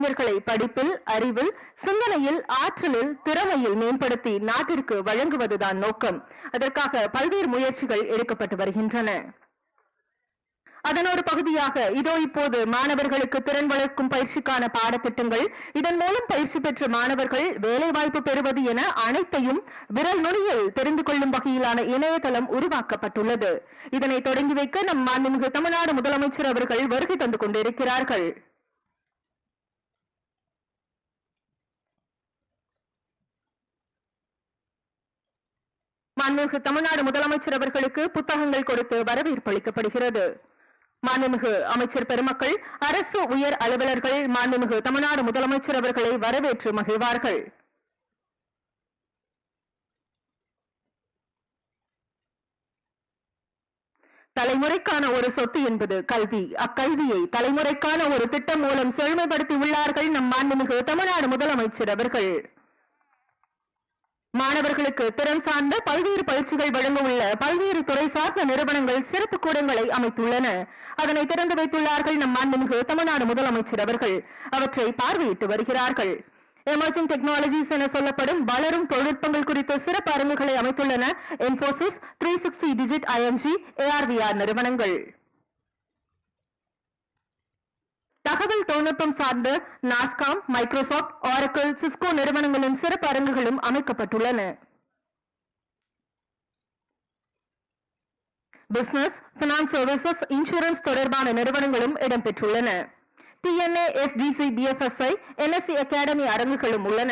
இளைஞர்களை படிப்பில், அறிவில், சிந்தனையில், ஆற்றலில், திறமையில் மேம்படுத்தி நாட்டிற்கு வழங்குவதுதான் நோக்கம். அதற்காக பல்வேறு முயற்சிகள் எடுக்கப்பட்டு வருகின்றன. அதன் ஒரு பகுதியாக இதோ இப்போது மாணவர்களுக்கு திறன் வளர்க்கும் பயிற்சிக்கான பாடத்திட்டங்கள், இதன் மூலம் பயிற்சி பெற்ற மாணவர்கள் வேலைவாய்ப்பு பெறுவது என அனைத்தையும் விரல் நுனியில் தெரிந்து கொள்ளும் வகையிலான இணையதளம் உருவாக்கப்பட்டுள்ளது. இதனை தொடங்கி வைக்க நம் மாண்புமிகு தமிழ்நாடு முதலமைச்சர் அவர்கள் வருகை தந்து கொண்டிருக்கிறார்கள். மாண்புமிகு தமிழ்நாடு முதலமைச்சர் அவர்களுக்கு புத்தகங்கள் கொடுத்து வரவேற்பு அளிக்கப்படுகிறது. மாண்புமிகு அமைச்சர் பெருமக்கள், அரசு உயர் அலுவலர்கள் மாண்புமிகு தமிழ்நாடு முதலமைச்சர் அவர்களை வரவேற்று மகிழ்வார்கள். தலைமுறைக்கான ஒரு சொத்து என்பது கல்வி. அக்கல்வியை தலைமுறைக்கான ஒரு திட்டம் மூலம் செழுமைப்படுத்தி உள்ளார்கள் நம் மாண்புமிகு தமிழ்நாடு முதலமைச்சர் அவர்கள். மாணவர்களுக்கு திறன் சார்ந்த பல்வேறு பயிற்சிகள் வழங்க உள்ள பல்வேறு துறை சார்ந்த நிறுவனங்கள் சிறப்பு கூடங்களை அமைத்துள்ளன. அதனை திறந்து வைத்துள்ளார்கள் நம் மாண்புமிகு தமிழ்நாடு முதலமைச்சர் அவர்கள். அவற்றை பார்வையிட்டு வருகிறார்கள். எமர்ஜிங் டெக்னாலஜிஸ் என சொல்லப்படும் வளரும் தொழில்நுட்பங்கள் குறித்த சிறப்பு அரங்குகளை அமைத்துள்ளன இன்போசிஸ், 360 டிஜிட், IMG, ARVR நிறுவனங்கள். தகவல் தொழில்நுட்பம் சார்ந்த நாஸ்காம், மைக்ரோசாப்ட், ஆரக்கிள், சிஸ்கோ நிறுவனங்களின் சிறப்பு அரங்குகளும் அமைக்கப்பட்டுள்ளன. பிசினஸ், பினான்ஸ் சர்வீசஸ், இன்சூரன்ஸ் தொடர்பான நிறுவனங்களும் இடம்பெற்றுள்ளன. TNFD, BFSI, NSC அகாடமி அரங்குகளும் உள்ளன.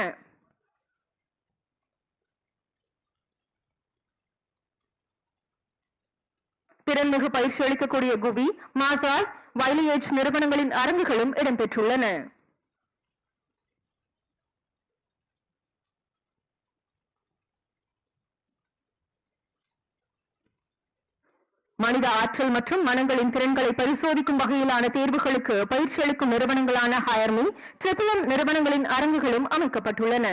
திறன்மிகு பயிற்சி அளிக்கக்கூடிய குவி, மாசாய், வைலியேஜ் நிறுவனங்களின் அரங்குகளும் இடம்பெற்றுள்ளன. மனித ஆற்றல் மற்றும் மனங்களின் திறன்களை பரிசோதிக்கும் வகையிலான தேர்வுகளுக்கு பயிற்சி அளிக்கும் நிறுவனங்களான ஹயர்மி, ட்ரிபிள் நிறுவனங்களின் அரங்குகளும் அமைக்கப்பட்டுள்ளன.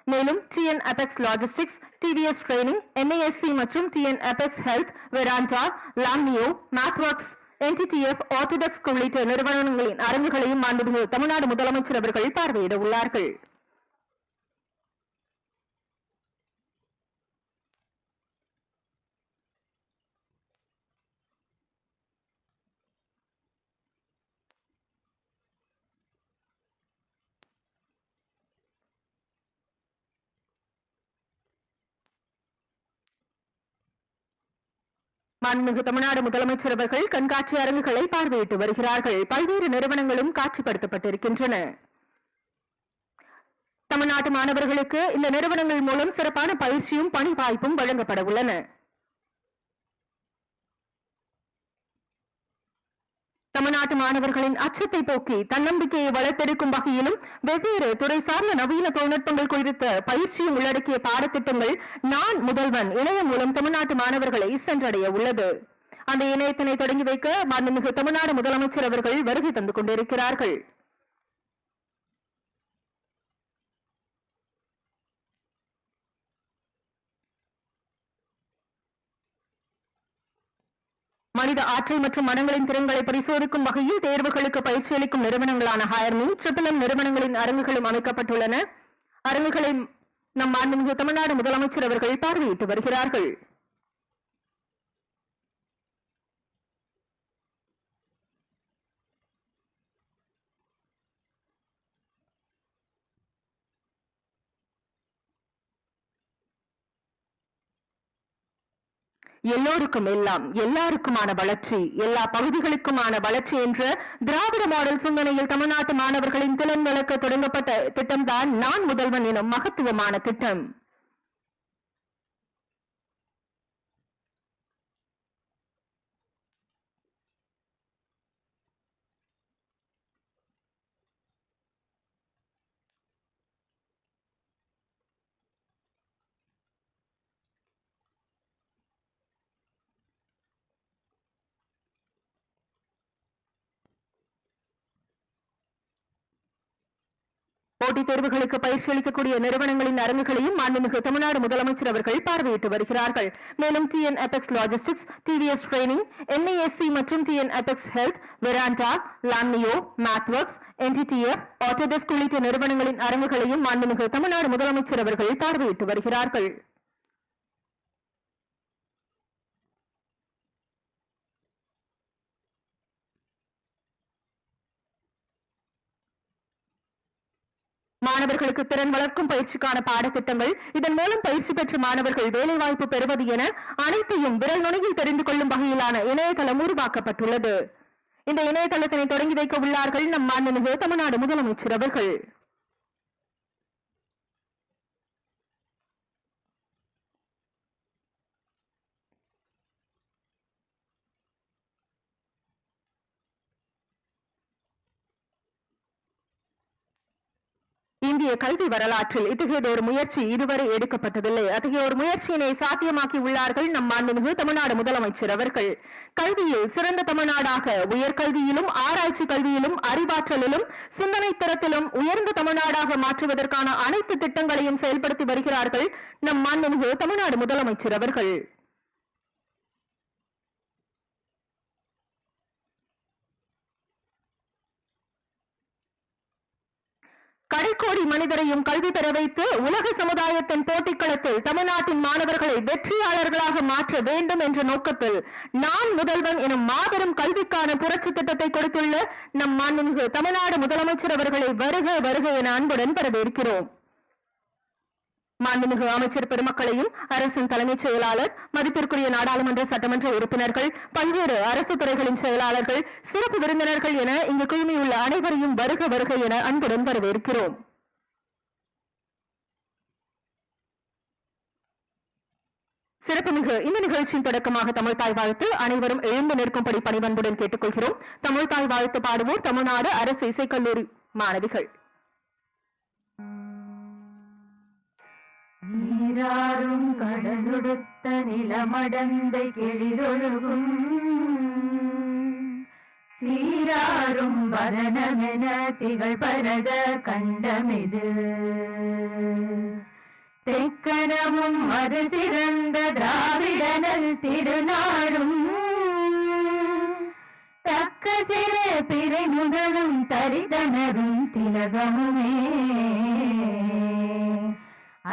மேலும் TNFX logistics, TVS training, NASC மற்றும் TNFX ஹெல்த், வெராண்டா, லாம்னியோ, மேத்வொர்க்ஸ், NTTF, ஆர்த்தோடாக்ஸ் உள்ளிட்ட நிறுவனங்களின் அரங்குகளையும் மாண்புமிகு தமிழ்நாடு முதலமைச்சர் அவர்கள் பார்வையிட உள்ளார்கள். மாண்புமிகு தமிழ்நாடு முதலமைச்சர் அவர்கள் கண்காட்சி அரங்குகளை பார்வையிட்டு வருகிறார்கள். பல்வேறு நிறுவனங்களும் காட்சிப்படுத்தப்பட்டிருக்கின்றன. தமிழ்நாட்டு மாணவர்களுக்கு இந்த நிறுவனங்கள் மூலம் சிறப்பான பயிற்சியும் பணி வாய்ப்பும் வழங்கப்பட உள்ளன. தமிழ்நாட்டு மாணவர்களின் அச்சத்தை போக்கி தன்னம்பிக்கையை வளர்த்தெடுக்கும் வகையிலும் வெவ்வேறு துறை சார்ந்த நவீன தொழில்நுட்பங்கள் குறித்த பயிற்சியும் உள்ளடக்கிய பாடத்திட்டங்கள் நான் முதல்வன் இணையம் மூலம் தமிழ்நாட்டு மாணவர்களை சென்றடைய உள்ளது. அந்த இணையத்தினை தொடங்கி வைக்க மாண்புமிகு தமிழ்நாடு முதலமைச்சர் அவர்கள் வருகை தந்து கொண்டிருக்கிறார்கள். மனித ஆற்றல் மற்றும் மனங்களின் திறன்களை பரிசோதிக்கும் வகையில் தேர்வுகளுக்கு பயிற்சி அளிக்கும் நிறுவனங்களான ஹயர்மி, ட்ரிபிள் நிறுவனங்களின் அரங்குகளும் அமைக்கப்பட்டுள்ளன. அரங்குகளை நம் மாண்புமிகு தமிழ்நாடு முதலமைச்சர் அவர்கள் பார்வையிட்டு வருகிறார்கள். எல்லோருக்கும் எல்லாம், எல்லாருக்குமான வளர்ச்சி, எல்லா பகுதிகளுக்குமான வளர்ச்சி என்ற திராவிட மாடல் சிந்தனையில் தமிழ்நாட்டு மாணவர்களின் திறன் வளர்க்க தொடங்கப்பட்ட திட்டம்தான் நான் முதல்வன் எனும் மகத்துவமான திட்டம். போட்டித் தேர்வுகளுக்கு பயிற்சி அளிக்கக்கூடிய நிறுவனங்களின் அரங்குகளையும் மாண்புமிகு தமிழ்நாடு முதலமைச்சர் அவர்கள் பார்வையிட்டு வருகிறார்கள். மேலும் TNFD logistics, TVS training, MASC மற்றும் TNFD ஹெல்த், வெராண்டா, லாம்னியோ, மேத்வொர்க்ஸ், NTTF, ஆட்டோடெஸ்க் உள்ளிட்ட நிறுவனங்களின் அரங்குகளையும் மாண்புமிகு தமிழ்நாடு முதலமைச்சர் அவர்கள் பார்வையிட்டு வருகிறார்கள். மாணவர்களுக்கு திறன் வளர்க்கும் பயிற்சிக்கான பாடத்திட்டங்கள், இதன் மூலம் பயிற்சி பெற்ற மாணவர்கள் வேலைவாய்ப்பு பெறுவது என அனைத்தையும் விரல் நுனியில் தெரிந்து கொள்ளும் வகையிலான இணையதளம் உருவாக்கப்பட்டுள்ளது. இந்த இணையதளத்தினை தொடங்கி வைக்க உள்ளார்கள் நம் மாண்புமிகு தமிழ்நாடு முதலமைச்சர் அவர்கள். இந்திய கல்வி வரலாற்றில் இத்தகையதொரு முயற்சி இதுவரை எடுக்கப்பட்டதில்லை. அத்தகைய ஒரு முயற்சியினை சாத்தியமாக்கி உள்ளார்கள் நம் மாண்புமிகு தமிழ்நாடு முதலமைச்சர் அவர்கள். கல்வியில் சிறந்த தமிழ்நாடாக, உயர்கல்வியிலும் ஆராய்ச்சி கல்வியிலும் அறிவாற்றலிலும் சிந்தனை திறத்திலும் உயர்ந்த தமிழ்நாடாக மாற்றுவதற்கான அனைத்து திட்டங்களையும் செயல்படுத்தி வருகிறார்கள் நம் மாண்புமிகு தமிழ்நாடு முதலமைச்சர் அவர்கள். கடைக்கோடி மனிதரையும் கல்வி பெற வைத்து உலக சமுதாயத்தின் போட்டிக்களத்தில் தமிழ்நாட்டின் மாணவர்களை வெற்றியாளர்களாக மாற்ற வேண்டும் என்ற நோக்கத்தில் நான் முதல்வன் எனும் மாபெரும் கல்விக்கான புரட்சி திட்டத்தை கொடுத்துள்ள நம் மாண்புமிகு தமிழ்நாடு முதலமைச்சர் அவர்களை வருக வருக என அன்புடன் வரவேற்கிறோம். மாண்புமிகு அமைச்சர் பெருமக்களையும், அரசின் தலைமைச் செயலாளர், மதிப்பிற்குரிய நாடாளுமன்ற சட்டமன்ற உறுப்பினர்கள், பல்வேறு அரசு துறைகளின் செயலாளர்கள், சிறப்பு விருந்தினர்கள் என இங்கு குழுமியுள்ள அனைவரையும் வருக வருக என அன்புடன் வரவேற்கிறோம். சிறப்புமிகு இந்த நிகழ்ச்சியின் தொடக்கமாக தமிழ் தாய் வாழ்த்து அனைவரும் எழுந்து நிற்கும்படி பணிவன்புடன் கேட்டுக்கொள்கிறோம். தமிழ் தாய் வாழ்த்து பாடுவோர் தமிழ்நாடு அரசு இசைக்கல்லூரி மாணவிகள். நீராறும் கடலுடுத்த நிலமடந்தை கெளிரொழுகும் சீராறும் வரணமென திகழ் பரத கண்டமிது தெக்கனமும் அது சிறந்த திராவிடனல் திருநாடும் தக்க சிற பிறை முதலும் தரிதனரும் திலகமுமே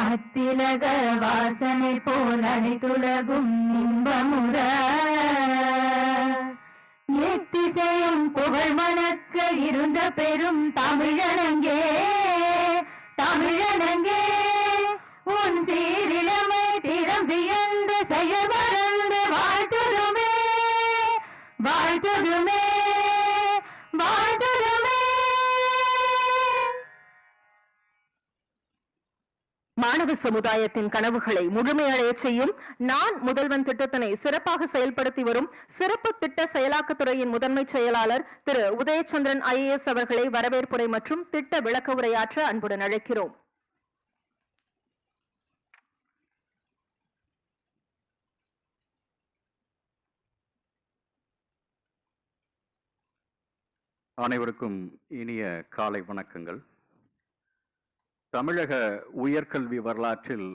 அத்திலக வாசனை போல் அனைத்துலகும் இன்பமுற எத்திசையும் புகழ் மணக்க இருந்த பெரும் தமிழனங்கே தமிழனங்கே உன் சீரிழமை திறம் வியந்து செயல் மறந்து வாழ்த்துதுமே வாழ்த்துதுமே வாழ்த்துதுமே. மாணவ சமுதாயத்தின் கனவுகளை முழுமையடைய செய்யும் நான் முதல்வன் திட்டத்தினை சிறப்பாக செயல்படுத்தி வரும் சிறப்பு திட்ட செயலாக்கத்துறையின் முதன்மை செயலாளர் திரு உதயச்சந்திரன் IAS அவர்களை வரவேற்புரை மற்றும் திட்ட விளக்க உரையாற்ற அன்புடன் அழைக்கிறோம். அனைவருக்கும் இனிய காலை வணக்கங்கள். தமிழக உயர்கல்வி வரலாற்றில்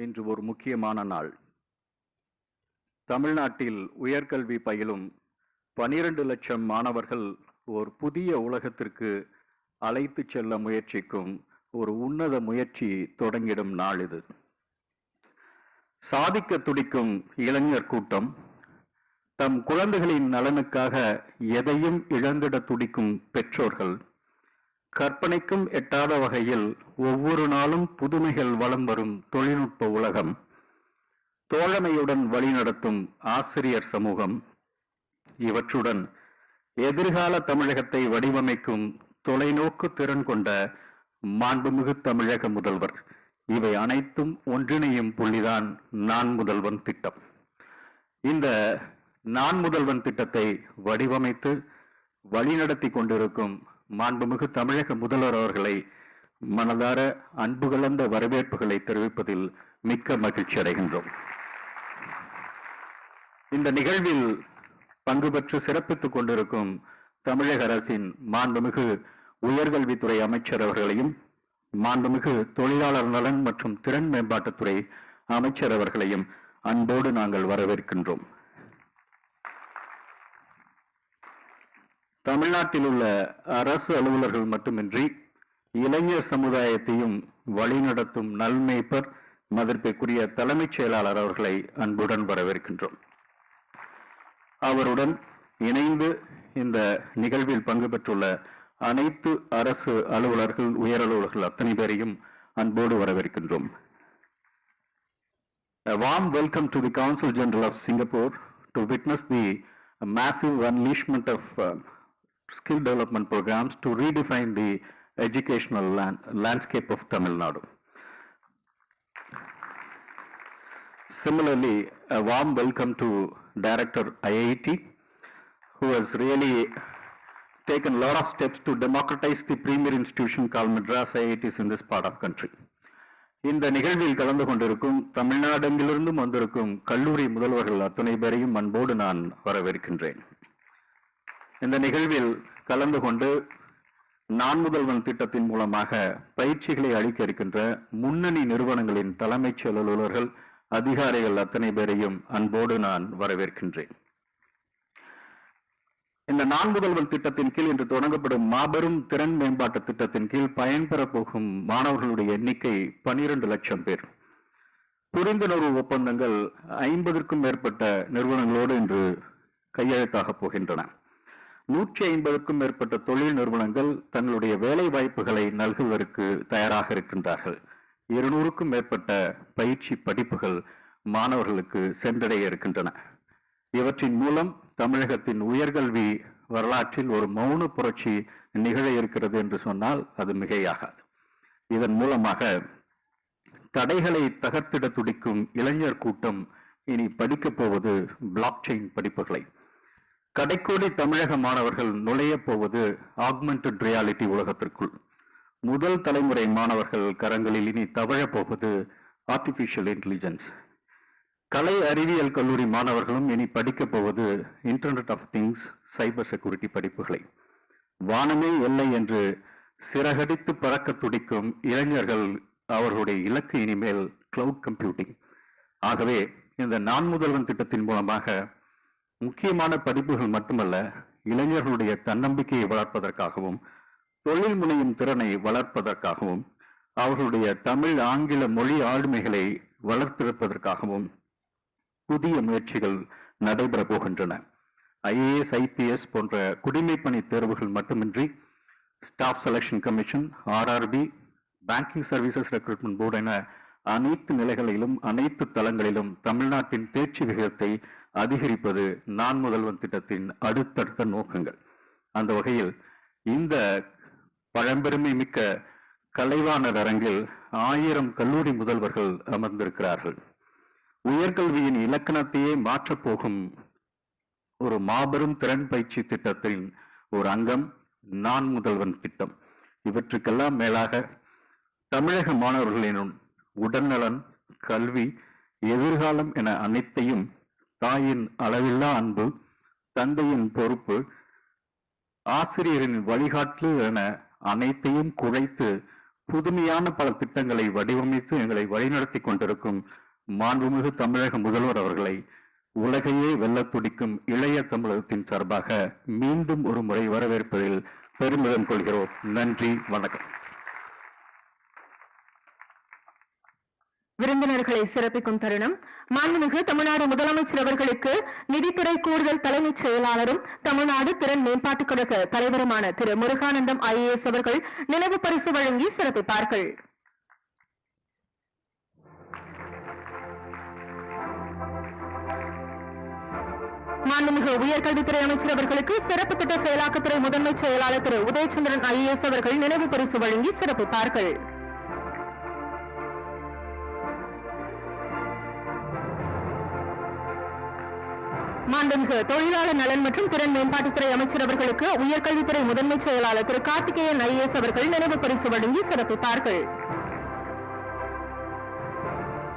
இன்று ஒரு முக்கியமான நாள். தமிழ்நாட்டில் உயர்கல்வி பயிலும் 12 லட்சம் மாணவர்கள் ஒரு புதிய உலகத்திற்கு அழைத்து செல்ல முயற்சிக்கும் ஒரு உன்னத முயற்சி தொடங்கிடும் நாள் இது. சாதிக்க துடிக்கும் இளைஞர் கூட்டம், தம் குழந்தைகளின் நலனுக்காக எதையும் இழந்திட துடிக்கும் பெற்றோர்கள், கற்பனைக்கும் எட்டாத வகையில் ஒவ்வொரு நாளும் புதுமைகள் வலம் வரும் தொழில்நுட்ப உலகம், தோழமையுடன் வழிநடத்தும் ஆசிரியர் சமூகம், இவற்றுடன் எதிர்கால தமிழகத்தை வடிவமைக்கும் தொலைநோக்கு திறன் கொண்ட மாண்புமிகு தமிழக முதல்வர், இவை அனைத்தும் ஒன்றிணையும் புள்ளிதான் நான் முதல்வன் திட்டம். இந்த நான் முதல்வன் திட்டத்தை வடிவமைத்து வழிநடத்தி கொண்டிருக்கும் மாண்புமிகு தமிழக முதல்வர் அவர்களை மனதார அன்பு கலந்த வரவேற்புகளை தெரிவிப்பதில் மிக்க மகிழ்ச்சி அடைகின்றோம். இந்த நிகழ்வில் பங்கு பெற்று சிறப்பித்துக் கொண்டிருக்கும் தமிழக அரசின் மாண்புமிகு உயர்கல்வித்துறை அமைச்சர் அவர்களையும், மாண்புமிகு தொழிலாளர் நலன் மற்றும் திறன் மேம்பாட்டுத்துறை அமைச்சர் அவர்களையும் அன்போடு நாங்கள் வரவேற்கின்றோம். தமிழ்நாட்டில் உள்ள அரசு அலுவலர்கள் மட்டுமின்றி இளைஞர் சமுதாயத்தையும் வழிநடத்தும் நல்மேய்ப்பர் மதிப்பிற்குரிய தலைமைச் செயலாளர் அவர்களை அன்புடன் வரவேற்கின்றோம். அவருடன் இணைந்து இந்த நிகழ்வில் பங்கு பெற்றுள்ள அனைத்து அரசு அலுவலர்கள், உயர் அலுவலர்கள் அத்தனை பேரையும் அன்போடு வரவேற்கின்றோம். A warm welcome to the Council General of Singapore to witness the massive unleashment of skill development programs to redefine the educational landscape of Tamil Nadu. Similarly, a warm welcome to Director IIT, who has really taken a lot of steps to democratize the premier institution called Madras IITs in this part of country. இந்த நிகழ்வில் கலந்து கொண்டிருக்கும் தமிழ்நாடெங்கிலிருந்தும் வந்திருக்கும் கல்லூரி முதல்வர்கள் அத்தனை பேரையும் அன்போடு நான் வரவேற்கின்றேன். இந்த நிகழ்வில் கலந்து கொண்டு நான் முதல்வன் திட்டத்தின் மூலமாக பயிற்சிகளை அளிக்க இருக்கின்ற முன்னணி நிறுவனங்களின் தலைமைச் செயலாளர்கள், அதிகாரிகள் அத்தனை பேரையும் அன்போடு நான் வரவேற்கின்றேன். இந்த நான் முதல்வன் திட்டத்தின் கீழ் இன்று தொடங்கப்படும் மாபெரும் திறன் மேம்பாட்டு திட்டத்தின் கீழ் பயன்பெற போகும் மாணவர்களுடைய எண்ணிக்கை 12 லட்சம் பேர். புரிந்துணர்வு ஒப்பந்தங்கள் 50க்கும் மேற்பட்ட நிறுவனங்களோடு இன்று கையெழுத்தாக போகின்றன. 150க்கும் மேற்பட்ட தொழில் நிறுவனங்கள் தங்களுடைய வேலை வாய்ப்புகளை நல்குவதற்கு தயாராக இருக்கின்றார்கள். 200க்கும் மேற்பட்ட பயிற்சி படிப்புகள் மாணவர்களுக்கு சென்றடைய இருக்கின்றன. இவற்றின் மூலம் தமிழகத்தின் உயர்கல்வி வரலாற்றில் ஒரு மௌன புரட்சி நிகழ இருக்கிறது என்று சொன்னால் அது மிகையாகாது. இதன் மூலமாக தடைகளை தகர்த்திட துடிக்கும் இளைஞர் கூட்டம் இனி படிக்கப் போவது பிளாக் செயின் படிப்புகளை. கடைக்கோடி தமிழக மாணவர்கள் நுழைய போவது ஆக்மெண்டட் ரியாலிட்டி உலகத்திற்குள். முதல் தலைமுறை மாணவர்கள் கரங்களில் இனி தவழப் போவது ஆர்டிபிஷியல் இன்டெலிஜென்ஸ். கலை அறிவியல் கல்லூரி மாணவர்களும் இனி படிக்கப் போவது internet of things, cyber security படிப்புகளை. வானமே எல்லை என்று சிறகடித்து பறக்க துடிக்கும் இளைஞர்கள் அவர்களுடைய இலக்கு இனிமேல் கிளவுட் கம்ப்யூட்டிங். ஆகவே இந்த நான் முதல்வன் திட்டத்தின் மூலமாக முக்கியமான படிப்புகள் மட்டுமல்ல, இளைஞர்களுடைய தன்னம்பிக்கையை வளர்ப்பதற்காகவும் தொழில் முனையும் திறனை வளர்ப்பதற்காகவும் அவர்களுடைய தமிழ் ஆங்கில மொழி ஆளுமைகளை வளர்த்திருப்பதற்காகவும் புதிய முயற்சிகள் நடைபெற போகின்றன. IAS, IPS போன்ற குடிமைப்பணி தேர்வுகள் மட்டுமின்றி staff selection commission, RRB, banking services recruitment board என அனைத்து நிலைகளிலும் அனைத்து தளங்களிலும் தமிழ்நாட்டின் தேர்ச்சி விகிதத்தை அதிகரிப்பது நான் முதல்வன் திட்டத்தின் அடுத்தடுத்த நோக்கங்கள். அந்த வகையில் இந்த பழம்பெருமை மிக்க கலைவாணர் அரங்கில் 1000 கல்லூரி முதல்வர்கள் அமர்ந்திருக்கிறார்கள். உயர்கல்வியின் இலக்கணத்தையே மாற்றப் போகும் ஒரு மாபெரும் திறன் பயிற்சி திட்டத்தின் ஒரு அங்கம் நான் முதல்வன் திட்டம். இவற்றுக்கெல்லாம் மேலாக தமிழக மாணவர்களின் உடல்நலன், கல்வி, எதிர்காலம் என அனைத்தையும் தாயின் அளவில்லா அன்பு, தந்தையின் பொறுப்பு, ஆசிரியரின் வழிகாட்டு என அனைத்தையும் குறைத்து புதுமையான பல திட்டங்களை வடிவமைத்து எங்களை வழிநடத்தி கொண்டிருக்கும் மாண்புமிகு தமிழக முதல்வர் அவர்களை உலகையே வெல்ல துடிக்கும் இளைய தமிழகத்தின் சார்பாக மீண்டும் ஒரு முறை வரவேற்பதில் பெருமிதம் கொள்கிறோம். நன்றி, வணக்கம். விருந்தினர்களை சிறப்பிக்கும் தருணம். மாண்புமிகு தமிழ்நாடு முதலமைச்சர் அவர்களுக்கு நிதித்துறை கூடுதல் தலைமைச் செயலாளரும் தமிழ்நாடு திறன் மேம்பாட்டுக் கழக தலைவருமான திரு முருகானந்தம் IAS அவர்கள் நினைவு பரிசு வழங்கி சிறப்பிப்பார்கள். மாண்புமிகு உயர்கல்வித்துறை அமைச்சர் அவர்களுக்கு சிறப்பு திட்ட செயலாக்கத்துறை முதன்மை செயலாளர் திரு உதயச்சந்திரன் IAS அவர்கள் நினைவு பரிசு வழங்கி சிறப்பிப்பார்கள். மாண்புமிகு தொழிலாளர் நலன் மற்றும் திறன் மேம்பாட்டுத்துறை அமைச்சர் அவர்களுக்கு உயர்கல்வித்துறை முதன்மை செயலாளர் திரு கார்த்திகேயன் IAS அவர்கள் நினைவு பரிசு வழங்கி சிறப்பிப்பார்கள்.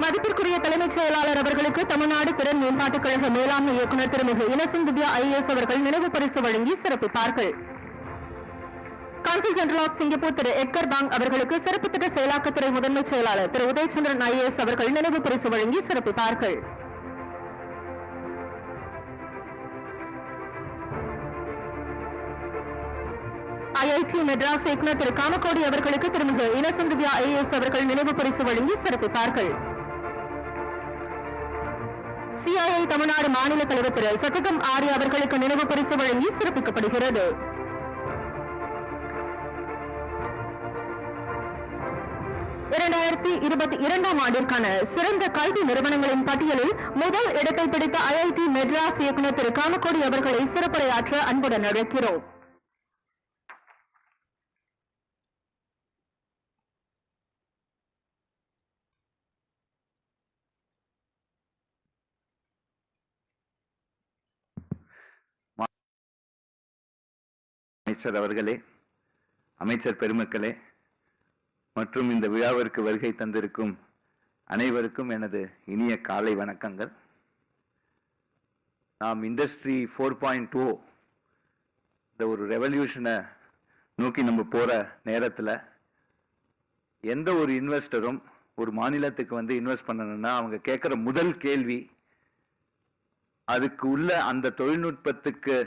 மதிப்பிற்குரிய தலைமைச் செயலாளர் அவர்களுக்கு தமிழ்நாடு திறன் மேம்பாட்டுக் கழக மேலாண்மை இயக்குநர் திருமிகு இன்னசென்ட் திவ்யா IAS அவர்கள் நினைவு பரிசு வழங்கி சிறப்பிப்பார்கள். கான்சல் ஜெனரல் ஆஃப் சிங்கப்பூர் திரு எட்கர் பாங் அவர்களுக்கு சிறப்பு திட்ட செயலாக்கத்துறை முதன்மை செயலாளர் திரு உதயச்சந்திரன் IAS அவர்கள் நினைவு பரிசு வழங்கி சிறப்பித்தார்கள். IIT மெட்ராஸ் இயக்குநர் திரு காமகோடி அவர்களுக்கு திருமிகு இன்னசென்ட் திவ்யா IAS அவர்கள் நினைவு பரிசு வழங்கி சிறப்பித்தார்கள். CII தமிழ்நாடு மாநில தலைவர் திரு சதகம் ஆர்யா அவர்களுக்கு நினைவு பரிசு வழங்கி சிறப்பிக்கப்படுகிறது. 2022ஆம் ஆண்டிற்கான சிறந்த கல்வி நிறுவனங்களின் பட்டியலில் முதல் இடத்தை பிடித்த IIT மெட்ராஸ் இயக்குநர் திரு காமகோடி அவர்களை சிறப்புரையாற்ற அன்புடன் அழைக்கிறோம். அமைச்சர் அவர்களே, அமைச்சர் பெருமக்களே மற்றும் இந்த விழாவிற்கு வருகை தந்திருக்கும் அனைவருக்கும் எனது இனிய காலை வணக்கங்கள். நாம் இண்டஸ்ட்ரி 4.0 இந்த ஒரு ரெவல்யூஷனை நோக்கி நம்ம போற நேரத்தில் எந்த ஒரு இன்வெஸ்டரும் ஒரு மாநிலத்துக்கு இன்வெஸ்ட் பண்ணணும்னா அவங்க கேட்குற முதல் கேள்வி அதுக்கு உள்ள அந்த தொழில்நுட்பத்துக்கு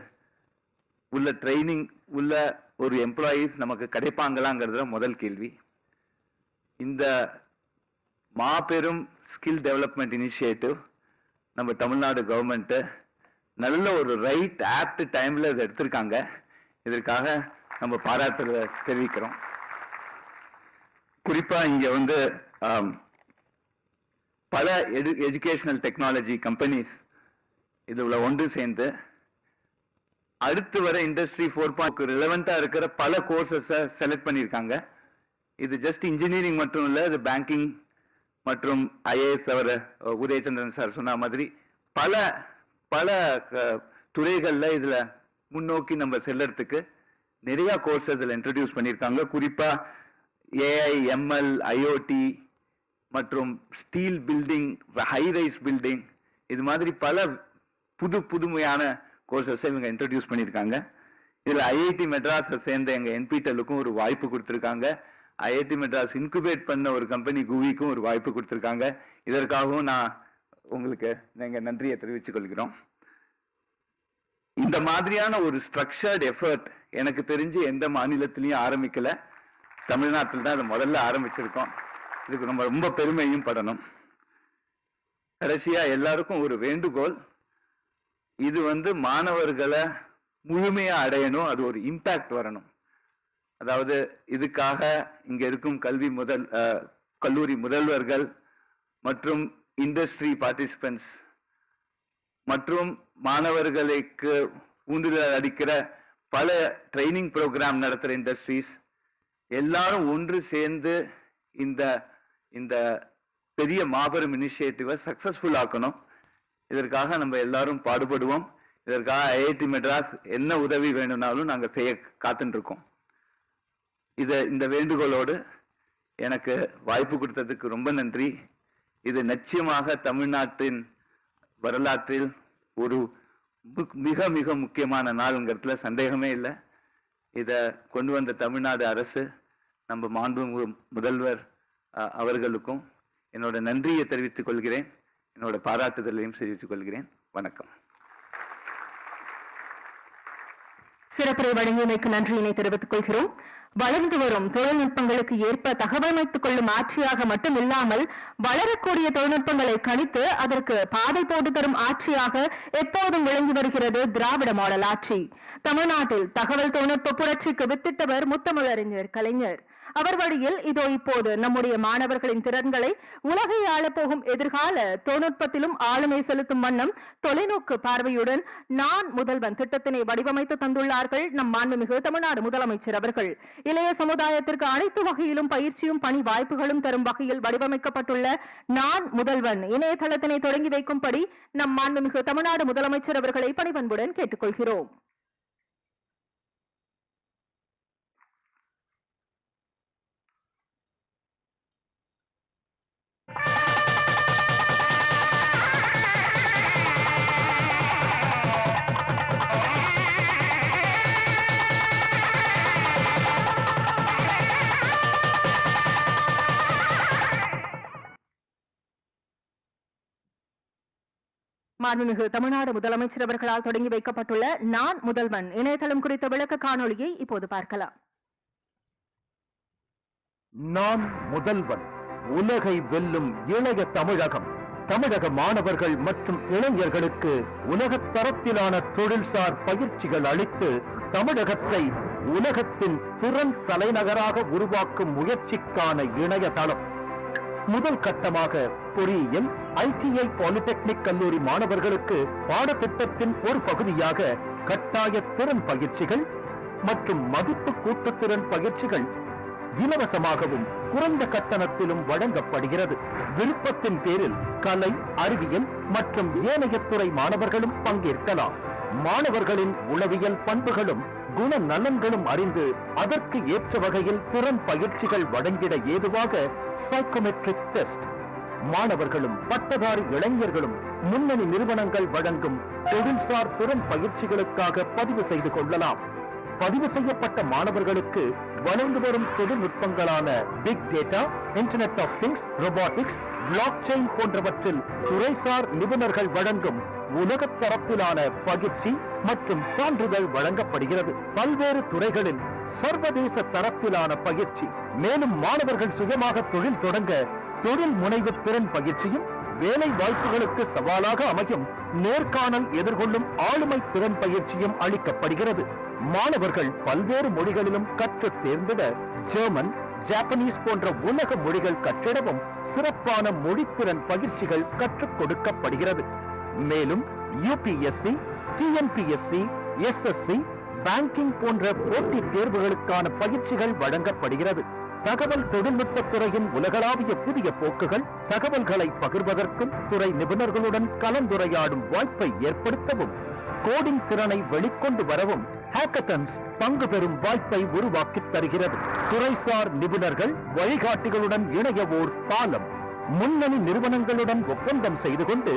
உள்ள ட்ரைனிங் உள்ள ஒரு எம்ப்ளாயீஸ் நமக்கு கிடைப்பாங்களாங்கிறத முதல் கேள்வி. இந்த மாபெரும் ஸ்கில் டெவலப்மெண்ட் இனிஷியேட்டிவ் நம்ம தமிழ்நாடு கவர்மெண்ட் நல்ல ஒரு ரைட் ஆப்ட் டைம்ல இதை எடுத்திருக்காங்க. இதற்காக நம்ம பாராட்டுறத தெரிவிக்கிறோம். குறிப்பா இங்க பல எஜுகேஷனல் டெக்னாலஜி கம்பெனிஸ் இதுல ஒன்று சேர்ந்து அடுத்து வர இண்டஸ்ட்ரி 4.0 ரிலவெண்டா இருக்கிற பல கோர்சஸை செலக்ட் பண்ணியிருக்காங்க. இது ஜஸ்ட் இன்ஜினியரிங் மட்டும் இல்லை, இது பேங்கிங் மற்றும் IAS அவர் உதயச்சந்திரன் சார் சொன்ன மாதிரி பல பல துறைகளில் இதில் முன்னோக்கி நம்ம செல்லறதுக்கு நிறைய கோர்சஸ் இதில் இன்ட்ரடியூஸ் பண்ணியிருக்காங்க. குறிப்பாக AI, ML, IoT மற்றும் steel building, high rise building, இது மாதிரி பல புதுமையான கோர்சஸை இவங்க இன்ட்ரடியூஸ் பண்ணியிருக்காங்க. இதில் IIT மெட்ராஸை சேர்ந்த எங்கள் NPTEL-க்கும் ஒரு வாய்ப்பு கொடுத்துருக்காங்க. IIT மெட்ராஸ் இன்குபேட் பண்ண ஒரு கம்பெனி குவிக்கும் ஒரு வாய்ப்பு கொடுத்துருக்காங்க. இதற்காகவும் நான் உங்களுக்கு நாங்கள் நன்றியை தெரிவித்துக் கொள்கிறோம். இந்த மாதிரியான ஒரு ஸ்ட்ரக்சர்ட் எஃபர்ட் எனக்கு தெரிஞ்சு எந்த மாநிலத்திலையும் ஆரம்பிக்கல, தமிழ்நாட்டில் தான் அதை முதல்ல ஆரம்பிச்சிருக்கோம். இதுக்கு நம்ம ரொம்ப பெருமையும் படணும். கடைசியா எல்லாருக்கும் ஒரு வேண்டுகோள், இது மாணவர்களை முழுமையா அடையணும், அது ஒரு இம்பாக்ட் வரணும். அதாவது இதுக்காக இங்க இருக்கும் கல்லூரி முதல்வர்கள் மற்றும் இண்டஸ்ட்ரி பார்ட்டிசிபென்ட்ஸ் மற்றும் மாணவர்களுக்கு ஊந்துதல் அளிக்கிற பல ட்ரைனிங் ப்ரோக்ராம் நடத்துகிற இண்டஸ்ட்ரீஸ் எல்லாரும் ஒன்று சேர்ந்து இந்த பெரிய மாபெரும் இனிஷியேட்டிவை சக்சஸ்ஃபுல் ஆக்கணும். இதற்காக நம்ம எல்லாரும் பாடுபடுவோம். இதற்காக IIT மெட்ராஸ் என்ன உதவி வேணும்னாலும் நாங்கள் செய்ய காத்துட்டு இருக்கோம். இந்த வேண்டுகோளோடு எனக்கு வாய்ப்பு கொடுத்ததுக்கு ரொம்ப நன்றி. இது நிச்சயமாக தமிழ்நாட்டின் வரலாற்றில் ஒரு மிக மிக முக்கியமான நாள்ங்கிறதுல சந்தேகமே இல்லை. இதை கொண்டு வந்த தமிழ்நாடு அரசு, நம்ம மாண்புமிகு முதல்வர் அவர்களுக்கும் என்னோட நன்றியை தெரிவித்துக் கொள்கிறேன். என்னோட பாராட்டுதலையும் தெரிவித்துக் கொள்கிறேன். வணக்கம். சிறப்புரை வழங்கியமைக்கு நன்றியினை தெரிவித்துக் கொள்கிறோம். வளர்ந்து வரும் தொழில்நுட்பங்களுக்கு ஏற்ப தகவமைத்துக் கொள்ளும் ஆட்சியாக மட்டும் இல்லாமல் வளரக்கூடிய தொழில்நுட்பங்களை கணித்து அதற்கு பாதை போட்டு தரும் ஆட்சியாக எப்போதும் விளங்கி வருகிறது திராவிட மாடல் ஆட்சி. தமிழ்நாட்டில் தகவல் தொழில்நுட்ப புரட்சிக்கு வித்திட்டவர் முத்தமிழறிஞர் கலைஞர். அவர் வழியில் இதோ இப்போது நம்முடைய மாணவர்களின் திறன்களை உலகை ஆளப்போகும் எதிர்கால தொழில்நுட்பத்திலும் ஆளுமை செலுத்தும் வண்ணம் தொலைநோக்கு பார்வையுடன் நான் முதல்வன் திட்டத்தினை வடிவமைத்து தந்துள்ளார்கள் நம் மாண்புமிகு தமிழ்நாடு முதலமைச்சர் அவர்கள். இளைய சமுதாயத்திற்கு அனைத்து வகையிலும் பயிற்சியும் பணி வாய்ப்புகளும் தரும் வகையில் வடிவமைக்கப்பட்டுள்ள நான் முதல்வன் இணையதளத்தினை தொடங்கி வைக்கும்படி நம் மாண்புமிகு தமிழ்நாடு முதலமைச்சர் அவர்களை பணிவன்புடன் கேட்டுக்கொள்கிறோம். மாண்புமிகு தமிழ்நாடு முதலமைச்சர் அவர்களால் தொடங்கி வைக்கப்பட்டுள்ள நான் முதல்வன் இணையதளம் குறித்த விளக்க காணொளியை இப்போது பார்க்கலாம். நான் முதல்வன், உலகை வெல்லும் இளைய தமிழகம். தமிழக மாணவர்கள் மற்றும் இளைஞர்களுக்கு உலகத் தரத்திலான தொழில்சார் பயிற்சிகள் அளித்து தமிழகத்தை உலகத்தின் திறன் தலைநகராக உருவாக்கும் முயற்சிக்கான இணையதளம். முதல் கட்டமாக பொறியியல், ITI பாலிடெக்னிக் கல்லூரி மாணவர்களுக்கு பாடத்திட்டத்தின் ஒரு பகுதியாக கட்டாய திறன் பயிற்சிகள் மற்றும் மதிப்பு கூட்டுத்திறன் பயிற்சிகள் இலவசமாகவும் குறைந்த கட்டணத்திலும் வழங்கப்படுகிறது. விருப்பத்தின் பேரில் கலை, அறிவியல் மற்றும் ஏனைய துறை மாணவர்களும் பங்கேற்கலாம். மாணவர்களின் உளவியல் பண்புகளும் குண நலன்களும் அறிந்து அதற்கு ஏற்ற வகையில் திறன் பயிற்சிகள் வழங்கிட ஏதுவாக சைக்கோமெட்ரிக் டெஸ்ட். மாணவர்களும் பட்டதாரி இளைஞர்களும் முன்னணி நிறுவனங்கள் வழங்கும் தொழில்சார் திறன் பயிற்சிகளுக்காக பதிவு செய்து கொள்ளலாம். பதிவு செய்யப்பட்ட மாணவர்களுக்கு வளர்ந்து வரும் தொழில்நுட்பங்களான big data, internet of things, robotics, blockchain போன்றவற்றில் துறைசார் நிபுணர்கள் வழங்கும் உலகத் தரத்திலான பயிற்சி மற்றும் சான்றிதழ் வழங்கப்படுகிறது. பல்வேறு துறைகளில் சர்வதேச தரத்திலான பயிற்சி. மேலும் மாணவர்கள் சுயமாக தொழில் தொடங்க தொழில் முனைவு திறன் பயிற்சியும், வேலை வாய்ப்புகளுக்கு சவாலாக அமையும் நேர்காணல் எதிர்கொள்ளும் ஆளுமை திறன் பயிற்சியும் அளிக்கப்படுகிறது. மாணவர்கள் பல்வேறு மொழிகளிலும் கற்று தேர்ந்திட ஜெர்மன், ஜாப்பனீஸ் போன்ற உலக மொழிகள் கற்றிடவும் சிறப்பான மொழித்திறன் பயிற்சிகள் கற்றுக் கொடுக்கப்படுகிறது. மேலும் UPSC, TNPSC, SSC, பேங்கிங் போன்ற போட்டித் தேர்வுகளுக்கான பயிற்சிகள் வழங்கப்படுகிறது. தகவல் தொழில்நுட்பத்துறையின் உலகளாவிய புதிய போக்குகள், தகவல்களை பகிர்வதற்கும் துறை நிபுணர்களுடன் கலந்துரையாடும் வாய்ப்பை ஏற்படுத்தவும், கோடிங் திறனை வெளிக்கொண்டு வரவும் ஹேக்கத்தன்ஸ் பங்கு பெறும் வாய்ப்பை உருவாக்கி தருகிறது. துறைசார் நிபுணர்கள் வழிகாட்டிகளுடன் இணைய ஓர் பாலம். முன்னணி நிறுவனங்களுடன் ஒப்பந்தம் செய்து கொண்டு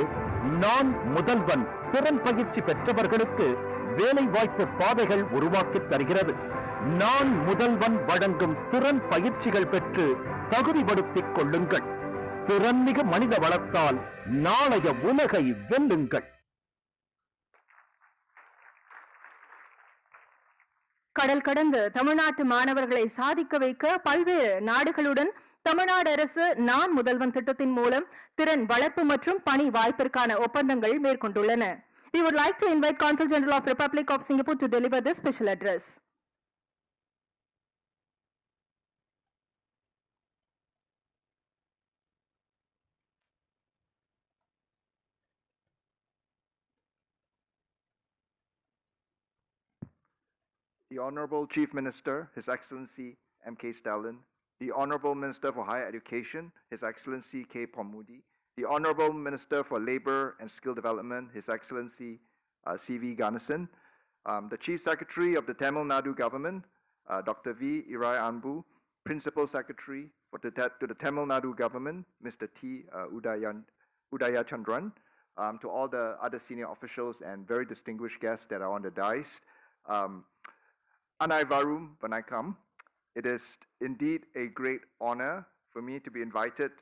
நான் முதல்வன் திறன் பயிற்சி பெற்றவர்களுக்கு வேலை வாய்ப்பு பாதைகள் உருவாக்கி தருகிறது. நான் முதல்வன் வழங்கும் திறன் பயிற்சிகள் பெற்று தகுதிப்படுத்திக் கொள்ளுங்கள். திறன்மிகு மனித வளத்தால் நாளைய உலகை வெல்லுங்கள். கடல் கடந்து தமிழ்நாட்டு மாணவர்களை சாதிக்க வைக்க பல்வேறு நாடுகளுடன் தமிழ்நாடு அரசு நான் முதல்வன் திட்டத்தின் மூலம் திறன் வளர்ப்பு மற்றும் பணி வாய்ப்பிற்கான ஒப்பந்தங்கள் மேற்கொண்டுள்ளன. We would like to invite Consul General of Republic of Singapore to deliver this special address. The Honorable Chief Minister, His Excellency M.K. Stalin, the Honorable Minister for Higher Education, His Excellency K. Pomudi, the Honorable Minister for Labour and Skill Development, His Excellency C.V. Ganesan, the Chief Secretary of the Tamil Nadu Government, Dr. V. Irai Anbu, Principal Secretary to the Tamil Nadu Government, Mr. T. Udayachandran, to all the other senior officials and very distinguished guests that are on the dais. Anai Varum Vanakkam. It is indeed a great honor for me to be invited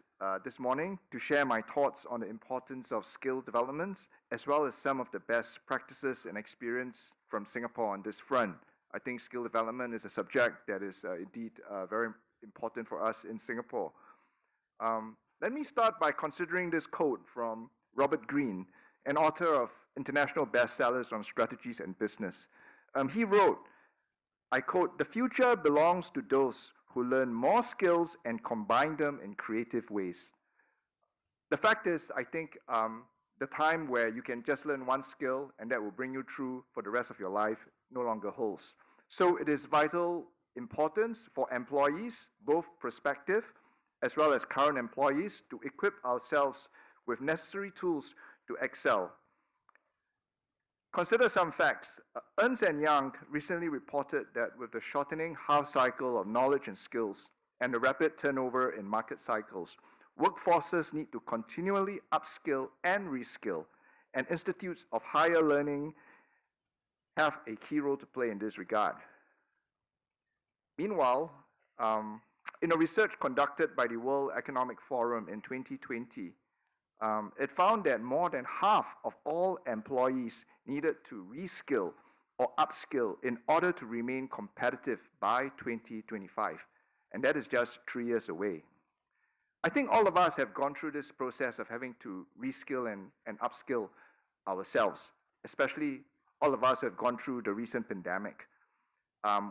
this morning to share my thoughts on the importance of skill developments, as well as some of the best practices and experience from Singapore on this front. I think skill development is a subject that is indeed very important for us in Singapore. Let me start by considering this quote from Robert Greene, an author of international bestsellers on strategies and business. He wrote, I quote, "The future belongs to those who learn more skills and combine them in creative ways." The fact is, I think the time where you can just learn one skill and that will bring you through for the rest of your life no longer holds. So it is vital importance for employees, both prospective as well as current employees, to equip ourselves with necessary tools to excel. Consider some facts. Ernst & Young recently reported that with the shortening half cycle of knowledge and skills and the rapid turnover in market cycles, workforces need to continually upskill and reskill, and institutes of higher learning have a key role to play in this regard. Meanwhile, in a research conducted by the World Economic Forum in 2020, it found that more than half of all employees needed to reskill or upskill in order to remain competitive by 2025. And that is just 3 years away. I think all of us have gone through this process of having to reskill and upskill ourselves, especially all of us who have gone through the recent pandemic,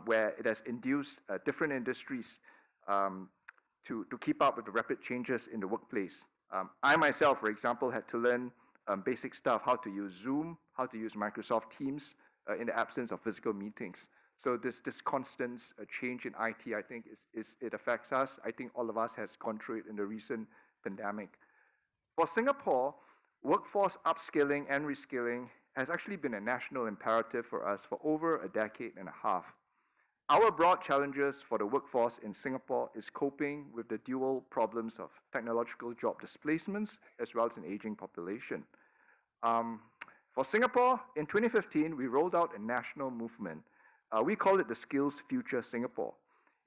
where it has induced different industries to keep up with the rapid changes in the workplace. I myself, for example, had to learn basic stuff, how to use Zoom, how to use Microsoft Teams in the absence of physical meetings. So this constant change in IT, I think, it affects us. I think all of us has gone through it in the recent pandemic. For Singapore, workforce upskilling and reskilling has actually been a national imperative for us for over a decade and a half. Our broad challenges for the workforce in Singapore is coping with the dual problems of technological job displacements as well as an aging population. For Singapore, in 2015, we rolled out a national movement. We call it the Skills Future Singapore.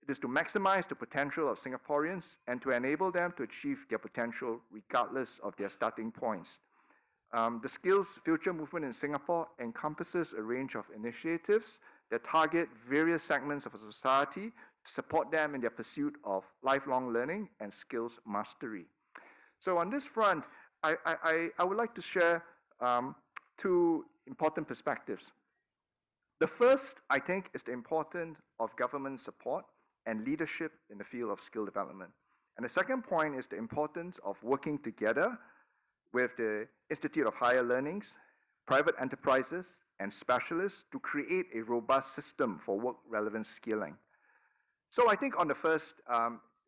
It is to maximize the potential of Singaporeans and to enable them to achieve their potential regardless of their starting points. The Skills Future movement in Singapore encompasses a range of initiatives that target various segments of society to support them in their pursuit of lifelong learning and skills mastery. So on this front, I would like to share two important perspectives. The first, I think, is the importance of government support and leadership in the field of skill development. And the second point is the importance of working together with the Institute of Higher Learnings, private enterprises, and specialists to create a robust system for work-relevant skilling. So I think on the first,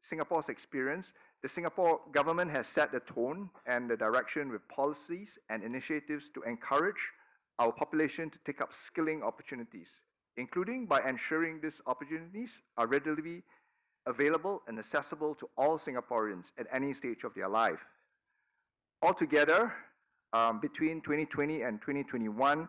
Singapore's experience, the Singapore government has set the tone and the direction with policies and initiatives to encourage our population to take up skilling opportunities, including by ensuring these opportunities are readily available and accessible to all Singaporeans at any stage of their life. Altogether, between 2020 and 2021,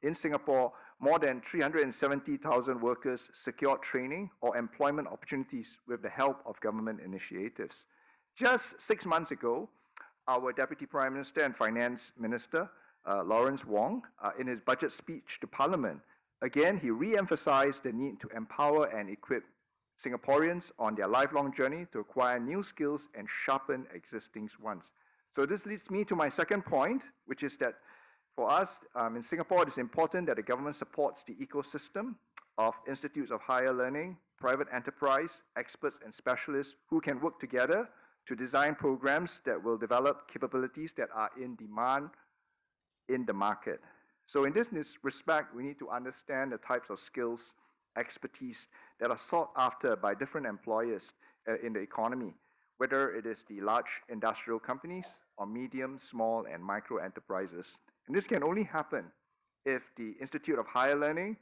in Singapore, more than 370,000 workers secured training or employment opportunities with the help of government initiatives. Just 6 months ago, our Deputy Prime Minister and Finance Minister, Lawrence Wong, in his budget speech to Parliament, again, he re-emphasized the need to empower and equip Singaporeans on their lifelong journey to acquire new skills and sharpen existing ones. So this leads me to my second point, which is that for us in Singapore, it is important that the government supports the ecosystem of institutes of higher learning, private enterprise, experts and specialists who can work together to design programs that will develop capabilities that are in demand in the market. So in this respect, we need to understand the types of skills, expertise that are sought after by different employers in the economy, whether it is the large industrial companies or medium, small, and micro enterprises. And this can only happen if the Institute of Higher Learning,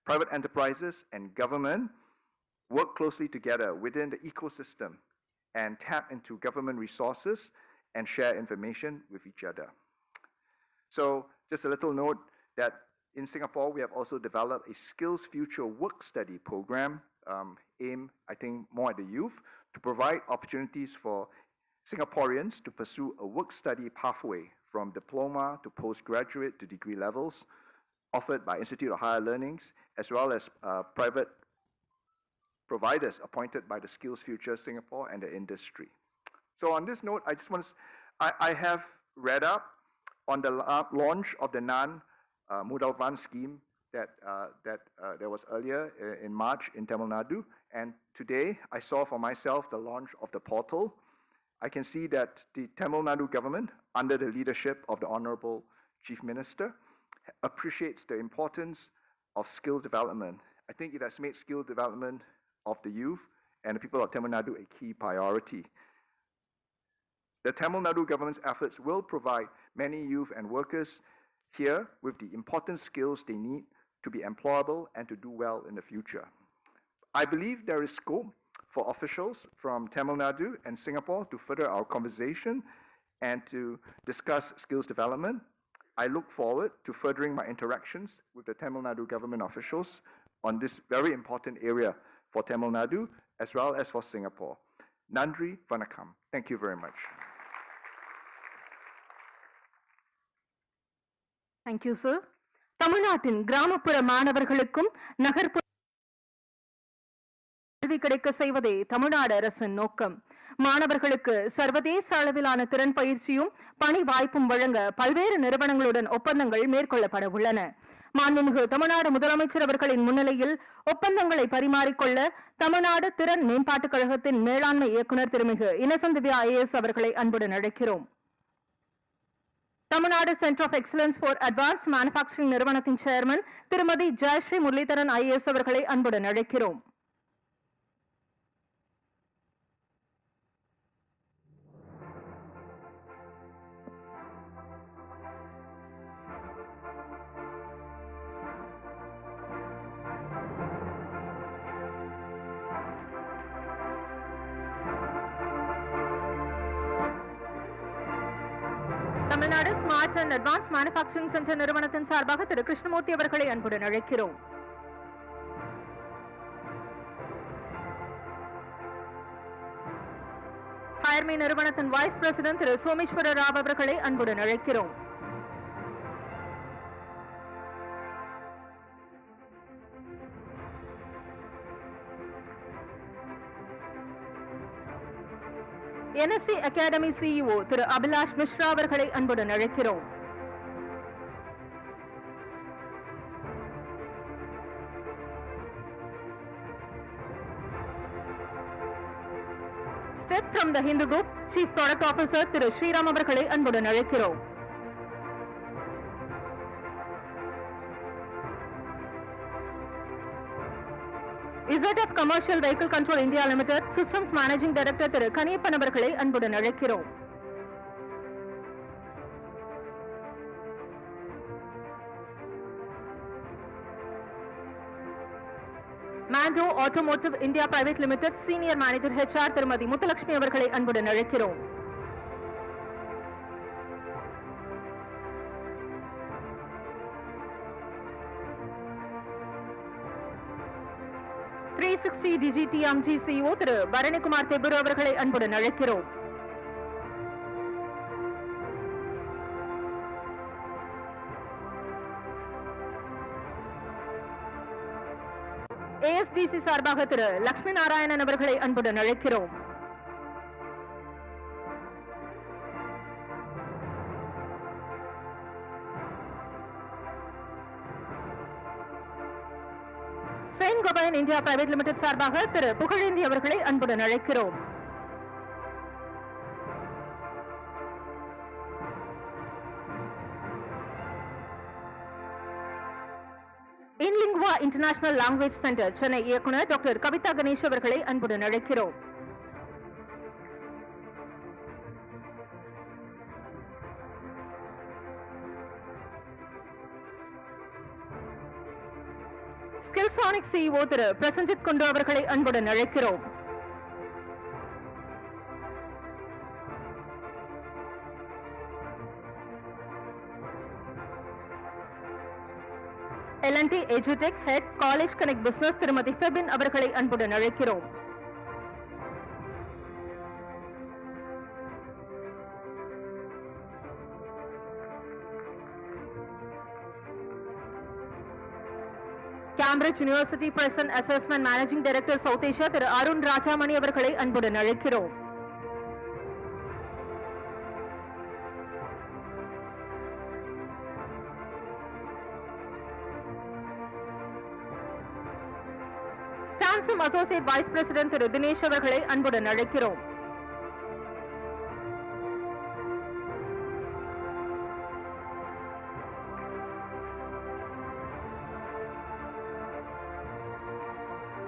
private enterprises, and government work closely together within the ecosystem and tap into government resources and share information with each other. So just a little note that in Singapore, we have also developed a Skills Future Work Study program aimed, I think, more at the youth to provide opportunities for Singaporeans to pursue a work study pathway from diploma to postgraduate to degree levels offered by Institute of Higher Learnings, as well as private providers appointed by the Skills Future Singapore and the industry. So on this note, I have read up on the launch of the NAN Mudalvan scheme that was earlier in March in Tamil Nadu. And today I saw for myself the launch of the portal. I can see that the Tamil Nadu government, under the leadership of the Honorable Chief Minister, appreciates the importance of skills development. I think it has made skill development of the youth and the people of Tamil Nadu a key priority. The Tamil Nadu government's efforts will provide many youth and workers here with the important skills they need to be employable and to do well in the future. I believe there is scope for officials from Tamil Nadu and Singapore to further our conversation and to discuss skills development. I look forward to furthering my interactions with the Tamil Nadu government officials on this very important area for Tamil Nadu as well as for Singapore. Nandri Vanakkam. Thank you very much. Thank you, sir. தமிழ்நாட்டின் கிராமப்புற மாணவர்களுக்கும் நகர்ப்புற கல்வி கிடைக்க செய்வதே தமிழ்நாடு அரசின் நோக்கம். மாணவர்களுக்கு சர்வதேச அளவிலான திறன் பயிற்சியும் பணி வாய்ப்பும் வழங்க பல்வேறு நிறுவனங்களுடன் ஒப்பந்தங்கள் மேற்கொள்ளப்பட உள்ளன. மாண்புமிகு தமிழ்நாடு முதலமைச்சர் அவர்களின் முன்னிலையில் ஒப்பந்தங்களை பரிமாறிக்கொள்ள தமிழ்நாடு திறன் மேம்பாட்டுக் கழகத்தின் மேலாண்மை இயக்குநர் திருமிகு இன்னசென்ட் திவ்யா IAS அவர்களை அன்புடன் அழைக்கிறோம். Tamil Nadu centre of excellence for advanced manufacturing நிறுவனத்தின் சேர்மன் திருமதி ஜெயஸ்ரீ முரளிதரன் IAS அவர்களை அன்புடன் அழைக்கிறோம். Tamil Nadu smart and advance manufacturing centre நிறுவனத்தின் சார்பாக திரு கிருஷ்ணமூர்த்தி அவர்களை அன்புடன் அழைக்கிறோம். ஹயர்மீ நிறுவனத்தின் வைஸ் பிரசிடென்ட் திரு சோமேஸ்வர ராவ் அவர்களை அன்புடன் அழைக்கிறோம். NSC academy CEO Thiru Abhilash Mishra அவர்களை அன்புடன் அழைக்கிறோம். Step from the Hindu Group Chief Product Officer Thiru Sriram அவர்களை அன்புடன் அழைக்கிறோம். ZF Commercial Vehicle Control India Limited Systems Managing Director திரு கனியப்பன் அவர்களை அன்புடன் அழைக்கிறோம். Mando Automotive India Private Limited Senior Manager HR திருமதி முத்துலட்சுமி அவர்களை அன்புடன் அழைக்கிறோம். DGTMG CEO திரு பரணிக்குமார் தெபுரு அவர்களை அன்புடன் அழைக்கிறோம். ASDC சார்பாக திரு லட்சுமி நாராயணன் அவர்களை அன்புடன் அழைக்கிறோம். Saint Gobain India private limited சார்பாக திரு புகழேந்தி அவர்களை அன்புடன் அழைக்கிறோம். இன்லிங்குவா இன்டர்நேஷனல் லாங்குவேஜ் சென்டர் சென்னை இயக்குனர் டாக்டர் கவிதா கணேஷ் அவர்களை அன்புடன் அழைக்கிறோம். ஸ்கில்சானிக் CEO திரு பிரசஞ்சித் குண்டு அவர்களை அன்புடன் அழைக்கிறோம். L&T Edutech Head College Connect Business திருமதி ஃபெபின் அவர்களை அன்புடன் அழைக்கிறோம். Cambridge University Present Assessment Managing Director South Asia திரு அருண் ராஜாமணி அவர்களை அன்புடன் அழைக்கிறோம். Tansom Associate Vice President திரு தினேஷ் அவர்களை அன்புடன் அழைக்கிறோம்.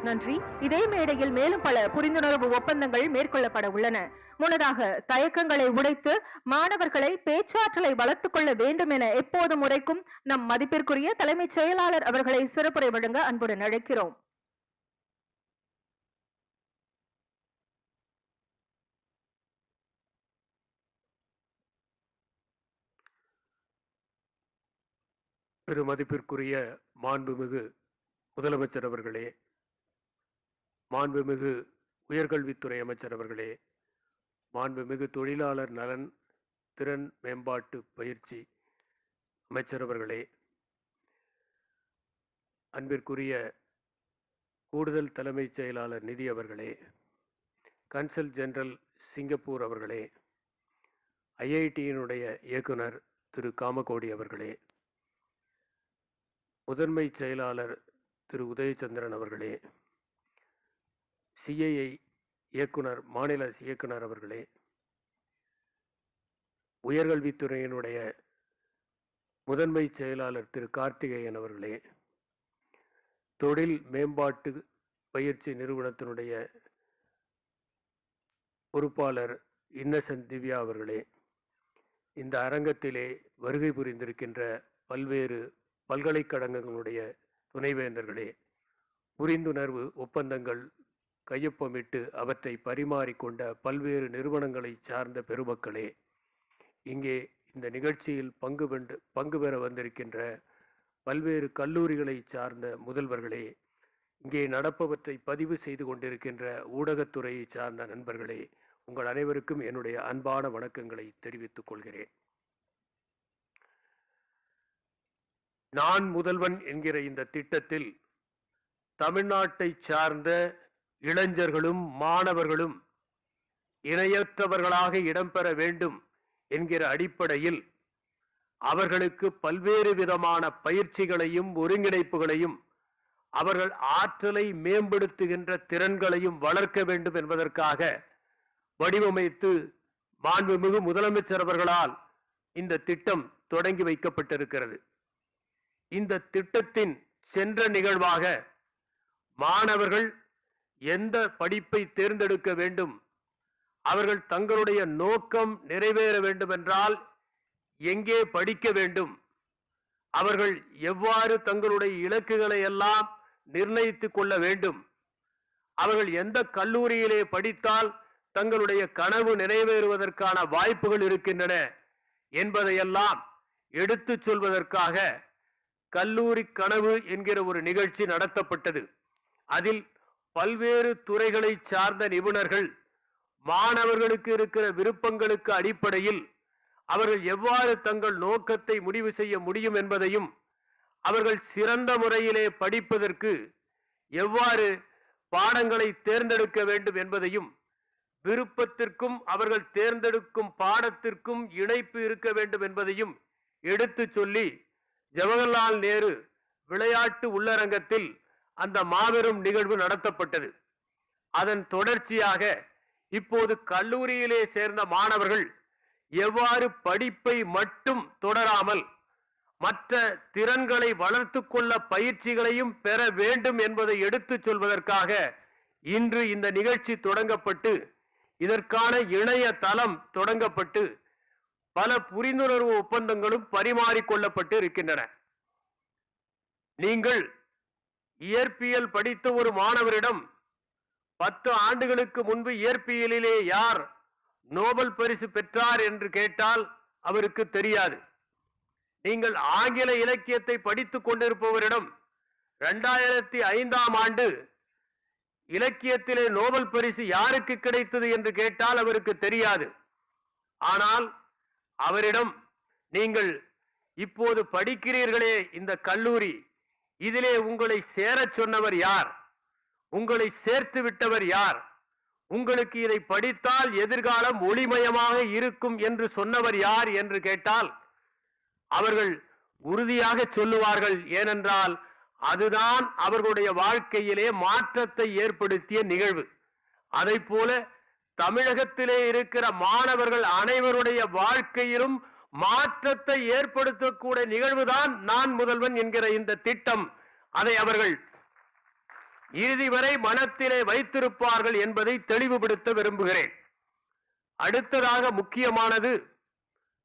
நன்றி. இதே மேடையில் மேலும் பல புரிந்துணர்வு ஒப்பந்தங்கள் மேற்கொள்ளப்பட உள்ளன. முன்னதாக தயக்கங்களை உடைத்து மாணவர்களை பேச்சாற்றலை வளர்த்துக் கொள்ள வேண்டும் என எப்போதும் உரைக்கும் நம் மதிப்பிற்குரிய தலைமைச் செயலாளர் அவர்களை சிறப்புரை வழங்க அன்புடன் அழைக்கிறோம். பெருமதிப்பிற்குரிய மாண்புமிகு முதலமைச்சர் அவர்களே, மாண்புமிகு உயர்கல்வித்துறை அமைச்சர் அவர்களே, மாண்புமிகு தொழிலாளர் நலன் திறன் மேம்பாட்டு பயிற்சி அமைச்சர் அவர்களே, அன்பிற்குரிய கூடுதல் தலைமைச் செயலாளர் நிதி அவர்களே, கன்சல் ஜெனரல் சிங்கப்பூர் அவர்களே, ஐஐடியினுடைய இயக்குனர் திரு காமகோடி அவர்களே, முதன்மை செயலாளர் திரு உதயச்சந்திரன் அவர்களே, சிஐஐ இயக்குனர் மாநில இயக்குனர் அவர்களே, உயர்கல்வித்துறையினுடைய முதன்மை செயலாளர் திரு கார்த்திகேயன் அவர்களே, தொழில் மேம்பாட்டு பயிற்சி நிறுவனத்தினுடைய பொறுப்பாளர் இன்னசென்ட் திவ்யா அவர்களே, இந்த அரங்கத்திலே வருகை புரிந்திருக்கின்ற பல்வேறு பல்கலைக்கழகங்களுடைய துணைவேந்தர்களே, புரிந்துணர்வு ஒப்பந்தங்கள் கையொப்பமிட்டு அவற்றை பரிமாறிக்கொண்ட பல்வேறு நிறுவனங்களை சார்ந்த பெருமக்களே, இங்கே இந்த நிகழ்ச்சியில் பங்கு பெற வந்திருக்கின்ற பல்வேறு கல்லூரிகளை சார்ந்த முதல்வர்களே, இங்கே நடப்பவற்றை பதிவு செய்து கொண்டிருக்கின்ற ஊடகத்துறையை சார்ந்த நண்பர்களே, உங்கள் அனைவருக்கும் என்னுடைய அன்பான வணக்கங்களை தெரிவித்துக் கொள்கிறேன். நான் முதல்வன் என்கிற இந்த திட்டத்தில் தமிழ்நாட்டை சார்ந்த இளைஞர்களும் மாணவர்களும் இணையற்றவர்களாக இடம்பெற வேண்டும் என்கிற அடிப்படையில் அவர்களுக்கு பல்வேறு விதமான பயிற்சிகளையும் ஒருங்கிணைப்புகளையும் அவர்கள் ஆற்றலை மேம்படுத்துகின்ற திறன்களையும் வளர்க்க வேண்டும் என்பதற்காக வடிவமைத்து மாண்புமிகு முதலமைச்சர் அவர்களால் இந்த திட்டம் தொடங்கி வைக்கப்பட்டிருக்கிறது. இந்த திட்டத்தின் சென்ற நிகழ்வாக மாணவர்கள் எந்த படிப்பை தேர்ந்தெடுக்க வேண்டும், அவர்கள் தங்களுடைய நோக்கம் நிறைவேற வேண்டும் என்றால் எங்கே படிக்க வேண்டும், அவர்கள் எவ்வாறு தங்களுடைய இலக்குகளை எல்லாம் நிர்ணயித்துக் கொள்ள வேண்டும், அவர்கள் எந்த கல்லூரியிலே படித்தால் தங்களுடைய கனவு நிறைவேறுவதற்கான வாய்ப்புகள் இருக்கின்றன என்பதையெல்லாம் எடுத்து சொல்வதற்காக கல்லூரி கனவு என்கிற ஒரு நிகழ்ச்சி நடத்தப்பட்டது. அதில் பல்வேறு துறைகளை சார்ந்த நிபுணர்கள் மாணவர்களுக்கு இருக்கிற விருப்பங்களுக்கு அடிப்படையில் அவர்கள் எவ்வாறு தங்கள் நோக்கத்தை முடிவு செய்ய முடியும் என்பதையும், அவர்கள் சிறந்த முறையிலே படிப்பதற்கு எவ்வாறு பாடங்களை தேர்ந்தெடுக்க வேண்டும் என்பதையும், விருப்பத்திற்கும் அவர்கள் தேர்ந்தெடுக்கும் பாடத்திற்கும் இணைப்பு இருக்க வேண்டும் என்பதையும் எடுத்து சொல்லி ஜவஹர்லால் நேரு விளையாட்டு உள்ளரங்கத்தில் அந்த மாபெரும் நிகழ்வு நடத்தப்பட்டது. அதன் தொடர்ச்சியாக இப்போது கல்லூரியிலே சேர்ந்த மாணவர்கள் எவ்வாறு படிப்பை மட்டும் தொடராமல் மற்ற திறன்களை வளர்த்து கொள்ள பயிற்சிகளையும் பெற வேண்டும் என்பதை எடுத்து சொல்வதற்காக இன்று இந்த நிகழ்ச்சி தொடங்கப்பட்டு இதற்கான இணைய தளம் தொடங்கப்பட்டு பல புரிந்துணர்வு ஒப்பந்தங்களும் பரிமாறிக்கொள்ளப்பட்டு இருக்கின்றன. நீங்கள் இயற்பியல் படித்த ஒரு மாணவரிடம் 10 ஆண்டுகளுக்கு முன்பு இயற்பியலிலே யார் நோபல் பரிசு பெற்றார் என்று கேட்டால் அவருக்கு தெரியாது. நீங்கள் ஆங்கில இலக்கியத்தை படித்துக் கொண்டிருப்பவரிடம் 2005ஆம் ஆண்டு இலக்கியத்திலே நோபல் பரிசு யாருக்கு கிடைத்தது என்று கேட்டால் அவருக்கு தெரியாது. ஆனால் அவரிடம் நீங்கள் இப்போது படிக்கிறீர்களே இந்த கல்லூரி, இதிலே உங்களை சேரச் சொன்னவர் யார், உங்களை சேர்த்து விட்டவர் யார், உங்களுக்கு இதை படித்தால் எதிர்காலம் ஒளிமயமாக இருக்கும் என்று சொன்னவர் யார் என்று கேட்டால் அவர்கள் உறுதியாக சொல்லுவார்கள். ஏனென்றால் அதுதான் அவர்களுடைய வாழ்க்கையிலே மாற்றத்தை ஏற்படுத்திய நிகழ்வு. அதை போல தமிழகத்திலே இருக்கிற மாணவர்கள் அனைவருடைய வாழ்க்கையிலும் மாற்றத்தை ஏற்படுத்தக்கூடிய நிகழ்வுதான் நான் முதல்வன் என்கிற இந்த திட்டம். அதை அவர்கள் இறுதி வரை மனத்திலே வைத்திருப்பார்கள் என்பதை தெளிவுபடுத்த விரும்புகிறேன். அடுத்ததாக முக்கியமானது,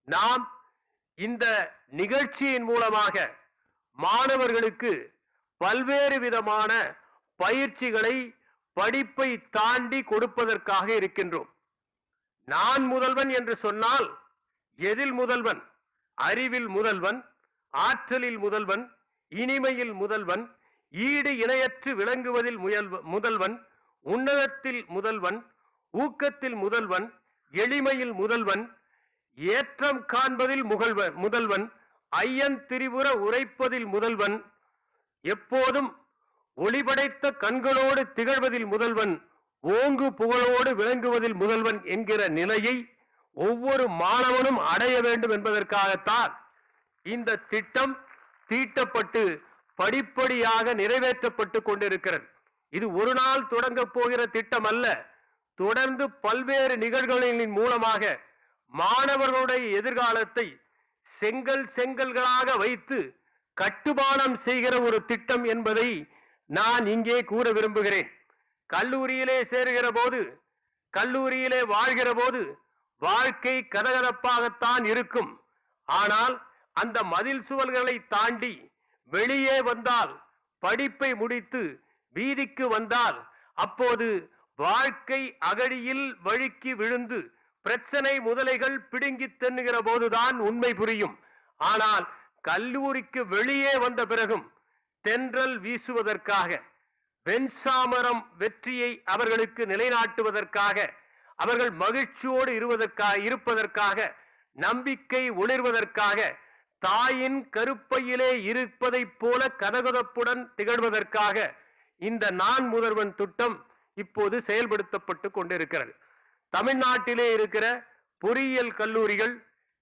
நாம் இந்த நிகழ்ச்சியின் மூலமாக மாணவர்களுக்கு பல்வேறு விதமான பயிற்சிகளை படிப்பை தாண்டி கொடுப்பதற்காக இருக்கின்றோம். நான் முதல்வன் என்று சொன்னால் எதில் முதல்வன்? அறிவில் முதல்வன், ஆற்றலில் முதல்வன், இனிமையில் முதல்வன், ஈடு இணையற்று விளங்குவதில் முதல்வன், உன்னதத்தில் முதல்வன், ஊக்கத்தில் முதல்வன், எளிமையில் முதல்வன், ஏற்றம் காண்பதில் முதல்வன், ஐயன் திரிபுர உரைப்பதில் முதல்வன், எப்போதும் ஒளிபடைத்த கண்களோடு திகழ்வதில் முதல்வன், ஓங்கு புகழோடு விளங்குவதில் முதல்வன் என்கிற நிலையை ஒவ்வொரு மாணவனும் அடைய வேண்டும் என்பதற்காகத்தான் இந்த திட்டம் தீட்டப்பட்டு படிப்படியாக நிறைவேற்றப்பட்டு கொண்டிருக்கிறது. இது ஒரு நாள் தொடங்க போகிற திட்டம் அல்ல. தொடர்ந்து பல்வேறு நிகழ்வுகளின் மூலமாக மாணவர்களுடைய எதிர்காலத்தை செங்கல்களாக வைத்து கட்டுமானம் செய்கிற ஒரு திட்டம் என்பதை நான் இங்கே கூற விரும்புகிறேன். கல்லூரியிலே சேருகிற போது, கல்லூரியிலே வாழ்கிற போது வாழ்க்கை கதகதப்பாகத்தான் இருக்கும். ஆனால் அந்த மதில் சுவல்களை தாண்டி வெளியே வந்தால், படிப்பை முடித்து வீதிக்கு வந்தால், அப்போது வாழ்க்கை அகழியில் வழுக்கி விழுந்து பிரச்சனை முதலைகள் பிடுங்கி தென்னுகிற போதுதான் உண்மை புரியும். ஆனால் கல்லூரிக்கு வெளியே வந்த பிறகும் தென்றல் வீசுவதற்காக, வெண்சாமரம் வெற்றியை அவர்களுக்கு நிலைநாட்டுவதற்காக, அவர்கள் மகிழ்ச்சியோடு இருப்பதற்காக, நம்பிக்கை ஒளிர்வதற்காக, தாயின் கருப்பையிலே இருப்பதைப் போல கதகதப்புடன் திகழ்வதற்காக இந்த நான் முதல்வன் திட்டம் இப்போது செயல்படுத்தப்பட்டு கொண்டிருக்கிறது. தமிழ்நாட்டிலே இருக்கிற பொறியியல் கல்லூரிகள்,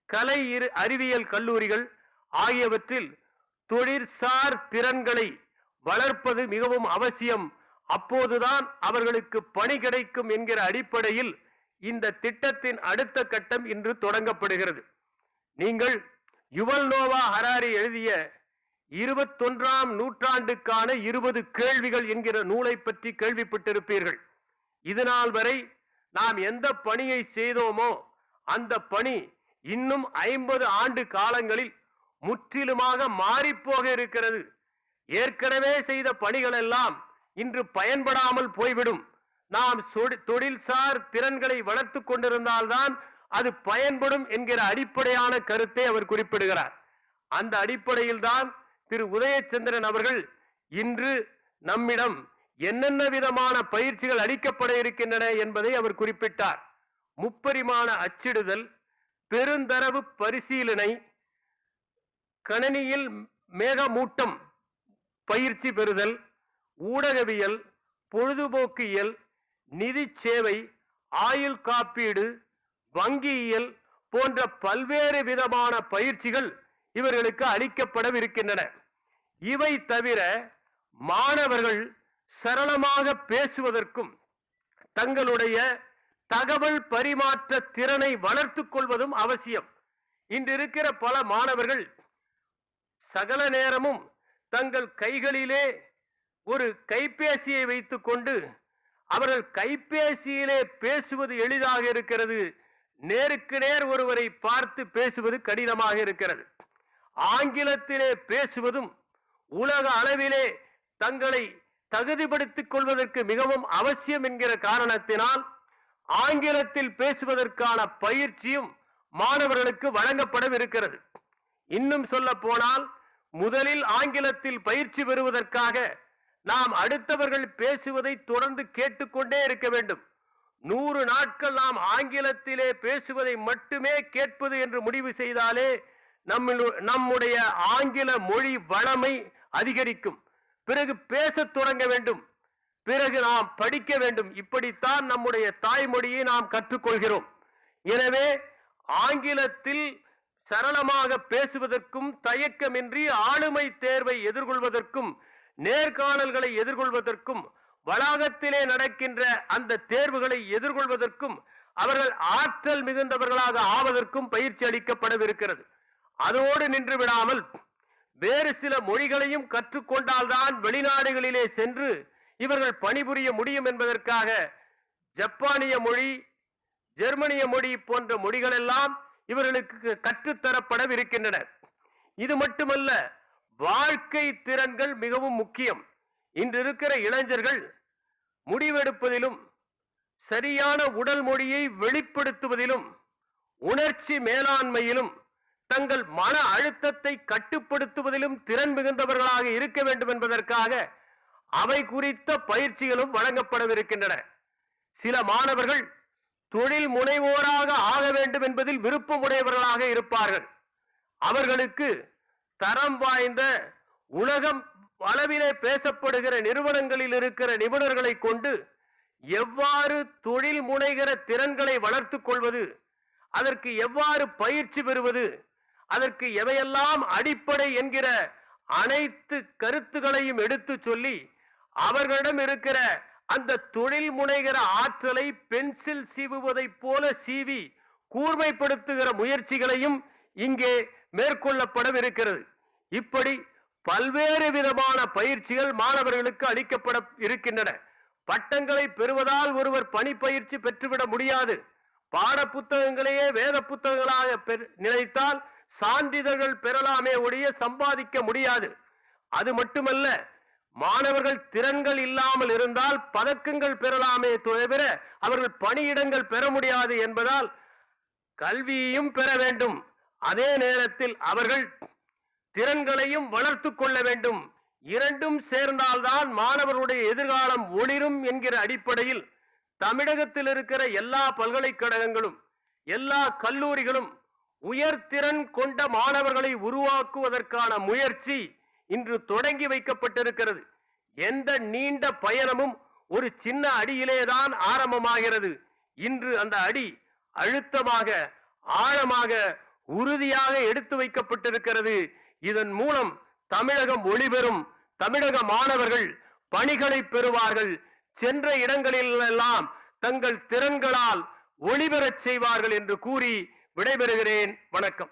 கலை அறிவியல் கல்லூரிகள் ஆகியவற்றில் தொழிற்சார் திறன்களை வளர்ப்பது மிகவும் அவசியம். அப்போதுதான் அவர்களுக்கு பணி கிடைக்கும் என்கிற அடிப்படையில் இந்த திட்டத்தின் அடுத்த கட்டம் இன்று தொடங்கப்படுகிறது. நீங்கள் யுவல் நோவா ஹராரி எழுதிய 21ஆம் நூற்றாண்டுக்கான 20 கேள்விகள் என்கிற நூலை பற்றி கேள்விப்பட்டிருப்பீர்கள். இதுநாள் வரை நாம் எந்த பணியை செய்தோமோ அந்த பணி இன்னும் 50 ஆண்டு காலங்களில் முற்றிலுமாக மாறிப்போக இருக்கிறது. ஏற்கனவே செய்த பணிகள் எல்லாம் இன்று பயன்படாமல் போய்விடும். நாம் தொழில்சார் திறன்களை வளர்த்து கொண்டிருந்தால்தான் அது பயன்படும் என்கிற அடிப்படையான கருத்தை அவர் குறிப்பிடுகிறார். அந்த அடிப்படையில் தான் திரு உதயச்சந்திரன் அவர்கள் இன்று நம்மிடம் என்னென்ன விதமான பயிற்சிகள் அளிக்கப்பட இருக்கின்றன என்பதை அவர் குறிப்பிட்டார். முப்பரிமாண அச்சிடுதல், பெருந்தரவு பரிசீலனை, கணினியில் மேகமூட்டம் பயிற்சி பெறுதல், ஊடகவியல், பொழுதுபோக்கியல், நிதி சேவை, ஆயுள் காப்பீடு, வங்கியியல் போன்ற பல்வேறு விதமான பயிற்சிகள் இவர்களுக்கு அளிக்கப்படவிருக்கின்றன. இவை தவிர மாணவர்கள் சரளமாக பேசுவதற்கும் தங்களுடைய தகவல் பரிமாற்ற திறனை வளர்த்துக் கொள்வதும் அவசியம். இன்று இருக்கிற பல மாணவர்கள் சகல நேரமும் தங்கள் கைகளிலே ஒரு கைபேசியை வைத்துக் கொண்டு அவர்கள் கைபேசியிலே பேசுவது எளிதாக இருக்கிறது, நேருக்கு நேர் ஒருவரை பார்த்து பேசுவது கடினமாக இருக்கிறது. ஆங்கிலத்திலே பேசுவதும் உலக அளவிலே தங்களை தகுதிப்படுத்திக் கொள்வதற்கு மிகவும் அவசியம் என்கிற காரணத்தினால் ஆங்கிலத்தில் பேசுவதற்கான பயிற்சியும் மாணவர்களுக்கு வழங்கப்படவிருக்கிறது. இன்னும் சொல்ல போனால், முதலில் ஆங்கிலத்தில் பயிற்சி பெறுவதற்காக நாம் அடுத்தவர்கள் பேசுவதை தொடர்ந்து கேட்டுக்கொண்டே இருக்க வேண்டும். 100 நாட்கள் நாம் ஆங்கிலத்திலே பேசுவதை மட்டுமே கேட்பது என்று முடிவு செய்தாலே நம்முடைய ஆங்கில மொழி வளமை அதிகரிக்கும். பிறகு பேசத் தொடங்க வேண்டும், பிறகு நாம் படிக்க வேண்டும். இப்படித்தான் நம்முடைய தாய்மொழியை நாம் கற்றுக்கொள்கிறோம். எனவே ஆங்கிலத்தில் சரளமாக பேசுவதற்கும், தயக்கமின்றி ஆளுமை தேர்வை எதிர்கொள்வதற்கும், நேர்காணல்களை எதிர்கொள்வதற்கும், வளாகத்திலே நடக்கின்ற அந்த தேர்வுகளை எதிர்கொள்வதற்கும், அவர்கள் ஆற்றல் மிகுந்தவர்களாக ஆவதற்கும் பயிற்சி அளிக்கப்படவிருக்கிறது. அதோடு நின்று விடாமல் வேறு சில மொழிகளையும் கற்றுக்கொண்டால்தான் வெளிநாடுகளிலே சென்று இவர்கள் பணிபுரிய முடியும் என்பதற்காக ஜப்பானிய மொழி, ஜெர்மனிய மொழி போன்ற மொழிகள் எல்லாம் இவர்களுக்கு கற்றுத்தரப்படவிருக்கின்றன. இது மட்டுமல்ல, வாழ்க்கை திறன்கள் மிகவும் முக்கியம். இன்று இருக்கிற இளைஞர்கள் முடிவெடுப்பதிலும், சரியான உடல் மொழியை வெளிப்படுத்துவதிலும், உணர்ச்சி மேலாண்மையிலும், தங்கள் மன அழுத்தத்தை கட்டுப்படுத்துவதிலும் திறன் மிகுந்தவர்களாக இருக்க வேண்டும் என்பதற்காக அவை குறித்த பயிற்சிகளும் வழங்கப்படவிருக்கின்றன. சில மாணவர்கள் தொழில் முனைவோராக ஆக வேண்டும் என்பதில் விருப்பமுடையவர்களாக இருப்பார்கள். அவர்களுக்கு தரம் வாய்ந்த உலகம் அளவிலே பேசப்படுகிற நிறுவனங்களில் இருக்கிற நிபுணர்களை கொண்டு எவ்வாறு தொழில் முனைகிற திறன்களை வளர்த்துக் கொள்வது, அதற்கு எவ்வாறு பயிற்சி பெறுவது, அதற்கு எவையெல்லாம் அடிப்படை என்கிற அனைத்து கருத்துகளையும் எடுத்து சொல்லி அவர்களிடம் இருக்கிற அந்த தொழில் முனைகிற ஆற்றலை பென்சில் சீவுவதை போல சீவி கூர்மைப்படுத்துகிற முயற்சிகளையும் இங்கே மேற்கொள்ளப்படவிருக்கிறது. இப்படி பல்வேறு விதமான பயிற்சிகள் மாணவர்களுக்கு அளிக்கப்பட இருக்கின்றன. பட்டங்களை பெறுவதால் ஒருவர் பணி பயிற்சி பெற்றுவிட முடியாது. பாட புத்தகங்களையே வேத புத்தகங்களாக நினைத்தால் சான்றிதழ்கள் பெறலாமே ஒழிய சம்பாதிக்க முடியாது. அது மட்டுமல்ல, மாணவர்கள் திறன்கள் இல்லாமல் இருந்தால் பதக்கங்கள் பெறலாமே தவிர அவர்கள் பணியிடங்கள் பெற முடியாது என்பதால் கல்வியையும் பெற வேண்டும். அதே நேரத்தில் அவர்கள் திறன்களையும் வளர்த்து கொள்ள வேண்டும். இரண்டும் சேர்ந்தால்தான் மாணவர்களுடைய எதிர்காலம் ஒளிரும் என்கிற அடிப்படையில் தமிழகத்தில் இருக்கிற எல்லா பல்கலைக்கழகங்களும் எல்லா கல்லூரிகளும் உயர்திறன் கொண்ட மாணவர்களை உருவாக்குவதற்கான முயற்சி இன்று தொடங்கி வைக்கப்பட்டிருக்கிறது. எந்த நீண்ட பயணமும் ஒரு சின்ன அடியிலேதான் ஆரம்பமாகிறது. இன்று அந்த அடி அழுத்தமாக, ஆழமாக, உறுதியாக எடுத்து வைக்கப்பட்டிருக்கிறது. இதன் மூலம் தமிழகம் ஒளிபெறும். தமிழக மாணவர்கள் பணிகளை பெறுவார்கள். சென்ற இடங்களில் எல்லாம் தங்கள் திறன்களால் ஒளிபெறச் செய்வார்கள் என்று கூறி விடைபெறுகிறேன். வணக்கம்.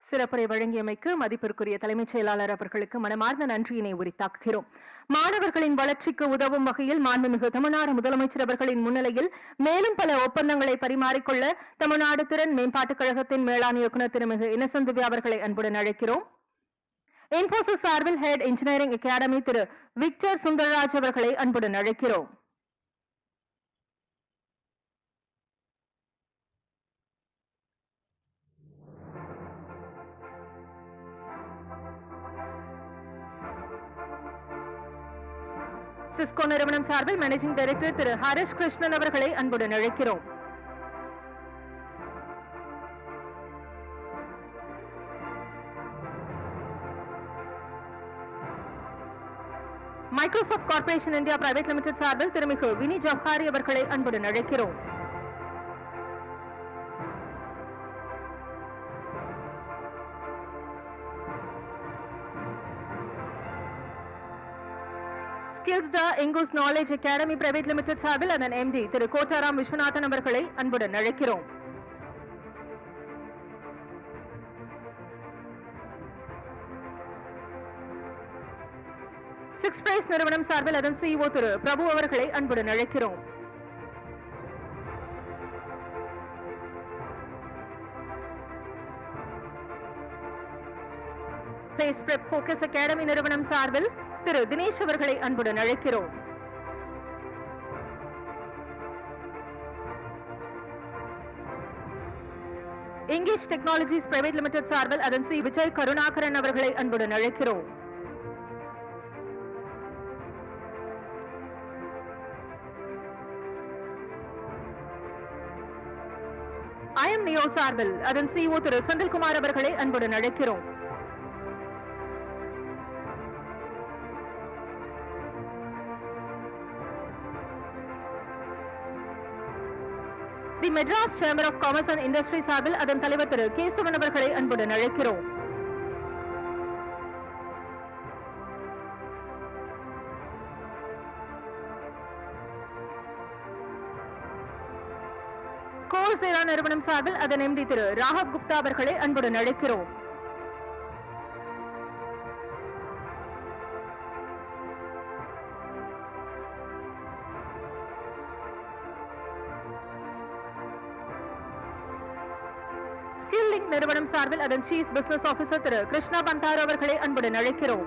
சிறப்புரை வழங்கியமைக்கு மதிப்பிற்குரிய தலைமைச் செயலாளர் அவர்களுக்கு மனமார்ந்த நன்றியினை உரித்தாக்குகிறோம். மாணவர்களின் வளர்ச்சிக்கு உதவும் வகையில் மாண்புமிகு தமிழ்நாடு முதலமைச்சர் அவர்களின் முன்னிலையில் மேலும் பல ஒப்பந்தங்களை பரிமாறிக்கொள்ள தமிழ்நாடு திறன் மேம்பாட்டுக் கழகத்தின் மேலாண் இயக்குநர் திருமிகு இன்னசென்ட் திவ்யா அவர்களை அன்புடன் அழைக்கிறோம். இன்போசிஸ் சார்பில் ஹெட் இன்ஜினியரிங் அகாடமி திரு விக்டர் சுந்தரராஜ் அவர்களை அன்புடன் அழைக்கிறோம். சிஸ்கோ நிறுவனம் சார்பில் மேனேஜிங் டைரக்டர் திரு ஹரிஷ் கிருஷ்ணன் அவர்களை அன்புடன் அழைக்கிறோம். Microsoft corporation India private limited சார்பில் திருமிகு வினி ஜவஹாரி அவர்களை அன்புடன் அழைக்கிறோம். ஸ்கில்ஸ்டா இங்கூஸ் நாலேஜ் அகாடமி பிரைவேட் லிமிடெட் சார்பில் அதன் எம்டி திரு கோட்டாராம் விஸ்வநாதன் அவர்களை அன்புடன் அழைக்கிறோம். சிக்ஸ் பிரைஸ் நிறுவனம் சார்பில் அதன் சிஇஓ திரு பிரபு அவர்களை அன்புடன் அழைக்கிறோம். பேஸ் பிரெப் ஃபோக்கஸ் அகாடமி நிறுவனம் சார்பில் திரு தினேஷ் அவர்களை அன்புடன் அழைக்கிறோம். இங்கிலீஷ் டெக்னாலஜிஸ் பிரைவேட் லிமிடெட் சார்பில் அதன் சி விஜய் கருணாகரன் அவர்களை அன்புடன் அழைக்கிறோம். ஐஎம் நியோ சார்பில் அதன் சிஇஓ திரு செந்தில்குமார் அவர்களை அன்புடன் அழைக்கிறோம். The Madras chamber of commerce and industry சார்பில் அதன் தலைவர் திரு கேசவன் அவர்களை அன்புடன் அழைக்கிறோம். கோர்சேரா நிறுவனம் சார்பில் அதன் எம்டி திரு ராகவ் குப்தா அவர்களை அன்புடன் அழைக்கிறோம். ஸ்கில் லிங்க் நிறுவனம் சார்பில் அதன் chief business officer Thiru Krishna பந்தார் அவர்களை அன்புடன் அழைக்கிறோம்.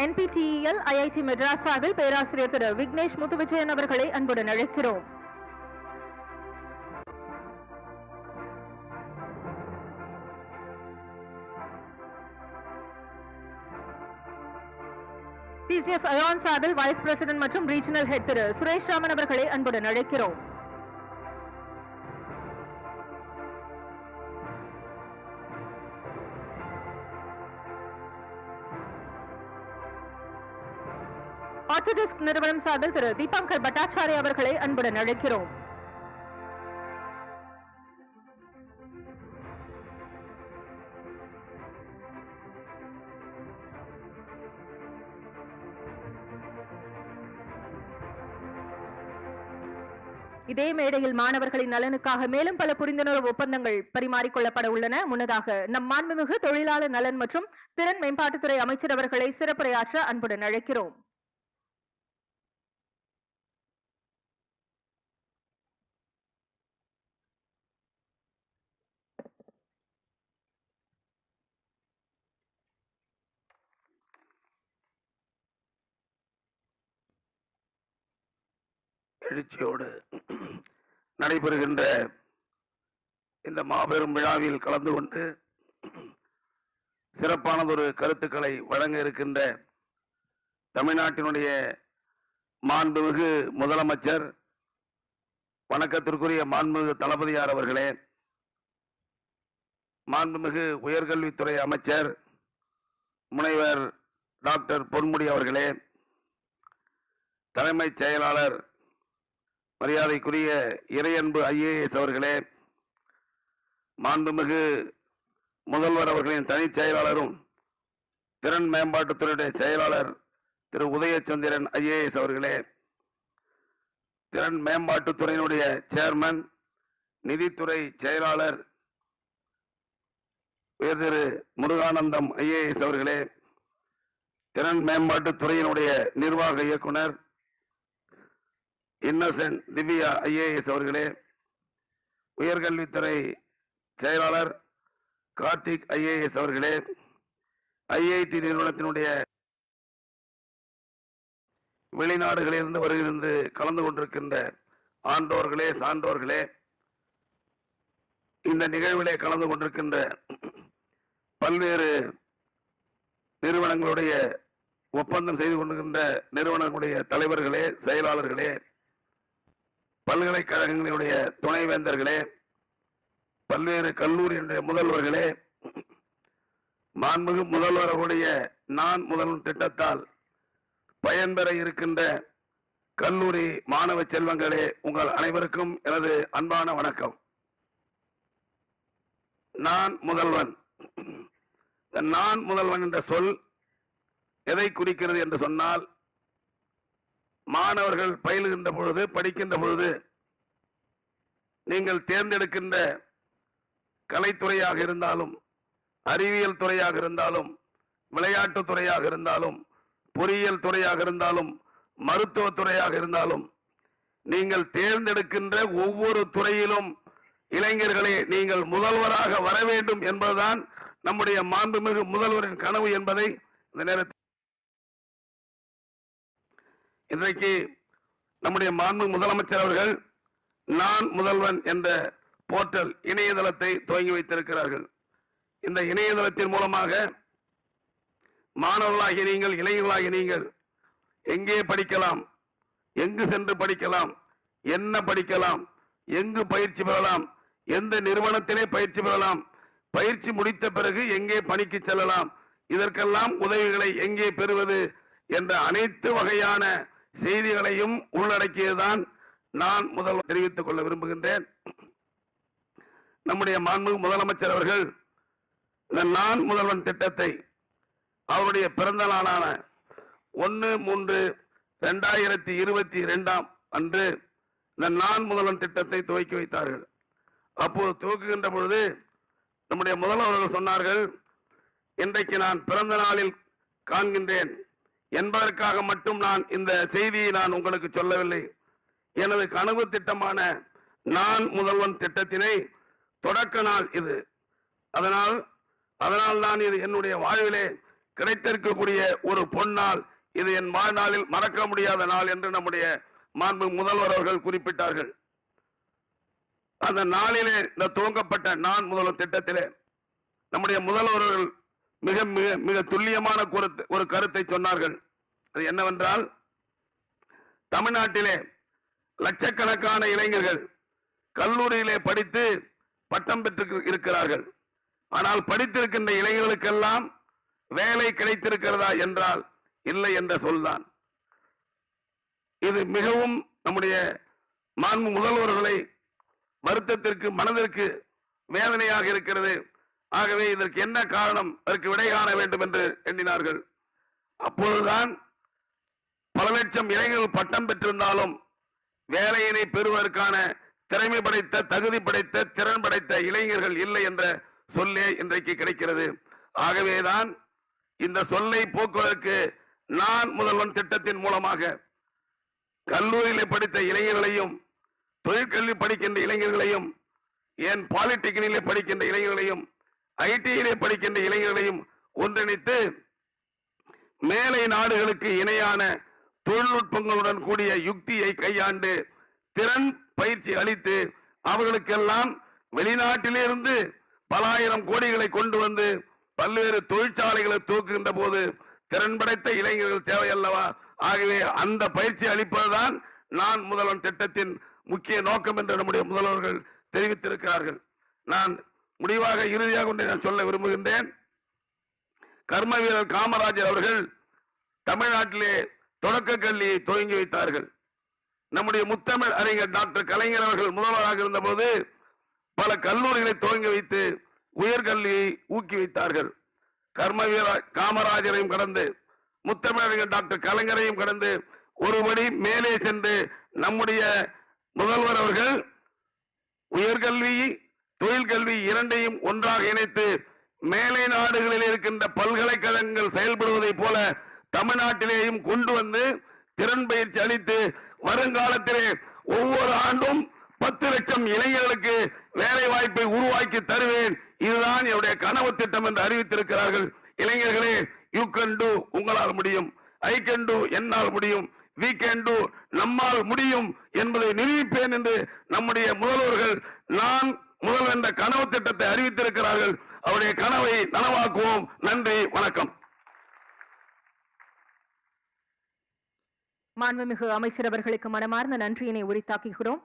NPTEL IIT மெட்ராஸ் சார்பில் பேராசிரியர் திரு விக்னேஷ் முத்துவிஜயன் அவர்களை அன்புடன் அழைக்கிறோம். டிசிஎஸ் அயான் சார்பில் வைஸ் பிரசிடென்ட் மற்றும் ரீஜனல் ஹெட் திரு சுரேஷ் ராமன் அவர்களை அன்புடன் அழைக்கிறோம். ஆட்டோடெஸ்க் நிறுவனம் சார்பில் திரு தீபங்கர் பட்டாச்சாரிய அவர்களை அன்புடன் அழைக்கிறோம். இதே மேடையில் மாணவர்களின் நலனுக்காக மேலும் பல புரிந்துணர்வு ஒப்பந்தங்கள் பரிமாறிக்கொள்ளப்பட உள்ளன. முன்னதாக நம் மாண்புமிகு தொழிலாளர் நலன் மற்றும் திறன் மேம்பாட்டுத்துறை அமைச்சர் அவர்களை சிறப்புரையாற்ற அன்புடன் அழைக்கிறோம். எழுச்சியோடு நடைபெறுகின்ற இந்த மாபெரும் விழாவில் கலந்து கொண்டு சிறப்பானதொரு கருத்துக்களை வழங்க இருக்கின்ற தமிழ்நாட்டினுடைய மாண்புமிகு முதலமைச்சர், வணக்கத்திற்குரிய மாண்புமிகு தளபதியார் அவர்களே, மாண்புமிகு உயர்கல்வித்துறை அமைச்சர் முனைவர் டாக்டர் பொன்முடி அவர்களே, தலைமைச் செயலாளர் மரியாதைக்குரிய இறையன்பு ஐஏஎஸ் அவர்களே, மாண்புமிகு முதல்வர் அவர்களின் தனிச் செயலாளரும் திறன் மேம்பாட்டுத்துறையுடைய செயலாளர் திரு உதயச்சந்திரன் ஐஏஎஸ் அவர்களே, திறன் மேம்பாட்டுத்துறையினுடைய சேர்மன் நிதித்துறை செயலாளர் திரு முருகானந்தம் ஐஏஎஸ் அவர்களே, திறன் மேம்பாட்டுத்துறையினுடைய நிர்வாக இயக்குனர் இன்னசென்ட் திவ்யா ஐஏஎஸ் அவர்களே, உயர்கல்வித்துறை செயலாளர் கார்த்திக் ஐஏஎஸ் அவர்களே, ஐஐடி நிறுவனத்தினுடைய வெளிநாடுகளிலிருந்து வருகிறது கலந்து கொண்டிருக்கின்ற ஆண்டோர்களே, சான்றோர்களே, இந்த நிகழ்விலே கலந்து கொண்டிருக்கின்ற பல்வேறு நிறுவனங்களுடைய ஒப்பந்தம் செய்து கொண்டிருக்கின்ற நிறுவனங்களுடைய தலைவர்களே, செயலாளர்களே, பல்கலைக்கழகங்களுடைய துணைவேந்தர்களே, பல்வேறு கல்லூரியினுடைய முதல்வர்களே, மாண்புமிகு முதல்வர்களுடைய நான் முதல்வன் திட்டத்தால் பயன்பெற இருக்கின்ற கல்லூரி மாணவ செல்வங்களே, உங்கள் அனைவருக்கும் எனது அன்பான வணக்கம். நான் முதல்வன், நான் முதல்வன் என்ற சொல் எதை குறிக்கிறது என்று சொன்னால், மாணவர்கள் பயிலுகின்ற பொழுது, படிக்கின்ற பொழுது, நீங்கள் தேர்ந்தெடுக்கின்ற கலைத்துறையாக இருந்தாலும், அறிவியல் துறையாக இருந்தாலும், விளையாட்டு துறையாக இருந்தாலும், பொறியியல் துறையாக இருந்தாலும், மருத்துவ துறையாக இருந்தாலும், நீங்கள் தேர்ந்தெடுக்கின்ற ஒவ்வொரு துறையிலும் இளைஞர்களே நீங்கள் முதல்வராக வர வேண்டும் என்பதுதான் நம்முடைய மாண்புமிகு முதல்வரின் கனவு என்பதை இந்த நேரத்தில் இன்றைக்கு நம்முடைய மாண்புமிகு முதலமைச்சர் அவர்கள் நான் முதல்வன் என்ற போர்ட்டல் இணையதளத்தை துவங்கி வைத்திருக்கிறார்கள். இந்த இணையதளத்தின் மூலமாக மாணவர்களாகிய நீங்கள், இளைஞர்களாகிய நீங்கள் எங்கே படிக்கலாம், எங்கு சென்று படிக்கலாம், என்ன படிக்கலாம், எங்கு பயிற்சி பெறலாம், எந்த நிறுவனத்திலே பயிற்சி பெறலாம், பயிற்சி முடித்த பிறகு எங்கே பணிக்கு செல்லலாம், இதற்கெல்லாம் உதவிகளை எங்கே பெறுவது என்ற அனைத்து வகையான செய்திகளையும் உள்ளடக்கியதுதான் நான் முதல்வர் தெரிவித்துக் கொள்ள விரும்புகின்றேன். நம்முடைய மாண்புமிகு முதலமைச்சர் அவர்கள் இந்த நான் முதல்வன் திட்டத்தை அவருடைய பிறந்த நாளான 1/3/2022 அன்று இந்த நான் முதல்வன் திட்டத்தை துவக்கி வைத்தார்கள். அப்போது துவக்குகின்ற பொழுது நம்முடைய முதல்வர்கள் சொன்னார்கள், இன்றைக்கு நான் பிறந்த நாளில் காண்கின்றேன் என்பதற்காக மட்டும் நான் இந்த செய்தியை நான் உங்களுக்கு சொல்லவில்லை. எனது கனவு திட்டமான நான் முதல்வன் திட்டத்தினை தொடக்க நாள் இது. அதனால் தான் இது என்னுடைய வாழ்விலே கிடைத்திருக்கக்கூடிய ஒரு பொன்னாள், இது என் வாழ்நாளில் மறக்க முடியாத நாள் என்று நம்முடைய மாண்பு முதல்வர் அவர்கள் குறிப்பிட்டார்கள். அந்த நாளிலே இந்த துவங்கப்பட்ட நான் முதல்வர் திட்டத்திலே நம்முடைய முதல்வர்கள் மிக மிக மிக துல்லியமான ஒரு கருத்தை சொன்னார்கள். அது என்னவென்றால், தமிழ்நாட்டிலே லட்சக்கணக்கான இளைஞர்கள் கல்லூரியிலே படித்து பட்டம் பெற்று இருக்கிறார்கள். ஆனால் படித்திருக்கின்ற இளைஞர்களுக்கெல்லாம் வேலை கிடைத்திருக்கிறதா என்றால் இல்லை என்ற சொல்தான். இது மிகவும் நம்முடைய மாண்பு முதல்வர்களை வருத்தத்திற்கு, மனதிற்கு வேதனையாக இருக்கிறது. ஆகவே இதற்கு என்ன காரணம், அதற்கு விடை காண வேண்டும் என்று எண்ணினார்கள். அப்போதுதான் பல லட்சம் இளைஞர்கள் பட்டம் பெற்றிருந்தாலும் வேலையினை பெறுவதற்கான திறமை படைத்த, தகுதி படைத்த, திறன் படைத்த இளைஞர்கள் இல்லை என்ற சொல்லே இன்றைக்கு கிடைக்கிறது. ஆகவேதான் இந்த சொல்லை போக்குவதற்கு நான் முதல்வன் திட்டத்தின் மூலமாக கல்லூரியிலே படித்த இளைஞர்களையும், தொழிற்கல்வி படிக்கின்ற இளைஞர்களையும், ஏன் பாலிடெக்னிக்கிலே படிக்கின்ற இளைஞர்களையும், ஐடியிலே படிக்கின்ற இளைஞர்களையும் ஒன்றிணைத்து மேலை நாடுகளுக்கு இணையான தொழில்நுட்பங்களுடன் கூடிய யுக்தியை கையாண்டு திறன் பயிற்சி அளித்து அவர்களுக்கெல்லாம் வெளிநாட்டிலிருந்து பல ஆயிரம் கோடிகளை கொண்டு வந்து பல்வேறு தொழிற்சாலைகளை துவக்குகின்ற போது திறன் படைத்த இளைஞர்கள் தேவை அல்லவா? ஆகவே அந்த பயிற்சி அளிப்பதுதான் நான் முதல்வன் திட்டத்தின் முக்கிய நோக்கம் என்று நம்முடைய முதல்வர்கள் தெரிவித்திருக்கிறார்கள். நான் முடிவாக, இறுதியாக ஒன்றை நான் சொல்ல விரும்புகின்றேன். கர்ம வீரர் காமராஜர் அவர்கள் தமிழ்நாட்டிலே தொடக்க கல்வியை துவங்கி வைத்தார்கள். நம்முடைய முத்தமிழ் அறிஞர் டாக்டர் கலைஞர் அவர்கள் முதல்வராக இருந்த போது பல கல்லூரிகளை துவங்கி வைத்து உயர்கல்வியை ஊக்குவித்தார்கள். கர்ம வீரர் காமராஜரையும் கடந்து, முத்தமிழ் அறிஞர் டாக்டர் கலைஞரையும் கடந்து ஒருபடி மேலே சென்று நம்முடைய முதல்வர் அவர்கள் உயர்கல்வி, தொழிற்கல்வி இரண்டையும் ஒன்றாக இணைத்து மேலை நாடுகளில் இருக்கின்ற பல்கலைக்கழகங்கள் செயல்படுவதை போல தமிழ்நாட்டிலேயும் கொண்டு வந்து திறன் பயிற்சி அளித்து வருங்காலத்திலே ஒவ்வொரு ஆண்டும் 10 லட்சம் இளைஞர்களுக்கு வேலை வாய்ப்பை உருவாக்கி தருவேன், இதுதான் என்னுடைய கனவு திட்டம் என்று அறிவித்திருக்கிறார்கள். இளைஞர்களே, யூ கேன் டு, உங்களால் முடியும். ஐ கேன் டு, என்னால் முடியும். வி கேன் டு, நம்மால் முடியும் என்பதை நிரூபிப்பேன் என்று நம்முடைய முதல்வர்கள் நான் முதல் என்ற கனவு திட்டத்தை அறிவித்திருக்கிறார்கள். அவருடைய கனவை நனவாக்குவோம். நன்றி, வணக்கம். மாண்புமிகு அமைச்சர் அவர்களுக்கு மனமார்ந்த நன்றியினை உரித்தாக்குகிறோம்.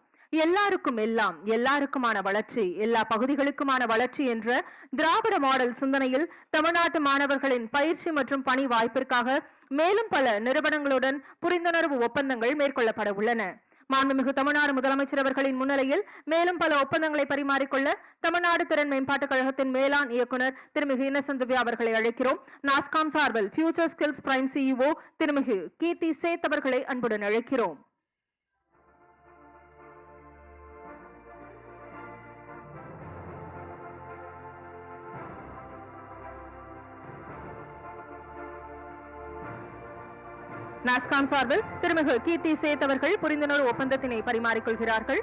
எல்லாருக்கும் எல்லாம், எல்லாருக்குமான வளர்ச்சி, எல்லா பகுதிகளுக்குமான வளர்ச்சி என்ற திராவிட மாடல் சிந்தனையில் தமிழ்நாட்டு மாணவர்களின் பயிற்சி மற்றும் பணி வாய்ப்பிற்காக மேலும் பல நிறுவனங்களுடன் புரிந்துணர்வு ஒப்பந்தங்கள் மேற்கொள்ளப்பட உள்ளன. மாண்புமிகு தமிழ்நாடு முதலமைச்சர் அவர்களின் முன்னிலையில் மேலும் பல ஒப்பந்தங்களை பரிமாறிக்கொள்ள தமிழ்நாடு திறன் மேம்பாட்டுக் கழகத்தின் மேலாண் இயக்குனர் திருமிகு இன்னசென்ட் திவ்யா அவர்களை அழைக்கிறோம். நாஸ்காம் சார்பில் ஃபியூச்சர் ஸ்கில்ஸ் பிரைம் சிஇஓ திருமிகு கீர்த்தி சேத் அவர்களை அன்புடன் அழைக்கிறோம். நாஸ்காம் சார்பில் திருமிகு கீர்த்தி சேத் அவர்கள் புரிந்துணர்வு ஒப்பந்தத்தினை பரிமாறிக்கொள்கிறார்கள்.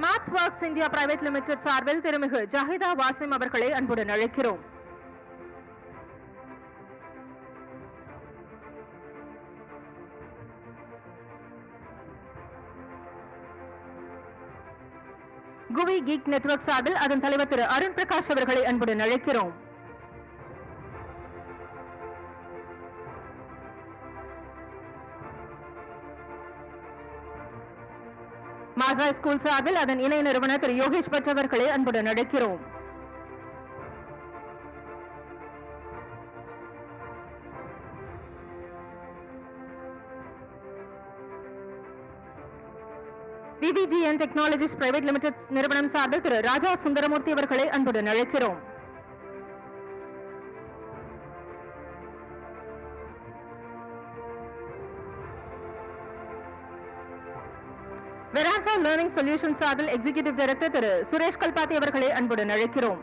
MathWorks India private limited சார்பில் திருமிகு ஜஹிதா வாசிம் அவர்களை அன்புடன் அழைக்கிறோம். குவி கீக் நெட்வொர்க் சார்பில் அதன் தலைவர் திரு அருண் பிரகாஷ் அவர்களை அன்புடன் அழைக்கிறோம். மாசா ஸ்கூல் சார்பில் அதன் இணை நிறுவனர் திரு யோகேஷ் பட் அவர்களை அன்புடன் அழைக்கிறோம். விவிஜிஎன் டெக்னாலஜிஸ் பிரைவேட் லிமிடெட் நிறுவனம் சார்பில் திரு ராஜா சுந்தரமூர்த்தி அவர்களை அன்புடன் அழைக்கிறோம். வெரான்சா லேர்னிங் சொல்யூஷன் சார்பில் எக்ஸிகியூட்டிவ் டைரக்டர் திரு சுரேஷ் கல்பாத்தி அவர்களை அன்புடன் அழைக்கிறோம்.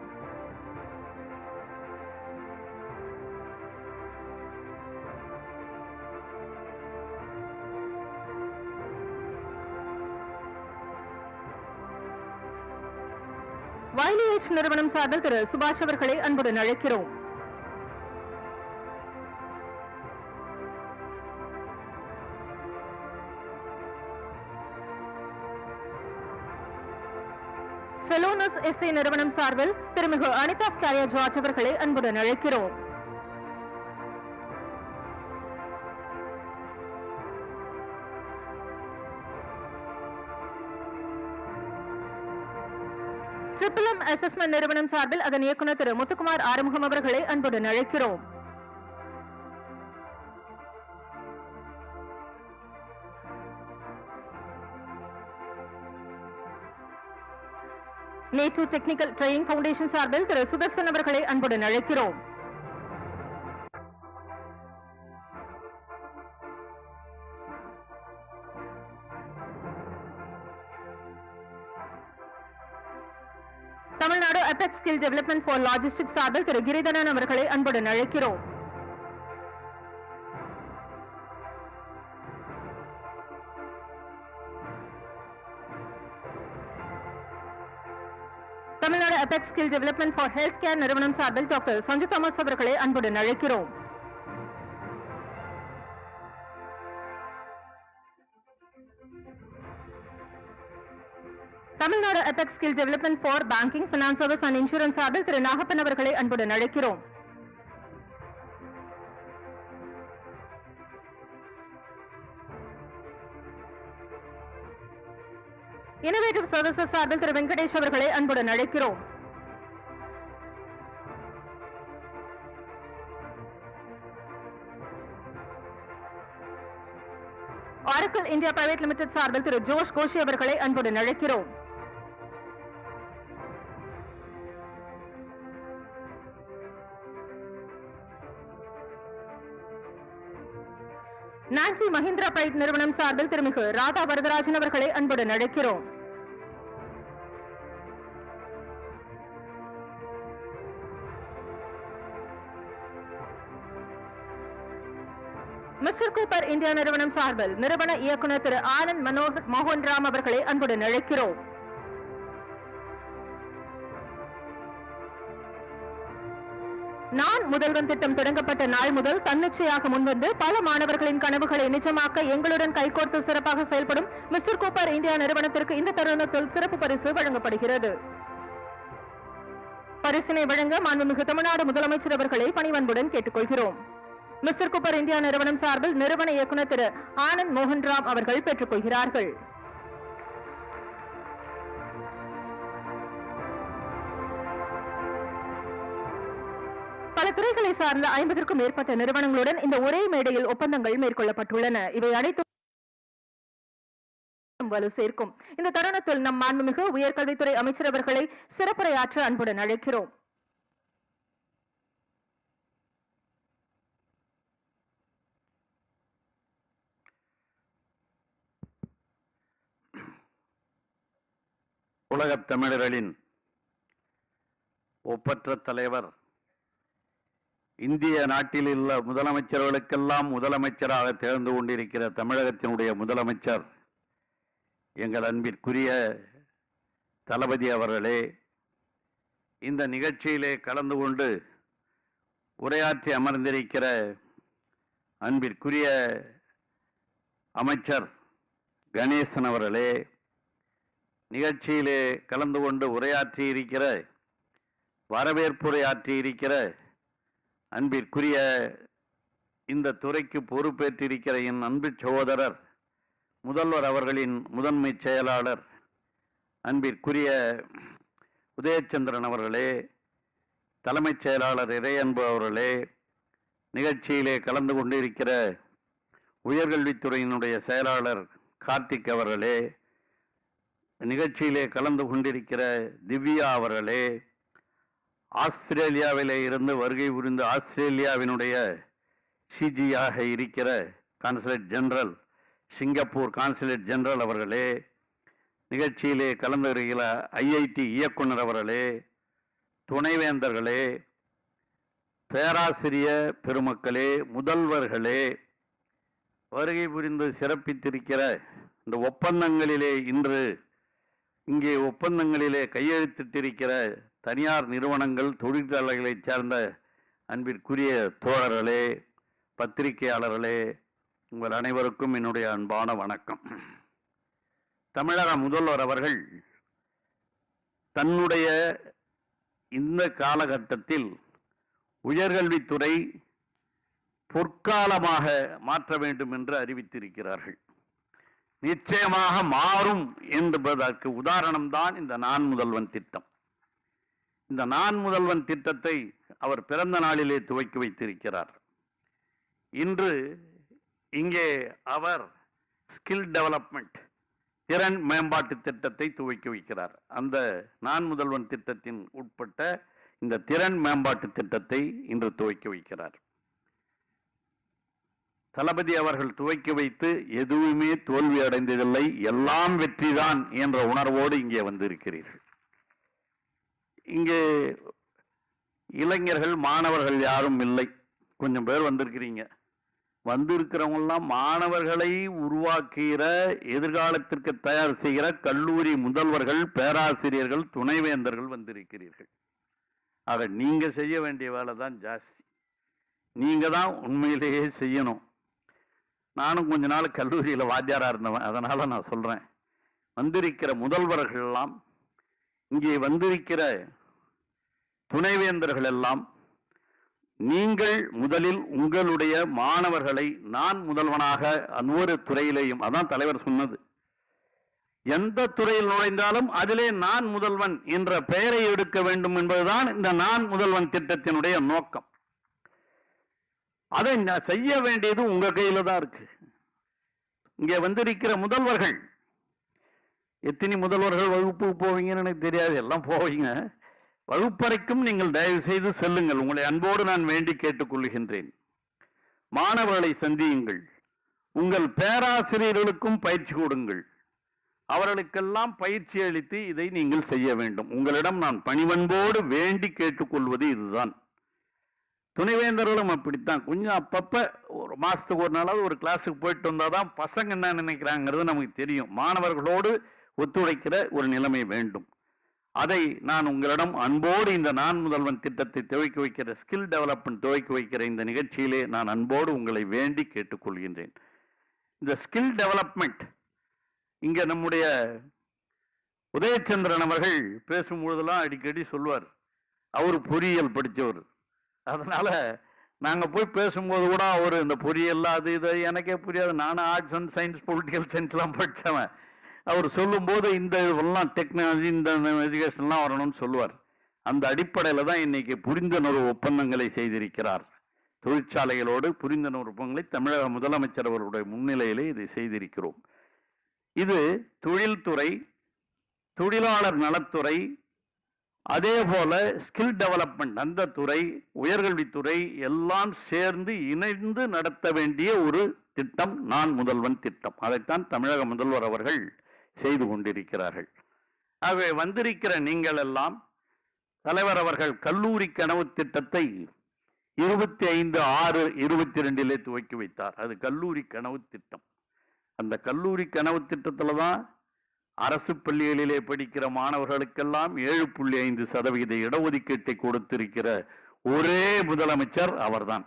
YLH நிறுவனம் சார்பில் திரு சுபாஷ் அவர்களை அன்புடன் அழைக்கிறோம். செலோனஸ் எஸ்ஏ நிறுவனம் சார்பில் திருமிகு அனிதா ஸ்காலியா ஜார்ஜ் அவர்களை அன்புடன் அழைக்கிறோம். ட்ரிபிள் எம் அசஸ்மெண்ட் நிறுவனம் சார்பில் அதன் இயக்குநர் திரு முத்துக்குமார் ஆறுமுகம் அவர்களை அன்புடன் அழைக்கிறோம். நேட்டு டெக்னிக்கல் ட்ரைனிங் ஃபவுண்டேஷன் சார்பில் திரு சுதர்சன் அவர்களை அன்புடன் அழைக்கிறோம். Tamil Nadu apex skill development for logistics சார்பில் திரு கிரிதரன் அவர்களை அன்புடன் அழைக்கிறோம். Tamil Nadu apex skill development for health care நிறுவனம் சார்பில் டாக்டர் சஞ்சு தாமஸ் அவர்களை அன்புடன் அழைக்கிறோம். Tamil Nadu apex skill development for banking, finance service and insurance சார்பில் திரு நாகப்பன் அவர்களை அன்புடன் அழைக்கிறோம். இன்னோவேட்டிவ் சர்வீசஸ் சார்பில் திரு வெங்கடேஷ் அவர்களை அன்புடன் அழைக்கிறோம். ஆரக்கிள் இந்தியா பிரைவேட் லிமிடெட் சார்பில் திரு ஜோஷ் கோஷி அவர்களை அன்புடன் அழைக்கிறோம். நான்சி மஹிந்திரா பிரைட் நிறுவனம் சார்பில் திருமிகு ராதா வரதராஜன் அவர்களை அன்புடன் அழைக்கிறோம். மிஸ்டர் கூப்பர் இந்தியா நிறுவனம் சார்பில் நிறுவன இயக்குநர் திரு ஆனந்த் மோகன் ராம் அவர்களை அன்புடன் அழைக்கிறோம். நான் முதல்வன் திட்டம் தொடங்கப்பட்ட நாள் முதல் தன்னிச்சையாக முன்வந்து பல மாணவர்களின் கனவுகளை நிஜமாக்க எங்களுடன் கைகோர்த்து சிறப்பாக செயல்படும் மிஸ்டர் கூப்பர் இந்தியா நிறுவனத்திற்கு இந்த தருணத்தில் சிறப்பு பரிசு வழங்கப்படுகிறது. பரிசினை வழங்க மாண்புமிகு தமிழ்நாடு முதலமைச்சர் அவர்களை பணிவன்புடன் கேட்டுக்கொள்கிறோம். மிஸ்டர் கூப்பர் இந்தியா நிறுவனம் சார்பில் நிறுவன இயக்குநர் திரு ஆனந்த் மோகன் ராம் அவர்கள் பெற்றுக் கொள்கிறார்கள். பல துறைகளை சார்ந்த 50க்கும் மேற்பட்ட நிறுவனங்களுடன் இந்த ஒரே மேடையில் ஒப்பந்தங்கள் மேற்கொள்ளப்பட்டுள்ளன. இவை அனைத்தும் வலு சேர்க்கும். இந்த தருணத்தில் நம் மாண்புமிகு உயர்கல்வித்துறை அமைச்சர் அவர்களை சிறப்புரையாற்ற அன்புடன் அழைக்கிறோம். உலகத் தமிழர்களின் ஒப்பற்ற தலைவர், இந்திய நாட்டில் உள்ள முதலமைச்சர்களுக்கெல்லாம் முதலமைச்சராக திகழ்ந்து கொண்டிருக்கிற தமிழகத்தினுடைய முதலமைச்சர் எங்கள் அன்பிற்குரிய தளபதி அவர்களே, இந்த நிகழ்ச்சியிலே கலந்து கொண்டு உரையாற்றி அமர்ந்திருக்கிற அன்பிற்குரிய அமைச்சர் கணேசன் அவர்களே, நிகழ்ச்சியிலே கலந்து கொண்டு உரையாற்றி இருக்கிற வரவேற்புரையாற்றி இருக்கிற அன்பிற்குரிய இந்த துறைக்கு பொறுப்பேற்றிருக்கிற என் அன்பு சகோதரர் முதல்வர் அவர்களின் முதன்மை செயலாளர் அன்பிற்குரிய உதயச்சந்திரன் அவர்களே, தலைமைச் செயலாளர் இறையன்பு அவர்களே, நிகழ்ச்சியிலே கலந்து கொண்டிருக்கிற உயர்கல்வித்துறையினுடைய செயலாளர் கார்த்திக் அவர்களே, நிகழ்ச்சியிலே கலந்து கொண்டிருக்கிற திவ்யா அவர்களே, ஆஸ்திரேலியாவிலே இருந்து வருகை புரிந்து ஆஸ்திரேலியாவினுடைய சிஜியாக இருக்கிற consulate general, Singapore consulate general அவர்களே, நிகழ்ச்சியிலே கலந்து வருகிற ஐஐடி இயக்குனர் அவர்களே, துணைவேந்தர்களே, பேராசிரிய பெருமக்களே, முதல்வர்களே, வருகை புரிந்து சிறப்பித்திருக்கிற இந்த ஒப்பந்தங்களிலே இன்று இங்கே ஒப்பந்தங்களிலே கையெழுத்திட்டிருக்கிற தனியார் நிறுவனங்கள், தொழிற்சாலைகளைச் சேர்ந்த அன்பிற்குரிய தோழர்களே, பத்திரிகையாளர்களே, உங்கள் அனைவருக்கும் என்னுடைய அன்பான வணக்கம். தமிழக முதல்வர் அவர்கள் தன்னுடைய இந்த காலகட்டத்தில் உயர்கல்வித்துறை பொற்காலமாக மாற்ற வேண்டும் என்று அறிவித்திருக்கிறார்கள். நிச்சயமாக மாறும் என்பதற்கு உதாரணம்தான் இந்த நான் முதல்வன் திட்டம். இந்த நான் முதல்வன் திட்டத்தை அவர் பிறந்த நாளிலே துவக்கி வைத்திருக்கிறார். இன்று இங்கே அவர் ஸ்கில் டெவலப்மெண்ட் திறன் மேம்பாட்டு திட்டத்தை துவக்கி வைக்கிறார். அந்த நான் முதல்வன் திட்டத்தின் உட்பட்ட இந்த திறன் மேம்பாட்டு திட்டத்தை இன்று துவக்கி வைக்கிறார். தளபதி அவர்கள் துவக்கி வைத்து எதுவுமே தோல்வி அடைந்ததில்லை, எல்லாம் வெற்றிதான் என்ற உணர்வோடு இங்கே வந்திருக்கிறீர்கள். இங்கே இளைஞர்கள் மாணவர்கள் யாரும் இல்லை, கொஞ்சம் பேர் வந்திருக்கிறீங்க. வந்திருக்கிறவங்கெல்லாம் மாணவர்களை உருவாக்குகிற, எதிர்காலத்திற்கு தயார் செய்கிற கல்லூரி முதல்வர்கள், பேராசிரியர்கள், துணைவேந்தர்கள் வந்திருக்கிறீர்கள். ஆக நீங்க செய்ய வேண்டிய வேலை தான் ஜாஸ்தி. நீங்க தான் உண்மையிலேயே செய்யணும். நானும் கொஞ்ச நாள் கல்லூரியில் வாத்தியாரா இருந்தவன், அதனால நான் சொல்றேன். வந்திருக்கிற முதல்வர்கள் எல்லாம், இங்கே வந்திருக்கிற துணைவேந்தர்கள் எல்லாம், நீங்கள் முதலில் உங்களுடைய மாணவர்களை நான் முதல்வனாக ஒவ்வொரு துறையிலேயும், அதான் தலைவர் சொன்னது, எந்த துறையில் நுழைந்தாலும் அதிலே நான் முதல்வன் என்ற பெயரை எடுக்க வேண்டும் என்பதுதான் இந்த நான் முதல்வன் திட்டத்தினுடைய நோக்கம். அதை செய்ய வேண்டியது உங்க கையில தான் இருக்கு. இங்கே வந்திருக்கிற முதல்வர்கள், எத்தனை முதல்வர்கள் வகுப்புக்கு போவீங்கன்னு எனக்கு தெரியாது, எல்லாம் போவீங்க. வகுப்பறைக்கும் நீங்கள் தயவு செய்து செல்லுங்கள். உங்களை அன்போடு நான் வேண்டி கேட்டுக்கொள்கின்றேன். மாணவர்களை சந்தியுங்கள். உங்கள் பேராசிரியர்களுக்கும் பயிற்சி கொடுங்கள். அவர்களுக்கெல்லாம் பயிற்சி அளித்து இதை நீங்கள் செய்ய வேண்டும். உங்களிடம் நான் பணிவன்போடு வேண்டி கேட்டுக்கொள்வது இதுதான். துணைவேந்தர்களும் அப்படித்தான். கொஞ்சம் அப்பப்ப ஒரு மாசத்துக்கு ஒரு நாளாவது ஒரு கிளாஸுக்கு போயிட்டு வந்தாதான் பசங்க என்ன நினைக்கிறாங்கிறது நமக்கு தெரியும். மாணவர்களோடு ஒத்துழைக்கிற ஒரு நிலைமை வேண்டும். அதை நான் உங்களிடம் அன்போடு இந்த நான் முதல்வன் திட்டத்தை துவக்கி வைக்கிற, ஸ்கில் டெவலப்மெண்ட் துவக்கி வைக்கிற இந்த நிகழ்ச்சியிலே நான் அன்போடு உங்களை வேண்டி கேட்டுக்கொள்கின்றேன். இந்த ஸ்கில் டெவலப்மெண்ட் இங்க நம்முடைய உதயச்சந்திரன் அவர்கள் பேசும்பொழுதெல்லாம் அடிக்கடி சொல்வார், அவர் பொறியியல் படித்தவர். அதனால நாங்கள் போய் பேசும்போது கூட அவர் இந்த பொறியியல் அது இது எனக்கே புரியாது, நானும் ஆர்ட்ஸ் அண்ட் சயின்ஸ் பொலிட்டிக்கல் சயின்ஸ்லாம் படித்தவன். அவர் சொல்லும்போது இந்த இதெல்லாம் டெக்னாலஜி, இந்த எஜுகேஷன்லாம் வரணும்னு சொல்லுவார். அந்த அடிப்படையில் தான் இன்னைக்கு புரிந்துணர்வு ஒப்பந்தங்களை செய்திருக்கிறார். தொழிற்சாலைகளோடு புரிந்துணர்வு ஒப்பந்தங்களை தமிழக முதலமைச்சர் அவருடைய முன்னிலையிலே இதை செய்திருக்கிறோம். இது தொழில்துறை, தொழிலாளர் நலத்துறை, அதே போல ஸ்கில் டெவலப்மெண்ட் அந்த துறை, உயர்கல்வித்துறை எல்லாம் சேர்ந்து இணைந்து நடத்த வேண்டிய ஒரு திட்டம் நான் முதல்வன் திட்டம். அதைத்தான் தமிழக முதல்வர் அவர்கள் செய்து கொண்டிருக்கிறார்கள். ஆகவே வந்திருக்கிற நீங்கள் எல்லாம், தலைவர் அவர்கள் கல்லூரி கனவு திட்டத்தை 25/6/22 துவக்கி வைத்தார். அது கல்லூரி கனவு திட்டம். அந்த கல்லூரி கனவு திட்டத்தில் தான் அரசு பள்ளிகளிலே படிக்கிற மாணவர்களுக்கெல்லாம் 7.5% இடஒதுக்கீட்டை கொடுத்திருக்கிற ஒரே முதலமைச்சர் அவர்தான்.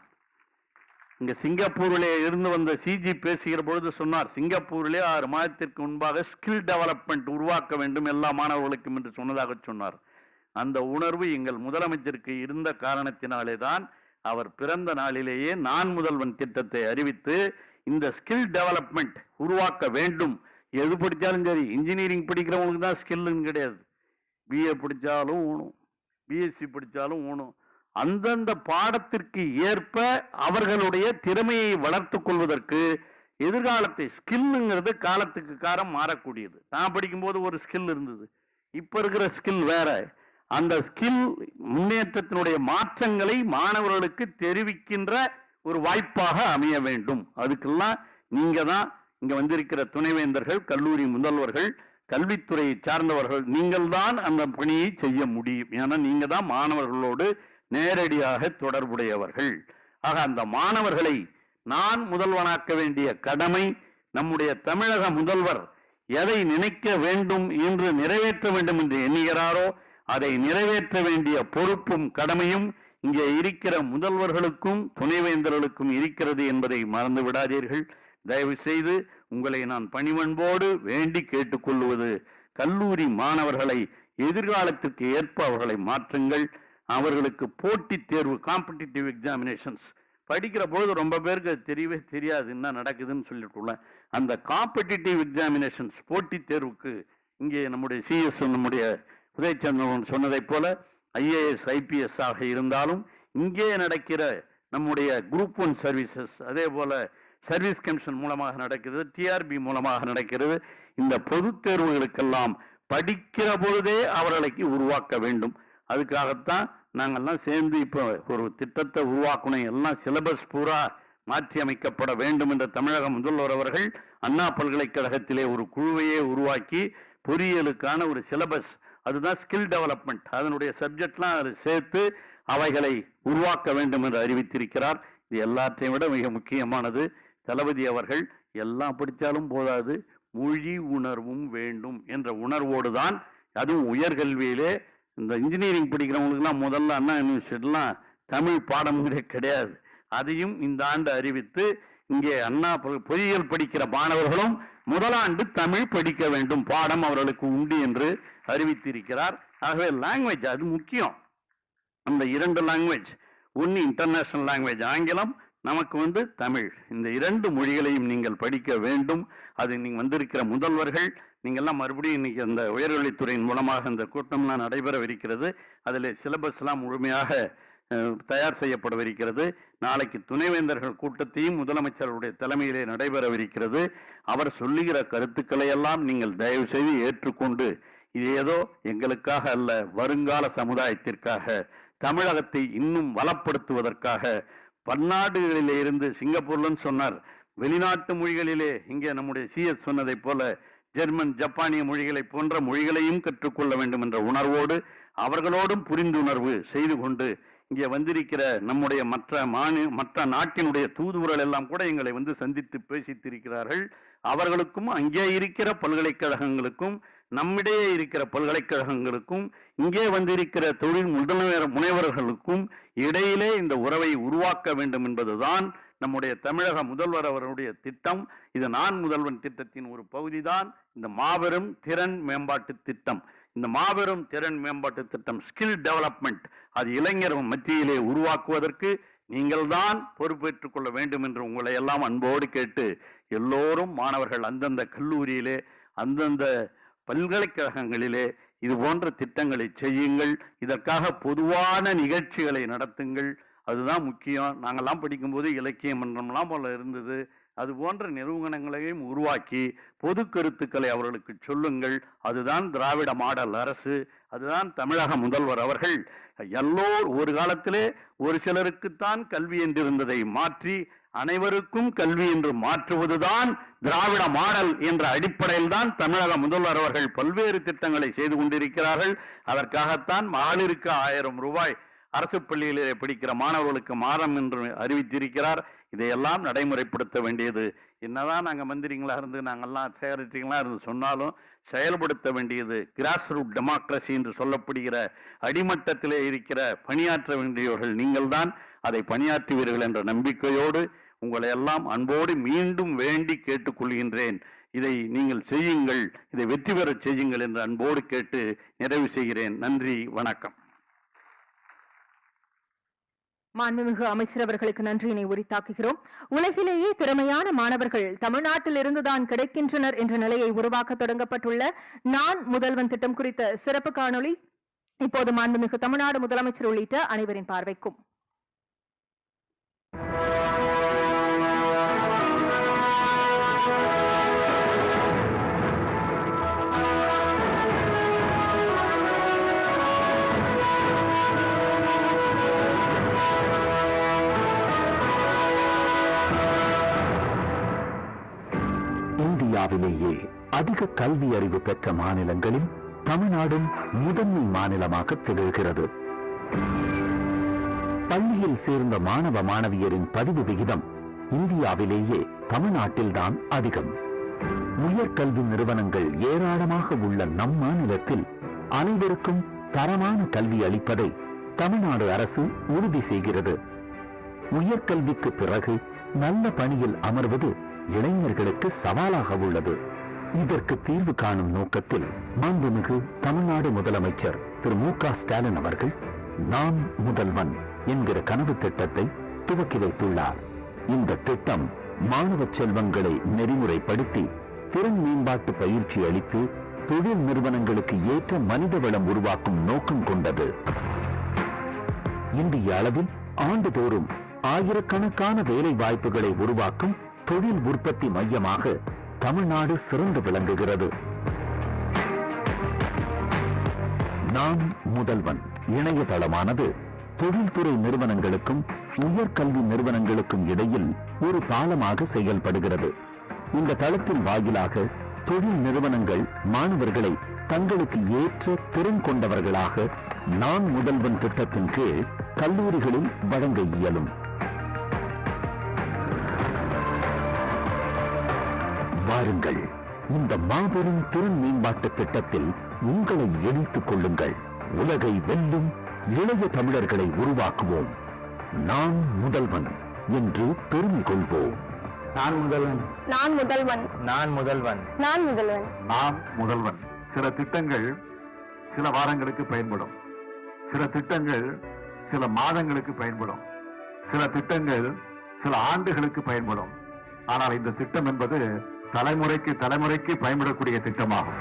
இங்க சிங்கப்பூரிலே இருந்து வந்த சிஜி பேசுகிற பொழுது சொன்னார், சிங்கப்பூரிலே 6 மாதத்திற்கு முன்பாக ஸ்கில் டெவலப்மெண்ட் உருவாக்க வேண்டும் எல்லா மாணவர்களுக்கும் என்று சொன்னதாக சொன்னார். அந்த உணர்வு எங்கள் முதலமைச்சருக்கு இருந்த காரணத்தினாலே தான் அவர் பிறந்த நாளிலேயே நான் முதல்வன் திட்டத்தை அறிவித்து இந்த ஸ்கில் டெவலப்மெண்ட் உருவாக்க வேண்டும். எது படித்தாலும் சரி, இன்ஜினியரிங் படிக்கிறவங்களுக்கு தான் ஸ்கில்லுன்னு கிடையாது, பிஏ படித்தாலும் ஊணும், பிஎஸ்சி படித்தாலும் ஊணும். அந்தந்த பாடத்திற்கு ஏற்ப அவர்களுடைய திறமையை வளர்த்து கொள்வதற்கு எதிர்காலத்தை, ஸ்கில்லுங்கிறது காலத்துக்கு காலம் மாறக்கூடியது. நான் படிக்கும்போது ஒரு ஸ்கில் இருந்தது, இப்போ இருக்கிற ஸ்கில் வேற. அந்த ஸ்கில் முன்னேற்றத்தினுடைய மாற்றங்களை மாணவர்களுக்கு தெரிவிக்கின்ற ஒரு வாய்ப்பாக அமைய வேண்டும். அதுக்கெல்லாம் நீங்க தான் இங்க வந்திருக்கிற துணைவேந்தர்கள், கல்லூரி முதல்வர்கள், கல்வித்துறையை சார்ந்தவர்கள், நீங்கள் தான் அந்த பணியை செய்ய முடியும். ஏன்னா நீங்க தான் மாணவர்களோடு நேரடியாக தொடர்புடையவர்கள். ஆக அந்த மாணவர்களை நான் முதல்வனாக்க வேண்டிய கடமை நம்முடைய தமிழக முதல்வர் எதை நினைக்க வேண்டும் என்று நிறைவேற்ற வேண்டும் என்று எண்ணுகிறாரோ அதை நிறைவேற்ற வேண்டிய பொறுப்பும் கடமையும் இங்கே இருக்கிற முதல்வர்களுக்கும் துணைவேந்தர்களுக்கும் இருக்கிறது என்பதை மறந்து விடாதீர்கள். தயவு செய்து உங்களை நான் பணிவன்போடு வேண்டி கேட்டுக்கொள்வது, கல்லூரி மாணவர்களை எதிர்காலத்திற்கு ஏற்ப அவர்களை மாற்றுங்கள். அவர்களுக்கு போட்டித் தேர்வு, காம்படிட்டிவ் எக்ஸாமினேஷன்ஸ் படிக்கிற பொழுது ரொம்ப பேருக்கு அது தெரியவே தெரியாது என்ன நடக்குதுன்னு சொல்லிட்டுள்ள அந்த காம்படிட்டிவ் எக்ஸாமினேஷன்ஸ் போட்டித் தேர்வுக்கு இங்கே நம்முடைய சிஎஸ் நம்முடைய உதயச்சந்திரன் சொன்னதை போல ஐஏஎஸ் ஐபிஎஸ் ஆக இருந்தாலும் இங்கே நடக்கிற நம்முடைய குரூப் 1 சர்வீசஸ், அதே போல சர்வீஸ் கமிஷன் மூலமாக நடக்கிறது, டிஆர்பி மூலமாக நடக்கிறது. இந்த பொது தேர்வுகளுக்கெல்லாம் படிக்கிற பொழுதே அவர்களை உருவாக்க வேண்டும். அதுக்காகத்தான் நாங்கள்லாம் சேர்ந்து இப்போ ஒரு திட்டத்தை உருவாக்கணும். எல்லாம் சிலபஸ் பூரா மாற்றி அமைக்கப்பட வேண்டும் என்ற தமிழக முதல்வர் அவர்கள் அண்ணா பல்கலைக்கழகத்திலே ஒரு குழுவையே உருவாக்கி பொறியியலுக்கான ஒரு சிலபஸ், அதுதான் ஸ்கில் டெவலப்மெண்ட், அதனுடைய சப்ஜெக்ட்லாம் அதை சேர்த்து அவைகளை உருவாக்க வேண்டும் என்று அறிவித்திருக்கிறார். இது எல்லாத்தையும் விட மிக முக்கியமானது. தளபதி அவர்கள் எல்லாம் படித்தாலும் போதாது, மொழி உணர்வும் வேண்டும் என்ற உணர்வோடு தான், அதுவும் உயர்கல்வியிலே இந்த இன்ஜினியரிங் படிக்கிறவங்களுக்குலாம் முதல்ல அண்ணா யூனிவர்சிட்டிலாம் தமிழ் பாடமுறை கிடையாது. அதையும் இந்த ஆண்டு அறிவித்து இங்கே அண்ணா பொறியியல் படிக்கிற மாணவர்களும் முதலாண்டு தமிழ் படிக்க வேண்டும், பாடம் அவர்களுக்கு உண்டு என்று அறிவித்திருக்கிறார். ஆகவே லாங்குவேஜ் அது முக்கியம். அந்த 2 லாங்குவேஜ், ஒன்று இன்டர்நேஷனல் லாங்குவேஜ் ஆங்கிலம், நமக்கு தமிழ், இந்த 2 மொழிகளையும் நீங்கள் படிக்க வேண்டும். அது நீங்கள் வந்திருக்கிற முதல்வர்கள் நீங்கள்லாம் மறுபடியும் இன்னைக்கு அந்த உயர்கல்வித்துறையின் மூலமாக இந்த கூட்டம்லாம் நடைபெறவிருக்கிறது. அதில் சிலபஸ்லாம் முழுமையாக தயார் செய்யப்படவிருக்கிறது. நாளைக்கு துணைவேந்தர்கள் கூட்டத்தையும் முதலமைச்சருடைய தலைமையிலே நடைபெறவிருக்கிறது. அவர் சொல்லுகிற கருத்துக்களை எல்லாம் நீங்கள் தயவு செய்து ஏற்றுக்கொண்டு, இது ஏதோ எங்களுக்காக அல்ல, வருங்கால சமுதாயத்திற்காக, தமிழகத்தை இன்னும் வளப்படுத்துவதற்காக, பன்னாடுகளிலே இருந்து சிங்கப்பூர்லன்னு சொன்னார், வெளிநாட்டு மொழிகளிலே இங்கே நம்முடைய சிஎஸ் சொன்னதை போல ஜெர்மன் ஜப்பானிய மொழிகளை போன்ற மொழிகளையும் கற்றுக்கொள்ள வேண்டும் என்ற உணர்வோடு அவர்களோடும் புரிந்துணர்வு செய்து கொண்டு இங்கே வந்திருக்கிற நம்முடைய மற்ற நாட்டினுடைய தூதுவர்கள் எல்லாம் கூட எங்களை சந்தித்து பேசித்திருக்கிறார்கள். அவர்களுக்கும் அங்கே இருக்கிற பல்கலைக்கழகங்களுக்கும் நம்மிடையே இருக்கிற பல்கலைக்கழகங்களுக்கும் இங்கே வந்திருக்கிற தொழில் முனைவர்களுக்கும் இடையிலே இந்த உறவை உருவாக்க வேண்டும் என்பதுதான் நம்முடைய தமிழக முதல்வர் அவருடைய திட்டம். இது நான் முதல்வன் திட்டத்தின் ஒரு பகுதிதான் இந்த மாபெரும் திறன் மேம்பாட்டு திட்டம். இந்த மாபெரும் திறன் மேம்பாட்டு திட்டம் ஸ்கில் டெவலப்மெண்ட், அது இளைஞர் மத்தியிலே உருவாக்குவதற்கு நீங்கள் தான் பொறுப்பேற்றுக் கொள்ள வேண்டும் என்று உங்களை எல்லாம் அன்போடு கேட்டு, எல்லோரும் மாணவர்கள் அந்தந்த கல்லூரியிலே அந்தந்த பல்கலைக்கழகங்களிலே இது போன்ற திட்டங்களை செய்யுங்கள். இதற்காக பொதுவான நிகழ்ச்சிகளை நடத்துங்கள். அதுதான் முக்கியம். நாங்கள்லாம் படிக்கும்போது இலக்கிய மன்றம்லாம் போல இருந்தது. அது போன்ற நிறுவனங்களையும் உருவாக்கி பொது கருத்துக்களை அவர்களுக்கு சொல்லுங்கள். அதுதான் திராவிட மாடல் அரசு, அதுதான் தமிழக முதல்வர் அவர்கள். ஒரு காலத்திலே ஒரு சிலருக்குத்தான் கல்வி என்றிருந்ததை மாற்றி அனைவருக்கும் கல்வி என்று மாற்றுவதுதான் திராவிட மாடல் என்ற அடிப்படையில் தான் தமிழக முதல்வர் அவர்கள் பல்வேறு திட்டங்களை செய்து கொண்டிருக்கிறார்கள். அதற்காகத்தான் மகளிருக்கு 1000 ரூபாய் அரசு பள்ளியிலே படிக்கிற மாணவர்களுக்கு மாதம் என்று அறிவித்திருக்கிறார். இதையெல்லாம் நடைமுறைப்படுத்த வேண்டியது, என்னதான் நாங்கள் மந்திரிங்களா இருந்து நாங்கள்லாம் செக்ரட்டரிங்களா இருந்து சொன்னாலும் செயல்படுத்த வேண்டியது கிராஸ் ரூட் டெமோக்ரஸி என்று சொல்லப்படுகிற அடிமட்டத்திலே இருக்கிற பணியாற்ற வேண்டியவர்கள் நீங்கள் தான். அதை பணியாற்றுவீர்கள் என்ற நம்பிக்கையோடு உங்களை எல்லாம் அன்போடு மீண்டும் வேண்டி கேட்டுக்கொள்கின்றேன். இதை நீங்கள் செய்யுங்கள், இதை வெற்றி பெற செய்யுங்கள் என்று அன்போடு கேட்டு நிறைவு செய்கிறேன். நன்றி, வணக்கம். மாண்புமிகு அமைச்சர் அவர்களுக்கு நன்றியினை உரித்தாக்குகிறோம். உலகிலேயே திறமையான மாணவர்கள் தமிழ்நாட்டில் இருந்துதான் கிடைக்கின்றனர் என்ற நிலையை உருவாக்க தொடங்கப்பட்டுள்ள நான் முதல்வன் திட்டம் குறித்த சிறப்பு காணொளி இப்போது மாண்புமிகு தமிழ்நாடு முதலமைச்சர் உள்ளிட்ட அனைவரின் பார்வைக்கும். இந்தியாவிலேயே அதிக கல்வி அறிவு பெற்ற மாநிலங்களில் தமிழ்நாடும் முதன்மை மாநிலமாக திகழ்கிறது. பள்ளியில் சேர்ந்த மாணவ மாணவியரின் பதிவு விகிதம் இந்தியாவிலேயே தமிழ்நாட்டில்தான் அதிகம். உயர்கல்வி நிறுவனங்கள் ஏராளமாக உள்ள நம் மாநிலத்தில் அனைவருக்கும் தரமான கல்வி அளிப்பதை தமிழ்நாடு அரசு உறுதி செய்கிறது. உயர்கல்விக்கு பிறகு நல்ல பணியில் அமர்வது இளைஞர்களுக்கு சவாலாக உள்ளது. இதற்கு தீர்வு காணும் நோக்கத்தில் மாண்புமிகு தமிழ்நாடு முதலமைச்சர் திரு மு.க. ஸ்டாலின் அவர்கள் நான் முதல்வன் என்கிற கனவு திட்டத்தை துவக்கி வைத்துள்ளார். இந்த திட்டம் மாணவ செல்வங்களை நெறிமுறைப்படுத்தி திறன் மேம்பாட்டு பயிற்சி அளித்து தொழில் நிறுவனங்களுக்கு ஏற்ற மனித வளம் உருவாக்கும் நோக்கம் கொண்டது. இந்திய அளவில் ஆண்டுதோறும் ஆயிரக்கணக்கான வேலை வாய்ப்புகளை உருவாக்கும் தொழில் உற்பத்தி மையமாக தமிழ்நாடு சிறந்து விளங்குகிறது. நான் முதல்வன் இணையதளமானது தொழில்துறை நிறுவனங்களுக்கும் உயர்கல்வி நிறுவனங்களுக்கும் இடையில் ஒரு பாலமாக செயல்படுகிறது. இந்த தளத்தின் வாயிலாக தொழில் நிறுவனங்கள் மாணவர்களை தங்களுக்கு ஏற்ற திறன் கொண்டவர்களாக நான் முதல்வன் திட்டத்தின் கீழ் கல்லூரிகளில் வழங்க இயலும். வாருங்கள், இந்த மாபெரும் திறன் மேம்பாட்டு திட்டத்தில் உங்களை இணைத்துக் கொள்ளுங்கள். உலகை வெல்லும் இளைய தமிழர்களை உருவாக்குவோம். நான் முதல்வன் என்று பெருமை கொள்வோம். நான் முதல்வன், நான் முதல்வன், நான் முதல்வன், நான் முதல்வன், நான் முதல்வன். சில திட்டங்கள் சில வாரங்களுக்கு பயன்படும், சில திட்டங்கள் சில மாதங்களுக்கு பயன்படும், சில திட்டங்கள் சில ஆண்டுகளுக்கு பயன்படும். ஆனால் இந்த திட்டம் என்பது தலைமுறைக்கு தலைமுறைக்கு பயன்படக்கூடிய திட்டமாகும்.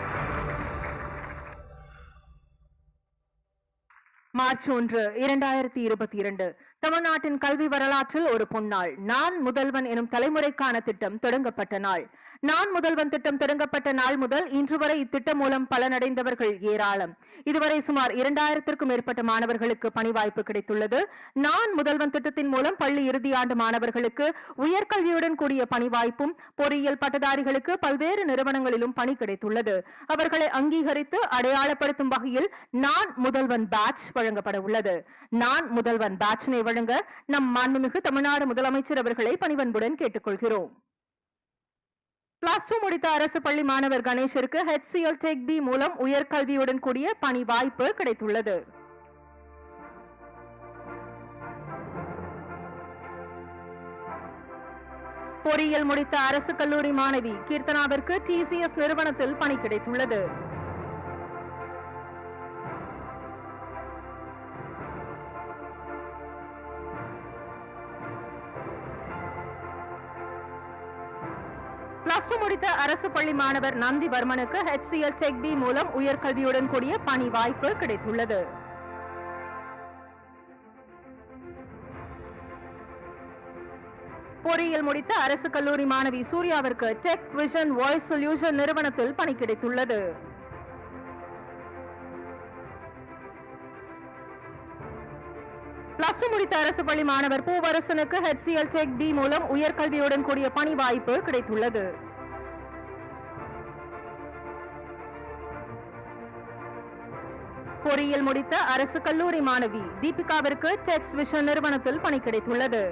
மார்ச் 1, 2022 தமிழ்நாட்டின் கல்வி வரலாற்றில் ஒரு பொன்னாள். நான் முதல்வன் எனும் தலைமுறைக்கான திட்டம் தொடங்கப்பட்ட நாள். நான் முதல்வன் திட்டம் தொடங்கப்பட்ட நாள் முதல் இன்று வரை இத்திட்டம் மூலம் பலனடைந்தவர்கள் ஏராளம். இதுவரை சுமார் 2000க்கும் மேற்பட்ட மாணவர்களுக்கு பணி வாய்ப்பு கிடைத்துள்ளது. நான் முதல்வன் திட்டத்தின் மூலம் பள்ளி இறுதி ஆண்டு மாணவர்களுக்கு உயர்கல்வியுடன் கூடிய பணி வாய்ப்பும், பொறியியல் பட்டதாரிகளுக்கு பல்வேறு நிறுவனங்களிலும் பணி கிடைத்துள்ளது. அவர்களை அங்கீகரித்து அடையாளப்படுத்தும் வகையில் நான் முதல்வன் பேட்ச் வழங்கப்பட உள்ளது. நான் முதல்வன் பேட்சினை வழங்க நம் மாண்புமிகு தமிழ்நாடு முதலமைச்சர் அவர்களை பணிவன்புடன் கேட்டுக்கொள்கிறோம். +2 முடித்த அரசு பள்ளி மாணவர் கணேஷிற்கு HCL Tech B மூலம் உயர்கல்வியுடன் கூடிய பணி வாய்ப்பு கிடைத்துள்ளது. பொறியியல் முடித்த அரசு கல்லூரி மாணவி கீர்த்தனாவிற்கு TCS நிறுவனத்தில் பணி கிடைத்துள்ளது. +2 முடித்த அரசு பள்ளி மாணவர் நந்திவர்மனுக்கு HCL Tech B மூலம் உயர்கல்வியுடன் கூடிய பணி வாய்ப்பு கிடைத்துள்ளது. பொறியியல் முடித்த அரசு கல்லூரி மாணவி சூர்யாவிற்கு டெக் விஷன் வாய்ஸ் சொல்யூஷன் நிறுவனத்தில் பணி கிடைத்துள்ளது. +2 முடித்த அரசு பள்ளி மாணவர் பூவரசனுக்கு HCL Tech B மூலம் உயர்கல்வியுடன் கூடிய பணி வாய்ப்பு கிடைத்துள்ளது. பொறியியல் முடித்த அரசு கல்லூரி மாணவி தீபிகாவிற்கு டெக் விஷன் நிறுவனத்தில் பணி கிடைத்துள்ளது.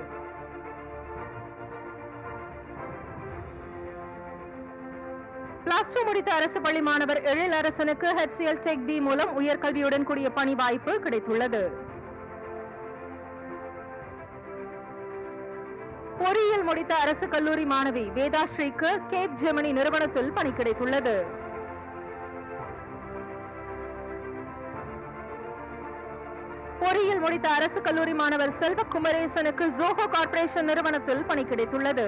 +2 முடித்த அரசு பள்ளி மாணவர் எழிலரசனுக்கு HCL Tech B மூலம் உயர்கல்வியுடன் கூடிய பணி வாய்ப்பு கிடைத்துள்ளது. பொறியியல் முடித்த அரசு கல்லூரி மாணவி வேதாஸ்ரீக்கு கேப் ஜெமினி நிறுவனத்தில் பணி கிடைத்துள்ளது. பொறியியல் முடித்த அரசு கல்லூரி மாணவர் செல்வகுமரேசனுக்கு ஜோஹோ கார்ப்பரேஷன் நிறுவனத்தில் பணி கிடைத்துள்ளது.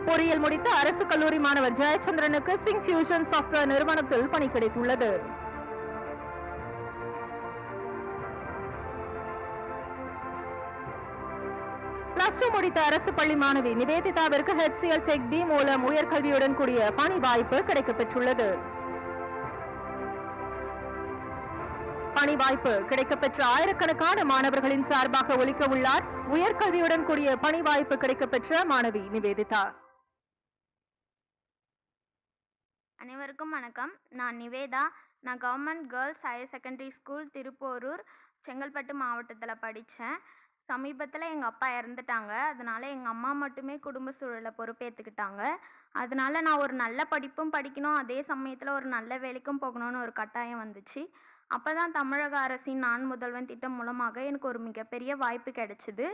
பொறியியல் முடித்த அரசு கல்லூரி மாணவர் ஜெயச்சந்திரனுக்கு சிங் ஃபியூஷன் சாஃப்ட்வேர் நிறுவனத்தில் பணி கிடைத்துள்ளது. +2 முடித்த அரசு பள்ளி மாணவி நிவேதிதாவிற்கு HCL Tech B மூலம் உயர்கல்வியுடன் கூடிய பணி வாய்ப்பு கிடைக்கப்பெற்றுள்ளது. பணி வாய்ப்பு கிடைக்கப்பெற்ற ஆயிரக்கணக்கான மாணவர்களின் சார்பாக ஒலிக்க உள்ளார் உயர்கல்வியுடன் கூடிய பணி வாய்ப்பு கிடைக்கப்பெற்ற மாணவி நிவேதிதா. அனைவருக்கும் வணக்கம். நான் நிவேதா. நான் government girls higher secondary school Thiruporur Chengalpattu மாவட்டத்தில் படித்தேன். சமீபத்தில் எங்கள் அப்பா இறந்துட்டாங்க. அதனால் எங்கள் அம்மா மட்டுமே குடும்ப சூழலை பொறுப்பேற்றுக்கிட்டாங்க. அதனால் நான் ஒரு நல்ல படிப்பும் படிக்கணும், அதே சமயத்தில் ஒரு நல்ல வேலைக்கும் போகணும்னு ஒரு கட்டாயம் வந்துச்சு. அப்போ தான் தமிழக அரசின் நான் முதல்வன் திட்டம் மூலமாக எனக்கு ஒரு மிகப்பெரிய வாய்ப்பு கிடைச்சிது.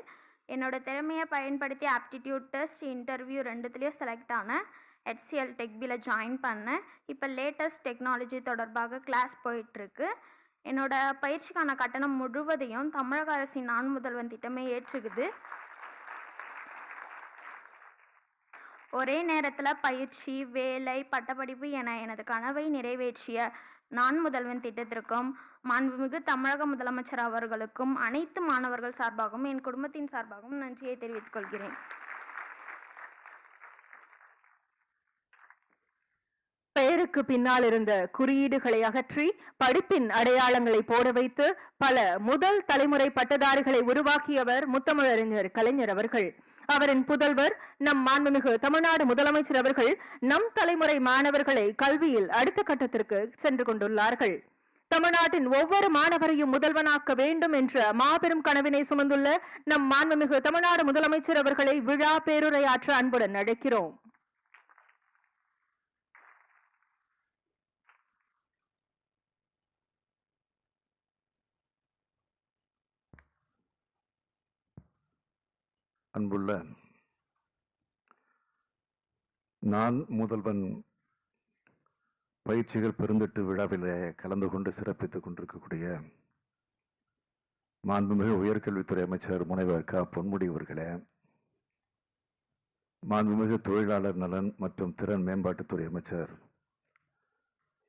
என்னோட திறமையை பயன்படுத்தி ஆப்டிடியூட் டெஸ்ட், இன்டர்வியூ ரெண்டுத்துலேயும் செலக்ட் ஆனேன். HCL டெக்பியில் ஜாயின் பண்ணேன். இப்போ லேட்டஸ்ட் டெக்னாலஜி தொடர்பாக கிளாஸ் போயிட்டுருக்கு. என்னோட பயிற்சிக்கான கட்டணம் முழுவதையும் தமிழக அரசின் நான் முதல்வன் திட்டமே ஏற்றுக்குது. ஒரே நேரத்தில் பயிற்சி, வேலை, பட்டப்படிப்பு என எனது கனவை நிறைவேற்றிய நான் முதல்வன் திட்டத்திற்கும் மாண்புமிகு தமிழக முதலமைச்சர் அவர்களுக்கும் அனைத்து மாணவர்கள் சார்பாகவும் என் குடும்பத்தின் சார்பாகவும் நன்றியை தெரிவித்துக் கொள்கிறேன். பெயருக்கு பின்னால் இருந்த குறியீடுகளை அகற்றி படிப்பின் அடையாளங்களை போட வைத்து பல முதல் தலைமுறை பட்டதாரிகளை உருவாக்கியவர் முத்தமிழறிஞர் கலைஞர் அவர்கள். அவரின் புதல்வர் நம் மாண்புமிகு தமிழ்நாடு முதலமைச்சர் அவர்கள் நம் தலைமுறை மாணவர்களை கல்வியில் அடுத்த கட்டத்திற்கு சென்று கொண்டுள்ளார்கள். தமிழ்நாட்டின் ஒவ்வொரு மாணவரையும் முதல்வனாக்க வேண்டும் என்ற மாபெரும் கனவினை சுமந்துள்ள நம் மாண்புமிகு தமிழ்நாடு முதலமைச்சர் அவர்களை விழா பேருரையாற்ற அன்புடன் அழைக்கிறோம். அன்புள்ள நான் முதல்வன் பயிற்சிகள் பெருந்திட்டு விழாவில் கலந்து கொண்டு சிறப்பித்துக் கொண்டிருக்கக்கூடிய மாண்புமிகு உயர்கல்வித்துறை அமைச்சர் முனைவர் க. பொன்முடி அவர்களே, மாண்புமிகு தொழிலாளர் நலன் மற்றும் திறன் மேம்பாட்டுத்துறை அமைச்சர்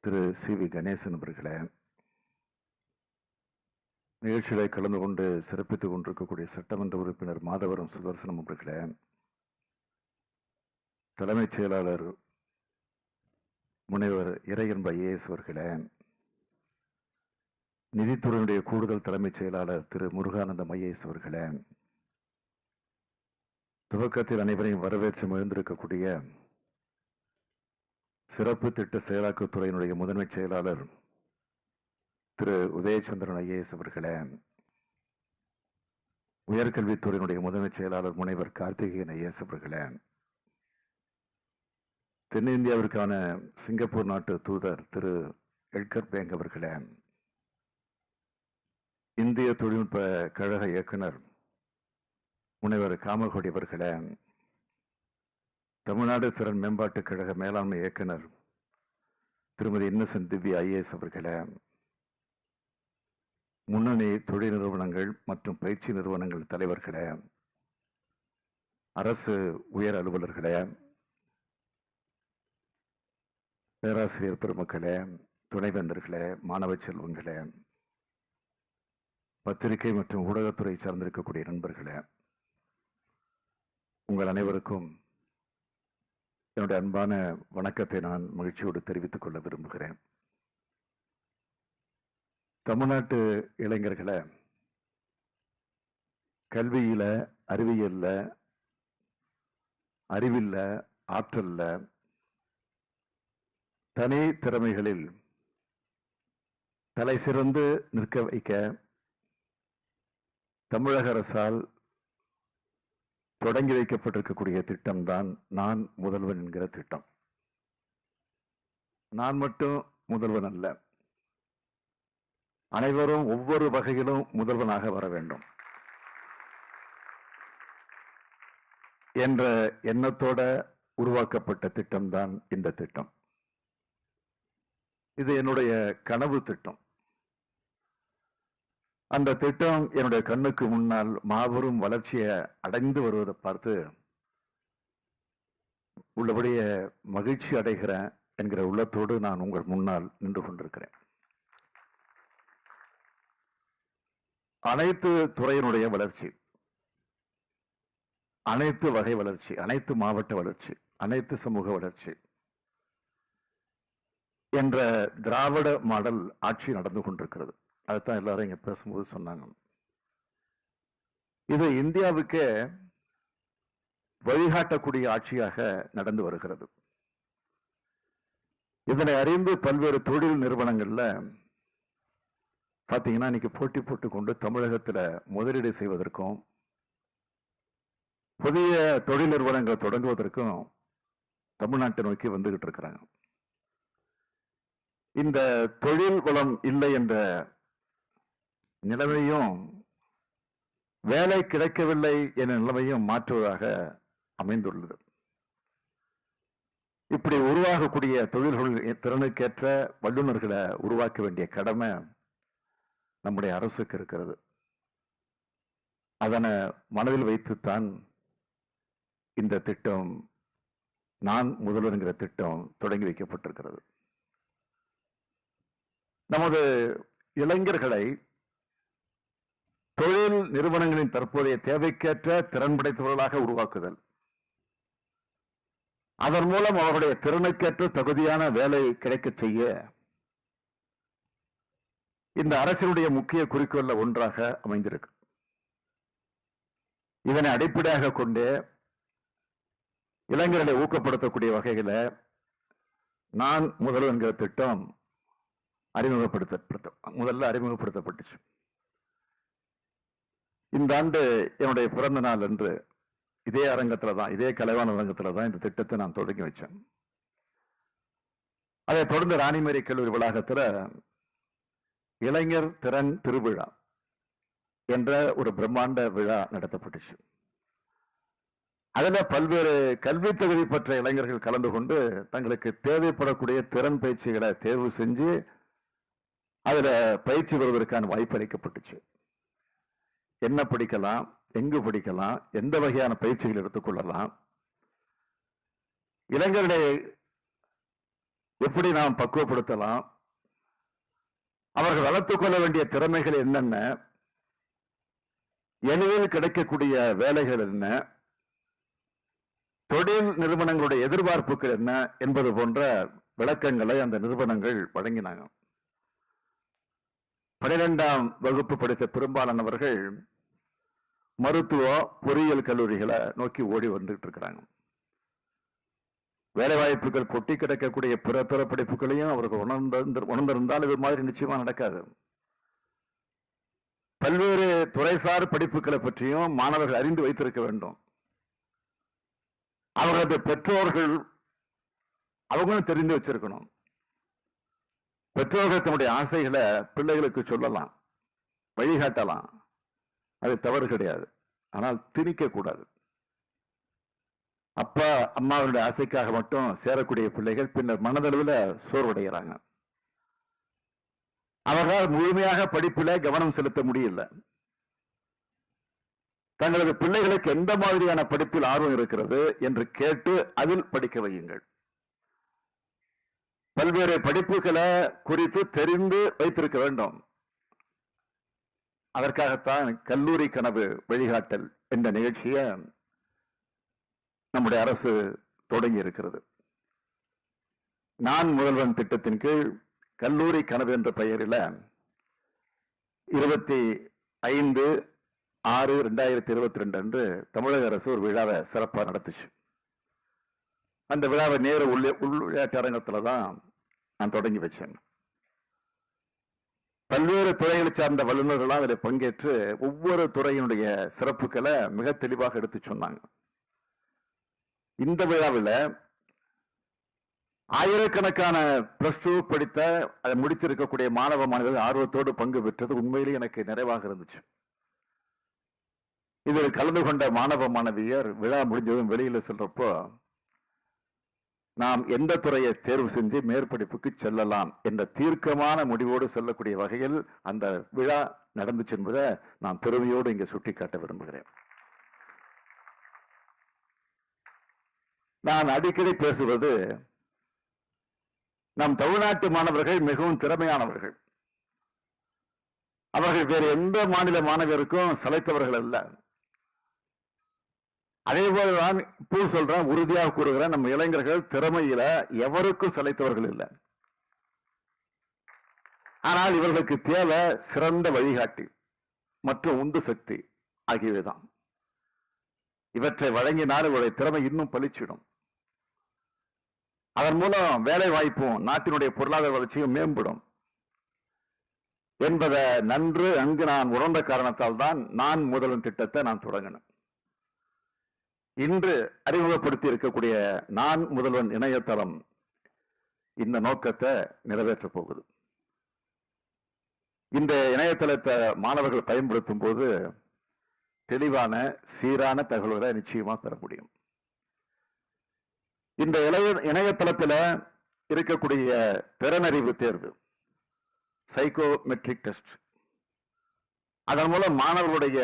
திரு CV கணேசன் அவர்களே, நிகழ்ச்சிகளை கலந்து கொண்டு சிறப்பித்துக் கொண்டிருக்கக்கூடிய சட்டமன்ற உறுப்பினர் மாதவரம் சுதர்சனம் அவர்களே, தலைமைச் செயலாளர் முனைவர் இறையன்பு IAS அவர்களே, நிதித்துறையினுடைய கூடுதல் தலைமைச் செயலாளர் திரு முருகானந்தம் IAS அவர்களே, துவக்கத்தில் அனைவரையும் வரவேற்று மகிழ்ந்திருக்கக்கூடிய சிறப்பு திட்ட செயலாக்கத்துறையினுடைய முதன்மைச் செயலாளர் திரு உதயச்சந்திரன் IAS அவர்களே, உயர்கல்வித்துறையினுடைய முதன்மைச் செயலாளர் முனைவர் கார்த்திகேயன் IAS அவர்களே, தென்னிந்தியாவிற்கான சிங்கப்பூர் நாட்டு தூதர் திரு எட்கர் பேங்க் அவர்களே, இந்திய தொழில்நுட்ப கழக இயக்குனர் முனைவர் காமகோடி அவர்களே, தமிழ்நாடு திறன் மேம்பாட்டு கழக மேலாண்மை இயக்குனர் திருமதி இன்னசென்ட் திவ்யா IAS அவர்களே, முன்னணி தொழில் நிறுவனங்கள் மற்றும் பயிற்சி நிறுவனங்கள் தலைவர்களே, அரசு உயர் அலுவலர்களே, பேராசிரியர் பெருமக்களே, துணைவேந்தர்களே, மாணவ செல்வங்களே, பத்திரிகை மற்றும் ஊடகத்துறை சார்ந்திருக்கக்கூடிய நண்பர்களே, உங்கள் அனைவருக்கும் என்னுடைய அன்பான வணக்கத்தை நான் மகிழ்ச்சியோடு தெரிவித்துக் கொள்ள விரும்புகிறேன். தமிழ்நாட்டு இளைஞர்களை கல்வியில, அறிவியல்ல, அறிவில்ல, ஆற்றல்ல, தனி திறமைகளில் தலை சிறந்து நிற்க வைக்க தமிழக அரசால் தொடங்கி வைக்கப்பட்டிருக்கக்கூடிய திட்டம்தான் நான் முதல்வன் என்கிற திட்டம். நான் மட்டும் முதல்வன் அல்ல, அனைவரும் ஒவ்வொரு வகையிலும் முதல்வனாக வர வேண்டும் என்ற எண்ணத்தோட உருவாக்கப்பட்ட திட்டம்தான் இந்த திட்டம். இது என்னுடைய கனவு திட்டம். அந்த திட்டம் என்னுடைய கண்ணுக்கு முன்னால் மாபெரும் வளர்ச்சியை அடைந்து வருவதை பார்த்து உள்ளபடிய மகிழ்ச்சி அடைகிறேன் என்கிற உள்ளத்தோடு நான் உங்கள் முன்னால் நின்று கொண்டிருக்கிறேன். அனைத்து துறையினுடைய வளர்ச்சி, அனைத்து வகை வளர்ச்சி, அனைத்து மாவட்ட வளர்ச்சி, அனைத்து சமூக வளர்ச்சி என்ற திராவிட மாடல் ஆட்சி நடந்து கொண்டிருக்கிறது. அதுதான் எல்லாரும் இங்க பேசும்போது சொன்னாங்க. இது இந்தியாவுக்கே வழிகாட்டக்கூடிய ஆட்சியாக நடந்து வருகிறது. இதனை அறிந்து பல்வேறு தொழில் நிறுவனங்கள்ல பாத்தீங்கன்னா இன்னைக்கு போட்டி போட்டுக்கொண்டு தமிழகத்துல முதலீடு செய்வதற்கும் புதிய தொழில் நிறுவனங்களை தொடங்குவதற்கும் தமிழ்நாட்டை நோக்கி வந்துகிட்டு இருக்கிறாங்க. இந்த தொழில் வளம் இல்லை என்ற நிலைமையும் வேலை கிடைக்கவில்லை என்ற நிலைமையும் மாற்றுவதாக அமைந்துள்ளது. இப்படி உருவாகக்கூடிய தொழில்கள் திறனுக்கேற்ற வல்லுநர்களை உருவாக்க வேண்டிய கடமை நம்முடைய அரசுக்கு இருக்கிறது. அதனை மனதில் வைத்துத்தான் இந்த திட்டம், நான் முதல்வர்ங்கிற திட்டம் தொடங்கி வைக்கப்பட்டிருக்கிறது. நமது இளைஞர்களை தொழில் நிறுவனங்களின் தற்போதைய தேவைக்கேற்ற திறன் படைத்தவர்களாக உருவாக்குதல், அதன் மூலம் அவருடைய திறனுக்கேற்ற தகுதியான வேலை கிடைக்க செய்ய இந்த அரசினுடைய முக்கிய குறிக்கோள்ல ஒன்றாக அமைந்திருக்கு. இதனை அடிப்படையாக கொண்டு இளைஞர்களை ஊக்கப்படுத்தக்கூடிய வகையில நான் முதல்வர் என்கிற திட்டம் முதல்ல அறிமுகப்படுத்தப்பட்டுச்சு. இந்த ஆண்டு என்னுடைய பிறந்த நாள் அன்று இதே அரங்கத்துல தான், இதே கலைவாண அரங்கத்துல தான் இந்த திட்டத்தை நான் தொடங்கி வச்சேன். அதை தொடர்ந்து ராணிமேரி கல்லூரி வளாகத்துல இளைஞர் திறன் திருவிழா என்ற ஒரு பிரம்மாண்ட விழா நடத்தப்பட்டுச்சு. அதுல பல்வேறு கல்வி தகுதி பெற்ற இளைஞர்கள் கலந்து கொண்டு தங்களுக்கு தேவைப்படக்கூடிய திறன் பயிற்சிகளை தேர்வு செஞ்சு அதுல பயிற்சி பெறுவதற்கான வாய்ப்பு அளிக்கப்பட்டுச்சு. என்ன படிக்கலாம், எங்கு படிக்கலாம், எந்த வகையான பயிற்சிகள் எடுத்துக்கொள்ளலாம், இளைஞர்களை எப்படி நாம் பக்குவப்படுத்தலாம், அவர்கள் வளர்த்துக் கொள்ள வேண்டிய திறமைகள் என்னென்ன, எளிதில் கிடைக்கக்கூடிய வேலைகள் என்ன, தொழில் நிறுவனங்களுடைய எதிர்பார்ப்புகள் என்ன என்பது போன்ற விளக்கங்களை அந்த நிறுவனங்கள் வழங்கினாங்க. 12ஆம் வகுப்பு படித்த பெரும்பாலானவர்கள் மருத்துவ பொறியியல் கல்லூரிகளை நோக்கி ஓடி வந்துட்டு இருக்கிறாங்க. வேலை வாய்ப்புகள் கொட்டி கிடக்கக்கூடிய பிற துறை படிப்புகளையும் அவர்கள் உணர்ந்திருந்தால் இது மாதிரி நிச்சயமா நடக்காது. பல்வேறு துறைசார் படிப்புகளை பற்றியும் மாணவர்கள் அறிந்து வைத்திருக்க வேண்டும். அவர்களது பெற்றோர்கள் அவங்களும் தெரிந்து வச்சிருக்கணும். பெற்றோர்கள் தன்னுடைய ஆசைகளை பிள்ளைகளுக்கு சொல்லலாம், வழிகாட்டலாம், அது தவறு கிடையாது. ஆனால் திணிக்க கூடாது. அப்பா அம்மாவுடைய ஆசைக்காக மட்டும் சேரக்கூடிய பிள்ளைகள் பின்னர் மனதளவில் சோர்வடைகிறாங்க. அவர்களால் முழுமையாக படிப்பில கவனம் செலுத்த முடியல. தங்களது பிள்ளைகளுக்கு எந்த மாதிரியான படிப்பில் ஆர்வம் இருக்கிறது என்று கேட்டு அதில் படிக்க வையுங்கள். பல்வேறு படிப்புகளை குறித்து தெரிந்து வைத்திருக்க வேண்டும். அதற்காகத்தான் கல்லூரி கனவு வழிகாட்டல் என்ற நிகழ்ச்சியை நம்முடைய அரசு தொடங்கி இருக்கிறது. நான் முதல்வன் திட்டத்தின் கீழ் கல்லூரி கனவு என்ற பெயரில் 25/6/2022 அன்று தமிழக அரசு ஒரு விழாவை சிறப்பாக நடத்துச்சு. அந்த விழாவை நேரு உள்விளையாட்டு அரங்கத்துல தான் நான் தொடங்கி வச்சேன். பல்வேறு துறைகளை சார்ந்த வல்லுநர்களாக அதில் பங்கேற்று ஒவ்வொரு துறையினுடைய சிறப்புகளை மிக தெளிவாக எடுத்து சொன்னாங்க. இந்த விழாவில் ஆயிரக்கணக்கான +2 படித்த அதை முடிச்சிருக்கக்கூடிய மாணவ மாணவர்கள் ஆர்வத்தோடு பங்கு பெற்றது உண்மையிலேயே எனக்கு நிறைவாக இருந்துச்சு. இதில் கலந்து கொண்ட மாணவ மாணவியர் விழா முடிஞ்சதும் வெளியில சொல்றப்போ நாம் எந்த துறையை தேர்வு செஞ்சு மேற்படிப்புக்கு செல்லலாம் என்ற தீர்க்கமான முடிவோடு செல்லக்கூடிய வகையில் அந்த விழா நடந்துச்சு என்பதை நான் பெருமையோடு இங்கே சுட்டிக்காட்ட விரும்புகிறேன். நான் அடிக்கடி பேசுவது, நம் தமிழ்நாட்டு மாணவர்கள் மிகவும் திறமையானவர்கள். அவர்கள் வேறு எந்த மாநில மாணவருக்கும் சளைத்தவர்கள் அல்ல. அதே போலதான் இப்போ சொல்றேன், உறுதியாக கூறுகிறேன், நம்ம இளைஞர்கள் திறமையில எவருக்கும் சளைத்தவர்கள் இல்லை. ஆனால் இவர்களுக்கு தேவை சிறந்த வழிகாட்டி மற்றும் உந்து சக்தி ஆகியவைதான். இவற்றை வழங்கினால் இவருடைய திறமை இன்னும் பளிச்சிடும். அதன் மூலம் வேலை வாய்ப்பும் நாட்டினுடைய பொருளாதார வளர்ச்சியும் மேம்படும் என்பதை நன்று அங்கு நான் உணர்ந்த காரணத்தால் தான் நான் முதல்வன் திட்டத்தை நான் தொடங்கினேன். இன்று அறிமுகப்படுத்தி இருக்கக்கூடிய நான் முதல்வன் இணையதளம் இந்த நோக்கத்தை நிறைவேற்றப் போகுது. இந்த இணையதளத்தை மாணவர்கள் பயன்படுத்தும் போது தெளிவான சீரான தகவல்களை நிச்சயமா பெற முடியும். இந்த இணையதளத்தில் இருக்கக்கூடிய திறனறிவு தேர்வு, சைக்கோமெட்ரிக் டெஸ்ட், அதன் மூலம் மாணவர்களுடைய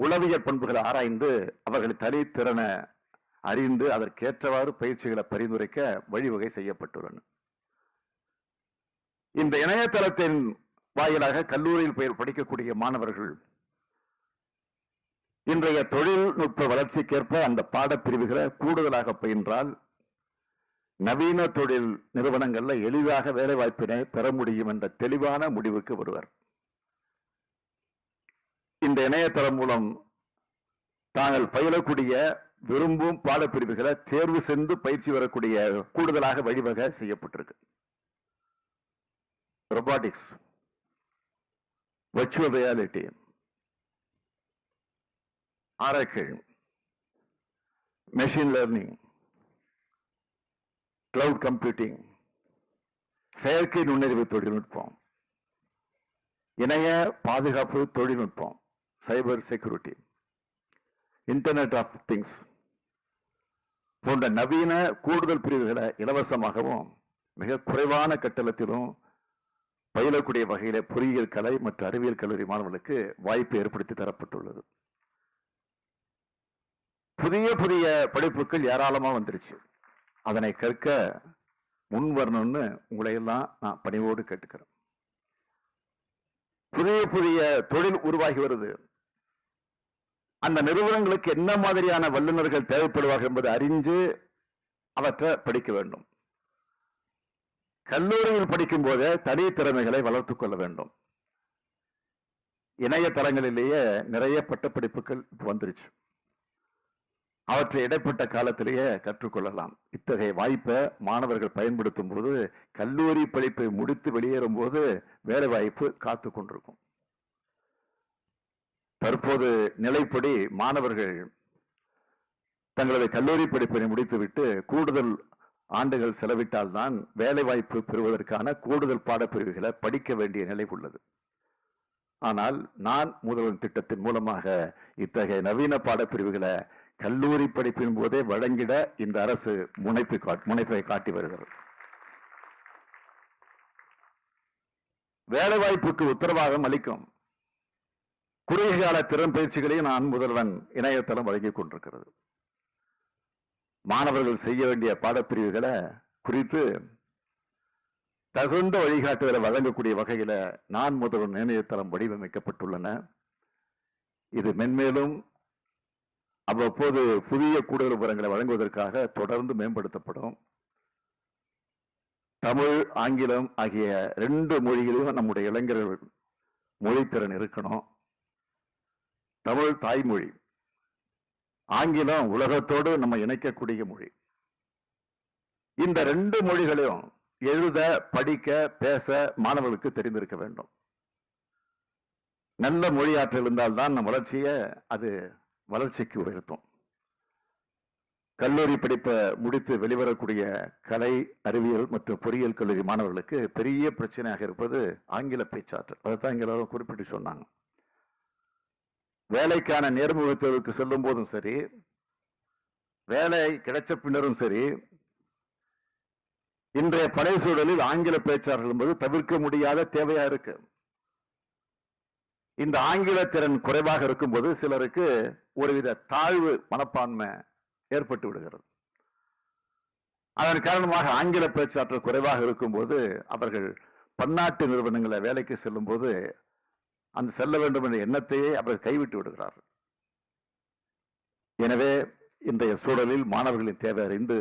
உளவியல் பண்புகளை ஆராய்ந்து அவர்கள் தனித்திறனை அறிந்து அதற்கேற்றவாறு பயிற்சிகளை பரிந்துரைக்க வழிவகை செய்யப்பட்டுள்ளன. இந்த இணையதளத்தின் வாயிலாக கல்லூரியில் படிக்கக்கூடிய மாணவர்கள் இன்றைய தொழில்நுட்ப வளர்ச்சிக்கேற்ப அந்த பாடப்பிரிவுகளை கூடுதலாக பயின்றால் நவீன தொழில் நிறுவனங்கள்ல எளிதாக வேலை வாய்ப்பினை பெற முடியும் என்ற தெளிவான முடிவுக்கு வருவர். இந்த இணையதளம் மூலம் தாங்கள் பயிலக்கூடிய விரும்பும் பாடப்பிரிவுகளை தேர்வு செய்து பயிற்சி வரக்கூடிய கூடுதலாக வழிவகை செய்யப்பட்டிருக்கு. ரொபாட்டிக்ஸ், வர்ச்சுவல் ரியாலிட்டி, ஆராய்கள், மெஷின் லேர்னிங், கிளவுட் கம்ப்யூட்டிங், செயற்கை நுண்ணறிவு தொழில்நுட்பம், இணைய பாதுகாப்பு தொழில்நுட்பம், cyber security, internet of things போன்ற நவீன கூடுதல் பிரிவுகளை இலவசமாகவும் மிக குறைவான கட்டணத்திலும் பயிலக்கூடிய வகையில பொறியியல் கலை மற்றும் அறிவியல் கல்லூரி மாணவர்களுக்கு வாய்ப்பு ஏற்படுத்தி தரப்பட்டுள்ளது. புதிய புதிய படிப்புகள் ஏராளமா வந்துருச்சு. அதனை கற்க முன் வரணும்னு உங்களை எல்லாம் நான் பணிவோடு கேட்டுக்கிறேன். புதிய புதிய தொழில் உருவாகி வருது. அந்த நிறுவனங்களுக்கு என்ன மாதிரியான வல்லுநர்கள் தேவைப்படுவார்கள் என்பதை அறிஞ்சு அவற்றை படிக்க வேண்டும். கல்லூரியில் படிக்கும் போதே தனி திறமைகளை வளர்த்துக் கொள்ள வேண்டும். இணையதளங்களிலேயே நிறைய பட்டப்படிப்புகள் வந்துருச்சு. அவற்றை இடைப்பட்ட காலத்திலேயே கற்றுக்கொள்ளலாம். இத்தகைய வாய்ப்பை மாணவர்கள் பயன்படுத்தும் போது கல்லூரி படிப்பை முடித்து வெளியேறும் போது வேலை வாய்ப்பு காத்து கொண்டிருக்கும். தற்போது நிலைப்படி மாணவர்கள் தங்களது கல்லூரி படிப்பினை முடித்துவிட்டு கூடுதல் ஆண்டுகள் செலவிட்டால்தான் வேலை வாய்ப்பு பெறுவதற்கான கூடுதல் பாடப்பிரிவுகளை படிக்க வேண்டிய நிலை உள்ளது. ஆனால் நான் முதல்வன் திட்டத்தின் மூலமாக இத்தகைய நவீன பாடப்பிரிவுகளை கல்லூரி படிப்பின் போதே வழங்கிட இந்த அரசு முனைப்பை காட்டி வருகிறது. வேலை வாய்ப்புக்கு உத்தரவாதம் அளிக்கும் குறுகிய கால திறன் பயிற்சிகளையும் நான் முதல்வன் இணையதளம் வழங்கிக் கொண்டிருக்கிறது. மாணவர்கள் செய்ய வேண்டிய பாடப்பிரிவுகளை குறித்து தகுந்த வழிகாட்டுதலை வழங்கக்கூடிய வகையில நான் முதல்வன் இணையதளம் வடிவமைக்கப்பட்டுள்ளன. இது மென்மேலும் அவ்வப்போது புதிய கூடுதல் விவரங்களை வழங்குவதற்காக தொடர்ந்து மேம்படுத்தப்படும். தமிழ், ஆங்கிலம் ஆகிய 2 மொழிகளிலும் நம்முடைய இளைஞர்கள் மொழித்திறன் இருக்கணும். தமிழ் தாய்மொழி, ஆங்கிலம் உலகத்தோடு நம்ம இணைக்கக்கூடிய மொழி. இந்த 2 மொழிகளையும் எழுத, படிக்க, பேச மாணவர்களுக்கு தெரிந்திருக்க வேண்டும். நல்ல மொழியாற்றல் இருந்தால்தான் நம் வளர்ச்சியை அது வளர்ச்சிக்கு உயர்த்தும். கல்லூரி படிப்பை முடித்து வெளிவரக்கூடிய கலை, அறிவியல் மற்றும் பொறியியல் கல்லூரி மாணவர்களுக்கு பெரிய பிரச்சனையாக இருப்பது ஆங்கில பேச்சாற்றல். அதைத்தான் இங்க எல்லாரும் குறிப்பிட்டு சொன்னாங்க. வேலைக்கான நேர்முக தேர்வுக்கு செல்லும் போதும் சரி, வேலை கிடைச்ச பின்னரும் சரி, இன்றைய பழைய சூழலில் ஆங்கில பேச்சாளர்கள் என்பது தவிர்க்க முடியாத தேவையா இருக்கு. இந்த ஆங்கில திறன் குறைவாக இருக்கும்போது சிலருக்கு ஒருவித தாழ்வு மனப்பான்மை ஏற்பட்டு விடுகிறது. அதன் காரணமாக ஆங்கில பேச்சாற்றல் குறைவாக இருக்கும்போது அவர்கள் பன்னாட்டு நிறுவனங்களை வேலைக்கு செல்லும் போது அந்த செல்ல வேண்டும் என்ற எண்ணத்தையே அவர்கள் கைவிட்டு விடுகிறார்கள். எனவே இன்றைய சூழலில் மாணவர்களின் தேவை அறிந்து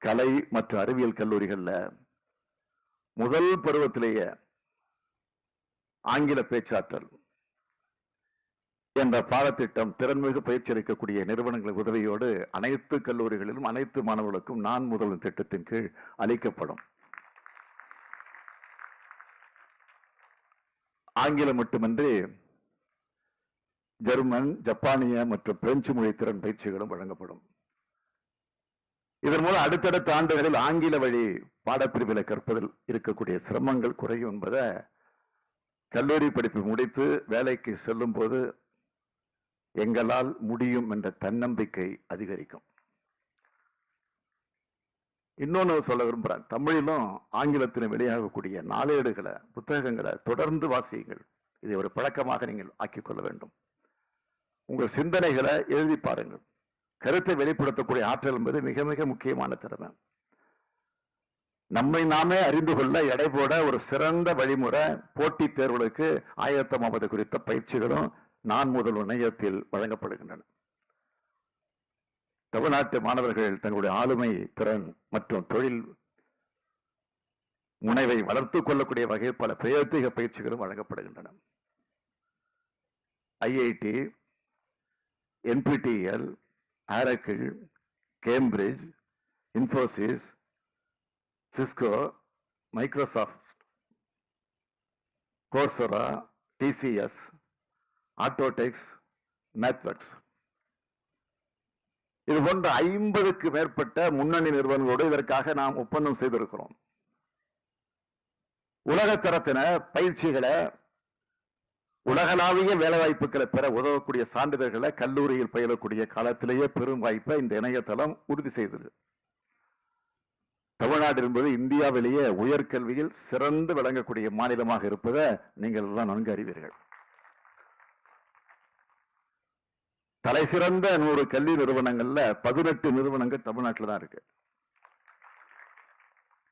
கலை மற்றும் அறிவியல் கல்லூரிகள்ல முதல் பருவத்திலேயே ஆங்கில பேச்சாற்றல் என்ற பாடத்திட்டம் திறன்மிகு பயிற்சி அளிக்கக்கூடிய நிறுவனங்களின் உதவியோடு அனைத்து கல்லூரிகளிலும் அனைத்து மாணவர்களுக்கும் நான் முதல்வன் திட்டத்தின் கீழ் அளிக்கப்படும். ஆங்கிலம் மட்டுமின்றி ஜெர்மன், ஜப்பானிய மற்றும் பிரெஞ்சு மொழி திறன் பயிற்சிகளும் வழங்கப்படும். இதன் மூலம் அடுத்தடுத்த ஆண்டுகளில் ஆங்கில வழி பாடப்பிரிவுகளை கற்பதில் இருக்கக்கூடிய சிரமங்கள் குறையும் என்பதை கல்லூரி படிப்பு முடித்து வேலைக்கு செல்லும் போது எங்களால் முடியும் என்ற தன்னம்பிக்கை அதிகரிக்கும். இன்னொன்று சொல்ல விரும்புகிறேன். தமிழிலும் ஆங்கிலத்திலும் வெளியாகக்கூடிய நாளேடுகளை, புத்தகங்களை தொடர்ந்து வாசியுங்கள். இதை ஒரு பழக்கமாக நீங்கள் ஆக்கிக்கொள்ள வேண்டும். உங்கள் சிந்தனைகளை எழுதி பாருங்கள். கருத்தை வெளிப்படுத்தக்கூடிய ஆற்றல் என்பது மிக மிக முக்கியமான திறமை. நம்மை நாமே அறிந்து கொள்ள எடை போட ஒரு சிறந்த வழிமுறை போட்டித் தேர்வுகளுக்கு ஆயத்தமாவது குறித்த பயிற்சிகளும் நான் முதல்வர் இணையத்தில் வழங்கப்படுகின்றன. தமிழ்நாட்டு மாணவர்கள் தங்களுடைய ஆளுமை, திறன் மற்றும் தொழில் முனைவை வளர்த்துக் கொள்ளக்கூடிய வகையில் பல பிரத்யேக பயிற்சிகளும் வழங்கப்படுகின்றன. IIT, NPTEL, Oracle, Cambridge, Infosys, Cisco, Microsoft, கோர்சரா, TCS, ஆட்டோடெக்ஸ், மேத்வெக்ஸ், இது போன்ற 50க்கு மேற்பட்ட முன்னணி நிறுவனங்களோடு இதற்காக நாம் ஒப்பந்தம் செய்திருக்கிறோம். உலகத்தரத்தின பயிற்சிகளை, உலகளாவிய வேலைவாய்ப்புகளை பெற உதவக்கூடிய சான்றிதழ்களை கல்லூரியில் பயிலக்கூடிய காலத்திலேயே பெரும் வாய்ப்பை இந்த இணையதளம் உறுதி செய்தது. தமிழ்நாடு என்பது இந்தியாவிலேயே உயர்கல்வியில் சிறந்து விளங்கக்கூடிய மாநிலமாக இருப்பதை நீங்கள் எல்லாம் நன்கு அறிவீர்கள். தலை சிறந்த 100 கல்வி நிறுவனங்கள்ல 18 நிறுவனங்கள் தமிழ்நாட்டில் தான் இருக்கு.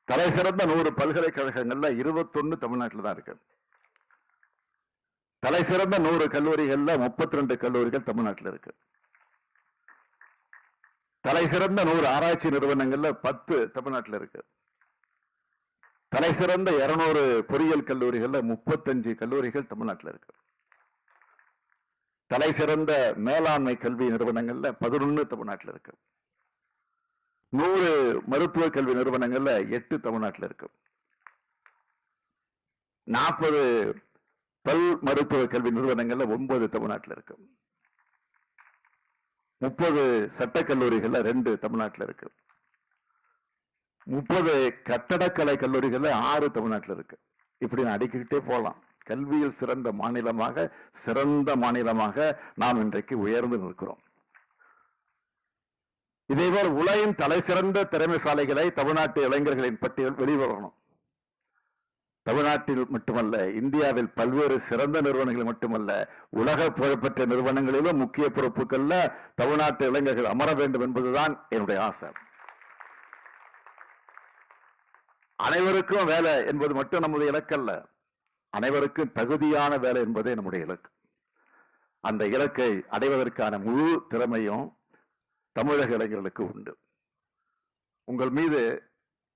தலை சிறந்த 100 பல்கலைக்கழகங்கள்ல 21 தமிழ்நாட்டில் தான் இருக்கு. தலை சிறந்த 100 கல்லூரிகள்ல 32 கல்லூரிகள் தமிழ்நாட்டில் இருக்கு. தலை சிறந்த 100 ஆராய்ச்சி நிறுவனங்கள்ல 10 தமிழ்நாட்டில் இருக்கு. தலை சிறந்த 200 பொறியியல் கல்லூரிகள்ல 35 கல்லூரிகள் தமிழ்நாட்டில் இருக்கு. தலை சிறந்த மேலாண்மை கல்வி நிறுவனங்கள்ல 11 தமிழ்நாட்டில் இருக்கு. 100 மருத்துவ கல்வி நிறுவனங்கள்ல 8 தமிழ்நாட்டில் இருக்கு. 40 பல் மருத்துவ கல்வி நிறுவனங்கள்ல 9 தமிழ்நாட்டில் இருக்கு. 30 சட்டக்கல்லூரிகள்ல 2 தமிழ்நாட்டில் இருக்கு. 30 கட்டடக்கலை கல்லூரிகள்ல 6 தமிழ்நாட்டில் இருக்கு. இப்படி நான் அடிக்கிட்டே போகலாம். கல்வியில் சிறந்த மாநிலமாக நாம் இன்றைக்கு உயர்ந்து நிற்கிறோம். இதேபோல் உலகின் தலை சிறந்த திறமைசாலிகளை தமிழ்நாட்டு இளைஞர்களின் பட்டியல் வெளிவரணும். தமிழ்நாட்டில் மட்டுமல்ல, இந்தியாவில் பல்வேறு சிறந்த நிறுவனங்கள் மட்டுமல்ல, உலக புகழ்பெற்ற நிறுவனங்களிலும் முக்கிய பொறுப்புகள்ல தமிழ்நாட்டு இளைஞர்கள் அமர வேண்டும் என்பதுதான் என்னுடைய ஆசை. அனைவருக்கும் வேலை என்பது மட்டும் நமது இலக்கல்ல, அனைவருக்கும் தகுதியான வேலை என்பதே நம்முடைய இலக்கு. அந்த இலக்கை அடைவதற்கான முழு திறமையும் தமிழக இளைஞர்களுக்கு உண்டு. உங்கள் மீது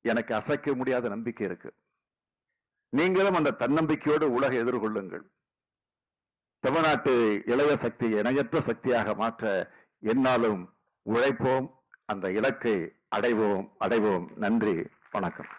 எனக்கு அசைக்க முடியாத நம்பிக்கை இருக்கு. நீங்களும் அந்த தன்னம்பிக்கையோடு உலகை எதிர்கொள்ளுங்கள். தமிழ்நாட்டு இளைய சக்தியை இணையற்ற சக்தியாக மாற்ற என்னாலும் உழைப்போம். அந்த இலக்கை அடைவோம். நன்றி, வணக்கம்.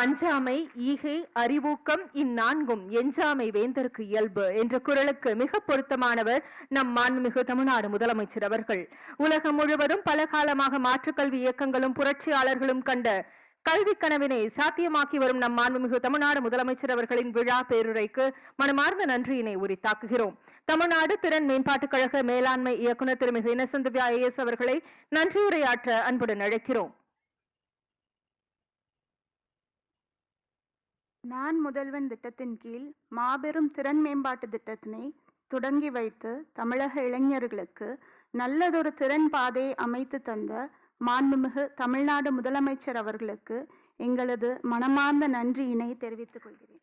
அஞ்சாமை, ஈகை, அறிவூக்கம் இந்நான்கும் எஞ்சாமை வேந்தற்கு இயல்பு என்ற குரலுக்கு மிக பொருத்தமானவர் நம் மாண்புமிகு தமிழ்நாடு முதலமைச்சர் அவர்கள். உலகம் முழுவதும் பல காலமாக மாற்றுக்கல்வி இயக்கங்களும் புரட்சியாளர்களும் கண்ட கல்வி கனவினை சாத்தியமாக்கி வரும் நம் மாண்புமிகு தமிழ்நாடு முதலமைச்சர் அவர்களின் விழா பேருரைக்கு மனமார்ந்த நன்றியினை உரித்தாக்குகிறோம். தமிழ்நாடு திறன் மேம்பாட்டுக் கழக மேலாண்மை இயக்குநர் திருமிகு இன்னசென்ட் திவ்யா IAS அவர்களை நன்றியுரையாற்ற அன்புடன் அழைக்கிறோம். நான் முதல்வன் திட்டத்தின் கீழ் மாபெரும் திறன் மேம்பாட்டு திட்டத்தினை தொடங்கி வைத்து தமிழக இளைஞர்களுக்கு நல்லதொரு திறன் பாதையை அமைத்து தந்த மாண்புமிகு தமிழ்நாடு முதலமைச்சர் அவர்களுக்கு எங்களது மனமார்ந்த நன்றியினை தெரிவித்துக் கொள்கிறேன்.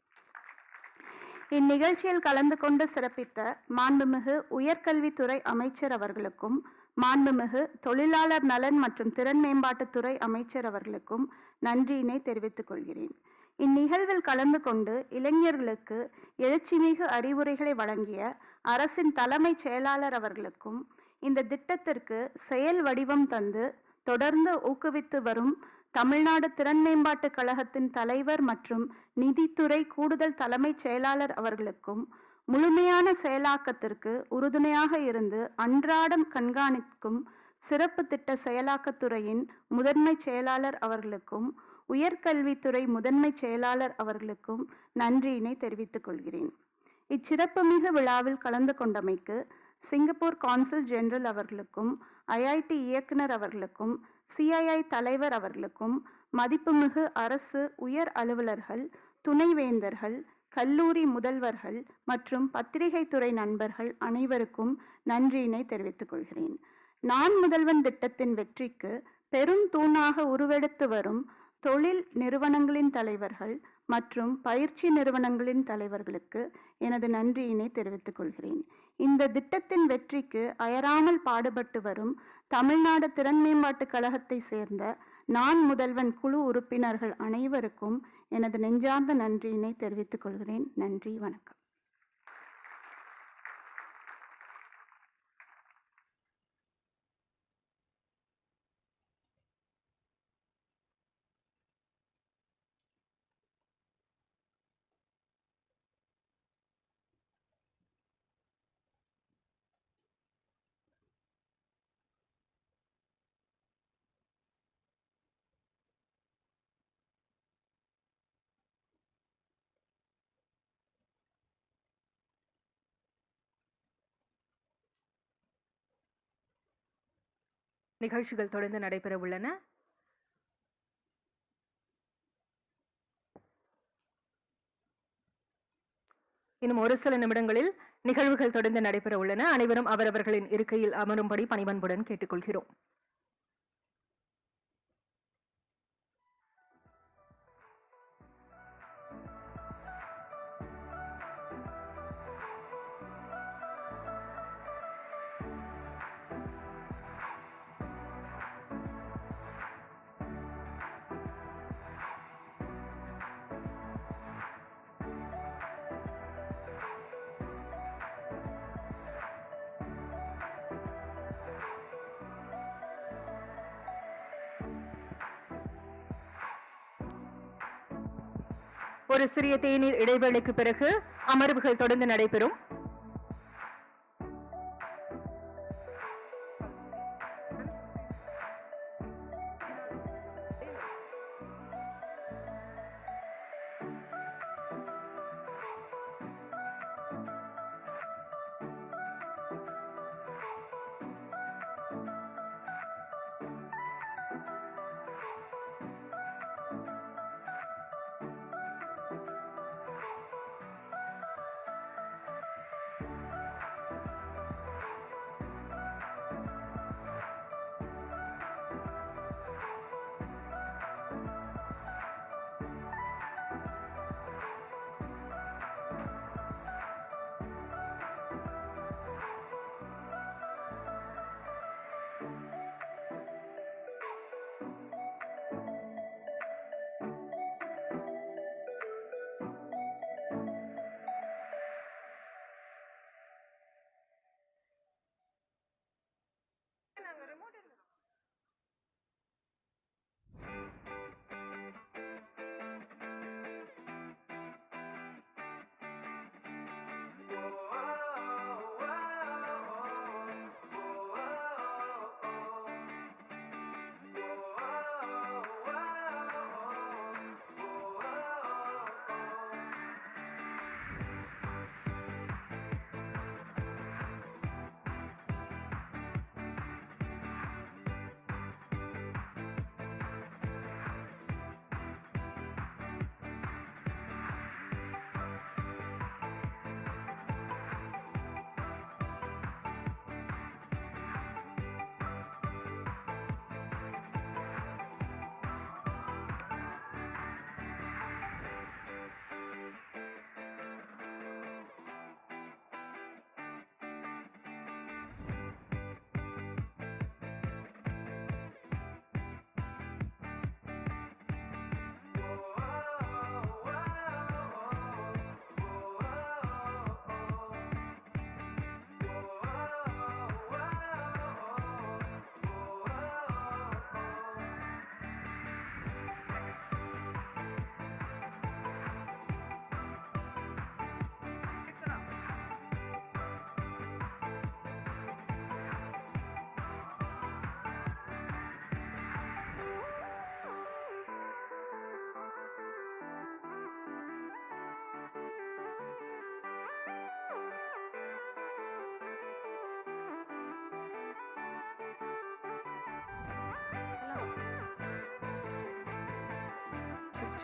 இந்நிகழ்ச்சியில் கலந்து கொண்டு சிறப்பித்த மாண்புமிகு உயர்கல்வித்துறை அமைச்சர் அவர்களுக்கும் மாண்புமிகு தொழிலாளர் நலன் மற்றும் திறன் மேம்பாட்டுத்துறை அமைச்சர் அவர்களுக்கும் நன்றியினை தெரிவித்துக் கொள்கிறேன். இந்நிகழ்வில் கலந்து கொண்டு இளைஞர்களுக்கு எழுச்சிமிகு அறிவுரைகளை வழங்கிய அரசின் தலைமைச் செயலாளர் அவர்களுக்கும் இந்த திட்டத்திற்கு செயல் வடிவம் தந்து தொடர்ந்து ஊக்குவித்து வரும் தமிழ்நாடு திறன் மேம்பாட்டு கழகத்தின் தலைவர் மற்றும் நிதித்துறை கூடுதல் தலைமைச் செயலாளர் அவர்களுக்கும் முழுமையான செயலாக்கத்திற்கு உறுதுணையாக இருந்து அன்றாடம் கண்காணிக்கும் சிறப்பு திட்ட செயலாக்கத்துறையின் முதன்மை செயலாளர் அவர்களுக்கும் உயர்கல்வித்துறை முதன்மை செயலாளர் அவர்களுக்கும் நன்றியினை தெரிவித்துக் கொள்கிறேன். இச்சிறப்புமிகு விழாவில் கலந்து கொண்டமைக்கு சிங்கப்பூர் கான்சல் ஜெனரல் அவர்களுக்கும், ஐஐடி இயக்குனர் அவர்களுக்கும், சிஐஐ தலைவர் அவர்களுக்கும், மதிப்புமிகு அரசு உயர் அலுவலர்கள், துணைவேந்தர்கள், கல்லூரி முதல்வர்கள் மற்றும் பத்திரிகை துறை நண்பர்கள் அனைவருக்கும் நன்றியினை தெரிவித்துக் கொள்கிறேன். நான் முதல்வன் திட்டத்தின் வெற்றிக்கு பெரும் தூணாக உருவெடுத்து வரும் தொழில் நிறுவனங்களின் தலைவர்கள் மற்றும் பயிற்சி நிறுவனங்களின் தலைவர்களுக்கு எனது நன்றியினை தெரிவித்துக் கொள்கிறேன். இந்த திட்டத்தின் வெற்றிக்கு அயராமல் பாடுபட்டு வரும் தமிழ்நாடு திறன் மேம்பாட்டு கழகத்தை சேர்ந்த நான் முதல்வன் குழு உறுப்பினர்கள் அனைவருக்கும் எனது நெஞ்சார்ந்த நன்றியினை தெரிவித்துக் கொள்கிறேன். நன்றி, வணக்கம். நிகழ்ச்சிகள் தொடர்ந்து நடைபெற உள்ளன. இன்னும் ஒரு சில நிமிடங்களில் நிகழ்வுகள் தொடர்ந்து நடைபெற உள்ளன. அனைவரும் அவரவர்களின் இருக்கையில் அமரும்படி பணிவன்புடன் கேட்டுக்கொள்கிறோம். ஒரு சிறிய தேநீர் இடைவேளைக்கு பிறகு அமர்வுகள் தொடர்ந்து நடைபெறும்.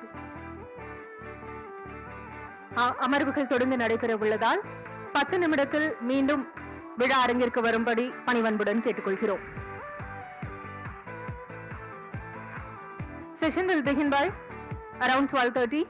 நன்றி. அமர்வுகள் தொடர்ந்து நடைபெற உள்ளதால் 10 நிமிடத்தில் மீண்டும் விழா அரங்கிற்கு வரும்படி பணிவன்புடன் கேட்டுக்கொள்கிறோம். Session will begin by around 12:30.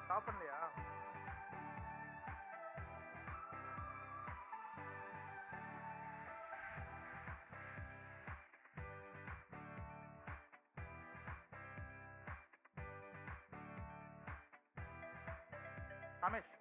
Stop பண்ணலையா? Ramesh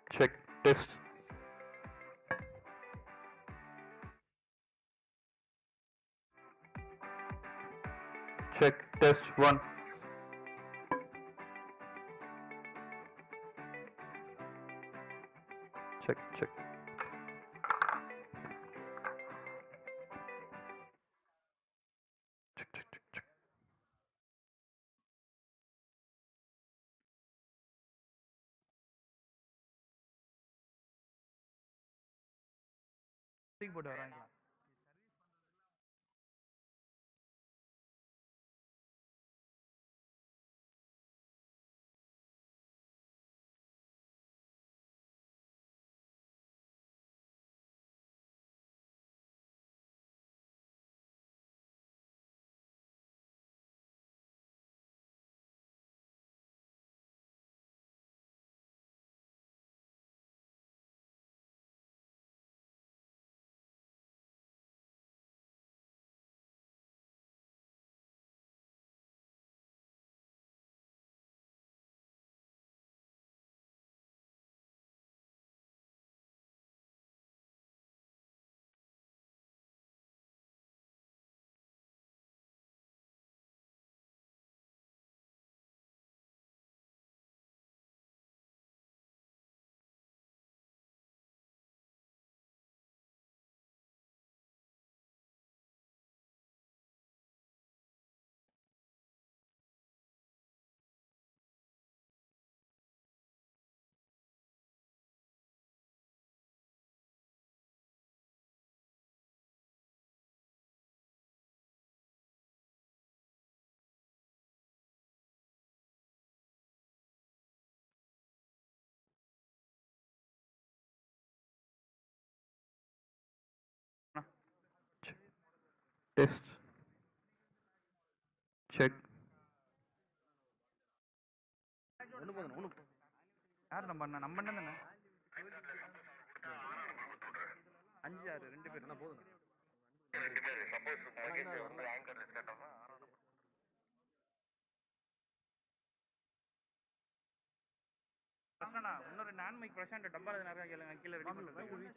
Check. Test. Check. Test. 1. Check. Check. Check. Check. Check. Check. போட்டு வராங்களா? Check. Test. Check. யார் நம்ம அண்ணன்? நம்ம அண்ணன் தானே? 5 6 2 பேர் இருந்தா போதும். பிரசன்னா, இன்னொரு நான் மைக் பிரசாந்த் டப்பால நிறைய கேளுங்க, கீழே ரெடி பண்ணுறது.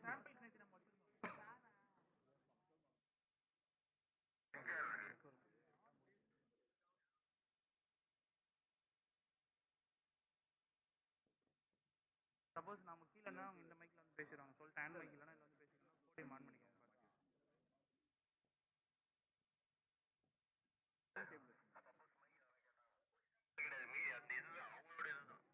சப்போஸ் நம்ம கீழேன்னா அவங்க இந்த மைக்ல வந்து பேசுறாங்க, சொல்லிட்டு ஹேண்ட் மைக் இல்லைன்னா வந்து பேசிக்கலாம், போடியம் ஆன் பண்ணிக்கோங்க.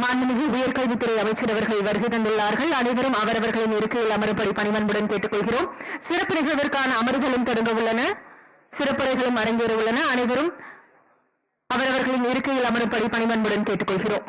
மாண்புமிகு உயர்கல்வித்துறை அமைச்சர் அவர்கள் வருகை தந்துள்ளார்கள். அனைவரும் அவரவர்களின் இருக்கையில் அமரும்படி பணிவன்புடன் கேட்டுக்கொள்கிறோம். சிறப்பு நிகழ்விற்கான அமர்வுகளும் தொடங்க உள்ளன, சிறப்புரைகளும் அரங்கேற உள்ளன. அனைவரும் அவரவர்களின் இருக்கையில் அமரும்படி பணிவன்புடன் கேட்டுக்கொள்கிறோம்.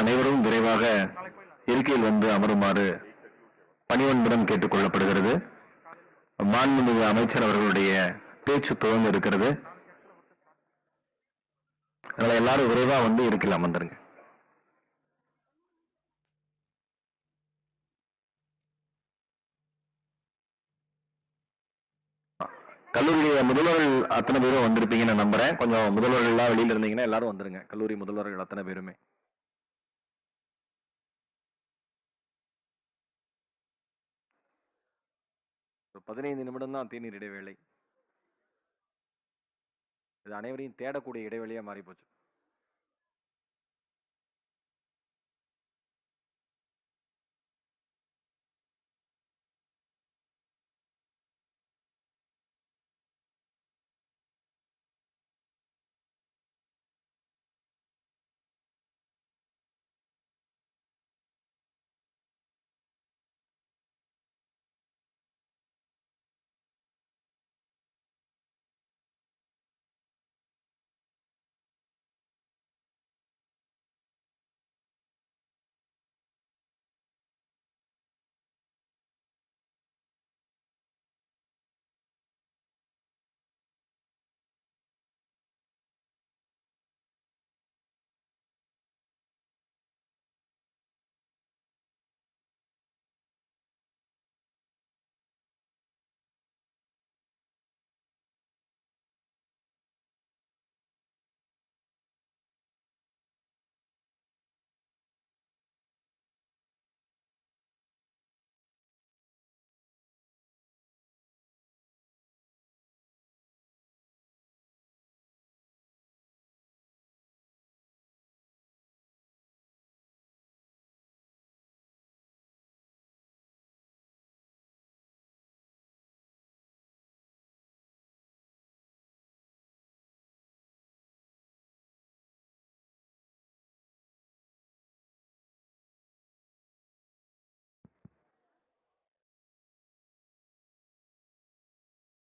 அனைவரும் விரைவாக இருக்கையில் வந்து அமருமாறு பணிவன்புடன் கேட்டுக் கொள்ளப்படுகிறது. மாண்புமிகு அமைச்சர் அவர்களுடைய பேச்சு துவங்க இருக்கிறது. அதனால எல்லாரும் விரைவா வந்து இருக்கையில் அமர்ந்துருங்க. கல்லூரியுடைய முதல்வர்கள் அத்தனை பேரும் வந்திருப்பீங்கன்னு நம்புறேன். கொஞ்சம் முதல்வர்கள் எல்லாம் வெளியில இருந்தீங்கன்னா எல்லாரும் வந்துருங்க. கல்லூரி முதல்வர்கள் அத்தனை பேருமே. ஒரு 15 நிமிடம் தான் தேநீர் இடைவேளை. இது அனைவரையும் தேடக்கூடிய இடைவெளியா மாறி போச்சு.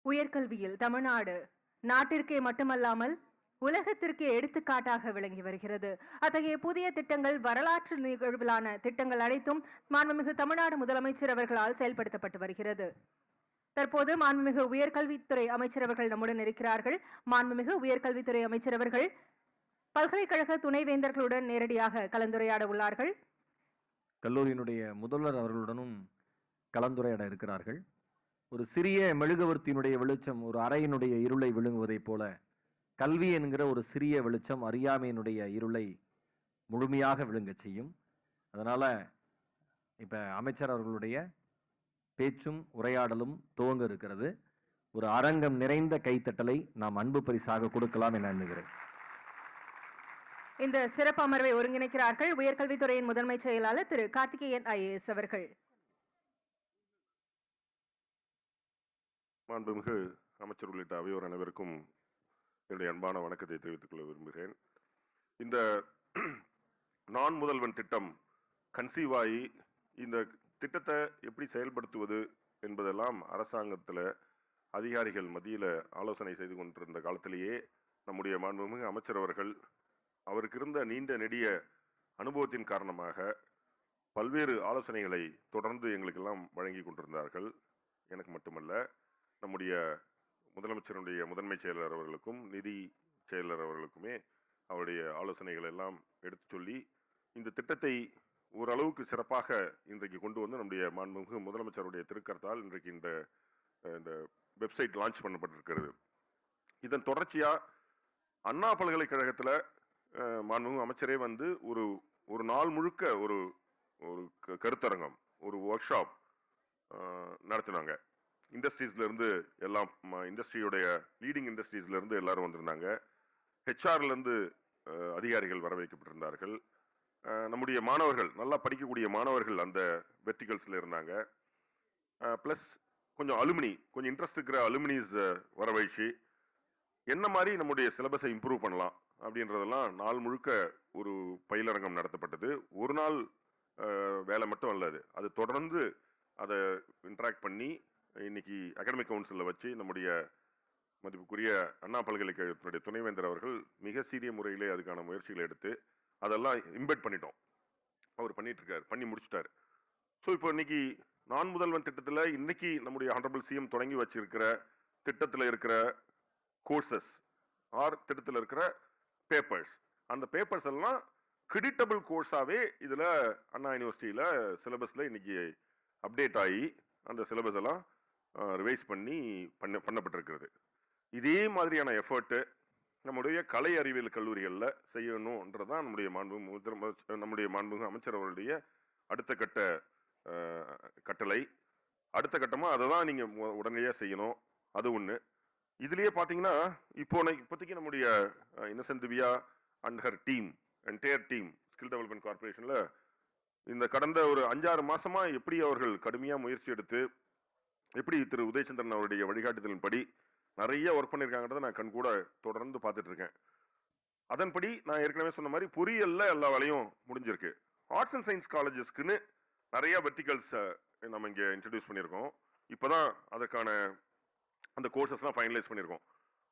உயர்கல்வியில் தமிழ்நாடு நாட்டிற்கே மட்டுமல்லாமல் உலகத்திற்கே எடுத்துக்காட்டாக விளங்கி வருகிறது. அத்தகைய புதிய திட்டங்கள், வரலாற்று நிகழ்விலான திட்டங்கள் அனைத்தும் மாண்புமிகு தமிழ்நாடு முதலமைச்சர் அவர்களால் செயல்படுத்தப்பட்டு வருகிறது. தற்போது மாண்புமிகு உயர்கல்வித்துறை அமைச்சர் அவர்கள் நம்முடன் இருக்கிறார்கள். மாண்புமிகு உயர்கல்வித்துறை அமைச்சர் அவர்கள் பல்கலைக்கழக துணைவேந்தர்களுடன் நேரடியாக கலந்துரையாட உள்ளார்கள். கல்லூரியினுடைய முதல்வர் அவர்களுடனும் கலந்துரையாட இருக்கிறார்கள். ஒரு சிறிய மெழுகுவர்த்தியினுடைய வெளிச்சம் ஒரு அறையினுடைய இருளை விழுங்குவதைப் போல கல்வி என்கிற ஒரு சிறிய வெளிச்சம் அறியாமையினுடைய இருளை முழுமையாக விழுங்க செய்யும். அதனால இப்ப அமைச்சர் அவர்களுடைய பேச்சும் உரையாடலும் துவங்க இருக்கிறது. ஒரு அரங்கம் நிறைந்த கைத்தட்டலை நாம் அன்பு பரிசாக கொடுக்கலாம் என எண்ணுகிறேன். இந்த சிறப்பு அமர்வை ஒருங்கிணைக்கிறார்கள் உயர்கல்வித்துறையின் முதன்மை செயலாளர் திரு கார்த்திகேயன் IAS அவர்கள். மாண்புமிகு அமைச்சர் உள்ளிட்ட அவையோர் அனைவருக்கும் என்னுடைய அன்பான வணக்கத்தை தெரிவித்துக் கொள்ள விரும்புகிறேன். இந்த நான் முதல்வன் திட்டம் கன்சீவ் ஆகி இந்த திட்டத்தை எப்படி செயல்படுத்துவது என்பதெல்லாம் அரசாங்கத்தில் அதிகாரிகள் மத்தியில் ஆலோசனை செய்து கொண்டிருந்த காலத்திலேயே நம்முடைய மாண்புமிகு அமைச்சர் அவர்கள் அவருக்கு இருந்த நீண்ட நெடிய அனுபவத்தின் காரணமாக பல்வேறு ஆலோசனைகளை தொடர்ந்து எங்களுக்கெல்லாம் வழங்கி கொண்டிருந்தார்கள். எனக்கு மட்டுமல்ல, நம்முடைய முதலமைச்சருடைய முதன்மை செயலர் அவர்களுக்கும் நிதி செயலர் அவர்களுக்குமே அவருடைய ஆலோசனைகள் எல்லாம் எடுத்து சொல்லி இந்த திட்டத்தை ஓரளவுக்கு சிறப்பாக இன்றைக்கு கொண்டு வந்து நம்முடைய மாண்புமிகு முதலமைச்சருடைய திருக்கரத்தால் இன்றைக்கு இந்த வெப்சைட் லான்ச் பண்ணப்பட்டிருக்கிறது. இதன் தொடர்ச்சியாக அண்ணா பல்கலைக்கழகத்தில் மாண்புமிகு அமைச்சரே வந்து ஒரு நாள் முழுக்க ஒரு கருத்தரங்கம், ஒரு ஒர்க் ஷாப் நடத்தினாங்க. இண்டஸ்ட்ரீஸ்லேருந்து எல்லாம் இண்டஸ்ட்ரியோடைய லீடிங் இண்டஸ்ட்ரீஸ்லேருந்து எல்லாரும் வந்திருந்தாங்க. ஹெச்ஆர்லேருந்து அதிகாரிகள் வர வைக்கப்பட்டிருந்தார்கள். நம்முடைய மாணவர்கள், நல்லா படிக்கக்கூடிய மாணவர்கள் அந்த வெர்டிகல்ஸில் இருந்தாங்க. ப்ளஸ் கொஞ்சம் அலுமினி, கொஞ்சம் இன்ட்ரெஸ்ட் இருக்கிற அலுமினிஸ் வரவழைச்சு என்ன மாதிரி நம்முடைய சிலபஸை இம்ப்ரூவ் பண்ணலாம் அப்படின்றதெல்லாம் நாள் முழுக்க ஒரு பயிலரங்கம் நடத்தப்பட்டது. ஒரு நாள் வேலை மட்டும் அல்ல, அது தொடர்ந்து அதை இன்ட்ராக்ட் பண்ணி இன்னைக்கு அகாடமிக் கவுன்சிலில் வச்சு நம்முடைய மதிப்புக்குரிய அண்ணா பல்கலைக்கழகத்தினுடைய துணைவேந்தர் அவர்கள் மிக சீரிய முறையிலே அதுக்கான முயற்சிகளை எடுத்து அதெல்லாம் இம்பெட் பண்ணிட்டோம். அவர் பண்ணிட்டு இருக்காரு, பண்ணி முடிச்சுட்டாரு. ஸோ இப்போ இன்னைக்கு நான் முதல்வன் திட்டத்தில் இன்னைக்கு நம்முடைய ஹானரபிள் சிஎம் தொடங்கி வச்சிருக்கிற திட்டத்தில் இருக்கிற கோர்சஸ் ஆர் திட்டத்தில் இருக்கிற பேப்பர்ஸ், அந்த பேப்பர்ஸ் எல்லாம் கிரெடிட்டபிள் கோர்ஸாகவே இதில் அண்ணா யூனிவர்சிட்டியில் சிலபஸில் இன்னைக்கு அப்டேட் ஆகி அந்த சிலபஸ் எல்லாம் ரிவைஸ் பண்ணப்பட்டிருக்கிறது. இதே மாதிரியான எஃபர்ட்டு நம்முடைய கலை அறிவியல் கல்லூரிகளில் செய்யணுன்றதான் நம்முடைய மாண்புமிகு அமைச்சர் அவர்களுடைய அடுத்த கட்ட கட்டளை. அடுத்த கட்டமாக அதை தான் நீங்கள் உடனடியாக செய்யணும். அது ஒன்று. இதுலேயே பார்த்தீங்கன்னா இப்போதைக்கு நம்முடைய Innocent Divya and her team, entire team, skill development கார்பரேஷனில் இந்த கடந்த ஒரு 5-6 மாதமாக எப்படி அவர்கள் கடுமையாக முயற்சி எடுத்து எப்படி திரு உதயச்சந்திரன் அவருடைய வழிகாட்டுதலின்படி நிறைய ஒர்க் பண்ணியிருக்காங்கன்றதை நான் கண் கூட தொடர்ந்து பார்த்துட்டு இருக்கேன். அதன்படி நான் ஏற்கனவே சொன்ன மாதிரி பொறியியல்ல எல்லா வேலையும் முடிஞ்சிருக்கு. ஆர்ட்ஸ் அண்ட் சயின்ஸ் காலேஜஸ்க்குன்னு நிறைய வெர்டிகல்ஸ் நம்ம இங்கே இன்ட்ரடியூஸ் பண்ணியிருக்கோம். இப்போதான் அதற்கான அந்த கோர்சஸ்லாம் ஃபைனலைஸ் பண்ணியிருக்கோம்.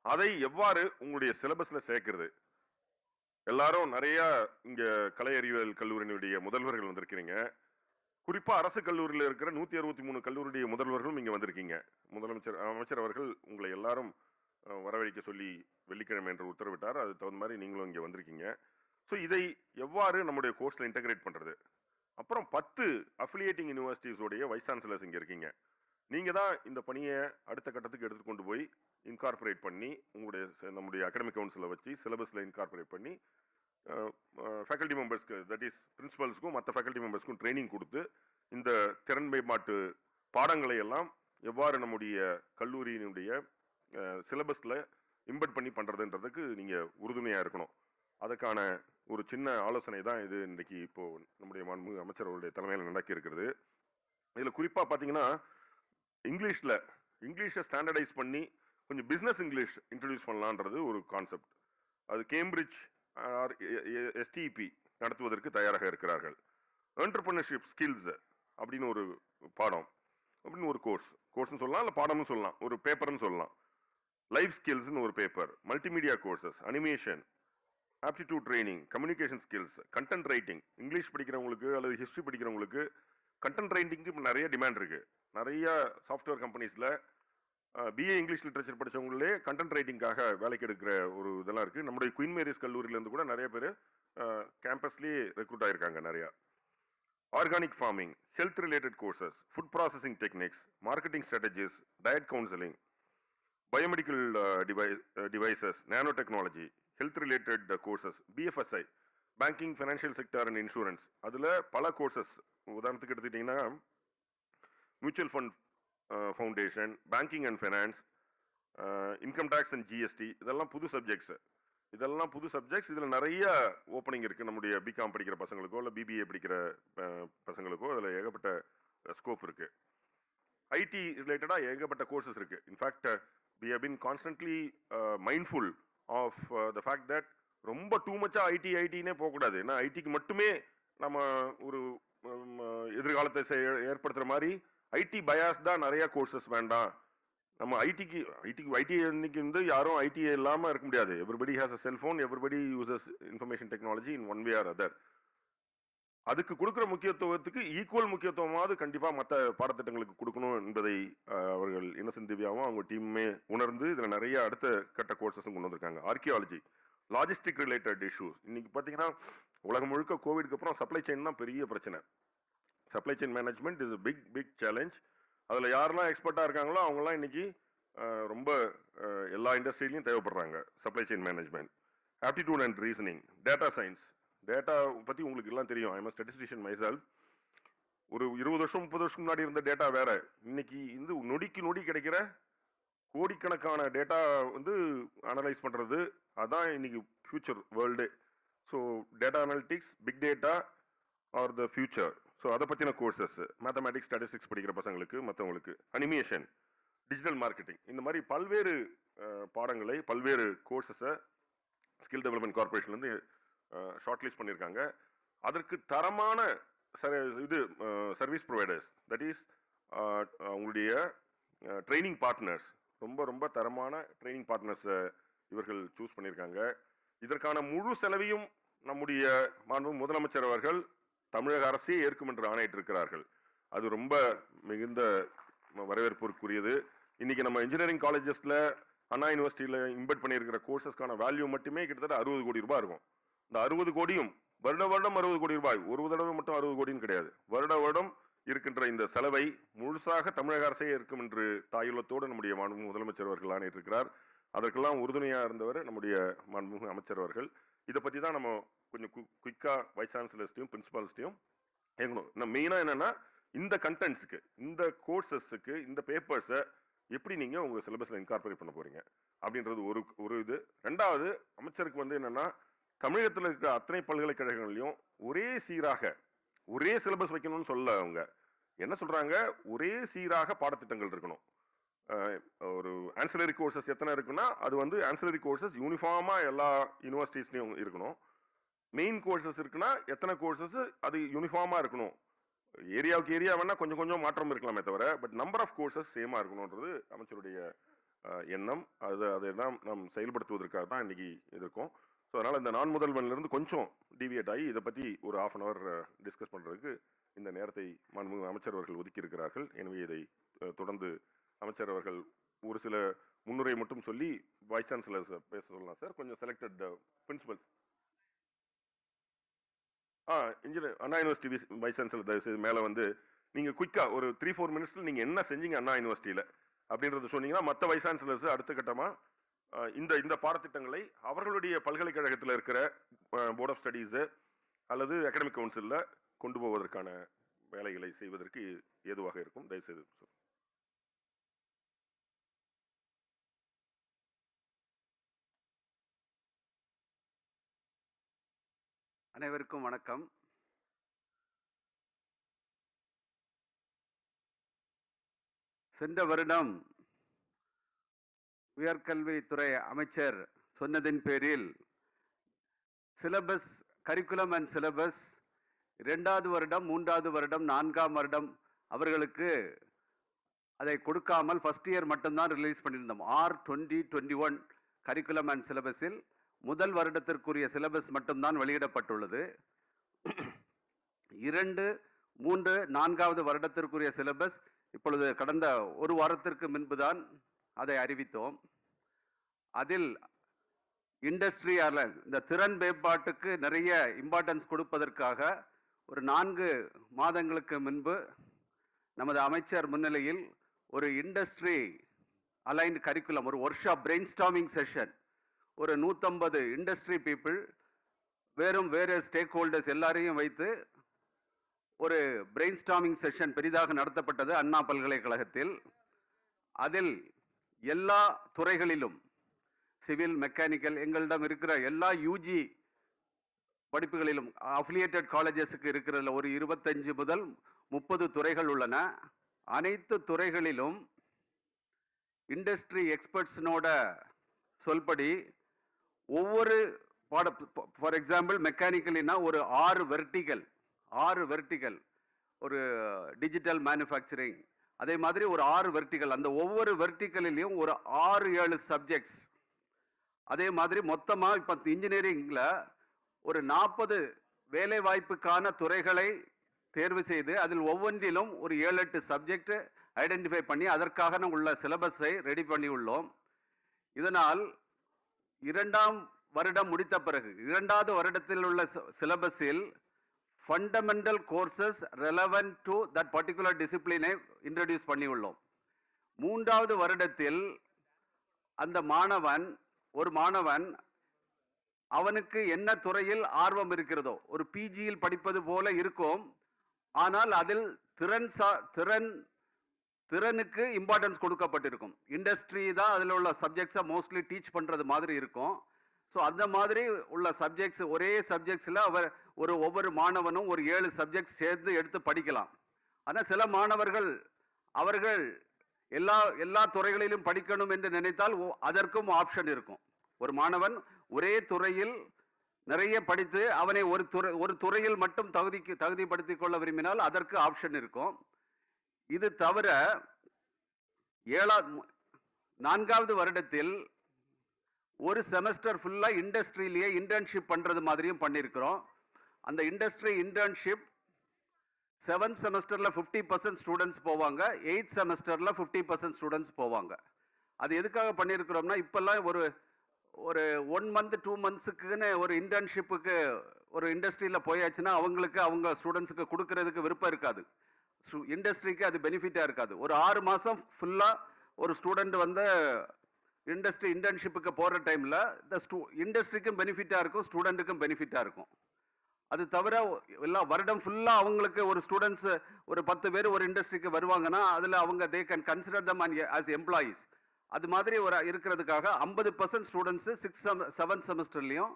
அதை எவ்வாறு உங்களுடைய சிலபஸில் சேர்க்கிறது? எல்லாரும் நிறைய இங்கே கலை அறிவியல் கல்லூரியினுடைய முதல்வர்கள் வந்திருக்கிறீங்க. குறிப்பாக அரசு கல்லூரியில் இருக்கிற 163 கல்லூரியுடைய முதல்வர்களும் இங்கே வந்திருக்கீங்க. அமைச்சர் அவர்கள் உங்களை எல்லாரும் வரவழைக்க சொல்லி வெள்ளிக்கிழமை என்று உத்தரவிட்டார். அது தகுந்த மாதிரி நீங்களும் இங்கே வந்திருக்கீங்க. ஸோ இதை எவ்வாறு நம்முடைய கோர்ஸில் இன்டகிரேட் பண்ணுறது? அப்புறம் 10 அஃபிலியேட்டிங் யூனிவர்சிட்டிஸோடைய வைஸ் சான்சலர்ஸ் இங்கே இருக்கீங்க. நீங்கள் தான் இந்த பணியை அடுத்த கட்டத்துக்கு எடுத்துகிட்டு கொண்டு போய் இன்கார்பரேட் பண்ணி நம்முடைய அகாடமிக் கவுன்சிலை வச்சு சிலபஸில் இன்கார்பரேட் பண்ணி ஃபேக்கல்டி மெம்பர்ஸ்க்கு, தட் இஸ் பிரின்சிபல்ஸ்க்கும் மற்ற ஃபேக்கல்டி மெம்பர்ஸ்க்கும் ட்ரைனிங் கொடுத்து இந்த திறன் மேம்பாட்டு பாடங்களை எல்லாம் எவ்வாறு நம்முடைய கல்லூரியினுடைய சிலபஸில் இம்பெட் பண்ணி பண்ணுறதுன்றதுக்கு நீங்கள் உறுதுணையாக இருக்கணும். அதுக்கான ஒரு சின்ன ஆலோசனை தான் இது இன்றைக்கி இப்போது நம்முடைய மாண்புமிகு அமைச்சர் அவருடைய தலைமையில் நடக்கி இருக்கிறது. இதில் குறிப்பாக பார்த்தீங்கன்னா இங்கிலீஷை ஸ்டாண்டர்டைஸ் பண்ணி கொஞ்சம் பிஸ்னஸ் இங்கிலீஷ் இன்ட்ரடியூஸ் பண்ணலான்றது ஒரு கான்செப்ட். அது கேம்பிரிட்ஜ் ஆர் STEP நடத்துவதற்கு தயாராக இருக்கிறார்கள். என்டர்பிரினர்ஷிப் ஸ்கில்ஸ் அப்படின்னு ஒரு பாடம், அப்படின்னு ஒரு கோர்ஸ்னு சொல்லலாம், இல்லை பாடம்னு சொல்லலாம், ஒரு பேப்பர்னு சொல்லலாம். லைஃப் ஸ்கில்ஸ்னு ஒரு paper, multimedia courses, animation, aptitude training, communication skills, content writing. English படிக்கிறவங்களுக்கு அல்லது ஹிஸ்ட்ரி படிக்கிறவங்களுக்கு கண்டென்ட் ரைட்டிங்க்கு இப்போ நிறைய டிமாண்ட் இருக்குது. நிறைய சாஃப்ட்வேர் கம்பெனிஸில் BA இங்கிலீஷ் லிட்ரேச்சர் படித்தவங்களே கண்டென்ட் ரைட்டிங்காக வேலைக்கு எடுக்கிற ஒரு இதெல்லாம் இருக்குது. நம்முடைய குயின் மேரிஸ் கல்லூரியிலேருந்து கூட நிறைய பேர் கேம்பஸ்லேயே ரெக்ரூட் ஆகிருக்காங்க நிறையா. Organic farming, health related courses, food processing techniques, marketing strategies, diet counselling, biomedical devices, nano technology, health related courses, BFSI, banking, financial sector and insurance. அதில் பல கோர்சஸ், உதாரணத்துக்கு எடுத்துக்கிட்டிங்கன்னா mutual fund foundation, banking and finance, income tax and GST, இதெல்லாம் புது subjects. இதில் நிறைய opening இருக்குது. நம்முடைய பிகாம் படிக்கிற பசங்களுக்கோ இல்லை பிபிஏ படிக்கிற பசங்களுக்கோ அதில் ஏகப்பட்ட ஸ்கோப் இருக்குது. ஐடி ரிலேட்டடாக ஏகப்பட்ட கோர்சஸ் இருக்குது. In fact we have been constantly mindful of the fact that ரொம்ப டூ மச்சா ஐடினே போகக்கூடாது. ஏன்னா ஐடிக்கு மட்டுமே நம்ம ஒரு எதிர்காலத்தை ஏற்படுத்துகிற மாதிரி ஐடி பயாஸ் தான் நிறைய கோர்சஸ் வேண்டாம். நம்ம ஐடி இன்னைக்கு வந்து யாரும் ஐடி இல்லாமல் இருக்க முடியாது. Everybody has a cellphone, everybody uses information technology in one way or other. அதுக்கு கொடுக்குற முக்கியத்துவத்துக்கு ஈக்குவல் முக்கியத்துவமாவது கண்டிப்பாக மற்ற பாடத்திட்டங்களுக்கு கொடுக்கணும் என்பதை அவர்கள் இன்னசென்ட் திவ்யாவும் அவங்க டீமுமே உணர்ந்து இதில் நிறைய அடுத்த கட்ட கோர்சஸும் கொண்டு வந்திருக்காங்க. Archaeology, logistic related issues. இன்னைக்கு பார்த்தீங்கன்னா உலகம் முழுக்க கோவிட்க்கு அப்புறம் சப்ளை செயின் தான் பெரிய பிரச்சனை. Supply chain management is big challenge. அதில் யாரெல்லாம் எக்ஸ்பர்ட்டாக இருக்காங்களோ அவங்களாம் இன்னைக்கு ரொம்ப எல்லா இண்டஸ்ட்ரியிலையும் தேவைப்படுறாங்க. Supply chain management, aptitude and reasoning, data science. Data பற்றி உங்களுக்கு எல்லாம் தெரியும். I am statistician myself. ஒரு 20 வருஷம் 30 வருஷம் முன்னாடி இருந்த டேட்டா வேற. இன்னைக்கு இந்த நொடிக்கு நொடி கிடைக்கிற கோடிக்கணக்கான டேட்டா வந்து அனலைஸ் பண்ணுறது, அதான் இன்னைக்கு future world. So data analytics, big data are the future. So அதை பற்றின கோர்சஸ், மேத்தமேட்டிக்ஸ், ஸ்டாட்டிஸ்டிக்ஸ் படிக்கிற பசங்களுக்கு, மற்றவங்களுக்கு அனிமேஷன், டிஜிட்டல் மார்க்கெட்டிங், இந்த மாதிரி பல்வேறு பாடங்களை, பல்வேறு கோர்சஸை ஸ்கில் டெவலப்மெண்ட் கார்பரேஷன்லேருந்து ஷார்ட் லிஸ்ட் பண்ணியிருக்காங்க. அதற்கு தரமான சர்வீஸ் ப்ரொவைடர்ஸ், தட் இஸ் அவங்களுடைய ட்ரைனிங் பார்ட்னர்ஸ், ரொம்ப தரமான ட்ரைனிங் பார்ட்னர்ஸை இவர்கள் சூஸ் பண்ணியிருக்காங்க. இதற்கான முழு செலவையும் நம்முடைய மாண்பு முதலமைச்சர் அவர்கள் தமிழக அரசே ஏற்கும் என்று ஆணையிட்டிருக்கிறார்கள். அது ரொம்ப மிகுந்த வரவேற்புக்குரியது. இன்னைக்கு நம்ம இன்ஜினியரிங் காலேஜஸ்ல அண்ணா யூனிவர்சிட்டியில் இம்பெட் பண்ணியிருக்கிற கோர்சஸ்க்கான வேல்யூ மட்டுமே கிட்டத்தட்ட 60 கோடி ரூபாய் இருக்கும். இந்த 60 கோடியும் வருடம் 60 கோடி ரூபாய், ஒரு தடவை மட்டும் 60 கோடின்னு கிடையாது, வருடம் இருக்கின்ற இந்த செலவை முழுசாக தமிழக அரசே இருக்கும் என்று தாயுள்ளத்தோடு நம்முடைய மாண்புமிகு முதலமைச்சர் அவர்கள் ஆணையிட்டிருக்கிறார். அதற்கெல்லாம் உறுதுணையாக இருந்தவர் நம்முடைய மாண்புமிகு அமைச்சர் அவர்கள். இதை பற்றி தான் நம்ம கொஞ்சம் குயிக்காக வைஸ் சான்சலர்ஸ்டையும் பிரின்சிபால்ஸ்டையும் கேட்கணும். நம்ம மெயினாக என்னென்னா இந்த கண்டென்ட்ஸுக்கு, இந்த கோர்சஸுக்கு, இந்த பேப்பர்ஸை எப்படி நீங்கள் உங்கள் சிலபஸில் இன்கார்பரேட் பண்ண போகிறீங்க அப்படின்றது ஒரு இது. ரெண்டாவது, அமைச்சருக்கு வந்து என்னென்னா தமிழகத்தில் இருக்கிற அத்தனை பல்கலைக்கழகங்களையும் ஒரே சீராக ஒரே சிலபஸ் வைக்கணும்னு சொல்ல அவங்க என்ன சொல்கிறாங்க, ஒரே சீராக பாடத்திட்டங்கள் இருக்கணும். ஒரு ஆன்சிலரி கோர்சஸ் எத்தனை இருக்குன்னா அது வந்து ஆன்சிலரி கோர்சஸ் யூனிஃபார்மாக எல்லா யூனிவர்சிட்டிஸ்லையும் இருக்கணும். மெயின் கோர்சஸ் இருக்குன்னா எத்தனை கோர்சஸ் அது யூனிஃபார்மாக இருக்கணும். ஏரியாவுக்கு ஏரியா வேணால் கொஞ்சம் மாற்றம் இருக்கலாமே தவிர, பட் நம்பர் ஆஃப் கோர்சஸ் சேமாக இருக்கணுன்றது அமைச்சருடைய எண்ணம். அதையெல்லாம் நாம் செயல்படுத்துவதற்காக தான் இன்னைக்கு இருக்கும். ஸோ அதனால் இந்த நான் முதல்வன்லேருந்து கொஞ்சம் டிவியேட் ஆகி இதை பற்றி ஒரு 1/2 hour டிஸ்கஸ் பண்ணுறதுக்கு இந்த நேரத்தை மாண்புமிகு அமைச்சர் அவர்கள் ஒதுக்கி இருக்கிறார்கள். எனவே இதை தொடர்ந்து அமைச்சர் அவர்கள் ஒரு சில முன்னுரை மட்டும் சொல்லி வைஸ் சான்சலர்ஸ் பேச சொல்லலாம். சார், கொஞ்சம் செலக்டட் பிரின்சிபல்ஸ். இன்ஜினியர் அண்ணா யூனிவர்சிட்டி வைஸ் சான்சலர் தயவுசெய்து மேலே வந்து நீங்கள் குயிக்காக ஒரு 3-4 minutesல நீங்கள் என்ன செஞ்சீங்க அண்ணா யூனிவர்சிட்டியில் அப்படின்றத சொன்னீங்கன்னா மற்ற வைஸ் சான்சலர்ஸ் அடுத்த கட்டமாக இந்த பாடத்திட்டங்களை அவர்களுடைய பல்கலைக்கழகத்தில் இருக்கிற போர்ட் ஆஃப் ஸ்டடீஸு அல்லது அகாடமிக் கவுன்சிலில் கொண்டு போவதற்கான வேலைகளை செய்வதற்கு ஏதுவாக இருக்கும். தயவுசெய்து அனைவருக்கும் வணக்கம். சென்ற வருடம் உயர்கல்வித்துறை அமைச்சர் சொன்னதின் பேரில் சிலபஸ், கரிக்குலம் அண்ட் சிலபஸ் 2வது வருடம், 3வது வருடம், 4ஆம் வருடம் அவர்களுக்கு அதை கொடுக்காமல் ஃபர்ஸ்ட் இயர் மட்டும்தான் ரிலீஸ் பண்ணியிருந்தோம். R2021 கரிக்குலம் அண்ட் சிலபஸில் முதல் வருடத்திற்குரிய சிலபஸ் மட்டும்தான் வெளியிடப்பட்டுள்ளது. 2, 3, 4வது வருடத்திற்குரிய சிலபஸ் இப்பொழுது கடந்த ஒரு வாரத்திற்கு முன்புதான் அதை அறிவித்தோம். அதில் இண்டஸ்ட்ரி இந்த திறன் மேம்பாட்டுக்கு நிறைய இம்பார்ட்டன்ஸ் கொடுப்பதற்காக ஒரு 4 மாதங்களுக்கு முன்பு நமது அமைச்சர் முன்னிலையில் ஒரு இண்டஸ்ட்ரி அலைன்ட் கரிக்குலம், ஒரு work shop, brain storming session, ஒரு 150 இண்டஸ்ட்ரி பீப்புள், வேறு ஸ்டேக் ஹோல்டர்ஸ் எல்லாரையும் வைத்து ஒரு பிரெயின் ஸ்டார்மிங் செஷன் பெரிதாக நடத்தப்பட்டது அண்ணா பல்கலைக்கழகத்தில். அதில் எல்லா துறைகளிலும் சிவில் மெக்கானிக்கல் எங்களிடம் இருக்கிற எல்லா யூஜி படிப்புகளிலும் அஃபிலியேட்டட் காலேஜஸுக்கு இருக்கிறதுல ஒரு 25 முதல் 30 துறைகள் உள்ளன. அனைத்து துறைகளிலும் இண்டஸ்ட்ரி எக்ஸ்பர்ட்ஸினோட சொல்படி ஒவ்வொரு ஃபார் எக்ஸாம்பிள் மெக்கானிக்கல்னா ஒரு 6 வெர்டிகல் ஒரு டிஜிட்டல் மேனுஃபேக்சரிங், அதே மாதிரி ஒரு 6 வெர்டிகல், அந்த ஒவ்வொரு வெர்டிகலிலையும் ஒரு 6-7 சப்ஜெக்ட்ஸ். அதே மாதிரி மொத்தமாக இப்போ இன்ஜினியரிங்கில் ஒரு 40 வேலை வாய்ப்புக்கான துறைகளை தேர்வு செய்து அதில் ஒவ்வொன்றிலும் ஒரு 7-8 சப்ஜெக்ட் ஐடென்டிஃபை பண்ணி அதற்காக உள்ள சிலபஸை ரெடி பண்ணி உள்ளோம். இதனால் 2ஆம் வருடம் முடித்த பிறகு 2வது வருடத்தில் உள்ள சிலபஸில் fundamental courses relevant to that particular டிசிப்ளினை இன்ட்ரடியூஸ் பண்ணி உள்ளோம். 3வது வருடத்தில் அந்த ஒரு மாணவன் அவனுக்கு என்ன துறையில் ஆர்வம் இருக்கிறதோ, ஒரு பிஜியில் படிப்பது போல இருக்கும், ஆனால் அதில் திறனுக்கு இம்பார்ட்டன்ஸ் கொடுக்கப்பட்டிருக்கும். இண்டஸ்ட்ரி தான் அதில் உள்ள சப்ஜெக்ட்ஸை மோஸ்ட்லி டீச் பண்ணுறது மாதிரி இருக்கும். ஸோ அந்த மாதிரி உள்ள சப்ஜெக்ட்ஸ், ஒரே சப்ஜெக்ட்ஸில் ஒவ்வொரு மாணவனும் ஒரு 7 சப்ஜெக்ட்ஸ் சேர்ந்து எடுத்து படிக்கலாம். ஆனால் சில மாணவர்கள் அவர்கள் எல்லா துறைகளிலும் படிக்கணும் என்று நினைத்தால் அதற்கும் ஆப்ஷன் இருக்கும். ஒரு மாணவன் ஒரே துறையில் நிறைய படித்து அவனை ஒரு துறையில் மட்டும் தகுதிப்படுத்திக் கொள்ள விரும்பினால் அதற்கு ஆப்ஷன் இருக்கும். இது தவிர 4வது வருடத்தில் ஒரு செமஸ்டர் ஃபுல்லா இண்டஸ்ட்ரியிலேயே இன்டர்ன்ஷிப் பண்றது மாதிரியும் பண்ணியிருக்கிறோம். அந்த இண்டஸ்ட்ரி இன்டர்ன்ஷிப் 7th செமஸ்டர்ல 50% ஸ்டூடெண்ட்ஸ் போவாங்க, 8th செமஸ்டர்ல 50% ஸ்டூடெண்ட்ஸ் போவாங்க. அது எதுக்காக பண்ணியிருக்கிறோம்னா, இப்பெல்லாம் ஒரு 1 month 2 monthsக்குன்னு ஒரு இன்டர்ன்ஷிப்புக்கு ஒரு இண்டஸ்ட்ரியில் போயாச்சுன்னா அவங்க ஸ்டூடெண்ட்ஸுக்கு கொடுக்கறதுக்கு விருப்பம் இருக்காது. இண்டஸ்ட்ரிக்கு அது பெனிஃபிட்டாக இருக்காது. ஒரு 6 மாதம் ஃபுல்லாக ஒரு ஸ்டூடெண்ட் வந்து இன்டர்ன்ஷிப்புக்கு போகிற டைமில் இண்டஸ்ட்ரிக்கும் பெனிஃபிட்டாக இருக்கும், ஸ்டூடெண்ட்டுக்கும் பெனிஃபிட்டாக இருக்கும். அது தவிர எல்லா வருடம் ஃபுல்லாக அவங்களுக்கு ஒரு ஸ்டூடெண்ட்ஸ் ஒரு 10 பேர் ஒரு இண்டஸ்ட்ரிக்கு வருவாங்கன்னா அதில் அவங்க they can consider them as employees. அது மாதிரி இருக்கிறதுக்காக 50% students 7th செமஸ்டர்லையும்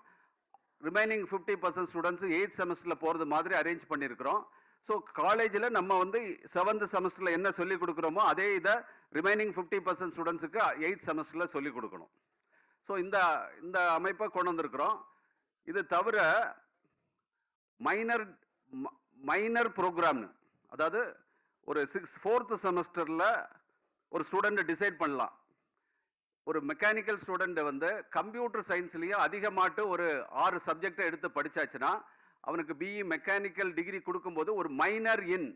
remaining 50% students 8th செமஸ்டரில் போகிறது மாதிரி அரேஞ்ச் பண்ணியிருக்கிறோம். ஸோ காலேஜில் நம்ம வந்து 7th செமஸ்டரில் என்ன சொல்லிக் கொடுக்குறோமோ அதே இதை ரிமைனிங் 50% ஸ்டூடெண்ட்ஸுக்கு 8th செமஸ்டரில் சொல்லிக் கொடுக்கணும். ஸோ இந்த அமைப்பை கொண்டு வந்திருக்கிறோம். இது தவிர மைனர் ப்ரோக்ராம்னு, அதாவது ஒரு 4th செமஸ்டரில் ஒரு ஸ்டூடெண்ட் டிசைட் பண்ணலாம். ஒரு மெக்கானிக்கல் ஸ்டூடெண்ட் வந்து கம்ப்யூட்டர் சயின்ஸ்லேயும் அதிகமாட்டு ஒரு 6 சப்ஜெக்டை எடுத்து படித்தாச்சுன்னா அவனுக்கு பிஇ மெக்கானிக்கல் டிகிரி கொடுக்கும்போது ஒரு மைனர் இன்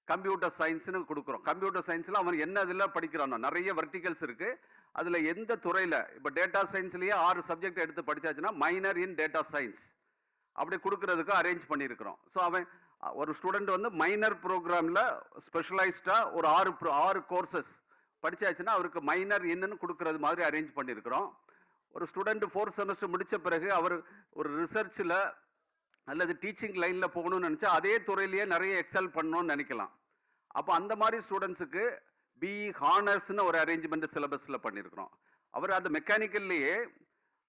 கம்ப்யூட்டர் சயின்ஸ்னு கொடுக்குறோம். கம்ப்யூட்டர் சயின்ஸில் அவன் என்ன இதில் படிக்கிறானோ நிறைய வெர்டிகல்ஸ் இருக்குது. அதில் எந்த துறையில் இப்போ டேட்டா சயின்ஸ்லேயே 6 சப்ஜெக்ட் எடுத்து படித்தாச்சுன்னா மைனர் இன் டேட்டா சயின்ஸ் அப்படி கொடுக்கறதுக்கு அரேஞ்ச் பண்ணியிருக்கிறோம். ஸோ அவன் ஒரு ஸ்டூடெண்ட் வந்து மைனர் ப்ரோக்ராமில் ஸ்பெஷலைஸ்டாக ஒரு 6 கோர்சஸ் படித்தாச்சுன்னா அவருக்கு மைனர் என்னன்னு கொடுக்கறது மாதிரி அரேஞ்ச் பண்ணியிருக்கிறோம். ஒரு ஸ்டூடெண்ட் 4th செமஸ்டர் முடித்த பிறகு அவர் ஒரு ரிசர்ச்சில் அல்லது டீச்சிங் லைனில் போகணும்னு நினச்சா அதே துறையிலேயே நிறைய எக்ஸல் பண்ணணும்னு நினைக்கலாம். அப்போ அந்த மாதிரி ஸ்டூடெண்ட்ஸுக்கு பிஇ ஹானர்ஸ்னு ஒரு அரேஞ்ச்மெண்ட் சிலபஸில் பண்ணியிருக்கிறோம். அவர் அந்த மெக்கானிக்கல்லையே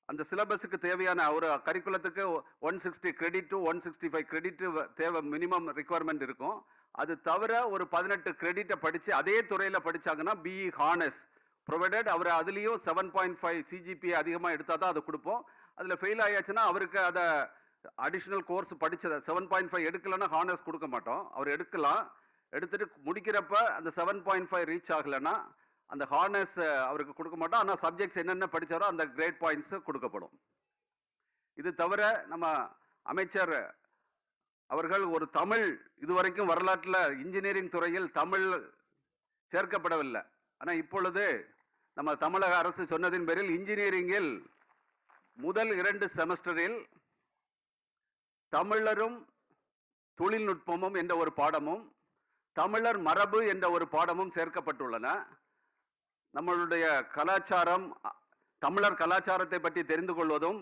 அந்த சிலபஸுக்கு தேவையான ஒரு கரிக்குலத்துக்கு 160 கிரெடிட் டு 165 கிரெடிட் தேவை மினிமம் ரிக்குவயர்மெண்ட் இருக்கும். அது தவிர ஒரு 18 கிரெடிட்டை படித்து அதே துறையில் படித்தாங்கன்னா பிஇ ஹானர்ஸ் ப்ரொவைடட். அவர் அதுலேயும் 7.5 சிஜிபிஏ அதிகமாக எடுத்தால் தான் அதை கொடுப்போம். அதில் ஃபெயில் ஆயாச்சுன்னா அவருக்கு அதை அடிஷ்னல் கோர்ஸ் படித்ததை 7.5 எடுக்கலைன்னா ஹானர்ஸ் கொடுக்க மாட்டோம். அவர் எடுத்துட்டு முடிக்கிறப்ப அந்த 7.5 ரீச் ஆகலைன்னா அந்த ஹானர்ஸ் அவருக்கு கொடுக்க மாட்டோம். ஆனால் சப்ஜெக்ட்ஸ் என்னென்ன படித்தாரோ அந்த கிரேட் பாயிண்ட்ஸு கொடுக்கப்படும். இது தவிர நம்ம அமைச்சர் அவர்கள் ஒரு தமிழ் இதுவரைக்கும் வரலாற்றில் இன்ஜினியரிங் துறையில் தமிழ் சேர்க்கப்படவில்லை. ஆனால் இப்பொழுது நம்ம தமிழக அரசு சொன்னதின் பேரில் இன்ஜினியரிங்கில் முதல் 2 செமஸ்டரில் தமிழரும் தொழில்நுட்பமும் என்ற ஒரு பாடமும் தமிழர் மரபு என்ற ஒரு பாடமும் சேர்க்கப்பட்டுள்ளன. நம்மளுடைய கலாச்சாரம், தமிழர் கலாச்சாரத்தை பற்றி தெரிந்து கொள்வதும்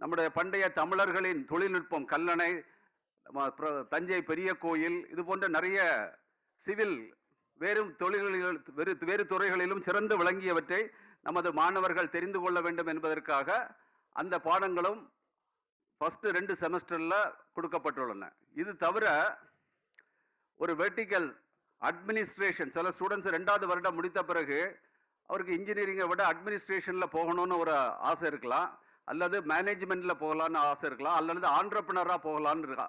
நம்முடைய பண்டைய தமிழர்களின் தொழில்நுட்பம், கல்லணை, தஞ்சை பெரிய கோயில், இது போன்ற நிறைய சிவில் வேறு துறைகளிலும் சிறந்து விளங்கியவற்றை நமது மாணவர்கள் தெரிந்து கொள்ள வேண்டும் என்பதற்காக அந்த பாடங்களும் ஃபர்ஸ்ட் 2 செமஸ்டரில் கொடுக்கப்பட்டுள்ளன. இது தவிர ஒரு வெர்டிக்கல் அட்மினிஸ்ட்ரேஷன், சில ஸ்டூடெண்ட்ஸ் 2வது வருடம் முடித்த பிறகு அவருக்கு இன்ஜினியரிங்கை விட அட்மினிஸ்ட்ரேஷனில் போகணும்னு ஒரு ஆசை இருக்கலாம், அல்லது மேனேஜ்மெண்ட்டில் போகலான்னு ஆசை இருக்கலாம், அல்லது ஆண்டர்பிரினராக போகலான்னு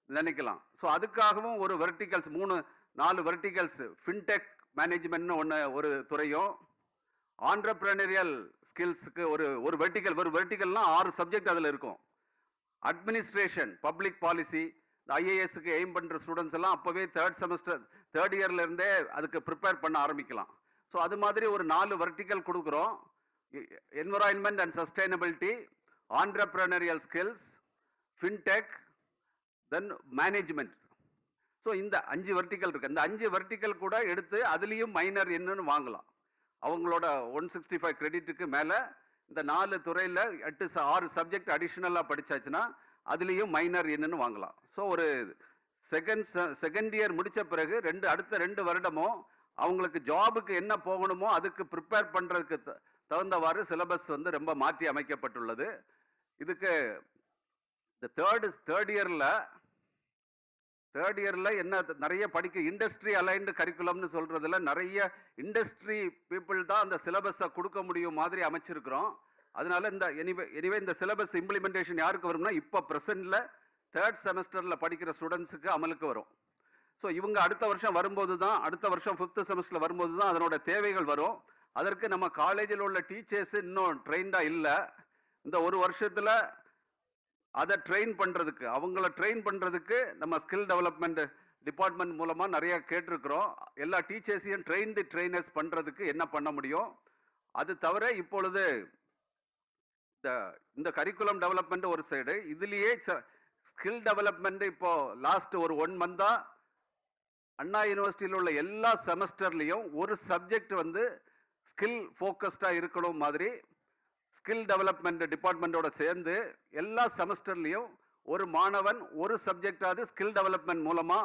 நினைக்கலாம். ஸோ அதுக்காகவும் ஒரு வெர்டிகல்ஸ் 3-4 வெர்டிகல்ஸ், ஃபின்டெக் மேனேஜ்மெண்ட்னு ஒரு துறையும், ஆண்டர்பிரினரியல் ஸ்கில்ஸுக்கு ஒரு வெர்டிகல்னா 6 சப்ஜெக்ட் அதில் இருக்கும். அட்மினிஸ்ட்ரேஷன், பப்ளிக் பாலிசி, ஐஏஎஸ்க்கு எய்ம் பண்ணுற ஸ்டூடெண்ட்ஸ் எல்லாம் அப்போவே 3rd இயர்லேருந்தே அதுக்கு ப்ரிப்பேர் பண்ண ஆரம்பிக்கலாம். ஸோ அது மாதிரி ஒரு 4 வெர்டிகல் கொடுக்குறோம். Environment and sustainability, entrepreneurial skills, fintech, then management. So இந்த 5 வெர்டிக்கல் இருக்குது. இந்த 5 வெர்டிக்கல் கூட எடுத்து அதுலேயும் மைனர் என்னன்னு வாங்கலாம். அவங்களோட 165 கிரெடிட்டுக்கு மேலே இந்த 4 துறையில் 6 சப்ஜெக்ட் அடிஷ்னலாக படித்தாச்சுன்னா அதுலேயும் மைனர் என்னன்னு வாங்கலாம். ஸோ ஒரு செகண்ட் இயர் முடித்த பிறகு அடுத்த 2 வருடமும் அவங்களுக்கு ஜாபுக்கு என்ன போகணுமோ அதுக்கு ப்ரிப்பேர் பண்ணுறதுக்கு தகுந்தவாறு சிலபஸ் வந்து ரொம்ப மாற்றி அமைக்கப்பட்டுள்ளது. இதுக்கு இந்த தேர்ட் இயரில் என்ன நிறைய இண்டஸ்ட்ரி அலைன்டு கரிக்குலம்னு சொல்கிறதுல நிறைய இண்டஸ்ட்ரி பீப்புள் தான் அந்த சிலபஸை கொடுக்க முடியும் மாதிரி அமைச்சிருக்கிறோம். அதனால எனிவே இந்த சிலபஸ் இம்ப்ளிமெண்டேஷன் யாருக்கு வரும்னா இப்போ ப்ரெசென்ட்ல 3rd செமஸ்டரில் படிக்கிற ஸ்டூடெண்ட்ஸுக்கு அமலுக்கு வரும். ஸோ இவங்க அடுத்த வருஷம் 5th செமஸ்டரில் வரும்போது தான் அதனோட தேவைகள் வரும். அதற்கு நம்ம காலேஜில் உள்ள டீச்சர்ஸ் இன்னும் ட்ரெயின்டாக இல்லை. இந்த ஒரு வருஷத்தில் அதை அவங்கள ட்ரெயின் பண்ணுறதுக்கு நம்ம ஸ்கில் டெவலப்மெண்ட் டிபார்ட்மெண்ட் மூலமாக நிறைய கேட்டிருக்கிறோம். எல்லா டீச்சர்ஸையும் ட்ரெயினர்ஸ் பண்ணுறதுக்கு என்ன பண்ண முடியும். அது தவிர இப்பொழுது இந்த கரிக்குலம் டெவலப்மெண்ட் ஒரு சைடு, இதுலேயே ஸ்கில் டெவலப்மெண்ட் இப்போ லாஸ்ட் ஒரு 1 மந்தாக அண்ணா யூனிவர்சிட்டியில் உள்ள எல்லா செமஸ்டர்லேயும் ஒரு சப்ஜெக்ட் வந்து ஸ்கில் ஃபோக்கஸ்டாக இருக்கணும் மாதிரி ஸ்கில் டெவலப்மெண்ட் டிபார்ட்மெண்ட்டோட சேர்ந்து எல்லா செமஸ்டர்லேயும் ஒரு மாணவன் ஒரு சப்ஜெக்டாவது ஸ்கில் டெவலப்மெண்ட் மூலமாக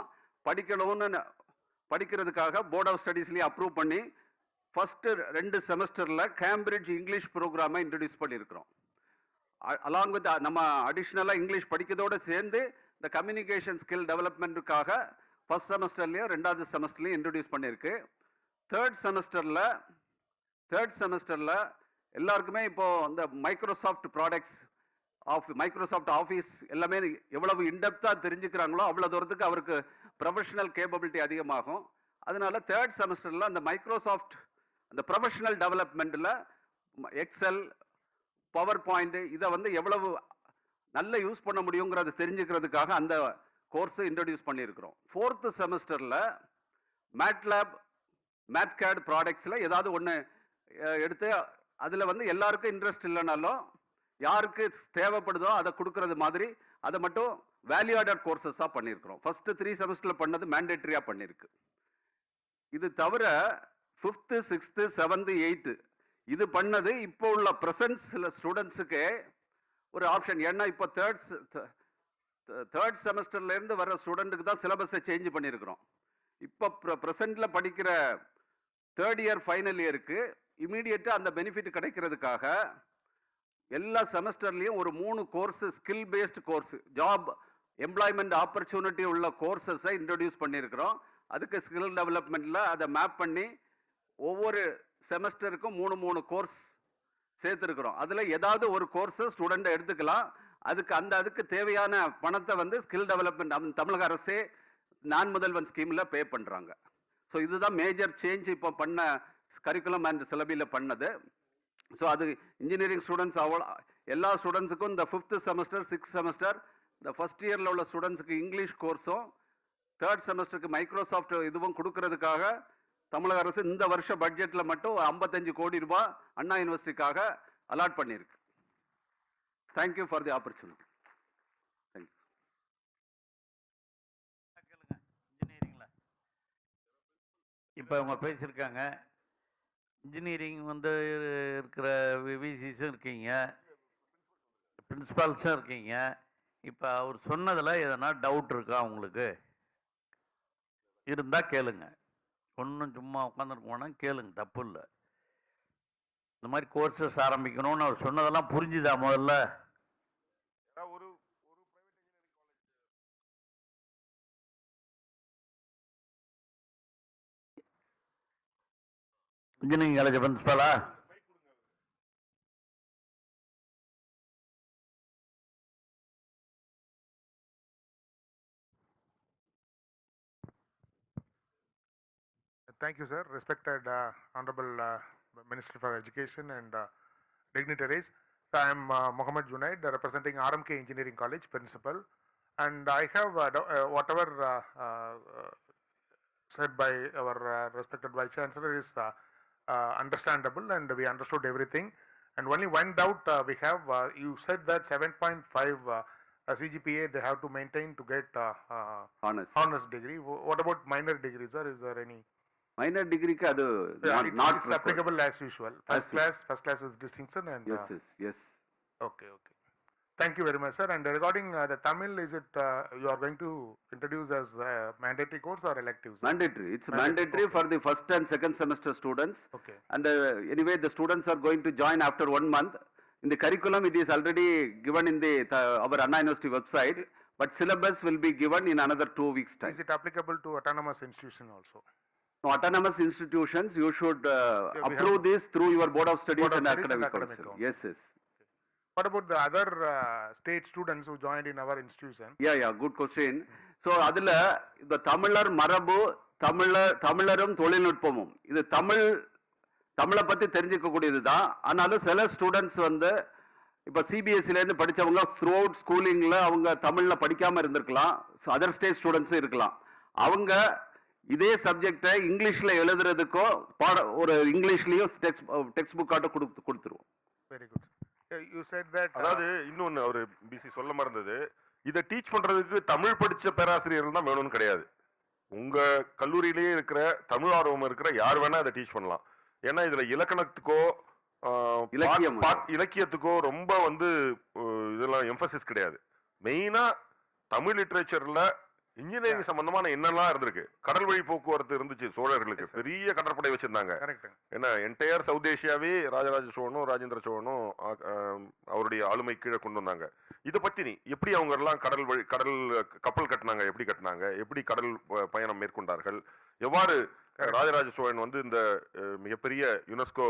படிக்கிறதுக்காக போர்ட் ஆஃப் ஸ்டடீஸ்லேயே அப்ரூவ் பண்ணி ஃபஸ்ட்டு 2 செமஸ்டரில் கேம்பிரிட்ஜ் இங்கிலீஷ் ப்ரோக்ராமை இன்ட்ரடியூஸ் பண்ணியிருக்கிறோம். அலாங் வித் நம்ம அடிஷ்னலாக இங்கிலீஷ் படிக்கிறதோடு சேர்ந்து இந்த கம்யூனிகேஷன் ஸ்கில் டெவலப்மெண்ட்டுக்காக ஃபஸ்ட் செமஸ்டர்லேயும் 2வது செமஸ்டர்லையும் இன்ட்ரடியூஸ் பண்ணியிருக்கு. தேர்ட் செமஸ்டரில் எல்லாருக்குமே இப்போ இந்த மைக்ரோசாஃப்ட் ப்ராடக்ட்ஸ் மைக்ரோசாஃப்ட் ஆஃபீஸ் எல்லாமே எவ்வளவு இன்டெப்த்தாக தெரிஞ்சுக்கிறாங்களோ அவ்வளோ தூரத்துக்கு அவருக்கு ப்ரொஃபஷனல் கேப்பபிலிட்டி அதிகமாகும். அதனால 3rd செமஸ்டரில் அந்த மைக்ரோசாஃப்ட் அந்த ப்ரொஃபஷனல் டெவலப்மெண்ட்டில் எக்ஸல், பவர் பாயிண்ட் இதை வந்து எவ்வளவு நல்ல யூஸ் பண்ண முடியுங்கிறத தெரிஞ்சுக்கிறதுக்காக அந்த கோர்ஸை இன்ட்ரடியூஸ் பண்ணியிருக்கிறோம். 4th செமஸ்டரில் மேட்லேப், மேத்கேட் ப்ராடக்ட்ஸில் ஏதாவது ஒன்று எடுத்து அதில் வந்து எல்லாருக்கும் இன்ட்ரெஸ்ட் இல்லைனாலும் யாருக்கு தேவைப்படுதோ அதை கொடுக்கறது மாதிரி அதை மட்டும் வேல்யூ ஆடட் கோர்சஸாக பண்ணியிருக்கிறோம். ஃபஸ்ட்டு 3 செமஸ்டரில் பண்ணது மேண்டேட்ரியாக பண்ணியிருக்கு. இது தவிர 5th, 6th, 7th, 8th இது பண்ணது இப்போ உள்ள ப்ரெசன்ட் சில ஸ்டூடெண்ட்ஸுக்கு ஒரு ஆப்ஷன். ஏன்னா இப்போ தேர்ட் செமஸ்டர்லேருந்து வர ஸ்டூடெண்ட்டுக்கு தான் சிலபஸை சேஞ்ச் பண்ணியிருக்கிறோம். இப்போ ப்ரெசண்டில் படிக்கிற 3rd இயர் ஃபைனல் இயருக்கு இமீடியட்டாக அந்த பெனிஃபிட் கிடைக்கிறதுக்காக எல்லா செமஸ்டர்லேயும் ஒரு 3 course, skill based course, job employment opportunity உள்ள கோர்சஸை இன்ட்ரடியூஸ் பண்ணியிருக்கிறோம். அதுக்கு ஸ்கில் டெவலப்மெண்ட்டில் அதை மேப் பண்ணி ஒவ்வொரு செமஸ்டருக்கும் 3 கோர்ஸ் சேர்த்துருக்குறோம். அதில் ஏதாவது ஒரு கோர்ஸை ஸ்டூடெண்ட்டை எடுத்துக்கலாம். அதுக்கு தேவையான பணத்தை வந்து ஸ்கில் டெவலப்மெண்ட் தமிழக அரசே நான் முதல்வன் ஸ்கீமில் பே பண்ணுறாங்க. ஸோ இதுதான் மேஜர் சேஞ்ச் இப்போ பண்ண கரிக்குலம் அண்ட் சிலபியில் பண்ணது. ஸோ அது இன்ஜினியரிங் ஸ்டூடெண்ட்ஸ் எல்லா ஸ்டூடெண்ட்ஸுக்கும் இந்த 5th செமஸ்டர், 6th செமஸ்டர், இந்த ஃபஸ்ட் இயரில் உள்ள ஸ்டூடெண்ட்ஸுக்கு இங்கிலீஷ் கோர்ஸும் 3rd செமஸ்டருக்கு மைக்ரோசாஃப்ட் இதுவும் கொடுக்கறதுக்காக தமிழக அரசு இந்த வருஷ பட்ஜெட்டில் மட்டும் 55 கோடி ரூபாய் அண்ணா யூனிவர்சிட்டிக்காக அலாட் பண்ணியிருக்கு. Thank you for the opportunity. Thank you. இப்போ அவங்க பேசியிருக்காங்க. இன்ஜினியரிங் வந்து இருக்கிற விசிஸும் இருக்கீங்க, பிரின்சிபால்ஸும் இருக்கீங்க. இப்போ அவர் சொன்னதில் எதனா டவுட் இருக்கா உங்களுக்கு? இருந்தால் கேளுங்க. ஒன்றும் சும்மா உட்காந்துருக்க வேணாம், கேளுங்க, தப்பு இல்லை. இந்த மாதிரி கோர்சஸ் ஆரம்பிக்கணும்னு அவர் சொன்னதெல்லாம் புரிஞ்சுதா முதல்ல? ஒரு இன்ஜினியரிங் காலேஜ் பிரின்சிபாலா? Thank you, sir. Respected Honorable Minister for Education and dignitaries. So I am Mohammed Junaid, representing RMK Engineering College Principal, and I have whatever said by our respected Vice Chancellor is understandable, and we understood everything. And only one doubt we have, you said that 7.5 CGPA they have to maintain to get honors degree. What about minor degrees, sir? Is there any? Minor degree ka adu it's applicable as usual. First class with distinction and yes. Okay. Thank you very much, sir. And regarding the Tamil, is it you are going to introduce as mandatory course or elective? Sir? Mandatory. It's mandatory for the first and second semester students. Okay. And anyway, the students are going to join after 1 month. In the curriculum, it is already given in the our Anna University website, but syllabus will be given in another 2 weeks' time. Is it applicable to autonomous institution also? No, autonomous institutions, you should approve this through your Board of Studies and Academic Council. Yes. What about the other state students who joined in our institution? Yeah, good question. So, adula the Tamilar Marabu, Tamilarum Tolinutpomum. இது தமிழை பற்றி தெரிஞ்சுக்கக்கூடியது தான். ஆனாலும் சில students வந்து இப்போ சிபிஎஸ்சிலேருந்து படித்தவங்க through out ஸ்கூலிங்கில் அவங்க தமிழில் படிக்காமல் இருந்திருக்கலாம். ஸோ அதர் ஸ்டேட் ஸ்டூடெண்ட்ஸும் இருக்கலாம். அவங்க இதே சப்ஜெக்டை இங்கிலீஷில் எழுதுறதுக்கோ ஒரு இங்கிலீஷ்லேயும் டெக்ஸ்ட் புக்காட்ட கொடுத்துருவோம். Very good. You said that. அதாவது இன்னொன்று அவர் பிசி சொல்ல மறந்தது, இதை டீச் பண்ணுறதுக்கு தமிழ் படித்த பேராசிரியர்கள் தான் வேணும்னு கிடையாது. உங்கள் கல்லூரியிலேயே இருக்கிற தமிழ் ஆர்வம் இருக்கிற யார் வேணால் அதை டீச் பண்ணலாம். ஏன்னா இதில் இலக்கணத்துக்கோ இலக்கியத்துக்கோ ரொம்ப வந்து இதெல்லாம் எம்பசிஸ் கிடையாது. மெயினாக தமிழ் லிட்ரேச்சரில் இன்ஜினியரிங் சம்பந்தமான என்னெல்லாம் இருந்திருக்கு. கடல் வழி போக்குவரத்து இருந்துச்சு சோழர்களுக்கு, பெரிய கடற்படை வச்சிருந்தாங்க. ஏன்னா என்டையர் சவுத் ஏஷியாவே ராஜராஜ சோழனும் ராஜேந்திர சோழனும் அவருடைய ஆளுமை கீழே கொண்டு வந்தாங்க. இதை பத்தி எப்படி அவங்க எல்லாம் கடல் கப்பல் கட்டினாங்க, எப்படி கட்டினாங்க, எப்படி கடல் பயணம் மேற்கொண்டார்கள், எவ்வாறு ராஜராஜ சோழன் வந்து இந்த மிகப்பெரிய யுனெஸ்கோ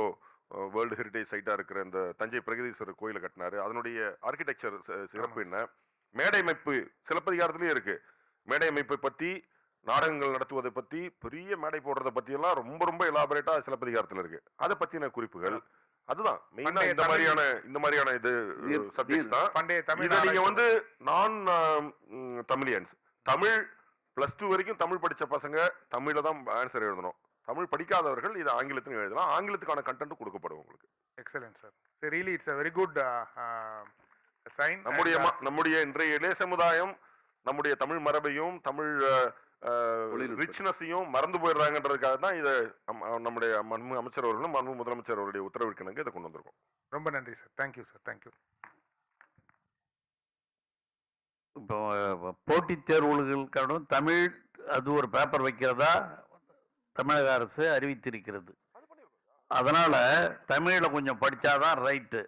வேர்ல்டு ஹெரிட்டேஜ் சைட்டா இருக்கிற இந்த தஞ்சை பிரகதீஸ்வரர் கோயிலை கட்டினாரு, அதனுடைய ஆர்கிடெக்சர் சிறப்பு என்ன, மேடை அமைப்பு சிலப்பதிகாரத்திலேயே இருக்கு. மேடை அமைப்பை பத்தி, நாடகங்கள் நடத்துவதை பத்தி, பெரிய மேடை போடுறதை பத்தி எல்லாம் ரொம்ப ரொம்ப எலாபரேட்டா சிலப்பதிகாரத்துல இருக்கு. அதை பத்தின குறிப்புகள் அதுதான் மெயினா இந்த மாதிரியான இது சப்ஜெக்ட்ஸ் தான். இதை நீங்க வந்து நான் தமிழியன்ஸ் தமிழ் +2 வரைக்கும் தமிழ் படிச்ச பசங்க தமிழ்ல தான் ஆன்சர் எழுதணும். தமிழ் படிக்காதவர்கள் இதை ஆங்கிலத்திலும் எழுதலாம். ஆங்கிலத்துக்கான கண்டென்ட் கொடுக்கப்படும் உங்களுக்கு. Excellent sir. So really it's a very good sign. நம்முடைய இன்றைய இளைய சமுதாயம் நம்முடைய தமிழ் மரபையும் தமிழ் ரிச்னஸையும் மறந்து போயிடுறாங்கன்றதுக்காக தான் இதை நம்முடைய அமைச்சர் அவர்களும் மன்மு முதலமைச்சர் அவருடைய உத்தரவிற்கிணங்க இதை கொண்டு வந்திருக்கோம். ரொம்ப நன்றி சார். Thank you sir. தேங்க்யூ. இப்போ போட்டித் தேர்வுகளுக்கான தமிழ் அது ஒரு பேப்பர் வைக்கிறதா தமிழக அரசு அறிவித்திருக்கிறது. அதனால் தமிழில் கொஞ்சம் படித்தாதான் ரைட்டு.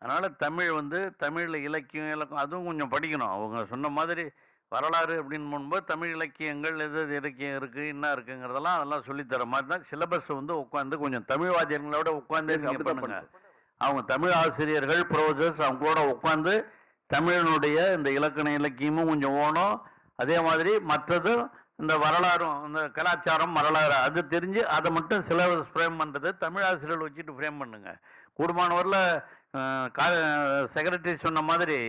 அதனால் தமிழ் வந்து தமிழில் இலக்கியம் அதுவும் கொஞ்சம் படிக்கணும். அவங்க சொன்ன மாதிரி வரலாறு அப்படின்னு போகும்போது தமிழ் இலக்கியங்கள் எது இலக்கியம் இருக்குது என்ன இருக்குங்கிறதெல்லாம் அதெல்லாம் சொல்லித்தர மாதிரி தான் சிலபஸ் வந்து உட்காந்து கொஞ்சம் தமிழ் வாத்தியங்களோட உட்காந்து நீங்கள் பண்ணுங்க. அவங்க தமிழ் ஆசிரியர்கள் ப்ரொஃபசர்ஸ் அவங்களோட உட்காந்து தமிழனுடைய இந்த இலக்கியமும் கொஞ்சம் ஓணும். அதே மாதிரி மற்றதும் இந்த வரலாறும் இந்த கலாச்சாரம் வரலாறு அது தெரிஞ்சு அதை மட்டும் சிலபஸ் ஃப்ரேம் பண்ணுறது தமிழ் ஆசிரியர்கள் வச்சுட்டு ஃப்ரேம் பண்ணுங்க. கூடுமானவரில் செக்ரட்டரி சொன்ன மாதிரி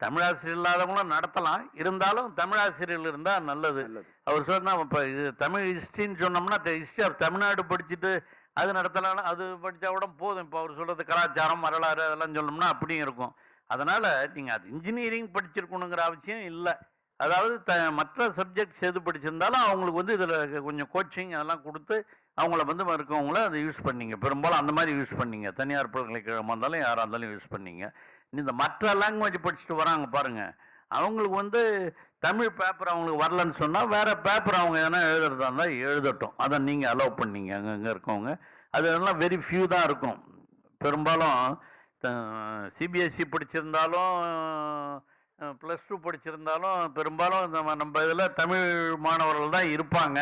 தமிழாசிரியர் இல்லாதவங்களும் நடத்தலாம். இருந்தாலும் தமிழாசிரியர்கள் இருந்தால் நல்லது. அவர் சொன்னால் இப்போ இது தமிழ் ஹிஸ்ட்ரின்னு சொன்னோம்னா ஹிஸ்ட்ரி ஆஃப் தமிழ்நாடு படிச்சுட்டு அது நடத்தலாம். அது படித்தா கூட போதும். இப்போ அவர் சொல்கிறது கலாச்சாரம் வரலாறு அதெல்லாம் சொல்லணும்னா அப்படியும் இருக்கும். அதனால் நீங்கள் அது இன்ஜினியரிங் படிச்சிருக்கணுங்கிற அவசியம் இல்லை. அதாவது மற்ற சப்ஜெக்ட்ஸ் எது படிச்சிருந்தாலும் அவங்களுக்கு வந்து இதில் கொஞ்சம் கோச்சிங் அதெல்லாம் கொடுத்து அவங்கள வந்து இருக்கவங்கள அதை யூஸ் பண்ணிங்க. பெரும்பாலும் அந்த மாதிரி யூஸ் பண்ணிங்க. தனியார் பல்கலைக்கழகமாக இருந்தாலும் யாராக இருந்தாலும் யூஸ் பண்ணிங்க. இந்த மற்ற லாங்குவேஜ் படிச்சுட்டு வராங்க பாருங்கள், அவங்களுக்கு வந்து தமிழ் பேப்பர் அவங்களுக்கு வரலன்னு சொன்னால் வேற பேப்பர் அவங்க எதனா எழுதுறதா இருந்தால் எழுதட்டும். அதை நீங்கள் அலோவ் பண்ணீங்க அங்கங்கே இருக்கவங்க. அதெல்லாம் வெரி ஃபியூ தான் இருக்கும். பெரும்பாலும் சிபிஎஸ்சி படிச்சிருந்தாலும் +2 படிச்சிருந்தாலும் பெரும்பாலும் நம்ம இதில் தமிழ் மாணவர்கள் தான் இருப்பாங்க.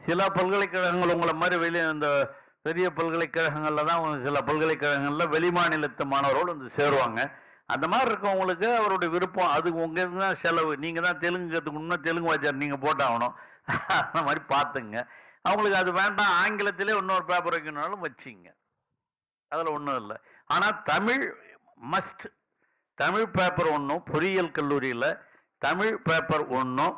சில பல்கலைக்கழகங்கள் உங்களை மாதிரி இந்த பெரிய பல்கலைக்கழகங்களில் தான் சில பல்கலைக்கழகங்களில் வெளிமாநிலத்து மாணவர்கள் வந்து சேருவாங்க. அந்த மாதிரி இருக்கவங்களுக்கு அவருடைய விருப்பம். அது உங்களுக்கு தான் செலவு. நீங்கள் தான் தெலுங்கு கற்றுக்கணும்னா தெலுங்கு வாத்தியார் நீங்கள் போட்டாகணும். அந்த மாதிரி பார்த்துங்க. அவங்களுக்கு அது வேண்டாம், ஆங்கிலத்திலே இன்னொரு பேப்பர் வைக்கணும்னாலும் வச்சிங்க, அதில் ஒன்றும் இல்லை. ஆனால் தமிழ் மஸ்ட். தமிழ் பேப்பர் ஒன்றும், பொறியியல் கல்லூரியில் தமிழ் பேப்பர் ஒன்றும்,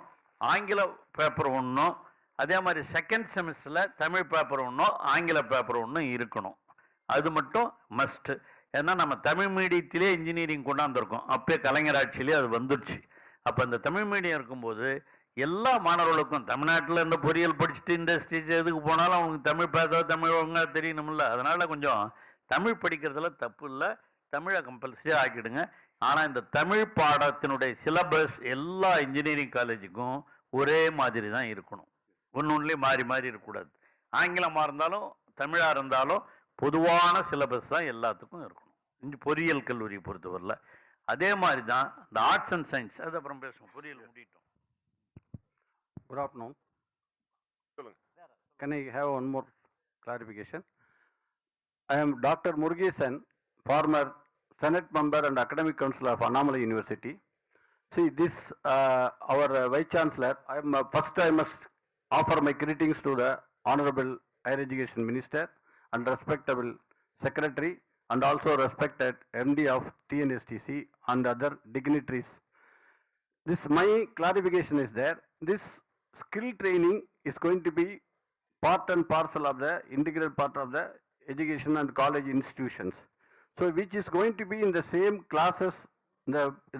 ஆங்கில பேப்பர் ஒன்றும், அதே மாதிரி செகண்ட் செமஸ்டரில் தமிழ் பேப்பர் ஒன்றும் ஆங்கில பேப்பர் ஒன்றும் இருக்கணும். அது மட்டும் மஸ்ட்டு. ஏன்னா நம்ம தமிழ் மீடியத்திலே இன்ஜினியரிங் கொண்டாந்துருக்கோம். அப்போயே கலைஞர் ஆட்சியிலே அது வந்துடுச்சு. அப்போ இந்த தமிழ் மீடியம் இருக்கும்போது எல்லா மாணவர்களுக்கும் தமிழ்நாட்டில் இந்த பொறியியல் படிச்சுட்டு இண்டஸ்ட்ரீஸ் எதுக்கு போனாலும் அவங்களுக்கு தமிழ் பேச தமிழ் ஒழுங்காக தெரியணும்ல. அதனால் கொஞ்சம் தமிழ் படிக்கிறதுல தப்பு இல்லை, தமிழை கம்பல்சரி ஆக்கிடுங்க. ஆனால் இந்த தமிழ் பாடத்தினுடைய சிலபஸ் எல்லா இன்ஜினியரிங் காலேஜுக்கும் ஒரே மாதிரி தான் இருக்கணும். ஒன்றுலேயும் மாறி மாறி இருக்கக்கூடாது. ஆங்கிலமாக இருந்தாலும் தமிழாக இருந்தாலும் பொதுவான சிலபஸ் தான் எல்லாத்துக்கும் இருக்கணும் பொறியியல் கல்லூரியை பொறுத்தவரையில். அதே மாதிரி தான் இந்த ஆர்ட்ஸ் அண்ட் சயின்ஸ். அது அப்புறம் பேசுவோம். பொறியியல் முடிட்டோம். Good afternoon. Can I have one more clarification? I am Dr. Murugesan, former Senate member and academic councillor of Annamalai University. See, this our Vice Chancellor, first I must offer my greetings to the Honorable Higher Education Minister and respectable Secretary and also respected MD of TNSTC and other dignitaries. This my clarification is there. This skill training is going to be part and parcel of the integral part of the education and college institutions. So which is going to be in the same classes,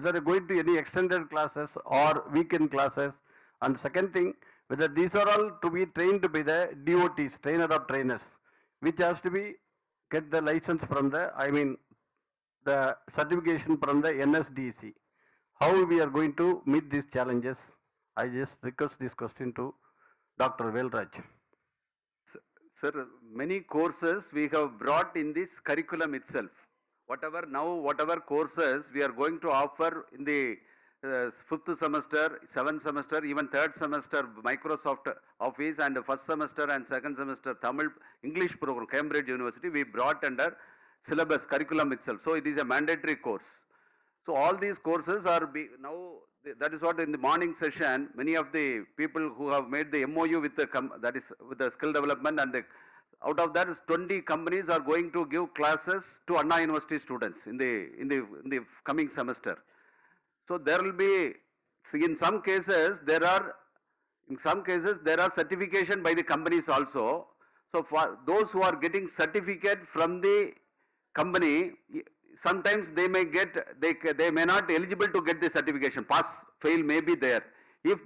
whether going to any extended classes or weekend classes. And second thing, whether these are all to be trained by the DOTs, trainer of trainers, which has to be get the license from the, the certification from the NSDC. How we are going to meet these challenges? I just request this question to Dr. Velraj. Sir, many courses we have brought in this curriculum itself. Whatever courses we are going to offer in the 5th semester, 7th semester, even 3rd semester Microsoft Office, and 1st semester and 2nd semester Tamil English program, Cambridge University, we brought under syllabus curriculum itself. So it is a mandatory course. So all these courses are now, that is what in the morning session, many of the people who have made the MOU with the, that is with the skill development, and out of that is 20 companies are going to give classes to Anna University students in the coming semester. So there will be, in some cases there are certification by the companies also. So for those who are getting certificate from the company, sometimes they may get, they may not eligible to get the certification. Pass, fail may be there. If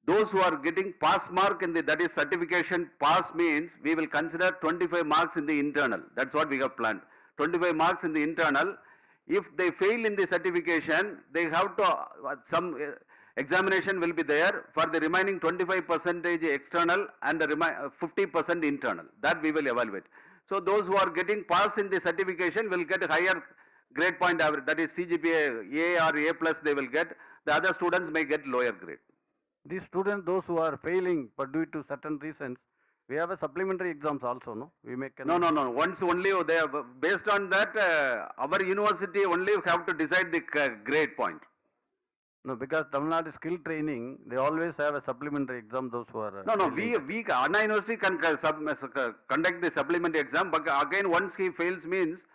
those who are getting pass mark in the, that is certification pass means we will consider 25 marks in the internal. That's what we have planned. 25 marks in the internal. If they fail in the certification, they have to, some examination will be there for the remaining 25% external and the 50% internal. That we will evaluate. So those who are getting pass in the certification will get higher grade point average, that is CGPA A or A plus they will get. The other students may get lower grade. These students, those who are failing but due to certain reasons, we have a supplementary exams also, no? We make no. Once only they have, based on that, our university only have to decide the grade point. No, because Tamil Nadu skill training, they always have a supplementary exam. Those who are no. We Anna University can conduct the supplementary exam, but again once he fails means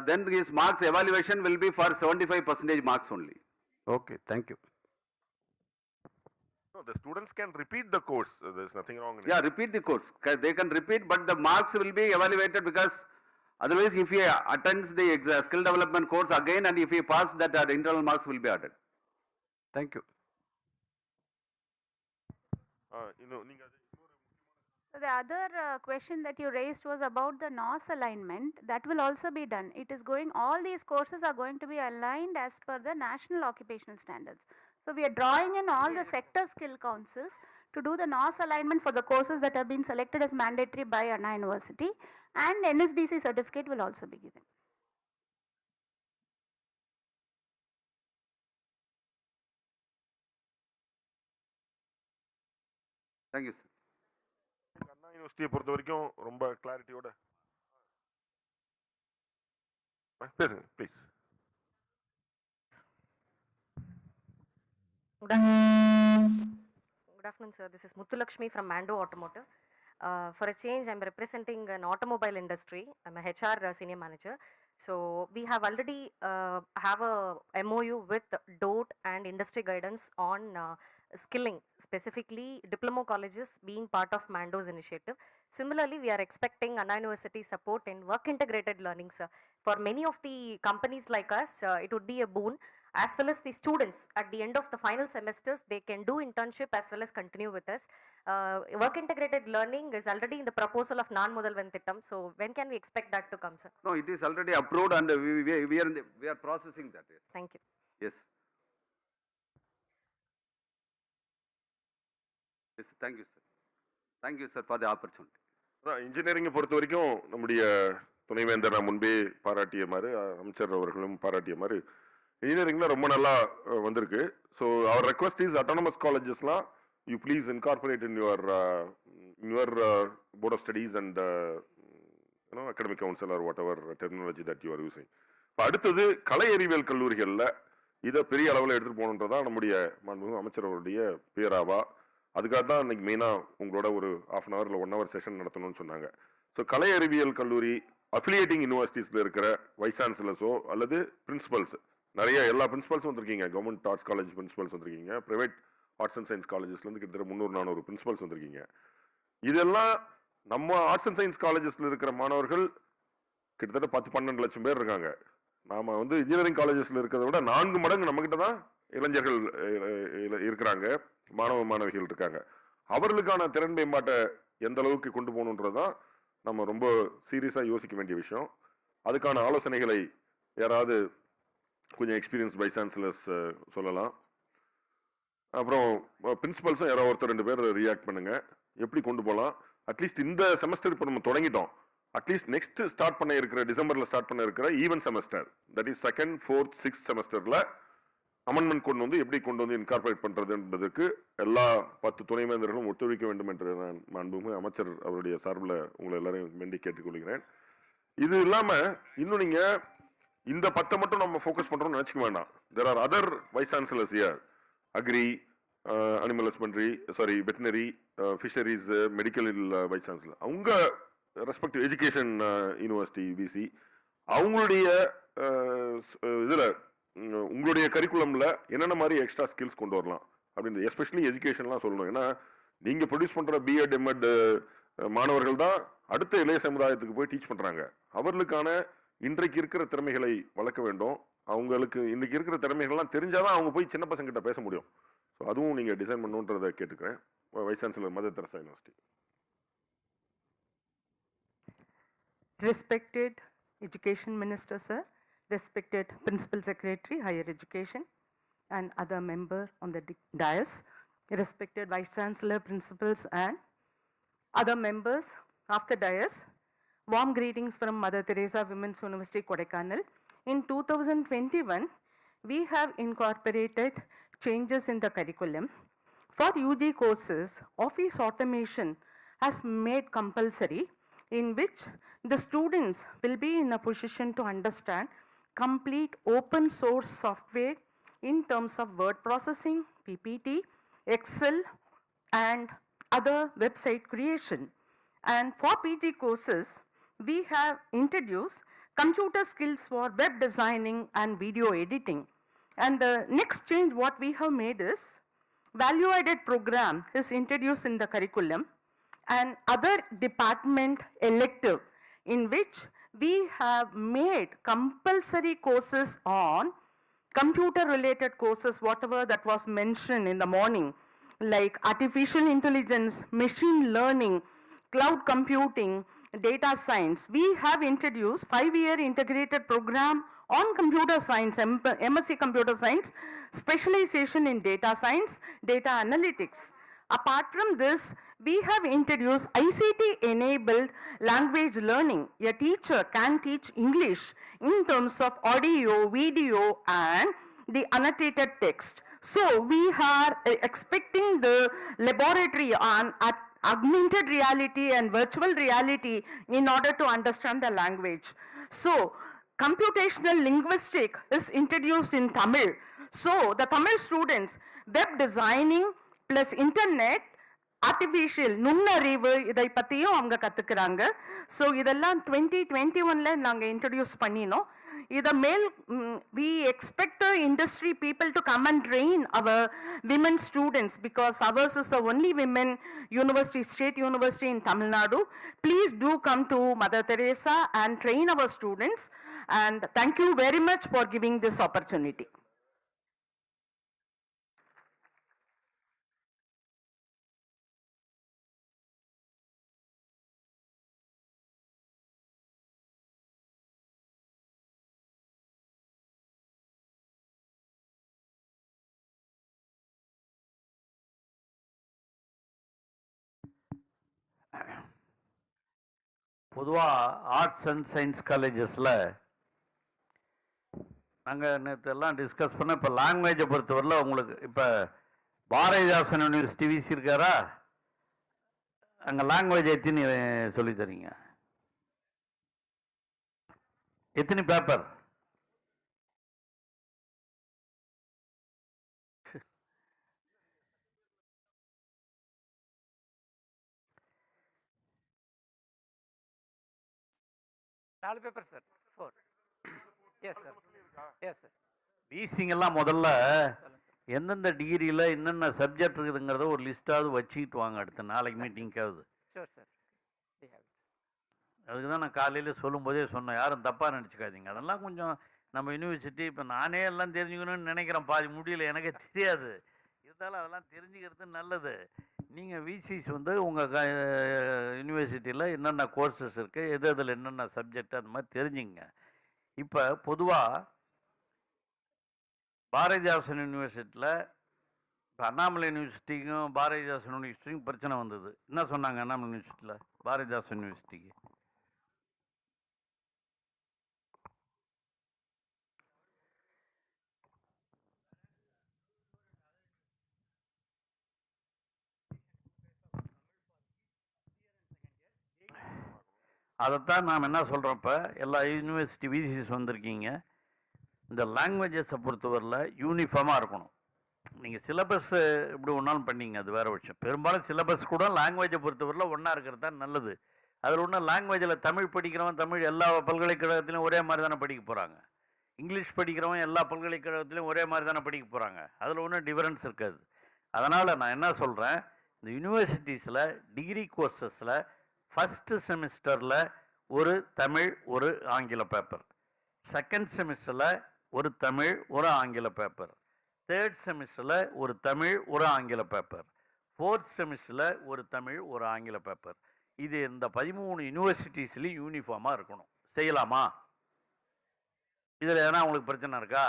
then his marks evaluation will be for 75% marks only. Okay, thank you. No, the students can repeat the course. There's nothing wrong in it. Yeah, repeat the course. They can repeat, but the marks will be evaluated, because otherwise if he attends the skill development course again and if he pass that, internal marks will be added. Thank you. So the other question that you raised was about the NOS alignment. That will also be done. It is going, all these courses are going to be aligned as per the national occupational standards. So we are drawing in all the sector skill councils to do the NOS alignment for the courses that have been selected as mandatory by Anna University, and NSDC certificate will also be given. Thank you, sir. அண்ணா யூனிவர்சிட்டியை பொறுத்த வரைக்கும் ரொம்ப கிளாரிட்டியோட பேசுங்க please. Good afternoon, sir. This is Muthulakshmi from Mando Automotive. For a change, I'm representing an automobile industry. I'm a HR senior manager. So we have already have a MOU with DOT and industry guidance on skilling, specifically diploma colleges being part of Mando's initiative. Similarly, we are expecting Anna University support in work integrated learning, sir. For many of the companies like us, it would be a boon, as well as the students at the end of the final semesters, they can do internship as well as continue with us. Work integrated learning is already in the proposal of non-Mudalvan Thittam. So when can we expect that to come, sir? No, it is already approved and we are processing that. Yes. Thank you. Yes. Yes, thank you, sir. Thank you, sir, for the opportunity. இன்ஜினியரிங்கை பொறுத்த வரைக்கும் நம்முடைய துணைவேந்தர் நான் முன்பே பாராட்டிய மாதிரி அமைச்சர் அவர்களும் பாராட்டிய மாதிரி இன்ஜினியரிங்ல ரொம்ப நல்லா வந்திருக்கு. ஸோ அவர் ரெக்வஸ்ட் இஸ் அட்டானமஸ் காலேஜஸ்லாம் you please incorporate in your board of studies and academic council or whatever terminology that you are using. இப்போ அடுத்தது கலை அறிவியல் கல்லூரிகளில் இதை பெரிய அளவில் எடுத்துகிட்டு போகணுன்றதான் நம்முடைய மாண்புமிகு அமைச்சர் அவருடைய பேராவா. அதுக்காக தான் இன்னைக்கு மெயினாக உங்களோட ஒரு ½ hour இல்லை 1 hour செஷன் நடத்தணும்னு சொன்னாங்க. ஸோ கலை அறிவியல் கல்லூரி அஃபிலியேட்டிங் யூனிவர்சிட்டிஸில் இருக்கிற வைஸ் சான்சலர்ஸோ அல்லது பிரின்சிபல்ஸ், நிறைய எல்லா பிரின்சிபல்ஸும் வந்திருக்கீங்க. கவர்மெண்ட் ஆர்ட்ஸ் காலேஜ் பிரின்சிபல்ஸ் வந்திருக்கீங்க, பிரைவேட் ஆர்ட்ஸ் அண்ட் சயின்ஸ் காலேஜஸ்லேருந்து கிட்டத்தட்ட 300-400 பிரின்சிபல்ஸ் வந்திருக்கீங்க. இதெல்லாம் நம்ம ஆர்ட்ஸ் அண்ட் சயின்ஸ் காலேஜஸ்ல இருக்கிற மாணவர்கள் கிட்டத்தட்ட 10-12 லட்சம் பேர் இருக்காங்க. நாம வந்து இன்ஜினியரிங் காலேஜஸ்ல இருக்கிறத விட 4 மடங்கு நம்ம கிட்ட தான் இளைஞர்கள் இருக்கிறாங்க, மாணவ மாணவிகள் இருக்காங்க. அவர்களுக்கான திறன் மேம்பாட்டை எந்த அளவுக்கு கொண்டு போகணுன்றதான் நம்ம ரொம்ப சீரியஸா யோசிக்க வேண்டிய விஷயம். அதுக்கான ஆலோசனைகளை யாராவது கொஞ்சம் எக்ஸ்பீரியன்ஸ் வைஸ் சான்சலர்ஸ் சொல்லலாம். அப்புறம் பிரின்சிபல்ஸும் யாராவது ஒருத்தர் 2 பேர் ரியாக்ட் பண்ணுங்க, எப்படி கொண்டு போகலாம். அட்லீஸ்ட் இந்த செமஸ்டர் இப்போ நம்ம தொடங்கிட்டோம், அட்லீஸ்ட் நெக்ஸ்ட் ஸ்டார்ட் பண்ண இருக்கிற டிசம்பர்ல ஸ்டார்ட் பண்ண இருக்கிற even semester, that is 2nd, 4th, 6th செமஸ்டர்ல அமெண்ட்மெண்ட் கொண்டு வந்து எப்படி கொண்டு வந்து இன்கார்பரேட் பண்றது என்பதற்கு எல்லா 10 துணைவேந்தர்களும் ஒத்துழைக்க வேண்டும் என்று நான் மாண்புமிகு அமைச்சர் அவருடைய சார்பில் உங்களை எல்லாரையும் வேண்டி கேட்டுக்கொள்கிறேன். இது இல்லாம இன்னும் நீங்க இந்த 10 மட்டும் நம்ம ஃபோக்கஸ் பண்றோம்னு நினைச்சுக்க வேண்டாம். There are other vice chancellors here, agri, animal husbandry, sorry veterinary, fisheries, medical vice chancellor, அவங்க ரெஸ்பெக்டிவ் எஜுகேஷன் யூனிவர்சிட்டி விசி, அவங்களுடைய இதில் உங்களுடைய கரிக்குலம்ல என்னென்ன மாதிரி எக்ஸ்ட்ரா ஸ்கில்ஸ் கொண்டு வரலாம் அப்படின்னு எஸ்பெஷலி எஜுகேஷன்லாம் சொல்லணும். ஏன்னா நீங்க ப்ரொடியூஸ் பண்ற பிஎட் எம்எட் மாணவர்கள் தான் அடுத்த இளைய சமுதாயத்துக்கு போய் டீச் பண்றாங்க. அவர்களுக்கான இன்றைக்கு இருக்கிற திறமைகளை வளர்க்க வேண்டும். அவங்களுக்கு இன்னைக்கு இருக்கிற திறமைகள்லாம் தெரிஞ்சாதான் அவங்க போய் சின்ன பசங்க கிட்ட பேச முடியும். ஸோ அதுவும் நீங்க டிசைன் பண்ணுன்றதை கேட்டுக்கிறேன். Vice chancellor Mother Teresa university. Respected Education Minister, sir, respected Principal Secretary, Higher Education, and other member on the dais, respected Vice Chancellor, Principals, and other members of the dais, warm greetings from Mother Teresa Women's University, Kodaikanal. In 2021, we have incorporated changes in the curriculum. For UG courses, office automation has made compulsory, in which the students will be in a position to understand complete open source software in terms of word processing, PPT, Excel, and other website creation. And for PG courses, we have introduced computer skills for web designing and video editing. And the next change what we have made is value added program is introduced in the curriculum, and other department elective, in which we have made compulsory courses on computer related courses, whatever that was mentioned in the morning, like artificial intelligence, machine learning, cloud computing, data science. We have introduced 5-year integrated program on computer science, MSc computer science, specialization in data science, data analytics. Apart from this, we have introduced ICT-enabled language learning. A teacher can teach English in terms of audio, video, and the annotated text. So we are expecting the laboratory on augmented reality and virtual reality in order to understand the language. So computational linguistic is introduced in Tamil. So the Tamil students, web designing plus internet, artificial நுண்ணறிவு இதை பத்தியும் அவங்க கத்துக்கிறாங்க. So இதெல்லாம் 2021ல நாங்க introduce பண்ணினோம். இத மேல் we expect the industry people to come and train our women students because ours is the only women university, state university in Tamil Nadu. Please do come to Mother Teresa and train our students, and thank you very much for giving this opportunity. பொதுவாக arts and science காலேஜஸில் நாங்கள் நேற்று எல்லாம் discuss பண்ண இப்போ லாங்குவேஜை பொறுத்தவரையில் உங்களுக்கு இப்போ பாரதிதாசன் யூனிவர்சிட்டி விசி இருக்காரா? அங்கே லாங்குவேஜ் எத்தனை சொல்லி தரீங்க? எத்தனை பேப்பர்? நாலு paper sir. 4. Yes sir. Yes sir. பிசிங்கெல்லாம் முதல்ல எந்தெந்த டிகிரியில் என்னென்ன சப்ஜெக்ட் இருக்குதுங்கிறத ஒரு லிஸ்ட்டாவது வச்சுக்கிட்டு வாங்க அடுத்த நாளைக்கு மீட்டிங்காவது. Sure sir. அதுக்கு தான் நான் காலையில் சொல்லும்போதே சொன்னேன், யாரும் தப்பாக நினச்சிக்காதீங்க. அதெல்லாம் கொஞ்சம் நம்ம யூனிவர்சிட்டி இப்போ நானே எல்லாம் தெரிஞ்சுக்கணும்னு நினைக்கிறேன், பாதி முடியல, எனக்கே தெரியாது. இருந்தாலும் அதெல்லாம் தெரிஞ்சுக்கிறது நல்லது. நீங்கள் விசிஸ் வந்து உங்கள் யூனிவர்சிட்டியில் என்னென்ன கோர்சஸ் இருக்குது, எது அதில் என்னென்ன சப்ஜெக்ட், அந்த மாதிரி தெரிஞ்சுங்க. இப்போ பொதுவாக பாரதிதாசன் யூனிவர்சிட்டியில் இப்போ அண்ணாமலை யூனிவர்சிட்டிக்கும் பாரதிதாசன் யூனிவர்சிட்டிக்கும் பிரச்சனை வந்தது. என்ன சொன்னாங்க அண்ணாமலை யூனிவர்சிட்டியில் பாரதிதாசன் யூனிவர்சிட்டிக்கு? அதைத்தான் நாம் என்ன சொல்கிறோம், இப்போ எல்லா யூனிவர்சிட்டி விசிஸ் வந்திருக்கீங்க, இந்த லாங்குவேஜஸை பொறுத்தவரையில் யூனிஃபார்மாக இருக்கணும். நீங்கள் சிலபஸ் இப்படி ஒன்றாலும் பண்ணிங்க, அது வேறு விஷயம். பெரும்பாலும் சிலபஸ் கூட லாங்குவேஜை பொறுத்தவரையில் ஒன்றா இருக்கிறது தான் நல்லது. அதில் ஒன்றும் லாங்குவேஜில் தமிழ் படிக்கிறவன் தமிழ் எல்லா பல்கலைக்கழகத்திலையும் ஒரே மாதிரி தானே படிக்க போகிறாங்க. இங்கிலீஷ் படிக்கிறவன் எல்லா பல்கலைக்கழகத்திலையும் ஒரே மாதிரி தானே படிக்க போகிறாங்க. அதில் ஒன்றும் டிஃபரன்ஸ் இருக்காது. அதனால் நான் என்ன சொல்கிறேன், இந்த யூனிவர்சிட்டிஸில் டிகிரி கோர்சஸில் ஃபஸ்ட்டு செமிஸ்டரில் ஒரு தமிழ் ஒரு ஆங்கில பேப்பர், செகண்ட் செமிஸ்டரில் ஒரு தமிழ் ஒரு ஆங்கில பேப்பர், தேர்ட் செமிஸ்டரில் ஒரு தமிழ் ஒரு ஆங்கில பேப்பர், ஃபோர்த் செமிஸ்டரில் ஒரு தமிழ் ஒரு ஆங்கில பேப்பர். இது இந்த 13 யூனிவர்சிட்டிஸ்லையும் யூனிஃபார்மாக இருக்கணும். செய்யலாமா? இதில் எதனா உங்களுக்கு பிரச்சனை இருக்கா?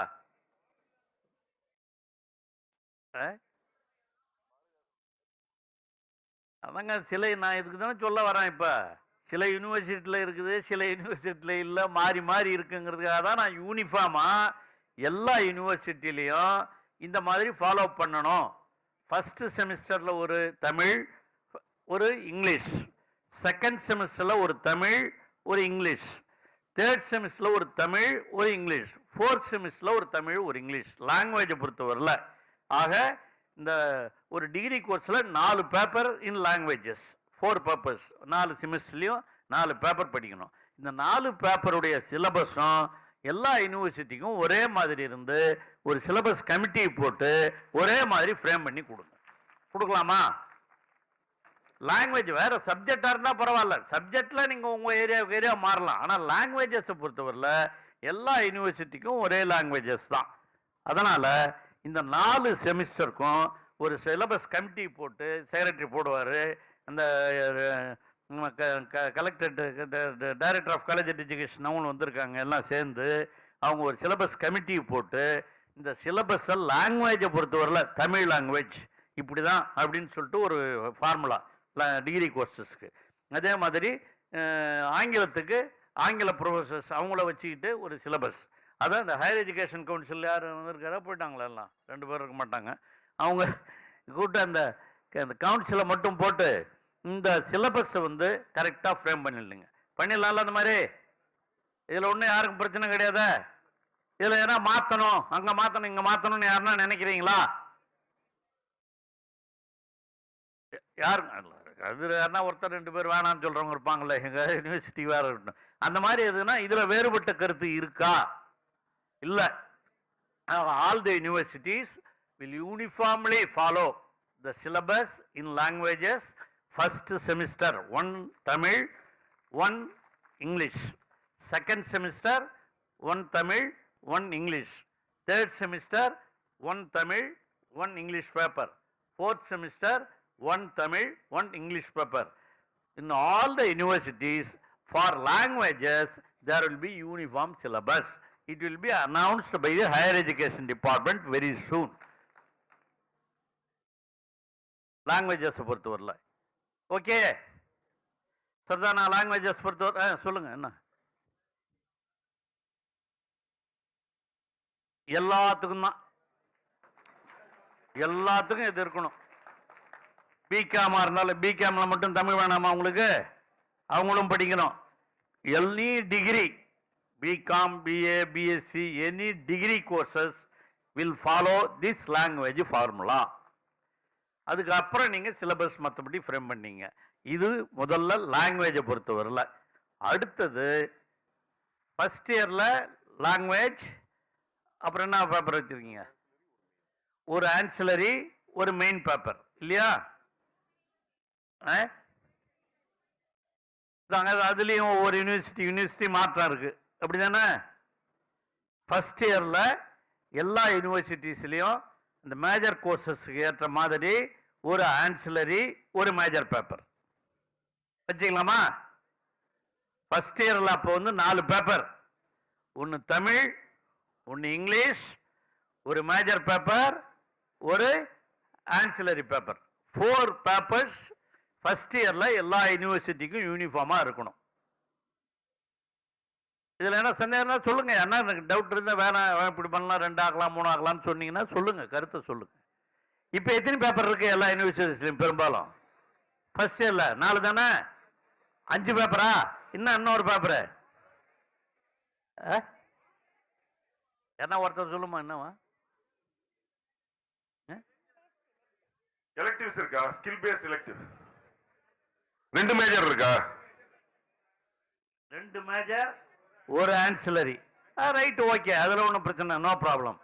அதாங்க சில நான் இதுக்கு தானே சொல்ல வரேன். இப்போ சில யூனிவர்சிட்டியில் இருக்குது, சில யூனிவர்சிட்டியில் இல்லை, மாறி மாறி இருக்குங்கிறதுக்காக தான் நான் யூனிஃபார்மாக எல்லா யூனிவர்சிட்டிலையும் இந்த மாதிரி ஃபாலோ பண்ணணும். ஃபஸ்ட்டு செமிஸ்டரில் ஒரு தமிழ் ஒரு இங்கிலீஷ், செகண்ட் செமிஸ்டரில் ஒரு தமிழ் ஒரு இங்கிலீஷ், தேர்ட் செமிஸ்டரில் ஒரு தமிழ் ஒரு இங்கிலீஷ், ஃபோர்த் செமிஸ்டரில் ஒரு தமிழ் ஒரு இங்கிலீஷ், லாங்குவேஜை பொறுத்தவரையில். ஆக இந்த ஒரு டிகிரி கோர்ஸில் 4 பேப்பர் இன் லாங்குவேஜஸ், 4 பேப்பர்ஸ், 4 செமிஸ்டர்லையும் 4 பேப்பர் படிக்கணும். இந்த 4 பேப்பருடைய சிலபஸும் எல்லா யூனிவர்சிட்டிக்கும் ஒரே மாதிரி இருந்து ஒரு சிலபஸ் கமிட்டி போட்டு ஒரே மாதிரி ஃப்ரேம் பண்ணி கொடுக்கலாமா? லாங்குவேஜ் வேறு சப்ஜெக்டாக இருந்தால் பரவாயில்ல, சப்ஜெக்டில் நீங்கள் உங்கள் ஏரியா மாறலாம். ஆனால் லாங்குவேஜஸை பொறுத்தவரையில் எல்லா யூனிவர்சிட்டிக்கும் ஒரே லாங்குவேஜஸ் தான். அதனால் இந்த 4 செமிஸ்டருக்கும் ஒரு சிலபஸ் கமிட்டி போட்டு செக்ரட்டரி போடுவார், அந்த collector director of college education அவங்களும் வந்திருக்காங்க, எல்லாம் சேர்ந்து அவங்க ஒரு சிலபஸ் கமிட்டி போட்டு இந்த சிலபஸை லாங்குவேஜை பொறுத்தவரையில் தமிழ் லாங்குவேஜ் இப்படி தான் அப்படின்னு சொல்லிட்டு ஒரு ஃபார்முலா டிகிரி கோர்சஸ்க்கு. அதே மாதிரி ஆங்கிலத்துக்கு ஆங்கில ப்ரொஃபஸர்ஸ் அவங்கள வச்சுக்கிட்டு ஒரு சிலபஸ். அதான் இந்த ஹையர் எஜுகேஷன் கவுன்சில் யார் இருக்காரா போயிட்டாங்களா, எல்லாம் 2 பேர் இருக்க மாட்டாங்க. அவங்க கூட்ட அந்த கவுன்சிலை மட்டும் போட்டு இந்த சிலபஸை வந்து கரெக்டாக ஃப்ரேம் பண்ணிடலுங்க. பண்ணிடலாம்ல அந்த மாதிரி. இதில் ஒன்றும் யாருக்கும் பிரச்சனை கிடையாது. இதில் ஏன்னா மாற்றணும், அங்கே மாற்றணும், இங்கே மாற்றணும்னு யாருன்னா நினைக்கிறீங்களா? யாருங்க அது யாருன்னா ஒருத்தர் 2 பேர் வேணாம்னு சொல்கிறவங்க இருப்பாங்களே, எங்கள் யூனிவர்சிட்டி வேறு இருக்கட்டும். அந்த மாதிரி எதுனா இதில் வேறுபட்ட கருத்து இருக்கா? இல்லை. All the universities will uniformly follow the syllabus in languages. First semester 1 Tamil, 1 English. Second semester 1 Tamil, 1 English. Third semester 1 Tamil, 1 English paper. Fourth semester 1 Tamil, 1 English paper. In all the universities for languages there will be uniform syllabus. It will be announced by the higher education department very soon. Languages பொறுத்தவரையில் okay சரிதான். நான் languages பொறுத்தவரை சொல்லுங்க. என்ன எல்லாத்துக்கும் தான், எல்லாத்துக்கும் இது இருக்கணும். பிகாமா இருந்தாலும் பிகாம்ல மட்டும் தமிழ் வேணாமா உங்களுக்கு? அவங்களும் படிக்கணும். Any degree BCom, BA, BSc, any degree courses will follow this language formula. அதுக்கப்புறம் நீங்கள் சிலபஸ் மற்றபடி ஃப்ரேம் பண்ணீங்க. இது முதல்ல லாங்குவேஜை பொறுத்தவரையில். அடுத்தது ஃபஸ்ட் இயரில் லாங்குவேஜ், அப்புறம் என்ன பேப்பர் வச்சுருக்கீங்க? ஒரு ஆன்சிலரி, ஒரு மெயின் பேப்பர் இல்லையா? அதுலேயும் ஒவ்வொரு யூனிவர்சிட்டி மாற்றம் இருக்குது, அப்படி தானே? ஃபஸ்ட் இயரில் எல்லா யூனிவர்சிட்டிஸ்லேயும் இந்த மேஜர் கோர்சஸ்க்கு ஏற்ற மாதிரி ஒரு ஆன்சிலரி, ஒரு மேஜர் பேப்பர் வச்சுக்கலாமா? ஃபஸ்ட் இயரில் அப்போ வந்து 4 பேப்பர், ஒன்று தமிழ், ஒன்று இங்கிலீஷ், ஒரு மேஜர் பேப்பர், ஒரு ஆன்சிலரி பேப்பர். 4 பேப்பர்ஸ் ஃபஸ்ட் இயரில் எல்லா யூனிவர்சிட்டிக்கும் யூனிஃபார்மாக இருக்கணும். இதில் என்ன சந்தேகம்னா சொல்லுங்கள். என்ன எனக்கு டவுட் இருந்தால் வேணாம் இப்படி பண்ணலாம், 2 ஆகலாம் 3 ஆகலாம்னு சொன்னீங்கன்னா சொல்லுங்கள், கருத்தை சொல்லுங்கள். இப்போ எத்தனை பேப்பர் இருக்குது எல்லா யூனிவர்சிட்டிஸ்லையும்? பெரும்பாலும் ஃபர்ஸ்ட் இயரில் 4 தானே? 5 பேப்பரா? இன்னொரு பேப்பரு என்ன ஒருத்தர் சொல்லுமா? என்னவா எலெக்டிவ்ஸ் இருக்கா? ஸ்கில் பேஸ்ட் எலெக்டிவ் 2 மேஜர் இருக்கா? 2 மேஜர், ஒரு ஆன்சிலரி. ரைட், ஓகே, அதில் ஒன்றும் பிரச்சனை, நோ ப்ராப்ளம்.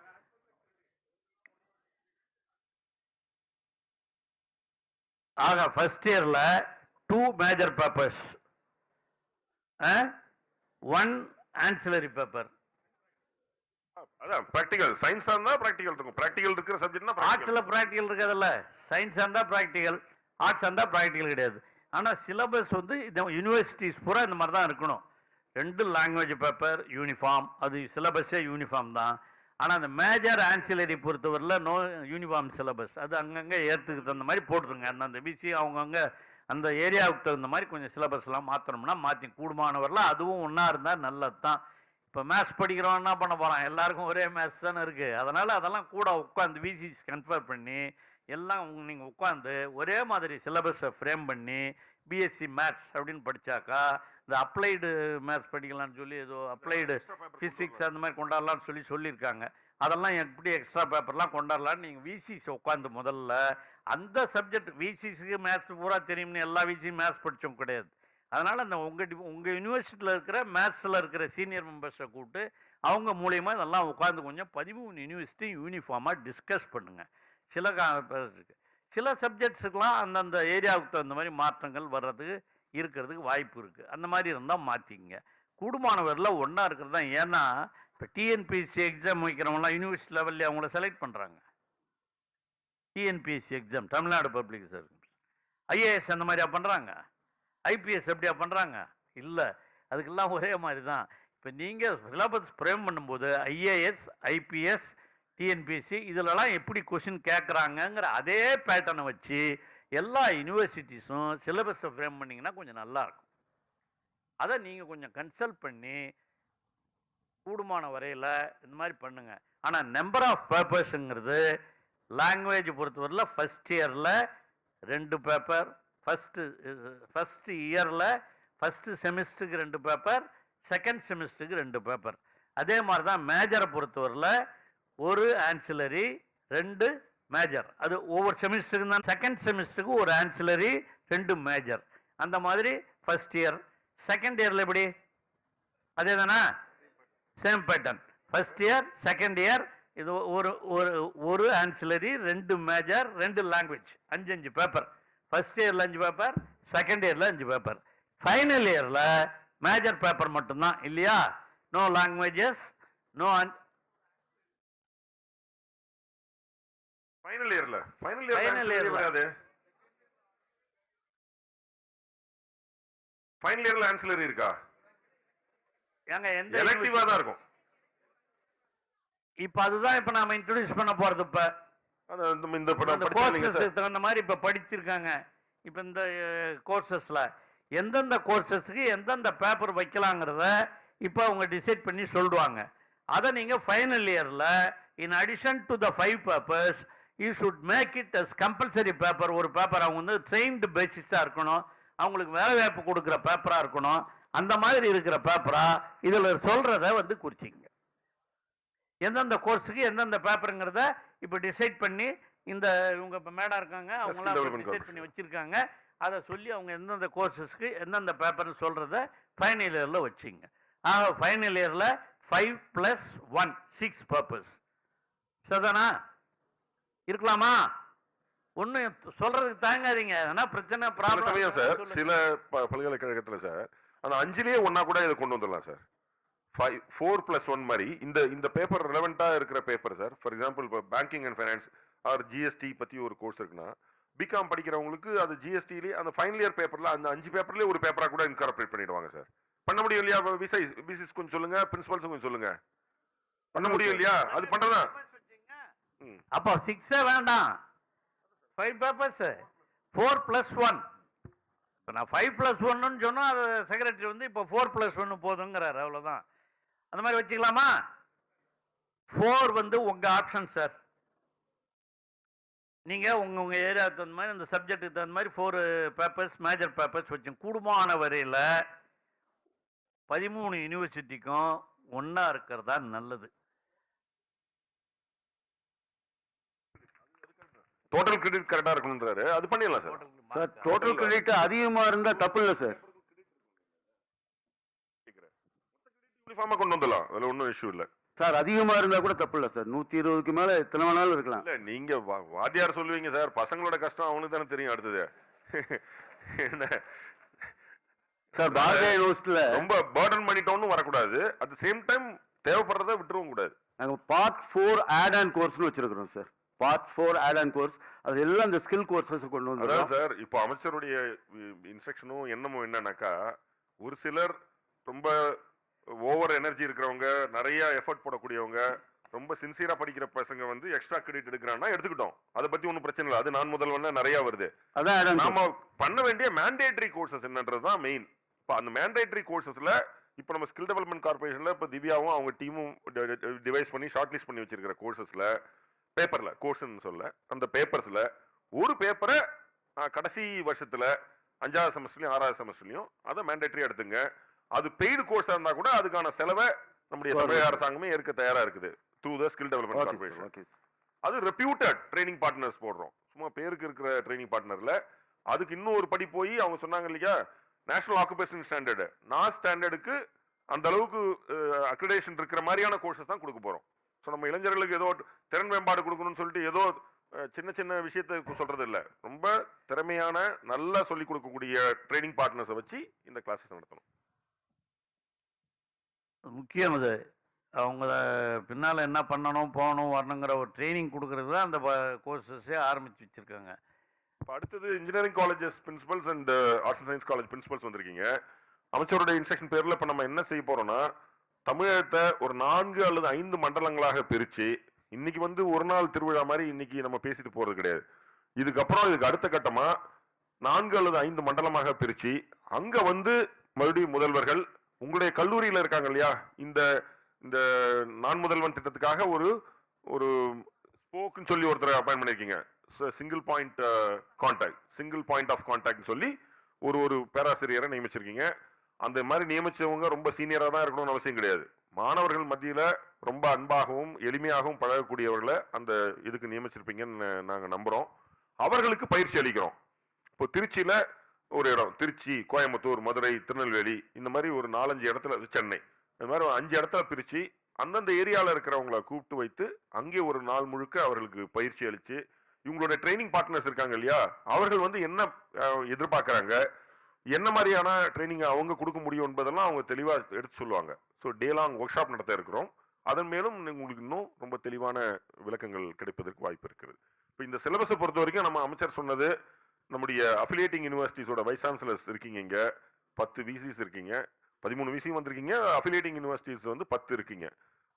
ஆக ஃபர்ஸ்ட் இயரில் 2 மேஜர் பேப்பர்ஸ், 1 ஆன்சிலரி பேப்பர். அதான் பிராக்டிகல். சயின்ஸா இருந்தா பிராக்டிகல் இருக்கும். பிராக்டிகல் இருக்கிற சப்ஜெக்ட்னா ஆர்ட்ஸ்ல பிராக்டிகல் இருக்காதுல்ல. சயின்ஸா இருந்தா பிராக்டிகல், ஆர்ட்ஸ் இருந்தா பிராக்டிகல் கிடையாது. ஆனால் சிலபஸ் வந்து இந்த யூனிவர்சிட்டிஸ் பூரா இந்த மாதிரி தான் இருக்கணும். 2 லாங்குவேஜ் பேப்பர் யூனிஃபார்ம், அது சிலபஸே யூனிஃபார்ம் தான். ஆனால் அந்த மேஜர் ஆன்சிலரி பொறுத்தவரையில் நோ யூனிஃபார்ம் சிலபஸ். அது அங்கங்கே ஏற்றுக்கு தகுந்த மாதிரி போட்டுருங்க. அந்த பிசி அவங்கவுங்க அந்த ஏரியாவுக்கு தகுந்த மாதிரி கொஞ்சம் சிலபஸ்லாம் மாற்றணும்னா மாற்றி கூடுமானவரில் அதுவும் ஒன்றா இருந்தால் நல்லது தான். இப்போ மேத்ஸ் படிக்கிறோம், என்ன பண்ண போகிறான்? எல்லாருக்கும் ஒரே மேத்ஸ் தானே இருக்குது. அதனால் அதெல்லாம் கூட உட்காந்து பிசிஸ் கன்ஃபர் பண்ணி எல்லாம் நீங்கள் உட்காந்து ஒரே மாதிரி சிலபஸை ஃப்ரேம் பண்ணி பிஎஸ்சி மேத்ஸ் அப்படின்னு படித்தாக்கா இந்த அப்ளைடு மேத்ஸ் படிக்கலாம்னு சொல்லி ஏதோ அப்ளைடு ஃபிசிக்ஸ் அந்த மாதிரி கொண்டாடலான்னு சொல்லியிருக்காங்க. அதெல்லாம் எப்படி எக்ஸ்ட்ரா பேப்பர்லாம் கொண்டாடலான்னு நீங்கள் விசிஸ் உட்காந்து முதல்ல அந்த சப்ஜெக்ட் விசிஸுக்கு மேத்ஸ் பூரா தெரியும்னு எல்லா விசியும் மேத்ஸ் படித்தவங்க கிடையாது. அதனால் அந்த உங்கள் யூனிவர்சிட்டியில் இருக்கிற மேத்ஸில் இருக்கிற சீனியர் மெம்பர்ஸை கூப்பிட்டு அவங்க மூலியமாக இதெல்லாம் உட்காந்து கொஞ்சம் 13 யூனிவர்சிட்டி யூனிஃபார்மாக டிஸ்கஸ் பண்ணுங்கள். சில சப்ஜெக்ட்ஸுக்கெலாம் அந்தந்த ஏரியாவுக்கு தகுந்த மாதிரி மாற்றங்கள் வர்றதுக்கு இருக்கிறதுக்கு வாய்ப்பு இருக்குது. அந்த மாதிரி இருந்தால் மாற்றிங்க. கூடுமானவரில் ஒன்றா இருக்கிறது தான். ஏன்னா இப்போ டிஎன்பிஎஸ்சி எக்ஸாம் வைக்கிறவங்களாம் யூனிவர்சிட்டி லெவல்லே அவங்கள செலக்ட் பண்ணுறாங்க. TNPSC exam, Tamil Nadu public service, IAS அந்த மாதிரியா பண்ணுறாங்க? ஐபிஎஸ் எப்படியா பண்ணுறாங்க? இல்லை, அதுக்கெல்லாம் ஒரே மாதிரி தான். இப்போ நீங்கள் சிலபஸ் ஃப்ரேம் பண்ணும்போது ஐஏஎஸ், ஐபிஎஸ், டிஎன்பிஎஸ்சி இதிலலாம் எப்படி கொஷின் கேட்குறாங்கங்கிற அதே பேட்டர்னை வச்சு எல்லா யூனிவர்சிட்டிஸும் சிலபஸை ஃப்ரேம் பண்ணிங்கன்னா கொஞ்சம் நல்லாயிருக்கும். அதை நீங்கள் கொஞ்சம் கன்சல்ட் பண்ணி கூடுமான வரையில் இந்த மாதிரி பண்ணுங்கள். ஆனால் நம்பர் ஆஃப் பேப்பர்ஸுங்கிறது லாங்குவேஜ் பொறுத்தவரையில் ஃபஸ்ட் இயரில் 2 பேப்பர், ஃபஸ்ட்டு இயரில் ஃபஸ்ட்டு செமிஸ்டருக்கு 2 பேப்பர், செகண்ட் செமிஸ்டருக்கு 2 பேப்பர். அதே மாதிரி தான் மேஜரை பொறுத்தவரையில் 1 ஆன்சிலரி 2 மேஜர். அது ஒவ்வொரு செமிஸ்டருக்கு தான். செகண்ட் செமிஸ்டருக்கு 1 ஆன்சிலரி 2 மேஜர். அந்த மாதிரி ஃபஸ்ட் இயர். செகண்ட் இயரில் எப்படி அதே தானே? Same pattern. First year second year இது ஒரு ancillary 2 major 2 language 5 paper. First இயரில் 5 பேப்பர், செகண்ட் இயரில் 5 பேப்பர். ஃபைனல் இயரில் மேஜர் பேப்பர் மட்டும்தான் இல்லையா? No languages, no. ஃபைனல் இயர்ல வராது. ஃபைனல் இயர்ல ஆன்சிலரி இருக்கா? ஏங்க எந்த எலெக்டிவா தான் இருக்கும். இப்போ அதுதான் இப்போ நாம இன்ட்ரோடியூஸ் பண்ண போறது. இப்போ இந்த கோர்சஸ் தகுந்த மாதிரி இப்போ படிச்சிருக்காங்க. இப்போ இந்த கோர்சஸ்ல எந்தெந்த கோர்சஸ்க்கு எந்தெந்த பேப்பர் வைக்கலாங்கிறத இப்போ அவங்க டிசைட் பண்ணி சொல்லுவாங்க. அதை நீங்கள் ஃபைனல் இயரில் in addition to the 5 papers you should make it as compulsory paper. ஒரு பேப்பர் அவங்க வந்து ட்ரெயின்டு பேசிஸாக இருக்கணும், அவங்களுக்கு வேலை வாய்ப்பு கொடுக்குற பேப்பராக இருக்கணும். அந்த மாதிரி இருக்கிற பேப்பரா இதில் சொல்கிறத வந்து குறிச்சிங்க. எந்தெந்த கோர்ஸுக்கு எந்தெந்த பேப்பருங்கிறத இப்போ டிசைட் பண்ணி இந்த இவங்க இப்போ மேடம் இருக்காங்க அவங்களாம் டிசைட் பண்ணி வச்சுருக்காங்க. அதை சொல்லி அவங்க எந்தெந்த கோர்சஸ்க்கு எந்தெந்த பேப்பர்னு சொல்கிறத ஃபைனல் இயரில் வச்சுங்க. ஃபைனல் இயரில் 5+1 6 பேப்பர்ஸ் சரிதானா? இருக்கலாமா? ஒன்றும் சொல்கிறதுக்கு தாங்காதீங்க. அதனால் பிரச்சனை ப்ராப்ளம் சார். சில பல்கலைக்கழகத்தில் சார் அந்த 5லயே ஒன்னா கூட இதை கொண்டு வந்துடலாம் சார். 4+1 மாதிரி இந்த பேப்பர் ரெலவெண்டா இருக்கிற பேப்பர் சார். ஃபார் எக்ஸாம்பிள் இப்போ banking and finance or GST பற்றி ஒரு கோர்ஸ் இருக்குன்னா பிகாம் படிக்கிறவங்களுக்கு அது ஜிஎஸ்டிலேயே அந்த ஃபைனல் இயர் பேப்பரில் அந்த 5 பேப்பர்லேயே ஒரு பேப்பராக கூட இன்கார்பரேட் பண்ணிடுவாங்க சார். பண்ண முடியும் இல்லையா? விசிஸ் கொஞ்சம் சொல்லுங்க, பிரின்சிபல்ஸ் கொஞ்சம் சொல்லுங்க. பண்ண முடியும் இல்லையா? அது பண்றதா? அப்போ 6 வேண்டாம், 5 பேப்பர்ஸ் 4+1. இப்போ நான் 5+1 சொன்னால் அது செக்ரட்டரி வந்து இப்போ 4+1 போதுங்கிறாரு, அவ்வளோதான். அந்த மாதிரி வச்சுக்கலாமா? 4 வந்து உங்கள் ஆப்ஷன் சார். நீங்கள் உங்கள் ஏரியாவுக்கு தகுந்த மாதிரி அந்த சப்ஜெக்ட்டுக்கு தகுந்த மாதிரி 4 பேப்பர்ஸ் மேஜர் பேப்பர்ஸ் வச்சு கூடுமான வரையில் 13 யூனிவர்சிட்டிக்கும் ஒன்றா இருக்கிறதா நல்லது. டோட்டல் கிரெடிட் கரெக்டா இருக்கணும்ன்றாரு. அது பண்ணிடலாம் சார். சார் டோட்டல் கிரெடிட் அதிகமா இருந்தா தப்பு இல்லை சார். யூனிஃபார்மா கொண்டு வந்துடலாம், அதுல ஒன்றும் இஷ்யூ இல்லை சார். அதிகமா இருந்தா கூட தப்பு இல்லை சார். 120க்கு மேல எத்தனை வேணாலும் இருக்கலாம். இல்ல நீங்க வாத்தியார் சொல்லுவீங்க சார், பசங்களோட கஷ்டம் அவனுக்கு தானே தெரியும். அடுத்தது என்ன சார், பாரதிய யூனிவர்சிட்டியில ரொம்ப பர்டன் பண்ணிட்டோம்னு வரக்கூடாது. அட் தி சேம் டைம் தேவைப்படுறத விட்டுறவும் கூடாது. நாங்க பார்ட் 4 ஆட் ஆன் கோர்ஸ்னு வச்சிருக்கிறோம் sir. Part 4 add on course, அது எல்லாம் இந்த ஸ்கில் கோர்சஸ் கொண்டு வந்து. அதான் சார், இப்போ அமைச்சருடைய இன்ஸ்ட்ரக்ஷனும் என்னமும் என்னன்னாக்கா, ஒரு சிலர் ரொம்ப ஓவர் எனர்ஜி இருக்கிறவங்க, நிறைய எஃபர்ட் போடக்கூடியவங்க, ரொம்ப சின்சியரா படிக்கிற பசங்க வந்து எக்ஸ்ட்ரா கிரெடிட் எடுக்கிறான்னா எடுத்துக்கிட்டோம். அதை பத்தி ஒன்றும் பிரச்சனை இல்லை. அது நான் முதல்வன நிறைய வருது. அதான் நாம பண்ண வேண்டிய மேண்டேட்டரி கோர்சஸ் என்னன்றது தான் மெயின். இப்போ அந்த மேண்டேட்டரி கோர்சஸ்ல இப்போ நம்ம ஸ்கில் டெவலப்மெண்ட் கார்பரேஷன்ல இப்போ திவ்யாவும் அவங்க டீமும் டிவைஸ் பண்ணி ஷார்ட் லிஸ்ட் பண்ணி வச்சிருக்கிற கோர்சஸ்ல பேப்பர்ல கோர்ஸ்ன்னு சொல்ல அந்த பேப்பர்ஸ்ல ஒரு பேப்பரை கடைசி வருஷத்துல 5வது செமஸ்டர்லயும் 6வது செமஸ்டர்லயும் அதை மேண்டேட்டரி எடுத்துங்க. அது பெய்டு கோர்ஸா இருந்தா கூட அதுக்கான செலவை நம்முடைய தமிழக அரசாங்கமே ஏற்க தயாரா இருக்குது through the skill development corporation. அது ரெப்யூட்டட் ட்ரைனிங் பார்ட்னர்ஸ் போடுறோம். சும்மா பேருக்கு இருக்கிற ட்ரைனிங் பார்ட்னர்ல அதுக்கு இன்னும் ஒரு படி போய் அவங்க சொன்னாங்க இல்லையா, நேஷனல் ஆக்குபேஷன் ஸ்டாண்டர்டு நாஸ் ஸ்டாண்டர்டுக்கு அந்த அளவுக்கு அக்ரிடேஷன் இருக்கிற மாதிரியான கோர்சஸ் தான் கொடுக்க போறோம். ஸோ நம்ம இளைஞர்களுக்கு ஏதோ திறன் மேம்பாடு கொடுக்கணும்னு சொல்லிட்டு ஏதோ சின்ன சின்ன விஷயத்தை சொல்றது இல்லை. ரொம்ப திறமையான நல்லா சொல்லிக் கொடுக்கக்கூடிய ட்ரைனிங் பார்ட்னர்ஸை வச்சு இந்த கிளாஸஸ் நடத்தணும். முக்கியம் அது. அவங்க பின்னால் என்ன பண்ணணும் போகணும் வரணுங்கிற ஒரு ட்ரைனிங் கொடுக்கறது தான் அந்த கோர்சஸே ஆரம்பித்து வச்சுருக்காங்க. இப்போ அடுத்தது engineering colleges principles and arts and science college principles வந்திருக்கீங்க. அமைச்சருடைய இன்ஸ்ட்ரக்ஷன் பேரில் இப்போ நம்ம என்ன செய்ய போகிறோம்னா, தமிழகத்தை ஒரு 4 அல்லது 5 மண்டலங்களாக பிரித்து இன்னைக்கு வந்து ஒரு நாள் திருவிழா மாதிரி இன்னைக்கு நம்ம பேசிட்டு போறது கிடையாது. இதுக்கப்புறம் இதுக்கு அடுத்த கட்டமா 4 அல்லது 5 மண்டலமாக பிரிச்சு அங்க வந்து மறுபடியும் முதல்வர்கள் உங்களுடைய கல்லூரியில இருக்காங்க இல்லையா, இந்த இந்த நான் முதல்வன் திட்டத்துக்காக ஒரு ஒரு ஸ்போக்குன்னு சொல்லி ஒருத்தரை அப்பாயின் பண்ணிருக்கீங்க. Single point contact, single point of contact சொல்லி ஒரு பேராசிரியரை நியமிச்சிருக்கீங்க. அந்த மாதிரி நியமிச்சவங்க ரொம்ப சீனியரா தான் இருக்கணும்னு அவசியம் கிடையாது. மாணவர்கள் மத்தியில ரொம்ப அன்பாகவும் எளிமையாகவும் பழகக்கூடியவர்களை அந்த இதுக்கு நியமிச்சிருப்பீங்கன்னு நாங்க நம்புறோம். அவர்களுக்கு பயிற்சி அளிக்கிறோம். இப்போ திருச்சியில ஒரு இடம், திருச்சி, கோயம்புத்தூர், மதுரை, திருநெல்வேலி, இந்த மாதிரி ஒரு 4-5 இடத்துல, சென்னை, இந்த மாதிரி 5 இடத்துல பிரிச்சு அந்தந்த ஏரியாவில் இருக்கிறவங்களை கூப்பிட்டு வைத்து அங்கே ஒரு நாள் முழுக்க அவர்களுக்கு பயிற்சி அளிச்சு, இவங்களோட ட்ரைனிங் பார்ட்னர்ஸ் இருக்காங்க இல்லையா, அவர்கள் வந்து என்ன எதிர்பார்க்குறாங்க, என்ன மாதிரியான ட்ரைனிங் அவங்க கொடுக்க முடியும் என்பதெல்லாம் அவங்க தெளிவாக எடுத்து சொல்லுவாங்க. So day long work shop நடத்த இருக்கிறோம். அதன் மேலும் உங்களுக்கு இன்னும் ரொம்ப தெளிவான விளக்கங்கள் கிடைப்பதற்கு வாய்ப்பு இருக்குது. இப்போ இந்த சிலபஸை பொறுத்த வரைக்கும் நம்ம அமைச்சர் சொன்னது, நம்முடைய அஃபிலியேட்டிங் யூனிவர்சிட்டிஸோட வைஸ் சான்சலர்ஸ் இருக்கீங்க, இங்க 10 விசிஸ் இருக்கீங்க, 13 விசி வந்திருக்கீங்க, அஃபிலியேட்டிங் யூனிவர்சிட்டிஸ் வந்து 10 இருக்கீங்க.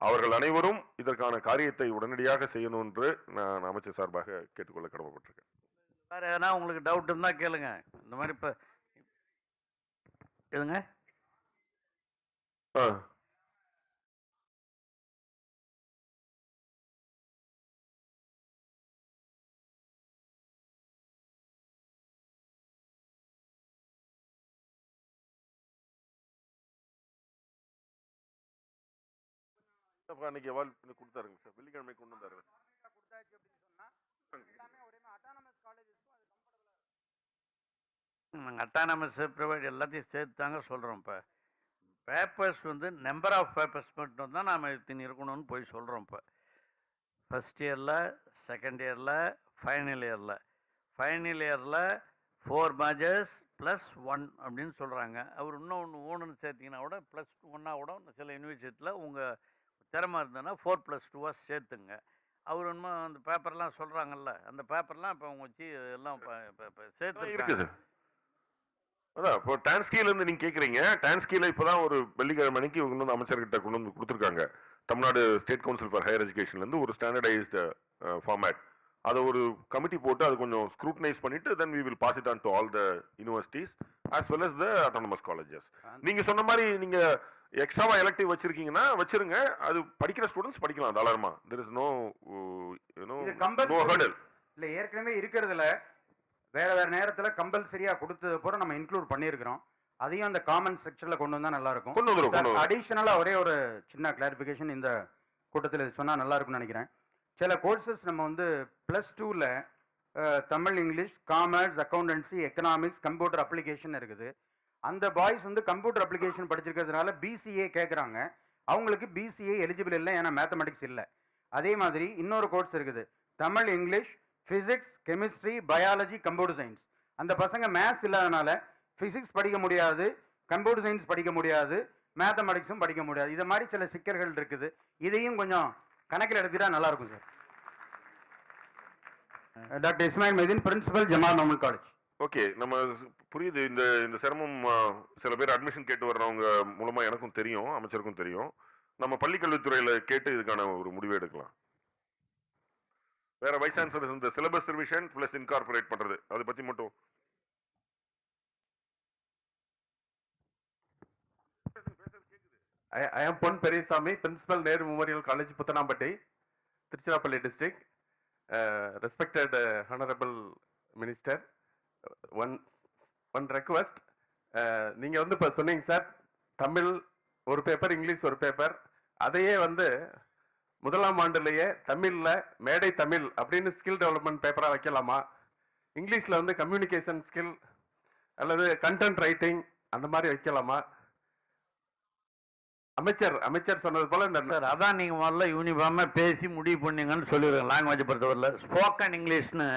அவர்கள் அனைவரும் இதற்கான காரியத்தை உடனடியாக செய்யணும் என்று நான் அமைச்சர் சார்பாக கேட்டுக்கொள்ள கடமைப்பட்டிருக்கேன். வேற எதனா உங்களுக்கு டவுட் இருந்தா கேளுங்க. இந்த மாதிரி இப்ப எதுங்க அன்னைக்கு அவால் கொடுத்தாருங்க சார், வெள்ளிக்கிழமை கொண்டு வந்தாரு. நாங்கள் அட்டானமஸ் ப்ரைவேட் எல்லாத்தையும் சேர்த்து தாங்க சொல்கிறோம். இப்போ பேப்பர்ஸ் வந்து நம்பர் ஆஃப் பேப்பர்ஸ் மட்டும் தான் நாம் இத்தனை இருக்கணும்னு போய் சொல்கிறோம். இப்போ ஃபஸ்ட் இயரில், செகண்ட் இயரில், ஃபைனல் இயரில் 4 மேஜர்ஸ் ப்ளஸ் 1 அப்படின்னு சொல்கிறாங்க. அவர் இன்னும் ஒன்று சேர்த்திங்கன்னா கூட +1 கூட சில யூனிவர்சிட்டியில் உங்கள் திறமை இருந்ததுன்னா 4+2 சேர்த்துங்க. அவர் இன்னும் அந்த பேப்பர்லாம் சொல்கிறாங்கல்ல, அந்த பேப்பர்லாம் இப்போ அவங்க வச்சு எல்லாம் சேர்த்து இருக்கு சார். அதான் இப்போ டான்ஸ்கீல இருந்து நீங்க கேட்குறீங்க. டான்ஸ்கீல இப்போதான் ஒரு வெள்ளிக்கிழமை அன்னைக்கு இவங்க வந்து அமைச்சர்கிட்ட கொண்டு வந்து கொடுத்துருக்காங்க. Tamil Nadu state council for higher எஜுகேஷன்லேருந்து ஒரு ஸ்டாண்டர்டைஸ்டு ஃபார்மேட், அதை ஒரு கமிட்டி போட்டு அது கொஞ்சம் ஸ்க்ரூட்டனைஸ் பண்ணிட்டு then we will pass it on to all the universities as well as the autonomous colleges. நீங்க சொன்ன மாதிரி நீங்க எக்ஸ்ட்ராவா எலக்டிவ் வச்சிருக்கீங்கன்னா வச்சிருங்க, அது படிக்கிற ஸ்டூடெண்ட்ஸ் படிக்கலாம் தாராளமா. there is no no hurdle. இல்ல ஏற்கனவே இருக்கிறதுல வேற நேரத்துல கம்பல்சரியா கொடுத்தது போற நம்ம இன்க்ளூட் பண்ணியிருக்கிறோம். அதையும் அந்த காமன் செக்ஷன்ல கொண்டு வந்தா நல்லா இருக்கும். அடிஷனலா ஒரே ஒரு சின்ன கிளாரிபிகேஷன் இந்த கூட்டத்தில் சொன்னா நல்லா இருக்கும்னு நினைக்கிறேன். சில கோர்சஸ் நம்ம வந்து +2ல Tamil, English, commerce, accountancy, economics, computer application இருக்குது. அந்த பாய்ஸ் வந்து கம்ப்யூட்டர் அப்ளிகேஷன் படிச்சிருக்கிறதுனால பிசிஏ கேட்குறாங்க. அவங்களுக்கு பிசிஏ எலிஜிபிள் இல்லை, ஏன்னா மேத்தமெட்டிக்ஸ் இல்லை. அதே மாதிரி இன்னொரு கோர்ஸ் இருக்குது, Tamil, English, physics, chemistry, biology, computer science. அந்த பசங்க மேத்ஸ் இல்லாதனால ஃபிசிக்ஸ் படிக்க முடியாது, கம்ப்யூட்டர் சயின்ஸ் படிக்க முடியாது, மேத்தமெட்டிக்ஸும் படிக்க முடியாது. இது மாதிரி சில சிக்கல்கள் இருக்குது. இதையும் கொஞ்சம் கணக்கில் எடுத்துட்டா நல்லா இருக்கும் sir. Doctor Ismail Maideen, principal, Jamal normal college. Okay, நம்ம புரியுது. இந்த சிரமம் சில பேர் அட்மிஷன் கேட்டு வர்றவங்க மூலமா எனக்கும் தெரியும், அமைச்சருக்கும் தெரியும். நம்ம பள்ளிக்கல்வித்துறையில கேட்டு இதுக்கான ஒரு முடிவு எடுக்கலாம். வேற வைஸ் சான்சலர் இந்த சிலபஸ் ரிவிஷன் பிளஸ் இன்கார்பரேட் பண்றது, அதை பத்தி மட்டும் I am Pon Perisami, Principal Nehru Memorial College, Puthanambatti, Tiruchirappalli District. Respected Honorable Minister, one request. நீங்கள் வந்து இப்போ சொன்னீங்க சார், தமிழ் ஒரு பேப்பர், இங்கிலீஷ் ஒரு பேப்பர். அதையே வந்து முதலாம் ஆண்டுலேயே தமிழில் மேடை தமிழ் அப்படின்னு ஸ்கில் டெவலப்மெண்ட் பேப்பராக வைக்கலாமா? இங்கிலீஷில் வந்து கம்யூனிகேஷன் ஸ்கில் அல்லது கண்டென்ட் ரைட்டிங் அந்த மாதிரி வைக்கலாமா? அமைச்சர் சொன்னது போல சார், அதான் நீங்கள் முதல்ல யூனிஃபார்மாக பேசி முடிவு பண்ணீங்கன்னு சொல்லிடுறேன். லாங்குவேஜ் பொறுத்தவரையில் ஸ்போக்கன் இங்கிலீஷ்னு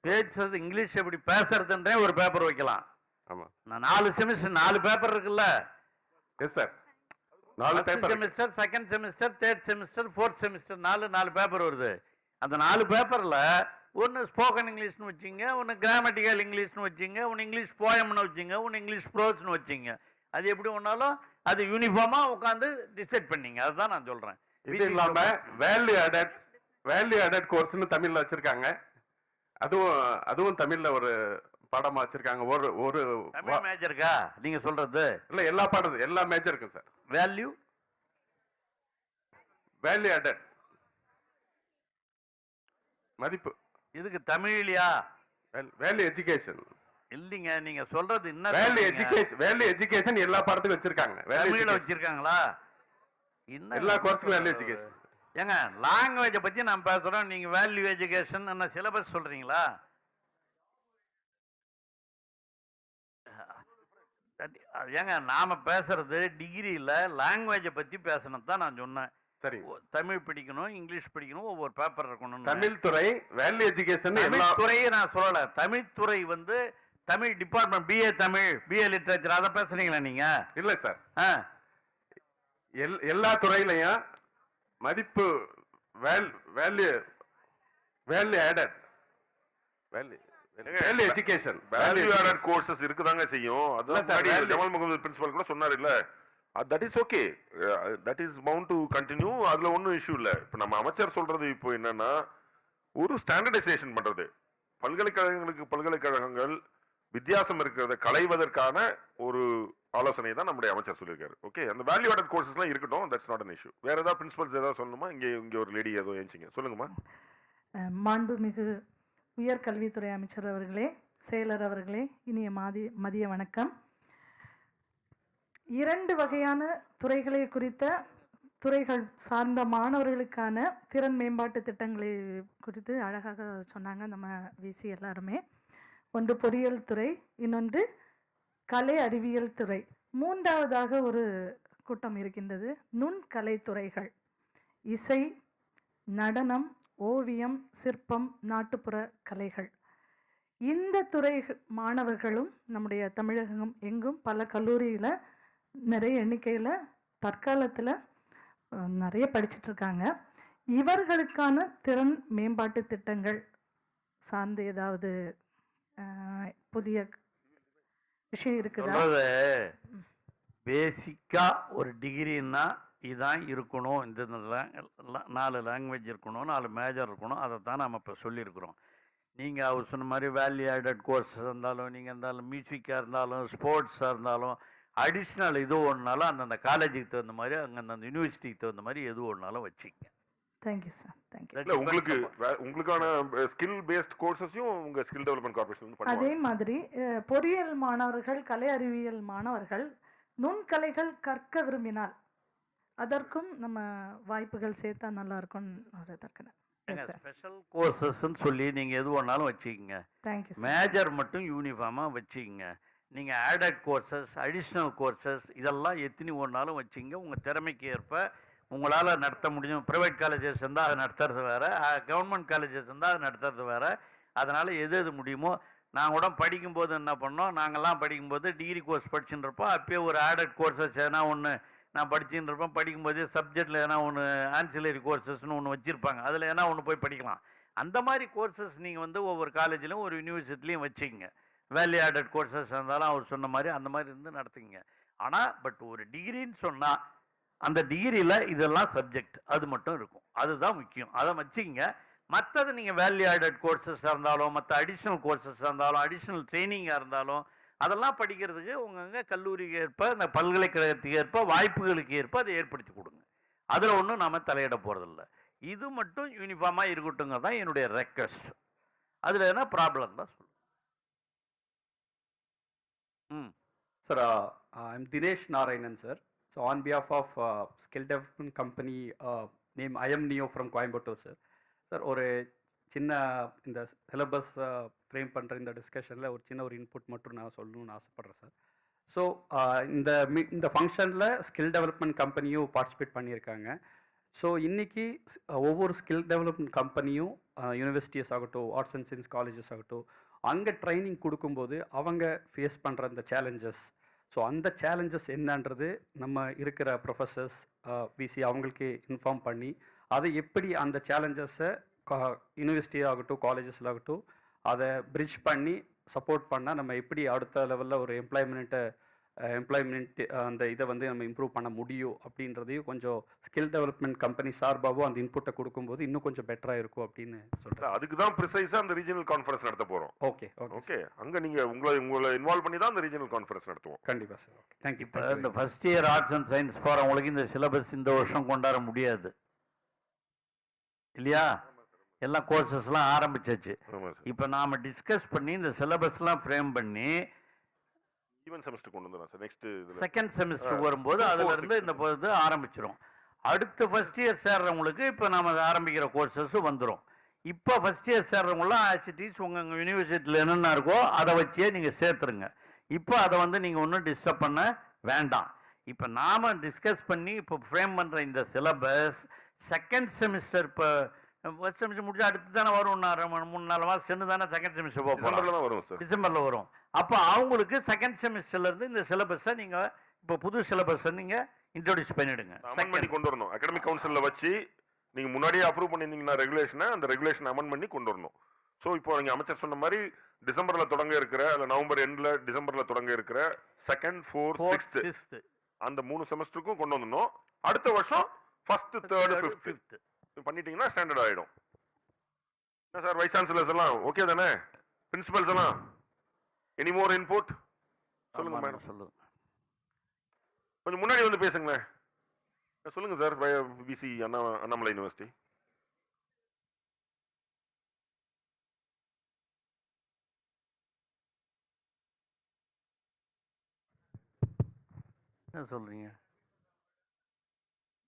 பேசுறது, இங்கிலீஷ் எப்படி பேசுறதுன்றே ஒரு பேப்பர் வைக்கலாம். ஆமாம், நான் 4 செமிஸ்டர் 4 பேப்பர் இருக்குல்ல. Yes sir, 4 semester, second semester, third semester, fourth semester, 4 paper வருது. அந்த 4 பேப்பரில் ஒன்று ஸ்போக்கன் இங்கிலீஷ்னு வச்சிங்க, ஒன்று கிராமட்டிக்கல் இங்கிலீஷ்னு வச்சிங்க, ஒன்று இங்கிலீஷ் போயம்னு வச்சிங்க, ஒன்று இங்கிலீஷ் ப்ரோஸ்னு வச்சிங்க. அது எப்படி ஒன்றாலும் அது யூனிஃபார்மாக உட்காந்து டிசைட் பண்ணீங்க. அதுதான் நான் சொல்கிறேன். இது இல்லாமல் வேல்யூ ஆடட் வேல்யூ ஆடட் கோர்ஸ்னு தமிழ்ல வச்சிருக்காங்க. அதுவும் அதுவும் தமிழ்ல ஒரு பாடமா வச்சிருக்காங்க. ஒரு ஒரு தமிழ் மேஜருக்கா நீங்க சொல்றது? இல்ல எல்லா பாடம் எல்லா மேஜருக்கும் சார். வேல்யூ ஆடட் மதிப்பு. இதுக்கு தமிழ்லையா? வேல்யூ எஜுகேஷன் இல்லைங்க, நீங்க சொல்றது என்ன? வேல்யூ எஜுகேஷன் எல்லா பாடத்துக்கும் வச்சிருக்காங்க. தமிழ்ல வச்சிருக்காங்களா? எல்லா கோர்ஸ்க்கும் வேல்யூ எஜுகேஷன். ஏங்க லாங்குவேஜை பத்தி நான் பேசுறோம், நீங்க வேல்யூ எஜுகேஷன் என்ன சிலபஸ் சொல்றீங்களா? ஏங்க நாம பேசுறது டிகிரியில லாங்குவேஜை பத்தி பேசணும் தான் நான் சொன்னேன். சரி, தமிழ் படிக்கணும், இங்கிலீஷ் படிக்கணும், ஒவ்வொரு பேப்பர் இருக்கணும். தமிழ் துறை வேல்யூ எஜுகேஷன் துறையை நான் சொல்லல. தமிழ் துறை வந்து Tamil department, BA Tamil, BA literature, அதை பேசுறீங்களா நீங்க? இல்ல சார், எல்லா துறையிலையும் மதிப்பு value added value education value added courses இருக்குதாங்க செய்யும். அதான் ஜமால் முகமது பிரின்சிபல் கூட சொன்னார் இல்ல, that is okay, that is bound to continue. அதுல ஒன்றும் இஷ்யூ இல்லை. இப்போ நம்ம அமைச்சர் சொல்றது இப்போ என்னன்னா, ஒரு ஸ்டாண்டர்டைசேஷன் பண்றது, பல்கலைக்கழகங்கள் வித்தியாசம் இருக்கிறத களைவதற்கான ஒரு ஆலோசனை தான் நம்முடைய அமைச்சர் சொல்லியிருக்காரு. ஓகே, அந்த வேல்யூ ஆடட் கோர்சஸ்லாம் இருக்கட்டும், தட்ஸ் நாட் அன் இஷ்யூ. வேற ஏதாவது பிரின்சிபல்ஸ் ஏதாவது சொல்லணுமா? இங்கே ஒரு லேடி ஏதோ ஏஞ்சிங்க, சொல்லுங்கம்மா. மாண்புமிகு உயர்கல்வித்துறை அமைச்சர் அவர்களே, செயலர் அவர்களே, இனிய மதிய வணக்கம். 2 வகையான துறைகளை குறித்த துறைகள் சார்ந்த மாணவர்களுக்கான திறன் மேம்பாட்டு திட்டங்களை குறித்து அழகாக சொன்னாங்க நம்ம விசி எல்லாருமே. ஒன்று பொறியியல் துறை, இன்னொன்று கலை அறிவியல் துறை, மூன்றாவதாக ஒரு கூட்டம் இருக்கின்றது நுண்கலைத்துறைகள். இசை, நடனம், ஓவியம், சிற்பம், நாட்டுப்புற கலைகள். இந்த துறை மாணவர்களும் நம்முடைய தமிழகம் எங்கும் பல கல்லூரியில் நிறைய எண்ணிக்கையில் தற்காலத்தில் நிறைய படிச்சுட்ருக்காங்க. இவர்களுக்கான திறன் மேம்பாட்டு திட்டங்கள் சார்ந்து ஏதாவது புதிய விஷயம் இருக்குதா? பேசிக்கா ஒரு டிகிரின்னா இதான் இருக்கணும், இந்த 4 லாங்குவேஜ் இருக்கணும், 4 மேஜர் இருக்கணும், அதை தான் நம்ம இப்போ சொல்லியிருக்கிறோம். நீங்கள் அவர் சொன்ன மாதிரி வேல்யூ ஆடட் கோர்ஸஸ் இருந்தாலும், நீங்கள் இருந்தாலும் மியூசிக்காக இருந்தாலும், ஸ்போர்ட்ஸாக இருந்தாலும், அடிஷ்னல் எது ஒன்றாலும் அந்தந்த காலேஜுக்கு தகுந்த மாதிரி, அந்தந்த யூனிவர்சிட்டிக்கு தகுந்த மாதிரி எது ஒன்றாலும் வச்சுக்கங்க. Thank you sir, thank you. இல்லை, உங்களுக்கான ஸ்கில் பேஸ்ட் கோர்சஸையும் உங்கள் ஸ்கில் டெவலப்மெண்ட் கார்பரேஷன் பண்ணுவாங்க. அதே மாதிரி பொறியியல் மாணவர்கள், கலை அறிவியல் மாணவர்கள் நுண்கலைகள் கற்க விரும்பினால் அதற்கும் நம்ம வாய்ப்புகள் சேர்த்தா நல்லா இருக்கும்னு ஒரு தற்கனை. ஸ்பெஷல் கோர்சஸ்ன்னு சொல்லி நீங்கள் எது ஒன்றாலும் வச்சுக்கோங்க. தேங்க்யூ. மேஜர் மட்டும் யூனிஃபார்மாக வச்சுக்கோங்க. நீங்கள் ஆடட் கோர்சஸ், அடிஷ்னல் கோர்சஸ் இதெல்லாம் எத்தனை ஒன்றாலும் வச்சுங்க. உங்கள் திறமைக்கு ஏற்ப உங்களால் நடத்த முடியும். ப்ரைவேட் காலேஜஸ் இருந்தால் அதை நடத்துறது வேறு, கவர்மெண்ட் காலேஜஸ் இருந்தால் அதை நடத்துறது வேறு. அதனால் எது எது முடியுமோ, நான் கூட படிக்கும்போது என்ன பண்ணோம், நாங்கள்லாம் படிக்கும்போது டிகிரி கோர்ஸ் படிச்சுட்டுருப்போம். அப்போயே ஒரு ஆடட் கோர்சஸ் எதனா ஒன்று நான் படிச்சுட்டு இருப்பேன். படிக்கும்போதே சப்ஜெக்டில் எதனா ஒன்று ஆன்சிலரி கோர்சஸ்னு ஒன்று வச்சுருப்பாங்க, அதில் எதனா ஒன்று போய் படிக்கலாம். அந்த மாதிரி கோர்சஸ் நீங்கள் வந்து ஒவ்வொரு காலேஜிலும் ஒரு யூனிவர்சிட்டிலையும் வச்சுக்கோங்க. வேல்யூ ஆடட் கோர்சஸ் இருந்தாலும் அவர் சொன்ன மாதிரி அந்த மாதிரி இருந்து நடத்துங்க. ஆனால் பட் ஒரு டிகிரின்னு சொன்னால் அந்த டிகிரியில் இதெல்லாம் சப்ஜெக்ட் அது மட்டும் இருக்கும், அதுதான் முக்கியம், அதை வச்சுக்கங்க. மற்றது நீங்கள் வேல்யூ ஆடட் கோர்சஸாக இருந்தாலும், மற்ற அடிஷ்னல் கோர்சஸாக இருந்தாலும், அடிஷ்னல் ட்ரைனிங்காக இருந்தாலும், அதெல்லாம் படிக்கிறதுக்கு உங்கள் கல்லூரிக்கு ஏற்ப, இந்த பல்கலைக்கழகத்துக்கு ஏற்ப, வாய்ப்புகளுக்கு ஏற்ப அதை ஏற்படுத்தி கொடுங்க. அதில் ஒன்றும் நாம் தலையிட போகிறதில்ல. இது மட்டும் யூனிஃபார்மாக இருக்கட்டுங்க தான் என்னுடைய ரெக்வெஸ்ட். அதில் என்ன ப்ராப்ளம் தான் சொல்லுங்கள். Sir, I'm Dinesh Narayanan, sir. So on behalf of skill development company named I am Neo from Coimbatore, sir. Sir, ஒரு சின்ன இந்த சிலபஸ் ஃப்ரேம் பண்ணுற இந்த டிஸ்கஷனில் ஒரு சின்ன ஒரு இன்புட் மட்டும் நான் சொல்லணும்னு ஆசைப்பட்றேன் சார். ஸோ இந்த ஃபங்க்ஷனில் ஸ்கில் டெவலப்மெண்ட் கம்பெனியும் பார்ட்டிசிபேட் பண்ணியிருக்காங்க. ஸோ இன்றைக்கி ஒவ்வொரு ஸ்கில் டெவலப்மெண்ட் கம்பெனியும் யூனிவர்சிட்டிஸ் ஆகட்டும், ஆர்ட்ஸ் அண்ட் சயின்ஸ் காலேஜஸ் ஆகட்டும், அங்கே ட்ரைனிங் கொடுக்கும்போது அவங்க ஃபேஸ் பண்ணுற அந்த சேலஞ்சஸ், ஸோ அந்த சேலஞ்சஸ் என்னன்றது நம்ம இருக்கிற ப்ரொஃபஸர்ஸ் விசி அவங்களுக்கு இன்ஃபார்ம் பண்ணி அதை எப்படி அந்த சேலஞ்சஸை யூனிவர்சிட்டி ஆகட்டும், காலேஜஸில் ஆகட்டும், அதை பிரிட்ஜ் பண்ணி சப்போர்ட் பண்ணால் நம்ம எப்படி அடுத்த லெவலில் ஒரு எம்ப்ளாய்மெண்ட்டை எம்ப்ளாய்மெண்ட் அந்த இதை வந்து நம்ம இம்ப்ரூவ் பண்ண முடியும் அப்படின்றதையும் கொஞ்சம் ஸ்கில் டெவலப்மெண்ட் கம்பெனி சார்பாகவும் அந்த இன்புட்டை கொடுக்கும்போது இன்னும் கொஞ்சம் பெட்டராக இருக்கும் அப்படின்னு சொல்கிறேன். அதுக்கு தான் ப்ரிசைஸாக அந்த ரீஜனல் கான்ஃபரன்ஸ் நடத்த போகிறோம். ஓகே ஓகே, அங்கே நீங்கள் உங்களை இன்வால்வ் பண்ணி தான் அந்த ரீஜனல் கான்ஃபரன்ஸ் நடத்துவோம். கண்டிப்பாக சார். Okay, thank you. இப்போ இந்த first year arts and science போகிறவங்களுக்கு இந்த சிலபஸ் இந்த வருஷம் கொண்டாட முடியாது இல்லையா? எல்லாம் கோர்சஸ்லாம் ஆரம்பிச்சாச்சு. இப்போ நாம் டிஸ்கஸ் பண்ணி இந்த சிலபஸ்லாம் ஃப்ரேம் பண்ணி ஈவன் செமஸ்டர் கொண்டு வந்துடலாம் சார். நெக்ஸ்ட் செகண்ட் செமஸ்டர் வரும்போது அதுலேருந்து இந்த இது ஆரம்பிச்சிடும். அடுத்த ஃபர்ஸ்ட் இயர் சேர்றவங்களுக்கு இப்போ நம்ம ஆரம்பிக்கிற கோர்சஸும் வந்துடும். இப்போ ஃபர்ஸ்ட் இயர் சேர்றவங்களாம் ஆக்சிட்டிஸ் உங்கள் யூனிவர்சிட்டியில் என்னென்ன இருக்கோ அதை வச்சே நீங்கள் சேர்த்துருங்க. இப்போ அதை வந்து நீங்கள் ஒன்றும் டிஸ்டர்ப் பண்ண வேண்டாம். இப்போ நாம் டிஸ்கஸ் பண்ணி இப்போ ஃப்ரேம் பண்ணுற இந்த சிலபஸ் செகண்ட் செமிஸ்டர் இப்போ ஃபர்ஸ்ட் செமிஸ்டர் முடிஞ்சு அடுத்து தானே வரும். 3-4 மாதம் சென்று தானே செகண்ட் செமிஸ்டர் வரும் சார். டிசம்பரில் வரும். அப்போ அவங்களுக்கு செகண்ட் செமிஸ்டர்லேருந்து இந்த சிலபஸை நீங்கள் இப்போ புது சிலபஸை நீங்கள் இன்ட்ரோடியூஸ் பண்ணிவிடுங்க. அமெண்ட் பண்ணி கொண்டு வரணும். அகாடமிக் கவுன்சிலில் வச்சு நீங்கள் முன்னாடியே அப்ரூவ் பண்ணியிருந்தீங்கன்னா ரெகுலேஷனை அந்த ரெகுலேஷன் அமெண்ட் பண்ணி கொண்டு வரணும். ஸோ இப்போ நீங்கள் அமைச்சர் சொன்ன மாதிரி டிசம்பரில் தொடங்க இருக்கிற இல்லை நவம்பர் எண்டில் டிசம்பரில் தொடங்க இருக்கிற செகண்ட், ஃபோர்த், சிக்ஸ்த்து அந்த 3 செமஸ்டருக்கும் கொண்டு வந்துடணும். அடுத்த வருஷம் ஃபர்ஸ்ட், தேர்டு, ஃபிஃப்த்து பண்ணிட்டீங்கன்னா ஸ்டாண்டர்ட் ஆகிடும். என்ன சார் வைஸ் சான்சலர்ஸ் எல்லாம் ஓகே தானே? பிரின்சிபல்ஸ் எல்லாம் எனி மோர் இன்புட் சொல்லுங்க மேடம். சொல்லுங்க, கொஞ்சம் முன்னாடி வந்து பேசுங்களேன். சொல்லுங்க சார். PC Annamalai university. என்ன சொல்றீங்க?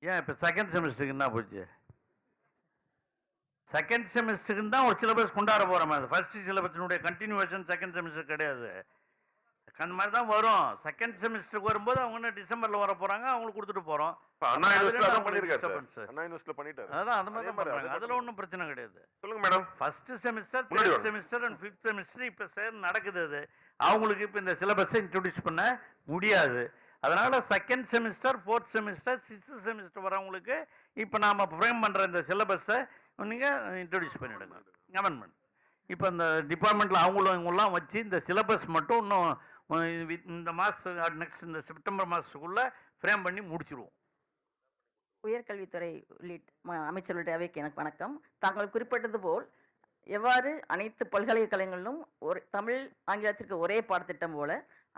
ஏன் இப்போ செகண்ட் செமஸ்டருக்கு என்ன போச்சு? செகண்ட் செமஸ்டருக்கு தான் ஒரு சிலபஸ் கொண்டாட போகிறோம். அது ஃபர்ஸ்ட் சிலபஸினுடைய கண்டினியூவேஷன் செகண்ட் செமஸ்டர் கிடையாது. அந்த மாதிரி தான் வரும். செகண்ட் செமஸ்டருக்கு வரும்போது அவங்க என்ன டிசம்பரில் வர போகிறாங்க, அவங்களுக்கு கொடுத்துட்டு போகிறோம். அண்ணா யூனிவர்சிட்டியில் பண்ணியிருக்காரு. அண்ணா யூனிவர்சிட்டியில் பண்ணிட்டாரு. அதான் அந்த மாதிரி தான் பண்ணுறாங்க. அதில் ஒன்றும் பிரச்சனை கிடையாது. சொல்லுங்க madam. First semester, third semester and fifth semester இப்போ நடக்குது. அது அவங்களுக்கு இப்போ இந்த சிலபஸை இன்ட்ரடியூஸ் பண்ண முடியாது. அதனால் second semester, fourth semester, sixth semester வரவங்களுக்கு இப்போ நாம் ஃப்ரேம் பண்ணுற இந்த சிலபஸை நீங்கள் இன்ட்ரடியூஸ் பண்ணிவிடுங்க. கவர்மெண்ட் இப்போ இந்த டிபார்ட்மெண்ட்டில் அவங்களும் இவங்களாம் வச்சு இந்த சிலபஸ் மட்டும் இன்னும் இந்த மாதம் நெக்ஸ்ட் இந்த செப்டம்பர் மாதத்துக்குள்ளே ஃப்ரேம் பண்ணி முடிச்சிடுவோம். உயர்கல்வித்துறை அமைச்சர் உள்ளிட்ட அவைக்கு எனக்கு வணக்கம். தாங்கள் குறிப்பிட்டது போல் எவ்வாறு அனைத்து பல்கலைக்கழகங்களிலும் ஒரு தமிழ் ஆங்கிலத்திற்கு ஒரே பாடத்திட்டம் போல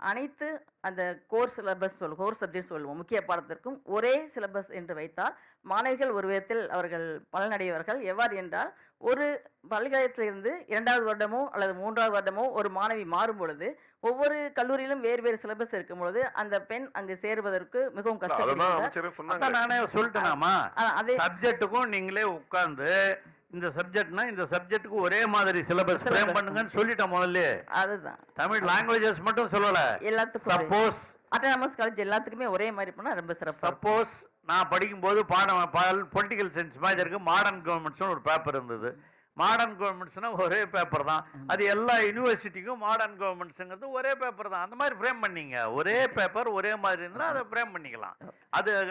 அனைத்து அந்த கோர்ஸ் சிலபஸ் கோர்ஸ் சப்ஜெக்ட் சொல்லுவோம் முக்கிய பாடத்திற்கும் ஒரே சிலபஸ் என்று வைத்தால் மாணவிகள் ஒரு விதத்தில் அவர்கள் பலனடைவார்கள். எவ்வாறு என்றால் ஒரு பல்கலைக்கழகத்திலிருந்து 2வது வருடமோ அல்லது 3வது வருடமோ ஒரு மாணவி மாறும் பொழுது ஒவ்வொரு கல்லூரியிலும் வேறு வேறு சிலபஸ் இருக்கும் பொழுது அந்த பெண் அங்கு சேருவதற்கு மிகவும் கஷ்டப்படுறாங்க. நானே சொல்லிட்டேனாமா, சப்ஜெக்ட்டுக்கும் நீங்களே உட்கார்ந்து இந்த சப்ஜெக்ட்னா இந்த சப்ஜெக்ட்டுக்கு ஒரே மாதிரி சிலபஸ் ஃப்ரேம் பண்ணுங்கன்னு சொல்லிட்டேன் முதல்ல. அதுதான் தமிழ் லாங்குவேஜஸ் மட்டும் சொல்லல, எல்லாத்துக்கும். சப்போஸ் அட்டானமஸ் காலேஜ் எல்லாத்துக்குமே ஒரே மாதிரி பண்ணா ரொம்ப சிறப்பு. சப்போஸ் நான் படிக்கும்போது பொலிட்டிக்கல் சயின்ஸ் மேஜருக்கு மாடர்ன் கவர்மெண்ட்ஸ்னு ஒரு பேப்பர் இருந்தது. மாடர்ன் கவர்மெண்ட்ஸ்னா ஒரே பேப்பர் தான். அது எல்லா யூனிவர்சிட்டிக்கும் மாடர்ன் கவர்மெண்ட்ஸுங்கிறது ஒரே பேப்பர் தான். அந்த மாதிரி ஃப்ரேம் பண்ணிங்க. ஒரே பேப்பர் ஒரே மாதிரி இருந்தால் அதை ஃப்ரேம் பண்ணிக்கலாம்.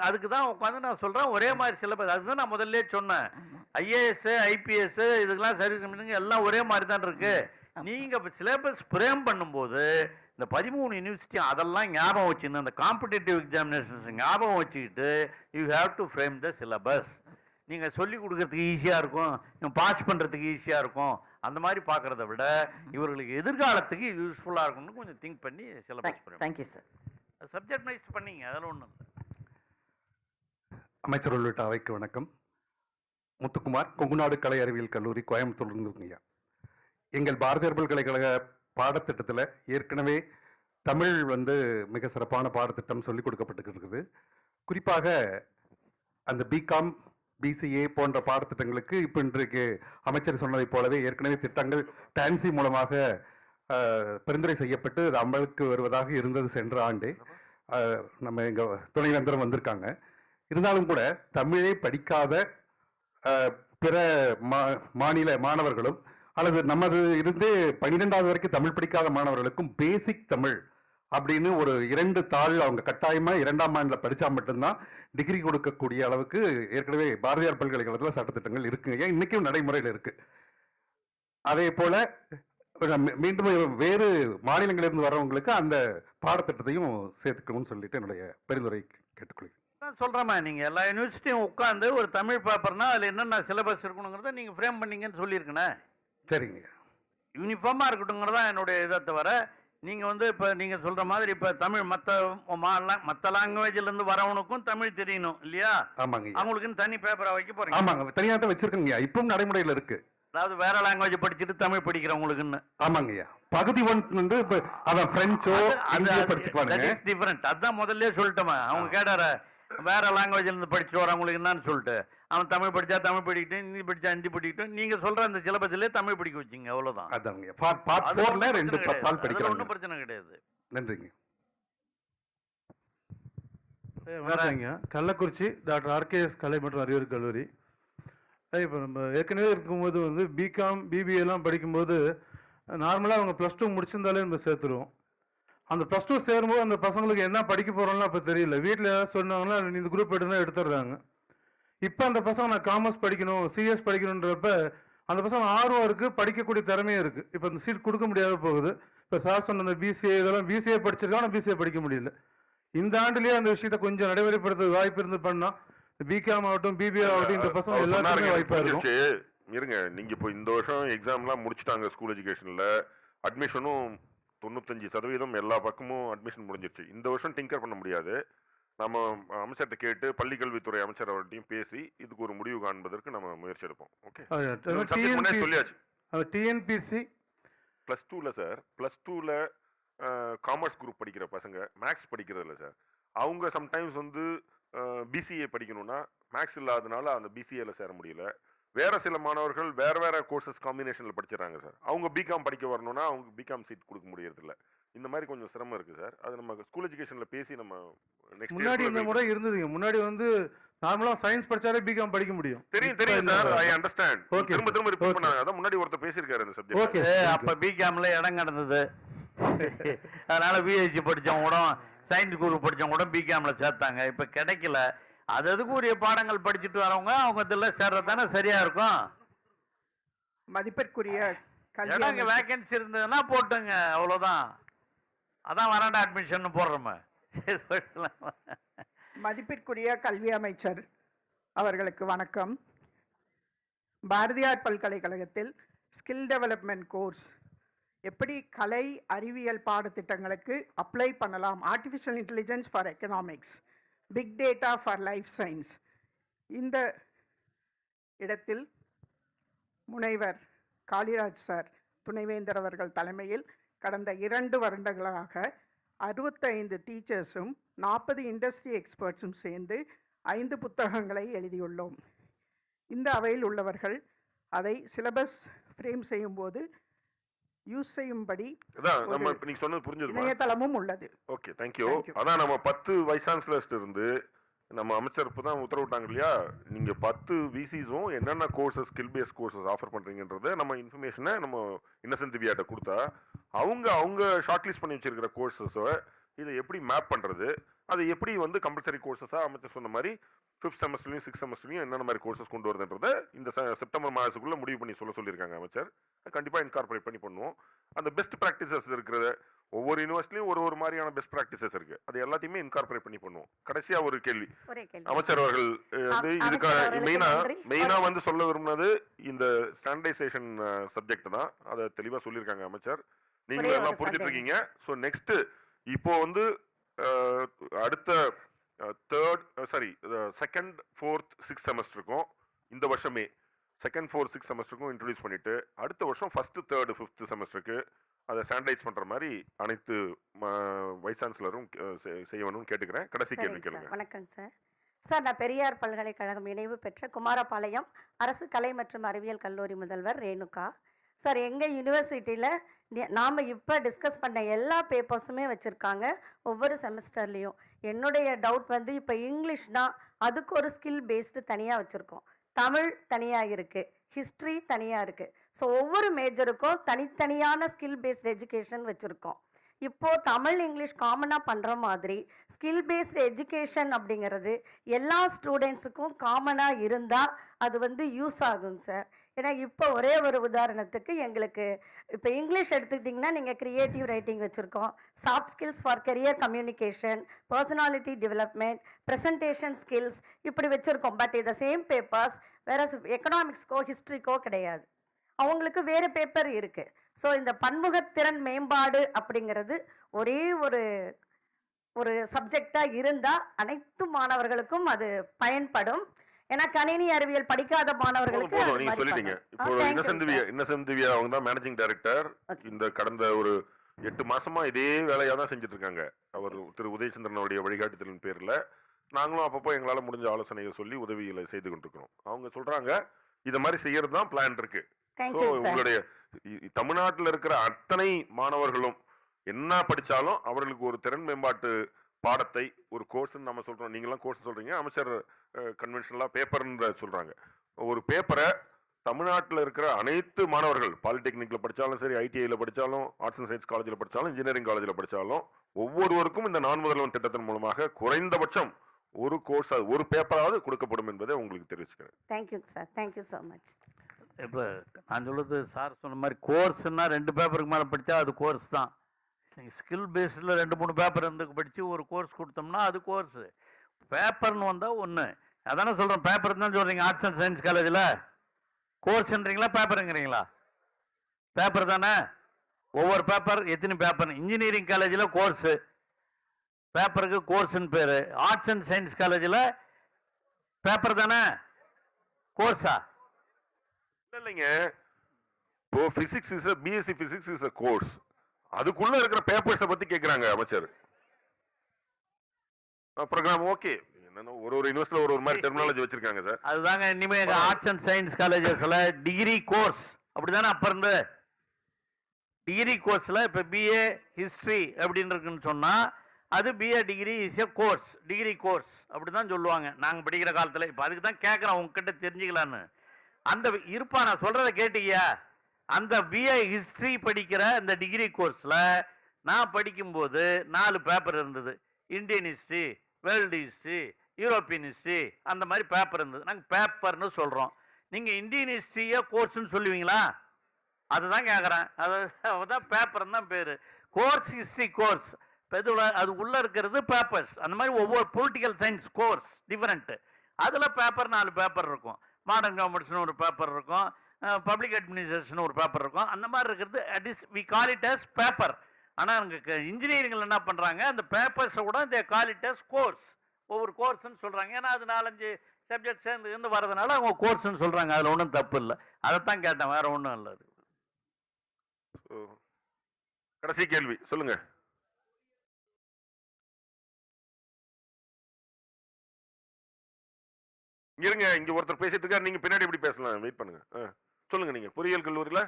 அதுக்கு தான் உட்காந்து நான் சொல்கிறேன் ஒரே மாதிரி சிலபஸ். அதுதான் நான் முதல்ல சொன்னேன். ஐஏஎஸ், ஐபிஎஸ் இதுக்கெல்லாம் சர்வீஸ் கமிஷன் எல்லாம் ஒரே மாதிரி தான் இருக்கு. நீங்கள் இப்போ சிலபஸ் ஃப்ரேம் பண்ணும்போது இந்த 13 யூனிவர்சிட்டி அதெல்லாம் ஞாபகம் வச்சுன்னு அந்த காம்படிட்டிவ் எக்ஸாமினேஷன்ஸ் ஞாபகம் வச்சுக்கிட்டு you have to frame the syllabus. நீங்கள் சொல்லிக் கொடுக்கறதுக்கு ஈஸியாக இருக்கும், பாஸ் பண்ணுறதுக்கு ஈஸியாக இருக்கும். அந்த மாதிரி பார்க்குறத விட இவர்களுக்கு எதிர்காலத்துக்கு யூஸ்ஃபுல்லாக இருக்கும்னு கொஞ்சம் திங்க் பண்ணி சிலபஸ் பண்ணுங்க. Thank you sir. சப்ஜெக்ட் வைஸ் பண்ணிங்க, அதில் ஒன்றும் இல்லை. அமைச்சர் உள்ளிட்ட அவைக்கு வணக்கம். முத்துக்குமார், கொங்குநாடு கலை அறிவியல் கல்லூரி, கோயம்புத்தூர் இருந்துங்கய்யா. எங்கள் பாரதியார் பல்கலைக்கழக பாடத்திட்டத்தில் ஏற்கனவே தமிழ் மிக சிறப்பான பாடத்திட்டம் சொல்லிக் கொடுக்கப்பட்டு இருக்குது. குறிப்பாக அந்த பிகாம், பிசிஏ போன்ற பாடத்திட்டங்களுக்கு இப்போ இன்றைக்கு அமைச்சர் சொன்னதை போலவே ஏற்கனவே திட்டங்கள் டான்சி மூலமாக பரிந்துரை செய்யப்பட்டு அது அமலுக்கு வருவதாக இருந்தது சென்ற ஆண்டு. நம்ம எங்கள் துணைவேந்தரம் வந்திருக்காங்க. இருந்தாலும் கூட தமிழை படிக்காத பிற மாநில மாணவர்களும் அல்லது நமது இருந்து 12வது வரைக்கும் தமிழ் படிக்காத மாணவர்களுக்கும் பேசிக் தமிழ் அப்படின்னு ஒரு 2 தாள் அவங்க கட்டாயமாக 2ஆம் ஆண்டில் படித்தா மட்டும்தான் டிகிரி கொடுக்கக்கூடிய அளவுக்கு ஏற்கனவே பாரதியார் பல்கலைக்கழகத்தில் சட்டத்திட்டங்கள் இருக்குங்க. இன்னைக்கும் நடைமுறையில் இருக்கு. அதே போல மீண்டும் வேறு மாநிலங்களிலிருந்து வரவங்களுக்கு அந்த பாடத்திட்டத்தையும் சேர்த்துக்கணும்னு சொல்லிட்டு என்னுடைய பரிந்துரை கேட்டுக்கொள்கிறேன். சொல்கிறேம்மா, நீங்கள் எல்லா யூனிவர்சிட்டியும் உட்காந்து ஒரு தமிழ் பேப்பர்னா அதில் என்னென்ன சிலபஸ் இருக்கணுங்கிறத நீங்கள் ஃப்ரேம் பண்ணீங்கன்னு சொல்லியிருக்கேனே. சரிங்க. யூனிஃபார்மாக இருக்கட்டுங்கிறதா என்னுடைய இதை தவிர நீங்கள் வந்து இப்போ நீங்கள் சொல்கிற மாதிரி இப்போ தமிழ் மற்ற லாங்குவேஜ்லேருந்து வரவனுக்கும் தமிழ் தெரியணும் இல்லையா? ஆமாங்க. அவங்களுக்குன்னு தனி பேப்பராக வைக்க போகிறீங்க? ஆமாங்க, தனியாக தான் வச்சிருக்கேங்க. இப்பவும் நடைமுறையில் இருக்கு. அதாவது வேற லாங்குவேஜ் படிச்சுட்டு தமிழ் படிக்கிறவங்களுக்குன்னு. ஆமாங்கய்யா. பகுதி 1 வந்து இப்போ அதான் பிரெஞ்சோ இந்தியோ படிச்சுக்குவாங்க. டிஃபரெண்ட். அதான் முதல்ல சொல்லிட்டோமே. அவங்க கேட்டார வேற லாங்குவேஜ்ல இருந்து படிச்சுட்டு வரவங்களுக்கு என்னன்னு சொல்லிட்டு, அவன் தமிழ் படிச்சா தமிழ் படிக்கிட்டு, ஹிந்தி படிச்சா ஹிந்தி படிக்கிட்டு, நீங்க சொல்ற அந்த சிலபஸ்லயே தமிழ் படிக்க வச்சிங்க, அவ்வளவுதான். அதாங்க. பார்ட் 4ல 2 தாள் படிக்கிறாங்க. ஒன்றும் பிரச்சனை கிடையாது. நன்றிங்க. வணக்கங்க. கள்ளக்குறிச்சி டாக்டர் ஆர்கேஎஸ் கலை மற்றும் அறிவியல் கல்லூரி. இப்போ நம்ம ஏற்கனவே இருக்கும்போது வந்து பிகாம் பிபிஏலாம் படிக்கும்போது நார்மலாக அவங்க +2 முடிச்சிருந்தாலே நம்ம சேர்த்துருவோம். அந்த +2 சேரும்போது அந்த பசங்களுக்கு என்ன படிக்க போகிறோம்லாம் அப்போ தெரியல. வீட்டில் ஏதாவது சொன்னாங்கன்னா இந்த குரூப் எடுத்துனா எடுத்துடுறாங்க. இப்போ அந்த பசங்க நான் காமர்ஸ் படிக்கணும், சிஎஸ் படிக்கணுன்றப்ப அந்த பசங்க ஆர்வம் இருக்குது, படிக்கக்கூடிய திறமையும் இருக்குது. இப்போ அந்த சீட் கொடுக்க முடியாத போகுது. இப்போ சார் சொன்ன அந்த பிசிஏ இதெல்லாம் பிசிஏ படிச்சிருக்காங்க, ஆனால் பிசிஏ படிக்க முடியல. இந்த ஆண்டுலேயே அந்த விஷயத்தை கொஞ்சம் நடைமுறைப்படுத்த வாய்ப்பு இருந்து பண்ணால் பிகாம் ஆகட்டும் பிபிஏ ஆகட்டும் இந்த பசங்க எல்லாருக்குமே வாய்ப்பாக இருக்கும். இருங்க, நீங்க இப்போ இந்த வருஷம் எக்ஸாம்லாம் முடிச்சுட்டாங்க. ஸ்கூல் எஜுகேஷன்ல அட்மிஷனும் 95% எல்லா பக்கமும் அட்மிஷன் முடிஞ்சிருச்சு. இந்த வருஷம் டிங்கர் பண்ண முடியாது. நம்ம அமைச்சர்கிட்ட கேட்டு பள்ளிக்கல்வித்துறை அமைச்சர் அவர்கிட்டையும் பேசி இதுக்கு ஒரு முடிவு காண்பதற்கு நம்ம முயற்சி எடுப்போம். ஓகே. சொல்லியாச்சு. டிஎன்பிசி +2ல சார், +2ல காமர்ஸ் குரூப் படிக்கிற பசங்க மேக்ஸ் படிக்கிறது இல்லை சார். அவங்க சம்டைம்ஸ் வந்து பிசிஏ படிக்கணும்னா மேக்ஸ் இல்லாதனால அந்த பிசிஏல சேர முடியல. வேற சில மாணவர்கள் வேற கோர்சஸ் காம்பினேஷன்ல படிச்சிடறாங்க சார். அவங்க பிகாம் படிக்க வரணும்னா அவங்க பிகாம் சீட் கொடுக்க முடியறதில்ல. இந்த மாதிரி கொஞ்சம் சிரமம் இருக்கு சார். அது நம்ம ஸ்கூல் எஜுகேஷன்ல பேசி நம்ம நெக்ஸ்ட் முன்னாடி இந்த முறை இருந்ததுங்க. முன்னாடி வந்து நார்மலா சயின்ஸ் படிச்சாலே பிகாம் படிக்க முடியும். தெரியும் சார். I understand. திரும்ப ரிப்பீட் பண்ணாங்க. அதான் முன்னாடி ஒருத்தர் பேசியிருக்காரு அந்த சப்ஜெக்ட். ஓகே. அப்ப பிகாம்ல இடம் கிடந்தது. அதனால பிஹெச்டி படிச்சவங்க கூட சயின்ஸ் குரூப் படிச்சவங்க கூட பிகாம்ல சேர்த்தாங்க. இப்ப கிடைக்கல. அது அதுக்குரிய பாடங்கள் படிச்சுட்டு வரவங்க அவங்க இதில் சேர்றதானே சரியா இருக்கும். மதிப்பிற்குரிய இடம் வேகன்சி இருந்ததுன்னா போட்டுங்க, அவ்வளோதான். அதான் வராண்டா அட்மிஷன் போடுறோமே. மதிப்பிற்குரிய கல்வி அமைச்சர் அவர்களுக்கு வணக்கம். பாரதியார் பல்கலைக்கழகத்தில் ஸ்கில் டெவலப்மெண்ட் கோர்ஸ் எப்படி கலை அறிவியல் பாடத்திட்டங்களுக்கு அப்ளை பண்ணலாம், artificial intelligence for economics, big data for life science, இந்த இடத்தில் முனைவர் காளிராஜ் சார் துணைவேந்தர் அவர்கள் தலைமையில் கடந்த 2 வருடங்களாக 65 டீச்சர்ஸும் 40 இண்டஸ்ட்ரி எக்ஸ்பர்ட்ஸும் சேர்ந்து 5 புத்தகங்களை எழுதியுள்ளோம். இந்த அவையில் உள்ளவர்கள் அதை சிலபஸ் ஃப்ரேம் செய்யும்போது யூஸ் செய்யும்படி நம்ம நீங்க சொன்னது புரிஞ்சது. இணையதளமும் உள்ளது. Okay, thank you. அதான் நம்ம 10 வைஸ் சான்சலர்ஸ் இருந்து நம்ம அமைச்சர் இப்பதான் உத்தரவிட்டாங்க இல்லையா, நீங்க 10 விசிஸும் என்னென்ன courses skill base courses offer பண்றீங்கன்றத நம்ம இன்ஃபர்மேஷனை நம்ம இன்னசென்ட் திவ்யாட்ட கொடுத்தா அவங்க ஷார்ட் லிஸ்ட் பண்ணி வச்சிருக்கிற கோர்சஸை இதை எப்படி மேப் பண்றது, அது எப்படி வந்து கம்பல்சரி கோர்சஸா அமைச்சர் சொன்ன மாதிரி 5th செமஸ்டர்லையும் 6th செமஸ்டர்லையும் என்னென்ன மாதிரி கோர்சஸ் கொண்டு வருதுன்றதை இந்த செப்டம்பர் மாதத்துக்குள்ள முடிவு பண்ணி சொல்லியிருக்காங்க அமைச்சர். கண்டிப்பா இன்கார்பரேட் பண்ணி பண்ணுவோம். அந்த பெஸ்ட் ப்ராக்டிசஸ் இருக்கிறத ஒவ்வொரு யூனிவர்சிட்டியும் ஒரு மாதிரியான பெஸ்ட் ப்ராக்டிசஸ் இருக்கு, அது எல்லாத்தையுமே இன்கார்பரேட் பண்ணி பண்ணுவோம். கடைசியா ஒரு கேள்வி அமைச்சர் அவர்கள் வந்து இதுக்கான மெயினா வந்து சொல்ல விரும்பினது இந்த ஸ்டாண்டர்டைசேஷன் சப்ஜெக்ட் தான். அதை தெளிவா சொல்லியிருக்காங்க அமைச்சர். நீங்களும் எல்லாம் புரிஞ்சுட்டு இருக்கீங்க. ஸோ நெக்ஸ்ட் இப்போ வந்து அடுத்த 2nd, 4th, 6th செமஸ்டருக்கும் இந்த வருஷமே 2nd, 4th, 6th செமஸ்டருக்கும் இன்ட்ரோடியூஸ் பண்ணிட்டு அடுத்த வருஷம் 1st, 3rd, 5th செமஸ்டருக்கு அதை ஸ்டாண்டர்டைஸ் பண்ற மாதிரி அனைத்து வைஸ் சான்சலரும் செய்யணும்னு கேட்டுக்கிறேன். கடைசி கேள்வி கேளுங்க. வணக்கம் சார். நான் பெரியார் பல்கலைக்கழகம் இணைவு பெற்ற குமாரபாளையம் அரசு கலை மற்றும் அறிவியல் கல்லூரி முதல்வர் ரேணுகா. சார், எங்கள் யூனிவர்சிட்டியில் நாம் இப்போ டிஸ்கஸ் பண்ண எல்லா பேப்பர்ஸுமே வச்சுருக்காங்க ஒவ்வொரு செமஸ்டர்லேயும். என்னுடைய டவுட் வந்து இப்போ இங்கிலீஷ்னால் அதுக்கு ஒரு ஸ்கில் பேஸ்டு தனியாக வச்சுருக்கோம், தமிழ் தனியாக இருக்குது, ஹிஸ்ட்ரி தனியாக இருக்குது. ஸோ ஒவ்வொரு மேஜருக்கும் தனித்தனியான ஸ்கில் பேஸ்டு எஜுகேஷன் வச்சுருக்கோம். இப்போது தமிழ் இங்கிலீஷ் காமனாக பண்ணுற மாதிரி ஸ்கில் பேஸ்டு எஜுகேஷன் அப்படிங்கிறது எல்லா ஸ்டூடெண்ட்ஸுக்கும் காமனாக இருந்தால் அது வந்து யூஸ் ஆகும் சார். ஏன்னா இப்போ ஒரே ஒரு உதாரணத்துக்கு எங்களுக்கு இப்போ இங்கிலீஷ் எடுத்துக்கிட்டிங்கன்னா நீங்கள் க்ரியேட்டிவ் ரைட்டிங் வச்சுருக்கோம், soft skills for career communication, personality development, presentation skills இப்படி வச்சுருக்கோம். பட் இதை சேம் பேப்பர்ஸ் வேற எக்கனாமிக்ஸ்க்கோ ஹிஸ்ட்ரிக்கோ கிடையாது, அவங்களுக்கு வேறு பேப்பர் இருக்குது. ஸோ இந்த பன்முகத்திறன் மேம்பாடு அப்படிங்கிறது ஒரே ஒரு ஒரு சப்ஜெக்டாக இருந்தால் அனைத்து மாணவர்களுக்கும் அது பயன்படும். ஏன்னா கணினி அறிவியல் படிக்காத மாணவர்களுக்கு நீங்க சொல்லிட்டீங்க. இப்போ இன்னசென்ட் திவ்யா அவங்க தான் மேனேஜிங் டைரக்டர். இந்த கடந்த ஒரு 8 மாசமா இதே வேலையா தான் செஞ்சுட்டு இருக்காங்க. அவர் திரு உதயச்சந்திரனுடைய வழிகாட்டுதலின் பேர்ல நாங்களும் அப்பப்போ எங்களால முடிஞ்ச ஆலோசனைகள் சொல்லி உதவிகளை செய்து கொண்டிருக்கிறோம். அவங்க சொல்றாங்க இத மாதிரி செய்யறது தான் பிளான் இருக்கு. உங்களுடைய தமிழ்நாட்டில் இருக்கிற அத்தனை மாணவர்களும் என்ன படிச்சாலும் அவர்களுக்கு ஒரு திறன் மேம்பாட்டு பாடத்தை ஒரு கோர்ஸ் நம்ம சொல்றோம். நீங்களாம் கோர்ஸ் சொல்றீங்க, அமைச்சர் கன்வென்ஷனலா பேப்பர்ன்ற சொல்றாங்க. ஒரு பேப்பரை தமிழ்நாட்டில் இருக்கிற அனைத்து மாணவர்கள் பாலிடெக்னிக்ல படிச்சாலும் சரி, ஐடிஐல படிச்சாலும், ஆர்ட்ஸ் அண்ட் சயின்ஸ் காலேஜில் படிச்சாலும், இன்ஜினியரிங் காலேஜில் படிச்சாலும் ஒவ்வொருவருக்கும் இந்த நான் முதல்வன் திட்டத்தின் மூலமாக குறைந்தபட்சம் ஒரு கோர்ஸ் ஒரு பேப்பராவது கொடுக்கப்படும் என்பதை உங்களுக்கு தெரிவிச்சுக்கிறேன். Thank you sir, thank you so much. இப்போ நான் சொல்லுறது சார் சொன்ன மாதிரி கோர்ஸ்னா 2 பேப்பருக்கு மேலே படித்தா அது கோர்ஸ் தான். நீங்கள் ஸ்கில் பேஸ்டில் 2-3 பேப்பர் இருந்து படித்து ஒரு கோர்ஸ் கொடுத்தோம்னா அது கோர்ஸு. பேப்பர்னு வந்தால் ஒன்று அதானே சொல்கிறேன். பேப்பர் தான் சொல்கிறீங்க. ஆர்ட்ஸ் அண்ட் சயின்ஸ் காலேஜில் கோர்ஸ்ன்றீங்களா பேப்பருங்கிறீங்களா? பேப்பர் தானே. ஒவ்வொரு பேப்பர் எத்தனை பேப்பர். இன்ஜினியரிங் காலேஜில் கோர்ஸு, பேப்பருக்கு கோர்ஸுன்னு பேர். ஆர்ட்ஸ் அண்ட் சயின்ஸ் காலேஜில் பேப்பர் தானே, கோர்ஸா? இல்லைங்க, இப்போ physics is BSc physics is a course. அதுக்குள்ள இருக்கிற பேப்பர்ஸை பத்தி கேட்குறாங்க அமைச்சர். ப்ரோக்ராம் ஓகே, என்னன்னா ஒரு யூனிவர்சிட்டியில் ஒரு மாதிரி டெர்மினாலஜி வச்சிருக்காங்க சார். அதுதாங்க இனிமே ஆர்ட்ஸ் அண்ட் சயின்ஸ் காலேஜஸ்ல டிகிரி கோர்ஸ் அப்படிதானே. அப்ப இருந்து டிகிரி கோர்ஸ்ல இப்ப பிஏ ஹிஸ்டரி அப்படின்னு இருக்குன்னு சொன்னா அது BA degree is a course, degree course அப்படிதான் சொல்லுவாங்க நாங்க படிக்கிற காலத்துல. இப்ப அதுக்கு தான் கேட்கறேன் உங்ககிட்ட தெரிஞ்சுக்கலான்னு. அந்த இருப்பா நான் சொல்றதை கேட்டீங்க. அந்த பிஏ ஹிஸ்டரி படிக்கிற இந்த டிகிரி கோர்ஸில் நான் படிக்கும்போது 4 பேப்பர் இருந்தது. Indian history, world history, European history, அந்த மாதிரி பேப்பர் இருந்தது. நாங்கள் பேப்பர்னு சொல்கிறோம். நீங்கள் இந்தியன் ஹிஸ்ட்ரியே கோர்ஸ்ன்னு சொல்லுவீங்களா? அதுதான் கேட்குறேன். அதுதான் பேப்பர்னு தான் பேர். கோர்ஸ் ஹிஸ்ட்ரி கோர்ஸ் அது உள்ளே இருக்கிறது பேப்பர்ஸ். அந்த மாதிரி ஒவ்வொரு பொலிட்டிக்கல் சயின்ஸ் கோர்ஸ் டிஃப்ரெண்ட்டு. அதில் பேப்பர் 4 பேப்பர் இருக்கும். மாடர்ன் கவர்மெண்ட்ஸ்னு ஒரு பேப்பர் இருக்கும், பப்ளிக் அட்மினிஸ்ட்ரேஷன் ஒரு பேப்பர் இருக்கும். அந்த மாதிரி இருக்கிறது at is we call it as paper. ஆனால் அங்கே இன்ஜினியரிங்கில் என்ன பண்ணுறாங்க, அந்த பேப்பர்ஸை கூட they call it as course. ஒவ்வொரு கோர்ஸ்ன்னு சொல்கிறாங்க. ஏன்னா அது 4-5 சப்ஜெக்ட் சேர்ந்து வரதுனால அவங்க கோர்ஸ்ன்னு சொல்கிறாங்க. அதில் ஒன்றும் தப்பு இல்லை. அதைத்தான் கேட்டேன், வேற ஒன்றும் இல்லை. அது கடைசி கேள்வி சொல்லுங்க. இருங்க, இங்க ஒருத்தர் பேசிட்டு இருக்காரு, நீங்க பின்னாடி எப்படி பேசலாம், வெயிட் பண்ணுங்க. சொல்லுங்க. நீங்க பொறியியல் கல்லூரியில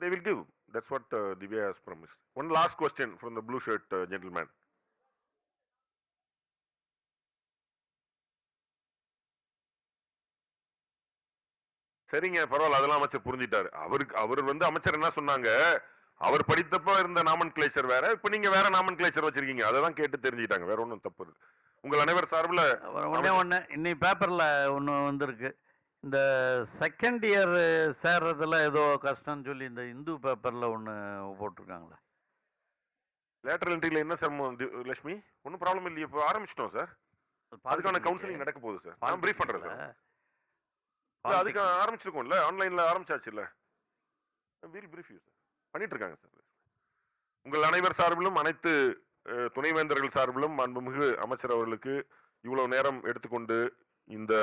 they will give. That's what Divya has promised. One last question from the blue shirt gentleman. சரிங்க, பரவாயில்ல, அதெல்லாம் அமைச்சர் புரிஞ்சிட்டாரு. அவர் அமைச்சர் என்ன சொன்னாங்க, அவர் படித்தப்ப இருந்த நாமன் கிளேச்சர் வேற, இப்ப நீங்க வேற நாமன் கிளேச்சர் வச்சிருக்கீங்க. அதெல்லாம் கேட்டு தெரிஞ்சுக்கிட்டாங்க, வேற ஒன்றும் தப்பு இல்லை. உங்கள் அனைவர் சார்பில் ஒன்று இன்னைக்கு பேப்பர்ல ஒன்று வந்திருக்கு. இந்த செகண்ட் இயர் சேர்றதுல ஏதோ கஷ்டம்னு சொல்லி இந்த இந்து பேப்பர்ல ஒன்று போட்டிருக்காங்களா? லேட்டரல் என்ட்ரியில் என்ன சார் லட்சுமி? ஒன்றும் ப்ராப்ளம் இல்லையே, இப்போ ஆரம்பிச்சிட்டோம் சார். அதுக்கான கவுன்சிலிங் நடக்க போகுது சார். நான் ப்ரீஃப் பண்றேன் சார். அதுக்கு ஆரம்பிச்சிருக்கோம்ல, ஆன்லைன்ல ஆரம்பிச்சாச்சு இல்ல, வீல் பிரீஃப் யூ சார் பண்ணிட்டு இருக்காங்க சார். உங்கள் அனைவர் சார்பிலும் அனைத்து துணைவேந்தர்கள் சார்பிலும் மாண்புமிகு அமைச்சர் அவர்களுக்கு இவ்வளவு நேரம் எடுத்துக்கொண்டு இந்த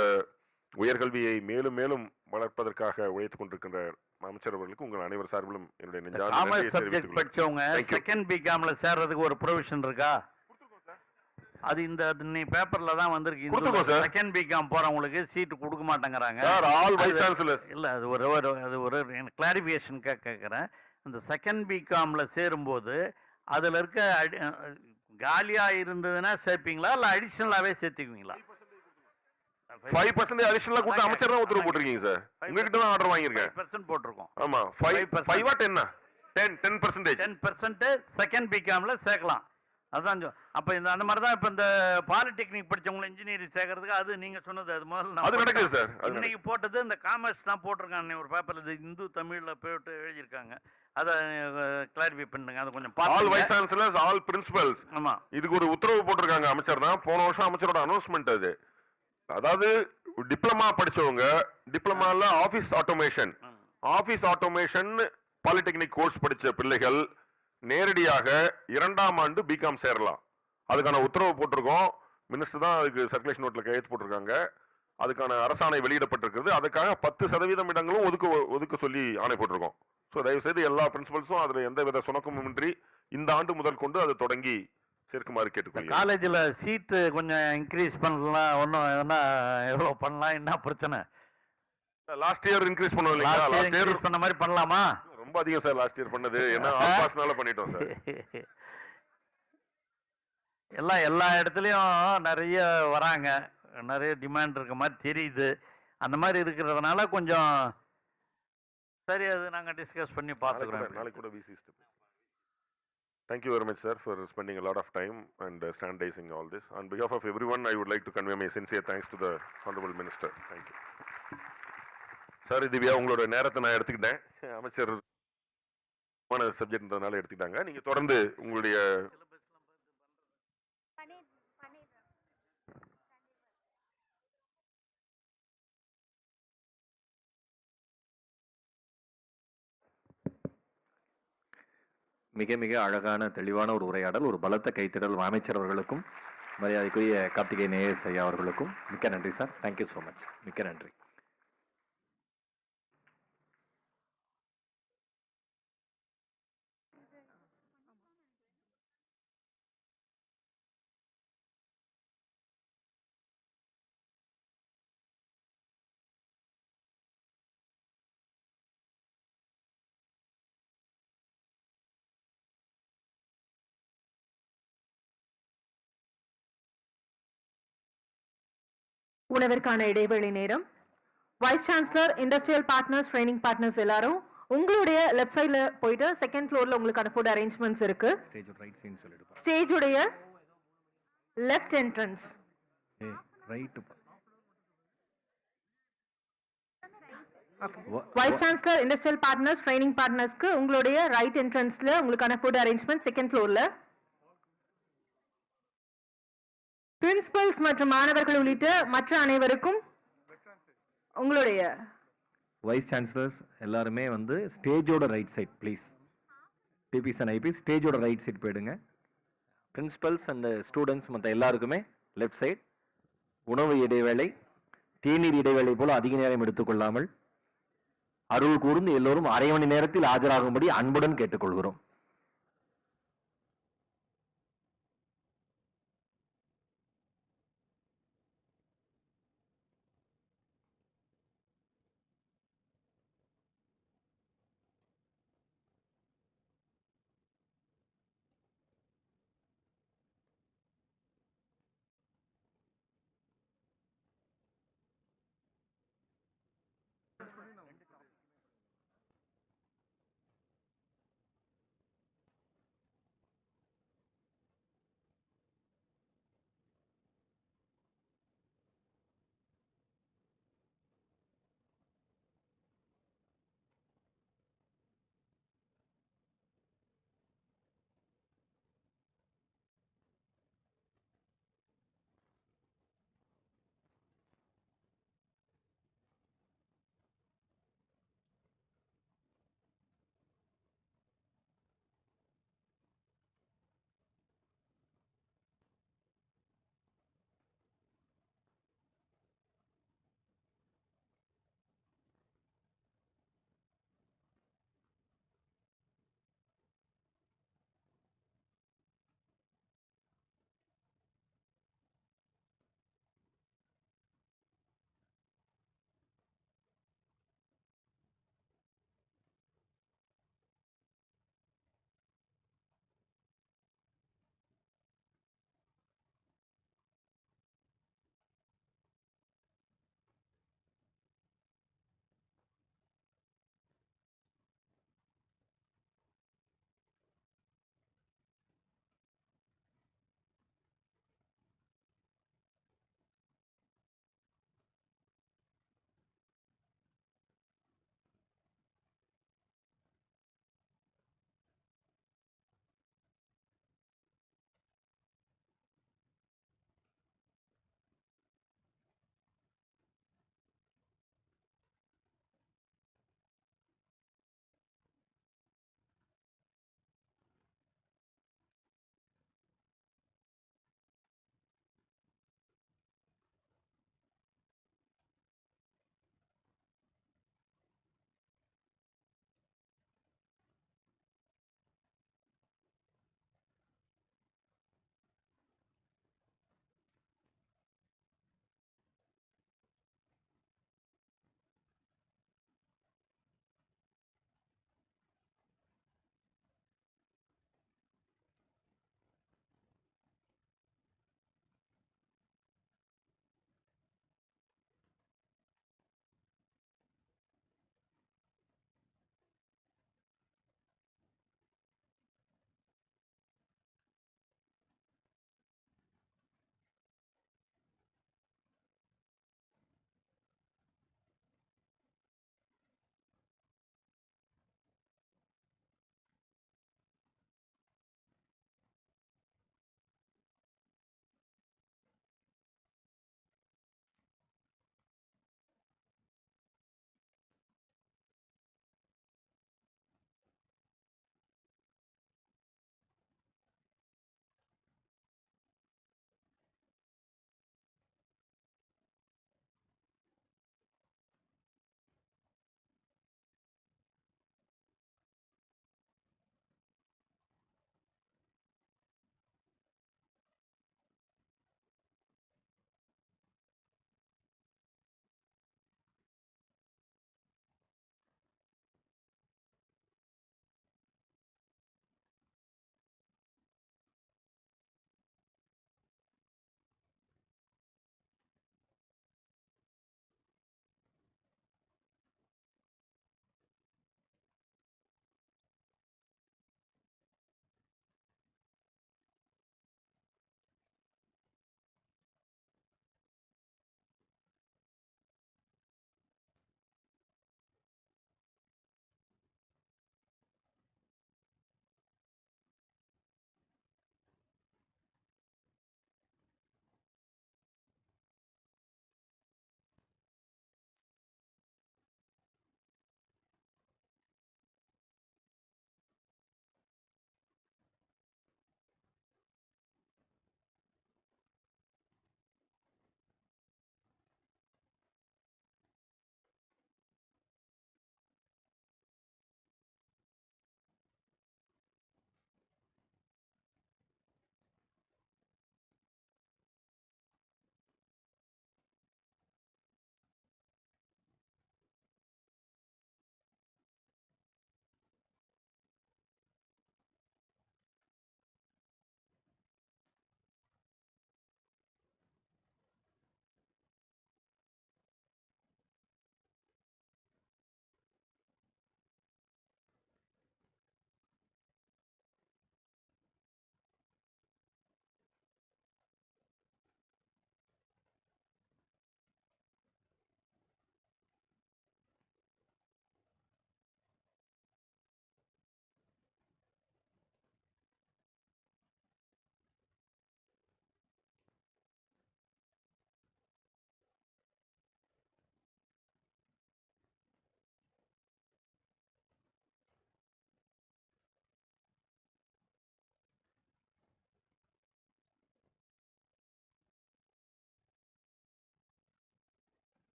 உயர்கல்வியை மேலும் மேலும் வளர்ப்பதற்காக உழைத்துக் கொண்டிருக்கின்ற அமைச்சர் அவர்களுக்கு உங்கள் அனைவர் சார்பிலும் என்னுடைய நெஞ்சார்ந்த படிச்சவங்க செகண்ட் பிகாம்ல சேர்றதுக்கு ஒரு ப்ரொவிஷன் இருக்கா? அது இந்த பேப்பர்ல தான் வந்திருக்கு. செகண்ட் பிகாம் போறவங்களுக்கு சீட் கொடுக்க மாட்டேங்கிறாங்க. இல்ல, அது ஒரு கிளாரிஃபிகேஷன் கேட்கறேன். அந்த செகண்ட் பிகாம்ல சேரும்போது அதுல இருக்க காலியா இருந்ததுன்னா சேர்ப்பீங்களா இல்ல அடிஷனலாவே சேர்த்துக்குவீங்களா? 5% அடிஷனலா கொடுத்து அமைச்சர் தான் உத்தரவு போட்டிருக்கீங்க சார். உங்ககிட்ட தான் ஆர்டர் வாங்கியிருக்கேன். 5% போட்டிருக்கோம். ஆமா 5 10 10% 10% செகண்ட் பிகாம்ல சேர்க்கலாம். அதான் அப்ப இந்த அந்த மாதிரி தான் இப்ப இந்த பாலிடெக்னிக் படிச்சவங்க இன்ஜினியரிங் சேர்க்கறதுக்கு அது நீங்க சொன்னது அது முதல்ல அது நடக்குது சார். இன்னைக்கு போட்டது இந்த காமர்ஸ் தான் போட்டிருக்காங்க ஒரு பேப்பர்ல இது இந்து தமிழ்ல போட்டு எழுதியிருக்காங்க. அதை கிளாரிஃபை பண்ணுங்க. அது கொஞ்சம் all wise chancellors all principles. ஆமா இதுக்கு ஒரு உத்தரவு போட்டிருக்காங்க அமைச்சர் தான். போன வருஷம் அமைச்சரோட அனௌன்ஸ்மெண்ட் அது. அதாவது டிப்ளமா படிச்சவங்க டிப்ளமால ஆபீஸ் ஆட்டோமேஷன் பாலிடெக்னிக் கோர்ஸ் படிச்ச பிள்ளைகள் நேரடியாக 2ஆம் ஆண்டு பிகாம் சேரலாம். அதுக்கான உத்தரவு போட்டிருக்கோம். மினிஸ்டர் தான் அதுக்கு சர்க்குலேஷன் நோட்ல கையெழுத்து போட்டிருக்காங்க. அதுக்கான அரசாணை வெளியிடப்பட்டிருக்கிறது. அதுக்காக 10% இடங்களும் ஒதுக்க சொல்லி ஆணை போட்டிருக்கோம். ஸோ தயவு செய்து எல்லா பிரின்சிபல்ஸும் அதில் எந்தவித சுணக்கமுமின்றி இந்த ஆண்டு முதல் கொண்டு அது தொடங்கி சேர்க்குமாறு கேட்டுக்கொள்கிறேன். காலேஜில் சீட்டு கொஞ்சம் இன்க்ரீஸ் பண்ணலாம். ஒன்றும் என்ன எவ்வளோ பண்ணலாம், என்ன பிரச்சனை? லாஸ்ட் இயர் இன்க்ரீஸ் பண்ணோம் இல்லையா? லாஸ்ட் இயர் பண்ண மாதிரி பண்ணலாமா? ரொம்ப அதிகம் சார் லாஸ்ட் இயர் பண்ணது. என்ன ஆல்பாஸ்னால பண்ணிட்டோம் சார். எல்லா இடத்துலையும் நிறைய வராங்க, நிறைய டிமாண்ட் இருக்க மாதிரி தெரியுது. அந்த மாதிரி இருக்கிறதுனால கொஞ்சம் சரி, அது நாங்கள் டிஸ்கஸ் பண்ணி பார்த்துக்கிறோம். நாளைக்கு கூட விசி step. Thank you very much, sir, for spending a lot of time and standardizing all this. On behalf of everyone, I would like to convey my sincere thanks to the Honorable Minister. Thank you. Sir, Divya உங்களோட நேரத்தை நான் எடுத்துக்கிட்டேன். அமைச்சர் சப்ஜெக்ட்ன்றதுனால எடுத்துக்கிட்டாங்க. நீங்க தொடர்ந்து உங்களுடைய மிக மிக அழகான தெளிவான ஒரு உரையாடல், ஒரு பலத்த கைத்தடல் அமைச்சர் அவர்களுக்கும் மரியாதைக்குரிய கார்த்திகை நேயஸ் ஐயா அவர்களுக்கும் மிக்க நன்றி சார். Thank you so much. மிக்க நன்றி. உணவிற்கான இடைவெளி நேரம். Wise chancellor, industrial partners, training partners எல்லாரும் உங்களுடைய லெஃப்ட் சைடுல போயிட்டு செகண்ட் ஃப்ளோர்ல உங்களுக்கான ஃபுட் அரேஞ்ச்மெண்ட்ஸ் இருக்கு. ஸ்டேஜுடைய left entrance. Vice chancellor, industrial partners, training பார்ட்னர்ஸ்க்கு உங்களுடைய ரைட் என்ட்ரன்ஸ்ல உங்களுக்கான ஃபுட் அரேஞ்ச்மெண்ட் செகண்ட் ஃப்ளோர்ல. பிரின்சிபல்ஸ் மற்றும் மாணவர்கள் உள்ளிட்ட மற்ற அனைவருக்கும் உங்களுடைய வைஸ் சான்சலர்ஸ் எல்லாருமே வந்து ஸ்டேஜோட right side please. PPs and IP ஸ்டேஜோட ரைட் சைட் போயிடுங்க. பிரின்சிபல்ஸ் அண்ட் ஸ்டூடெண்ட்ஸ் மற்ற எல்லாருக்குமே லெஃப்ட் சைட். உணவு இடைவேளை, தேநீர் இடைவேளை போல அதிக நேரம் எடுத்துக்கொள்ளாமல் அருள் கூர்ந்து எல்லோரும் அரை மணி நேரத்தில் ஆஜராகும்படி அன்புடன் கேட்டுக்கொள்கிறோம்.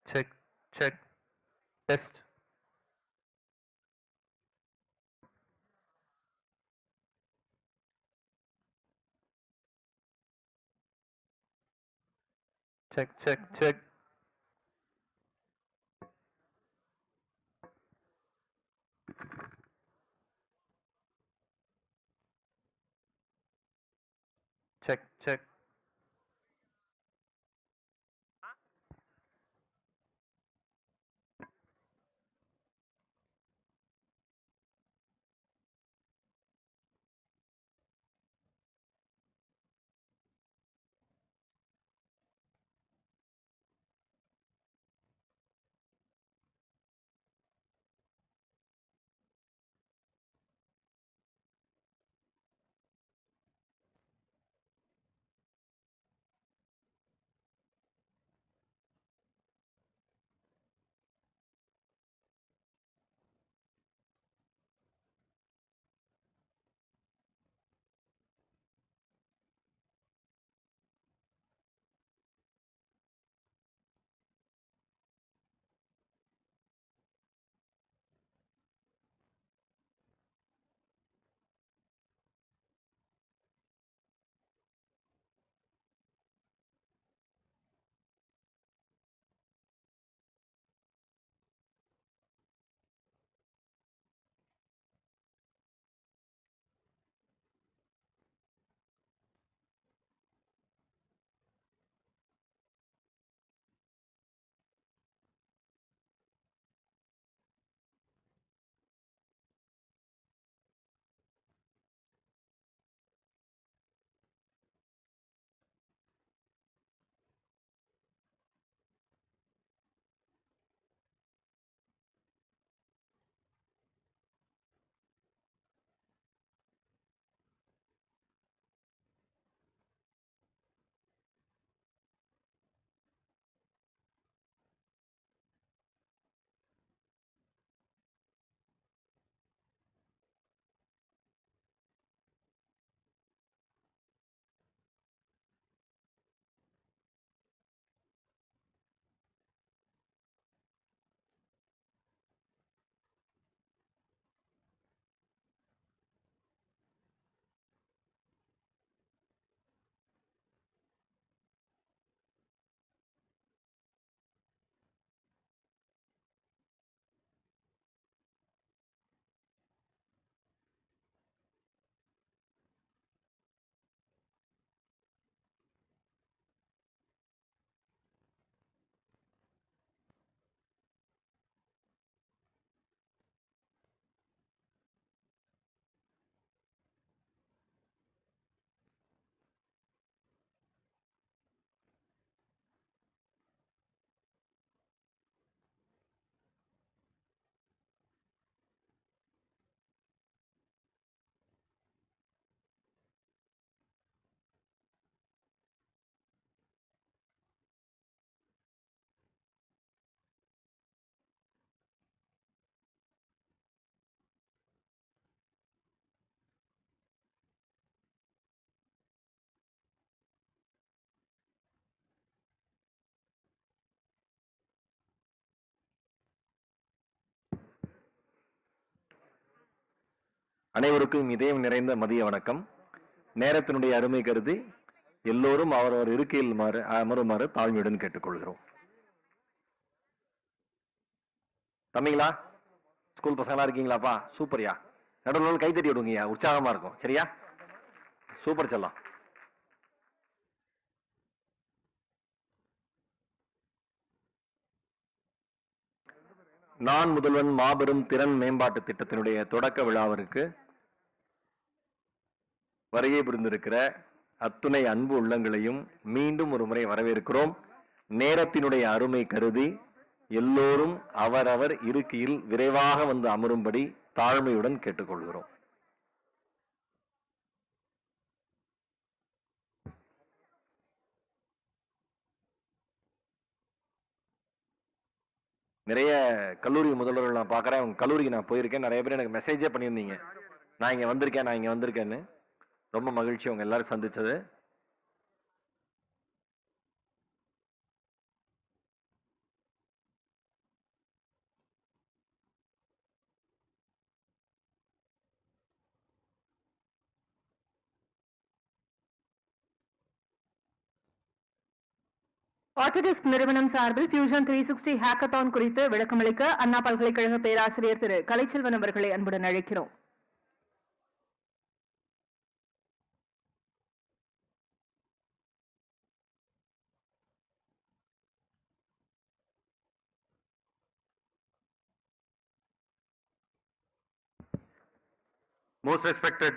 check, check, test. Check, check, check. Check, check. அனைவருக்கும் இதயம் நிறைந்த மதிய வணக்கம். நேரத்தினுடைய அருமை கருதி எல்லோரும் அவரவர் இருக்கையில் அமருமாறு தாழ்மையுடன் கேட்டுக்கொள்கிறோம். தம்பிங்களா, ஸ்கூல் பசங்களா இருக்கீங்களாப்பா? சூப்பர்யா. நடுவில் கைத்தட்டி விடுங்கய்யா, உற்சாகமா இருக்கும். சரியா? சூப்பர் செல்லம். நான் முதல்வன் மாபெரும் திறன் மேம்பாட்டு திட்டத்தினுடைய தொடக்க விழாவிற்கு வருகை புரிந்திருக்கிற அத்துணை அன்பு உள்ளங்களையும் மீண்டும் ஒரு முறை வரவேற்கிறோம். நேரத்தினுடைய அருமை கருதி எல்லோரும் அவரவர் இருக்கையில் விரைவாக வந்து அமரும்படி தாழ்மையுடன் கேட்டுக்கொள்கிறோம். நிறைய கல்லூரி முதல்வர்கள் நான் பார்க்குறேன். உங்கள் கல்லூரிக்கு நான் போயிருக்கேன். நிறைய பேர் எனக்கு மெசேஜே பண்ணியிருந்தீங்க, நான் இங்கே வந்திருக்கேன்னு. ரொம்ப மகிழ்ச்சி உங்க எல்லாரும் சந்திச்சது. ஆட்டோடெஸ்க் நிறுவனம் சார்பில் ஃபியூஷன் 360 ஹேக்கத்தான் குறித்து விளக்கமளிக்க அண்ணா பல்கலைக்கழக பேராசிரியர் திரு கலைச்செல்வன் அவர்களை அன்புடன் அழைக்கிறோம். Most respected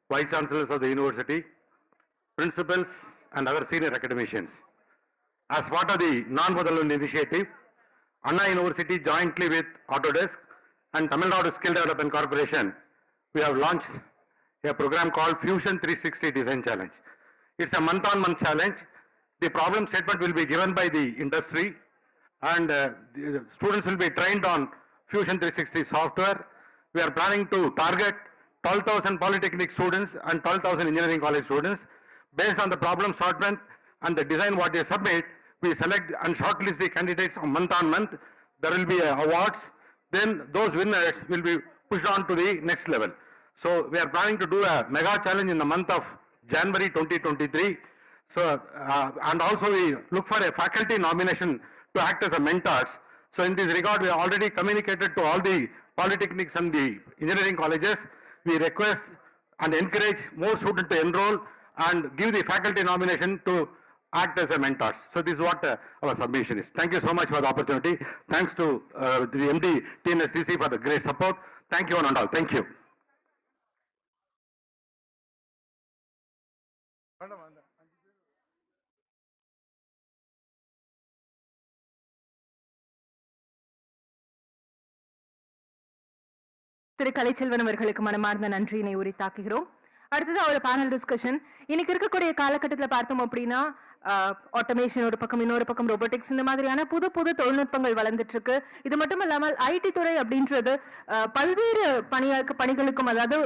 Vice Chancellors of the University, principals and other senior academicians. As part of the non-Mudalvan initiative, Anna University jointly with Autodesk and Tamil Nadu Skill Development Corporation, we have launched a program called Fusion 360 Design Challenge. It's a month-on-month challenge. The problem statement will be given by the industry and the students will be trained on Fusion 360 software. We are planning to target 12,000 polytechnic students and 12,000 engineering college students. Based on the problem statement and the design what they submit, we select and shortlist the candidates month on month. There will be awards. Then those winners will be pushed on to the next level. So we are planning to do a mega challenge in the month of January 2023. So and also we look for a faculty nomination to act as a mentors. So in this regard, we have already communicated to all the polytechnics and the engineering colleges. We request and encourage more students to enroll and give the faculty nomination to act as a mentors. So this is what our submission is. Thank you so much for the opportunity. Thanks to the MD TNSDC for the great support. Thank you one and all. Thank you. திரு கலைச்செல்வன் அவர்களுக்கு மனமார்ந்த நன்றியினை உரித்தாக்குகிறோம். அடுத்தது ஒரு panel discussion. இன்னைக்கு இருக்கக்கூடிய காலகட்டத்தில் பார்த்தோம் அப்படின்னா ஆட்டோமேஷன் ஒரு பக்கம், இன்னொரு பக்கம் ரோபோட்டிக்ஸ், இந்த மாதிரியான புது புது தொழில்நுட்பங்கள் வளர்ந்துட்டு இருக்கு. இது மட்டும் இல்லாமல் ஐடி துறை அப்படின்றது பல்வேறு பணிகளுக்கும், அதாவது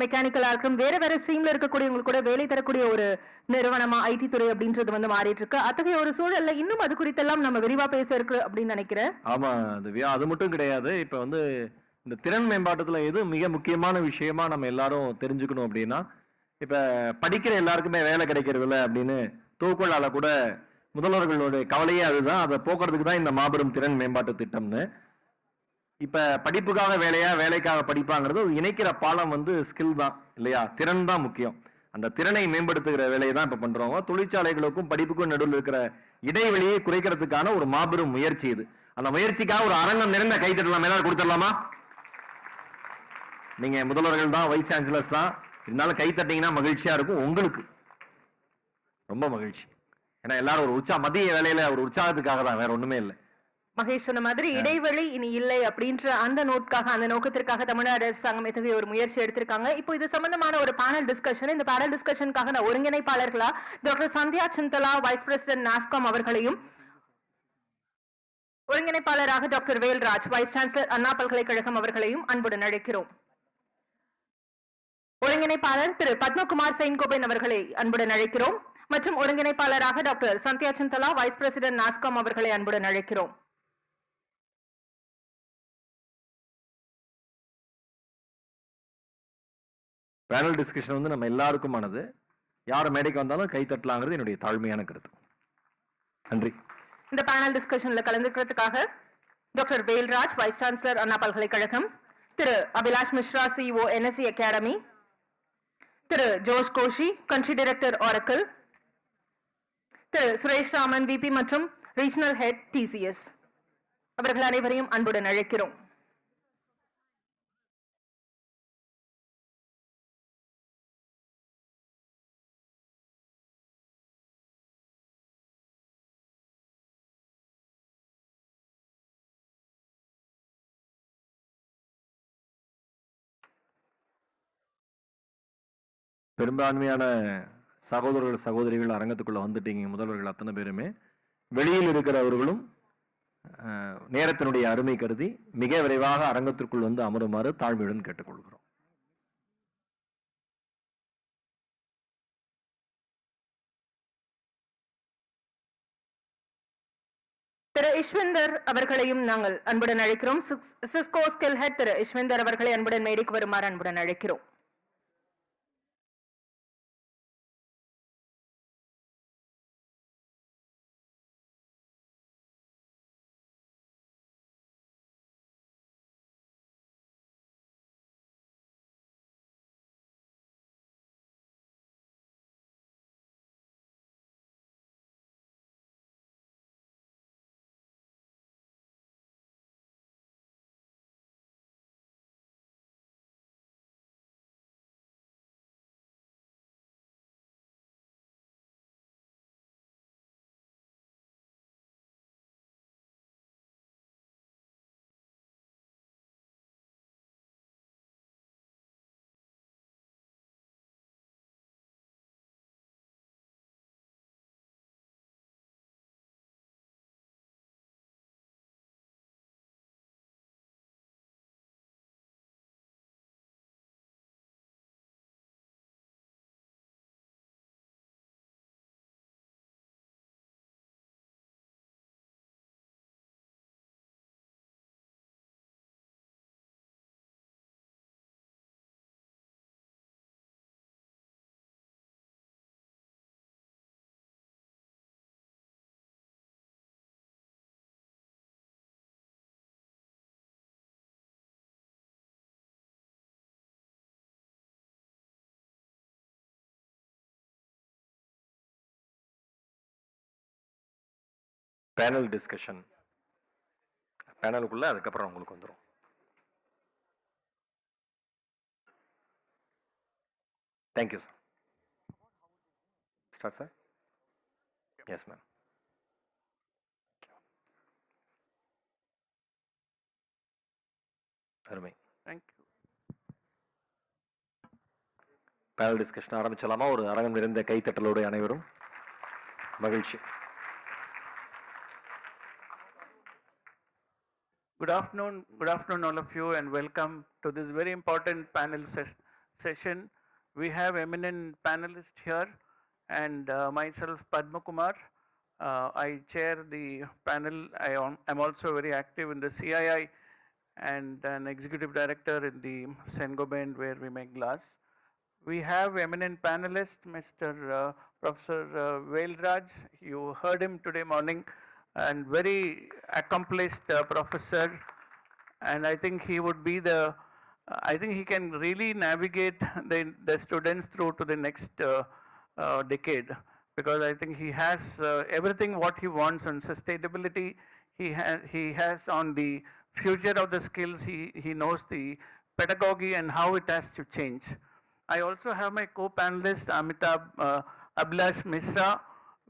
மெக்கானிக்கலா இருக்கட்டும், வேற வேற ஸ்ட்ரீம்ல இருக்கக்கூடியவங்களுக்கு கூட வேலை தரக்கூடிய ஒரு நிறுவனமா ஐடி துறை அப்படின்றது வந்து மாறிட்டு இருக்கு. அத்தகைய ஒரு சூழல்ல இன்னும் அது குறித்தெல்லாம் நம்ம விரிவா பேச இருக்கு அப்படின்னு நினைக்கிறேன். ஆமா திவ்யா, அது மட்டும் கிடையாது. இப்ப வந்து இந்த திறன் மேம்பாட்டத்துல எது மிக முக்கியமான விஷயமா நம்ம எல்லாரும் தெரிஞ்சுக்கணும் அப்படின்னா, இப்ப படிக்கிற எல்லாருக்குமே வேலை கிடைக்கிறது இல்லை அப்படின்னு தூக்கலால கூட முதல்வர்களுடைய கவலையே அதுதான். அதை போக்குறதுக்கு தான் இந்த மாபெரும் திறன் மேம்பாட்டு திட்டம்னு. இப்ப படிப்புக்காக வேலையா, வேலைக்காக படிப்பாங்கிறது இணைக்கிற பாலம் வந்து ஸ்கில் தான் இல்லையா, திறன் தான் முக்கியம். அந்த திறனை மேம்படுத்துகிற வேலையை தான் இப்ப பண்றோம். தொழிற்சாலைகளுக்கும் படிப்புக்கும் நடுவில் இருக்கிற இடைவெளியை குறைக்கிறதுக்கான ஒரு மாபெரும் முயற்சி இது. அந்த முயற்சிக்காக ஒரு அரங்கம் நிறைந்த கைத்தட்டலாம், எல்லாரும் கொடுத்துடலாமா? நீங்க முதல்வர்கள் தான், வைஸ் சான்சலர்ஸ் தான், இருந்தாலும் கை தட்டிங்கன்னா மகிழ்ச்சியா இருக்கும். உங்களுக்கு ரொம்ப மகிழ்ச்சி. ஏன்னா எல்லாரும் ஒரு மதிய வேலையில ஒரு உற்சாகத்துக்காக தான், வேற ஒண்ணுமே இல்லை. மகேஷ் சொன்ன மாதிரி இடைவெளி இனி இல்லை அப்படின்ற அந்த நோக்கத்திற்காக தமிழ்நாடு அரசாங்கம் இத்தகைய ஒரு முயற்சி எடுத்திருக்காங்க. இப்போ இது சம்பந்தமான ஒரு பேனல் டிஸ்கஷன். இந்த பேனல் டிஸ்கஷனுக்காக நான் ஒருங்கிணைப்பாளர்களா doctor Sandhya Chintala, vice president Nasscom அவர்களையும், ஒருங்கிணைப்பாளராக doctor Velraj, vice chancellor Anna பல்கலைக்கழகம் அவர்களையும் அன்புடன் அழைக்கிறோம். ஒருங்கிணைப்பாளர் திரு பத்மகுமார் செயின்கோபைன் அவர்களை அன்புடன் அழைக்கிறோம். மற்றும் ஒருங்கிணைப்பாளராக doctor Sandhya Chintala, vice president NASSCOM அவர்களை அன்புடன் அழைக்கிறோம். பேனல் டிஸ்கஷன் வந்து நம்ம எல்லாருக்குமானது. யார் மேடைக்கு வந்தாலும் கை தட்டலாங்கிறது என்னுடைய தாழ்மையான கருத்து. நன்றி. இந்த பேனல் டிஸ்கஷன்ல கலந்துக்கிறதுக்காக doctor Velraj, vice chancellor Anna பல்கலைக்கழகம், திரு Abhilash Mishra, CEO NSE academy, திரு Josh Koshy, country director Oracle, திரு சுரேஷ் ராமன், விபி மற்றும் ரீஜனல் ஹெட் TCS, அவர்கள் அனைவரையும் அன்புடன் அழைக்கிறோம். பெரும்பான்மையான சகோதரர்கள் சகோதரிகள் அரங்கத்துக்குள்ள வந்துட்டீங்க. முதல்வர்கள் அத்தனை பேருமே, வெளியில் இருக்கிறவர்களும் நேரத்தினுடைய அருமை கருதி மிக விரைவாக அரங்கத்திற்குள் வந்து அமருமாறு தாழ்மையுடன் கேட்டுக்கொள்கிறோம். திரு இஷ்வந்தர் அவர்களையும் நாங்கள் அன்புடன் அழைக்கிறோம். சிஸ்கோ ஸ்கில் ஹெட் திரு இஷ்வந்தர் அவர்களை அன்புடன் மேடைக்கு வருமாறு அன்புடன் அழைக்கிறோம். Panel discussion. பேனலுக்குள்ள அதுக்கப்புறம் உங்களுக்கு வந்துடும். Thank you sir. Start sir. Yes ma'am. அருமை. தேங்க்யூ. பேனல் டிஸ்கஷன் ஆரம்பிச்சலாமா? ஒரு அரங்கம் நிறைந்த கைத்தட்டலோடு அனைவரும். மகிழ்ச்சி. Good afternoon all of you, and welcome to this very important panel session. We have eminent panelists here, and myself Padma Kumar. I chair the panel. I'm also very active in the CII and an executive director in the Saint-Gobain where we make glass. We have eminent panelist, Mr. Professor Velraj. You heard him today morning, and very accomplished professor. And I think he would be I think he can really navigate the students through to the next decade, because I think he has everything what he wants on sustainability. He has on the future of the skills. He knows the pedagogy and how it has to change. I also have my co-panelist Amitabh Abhilash Mishra,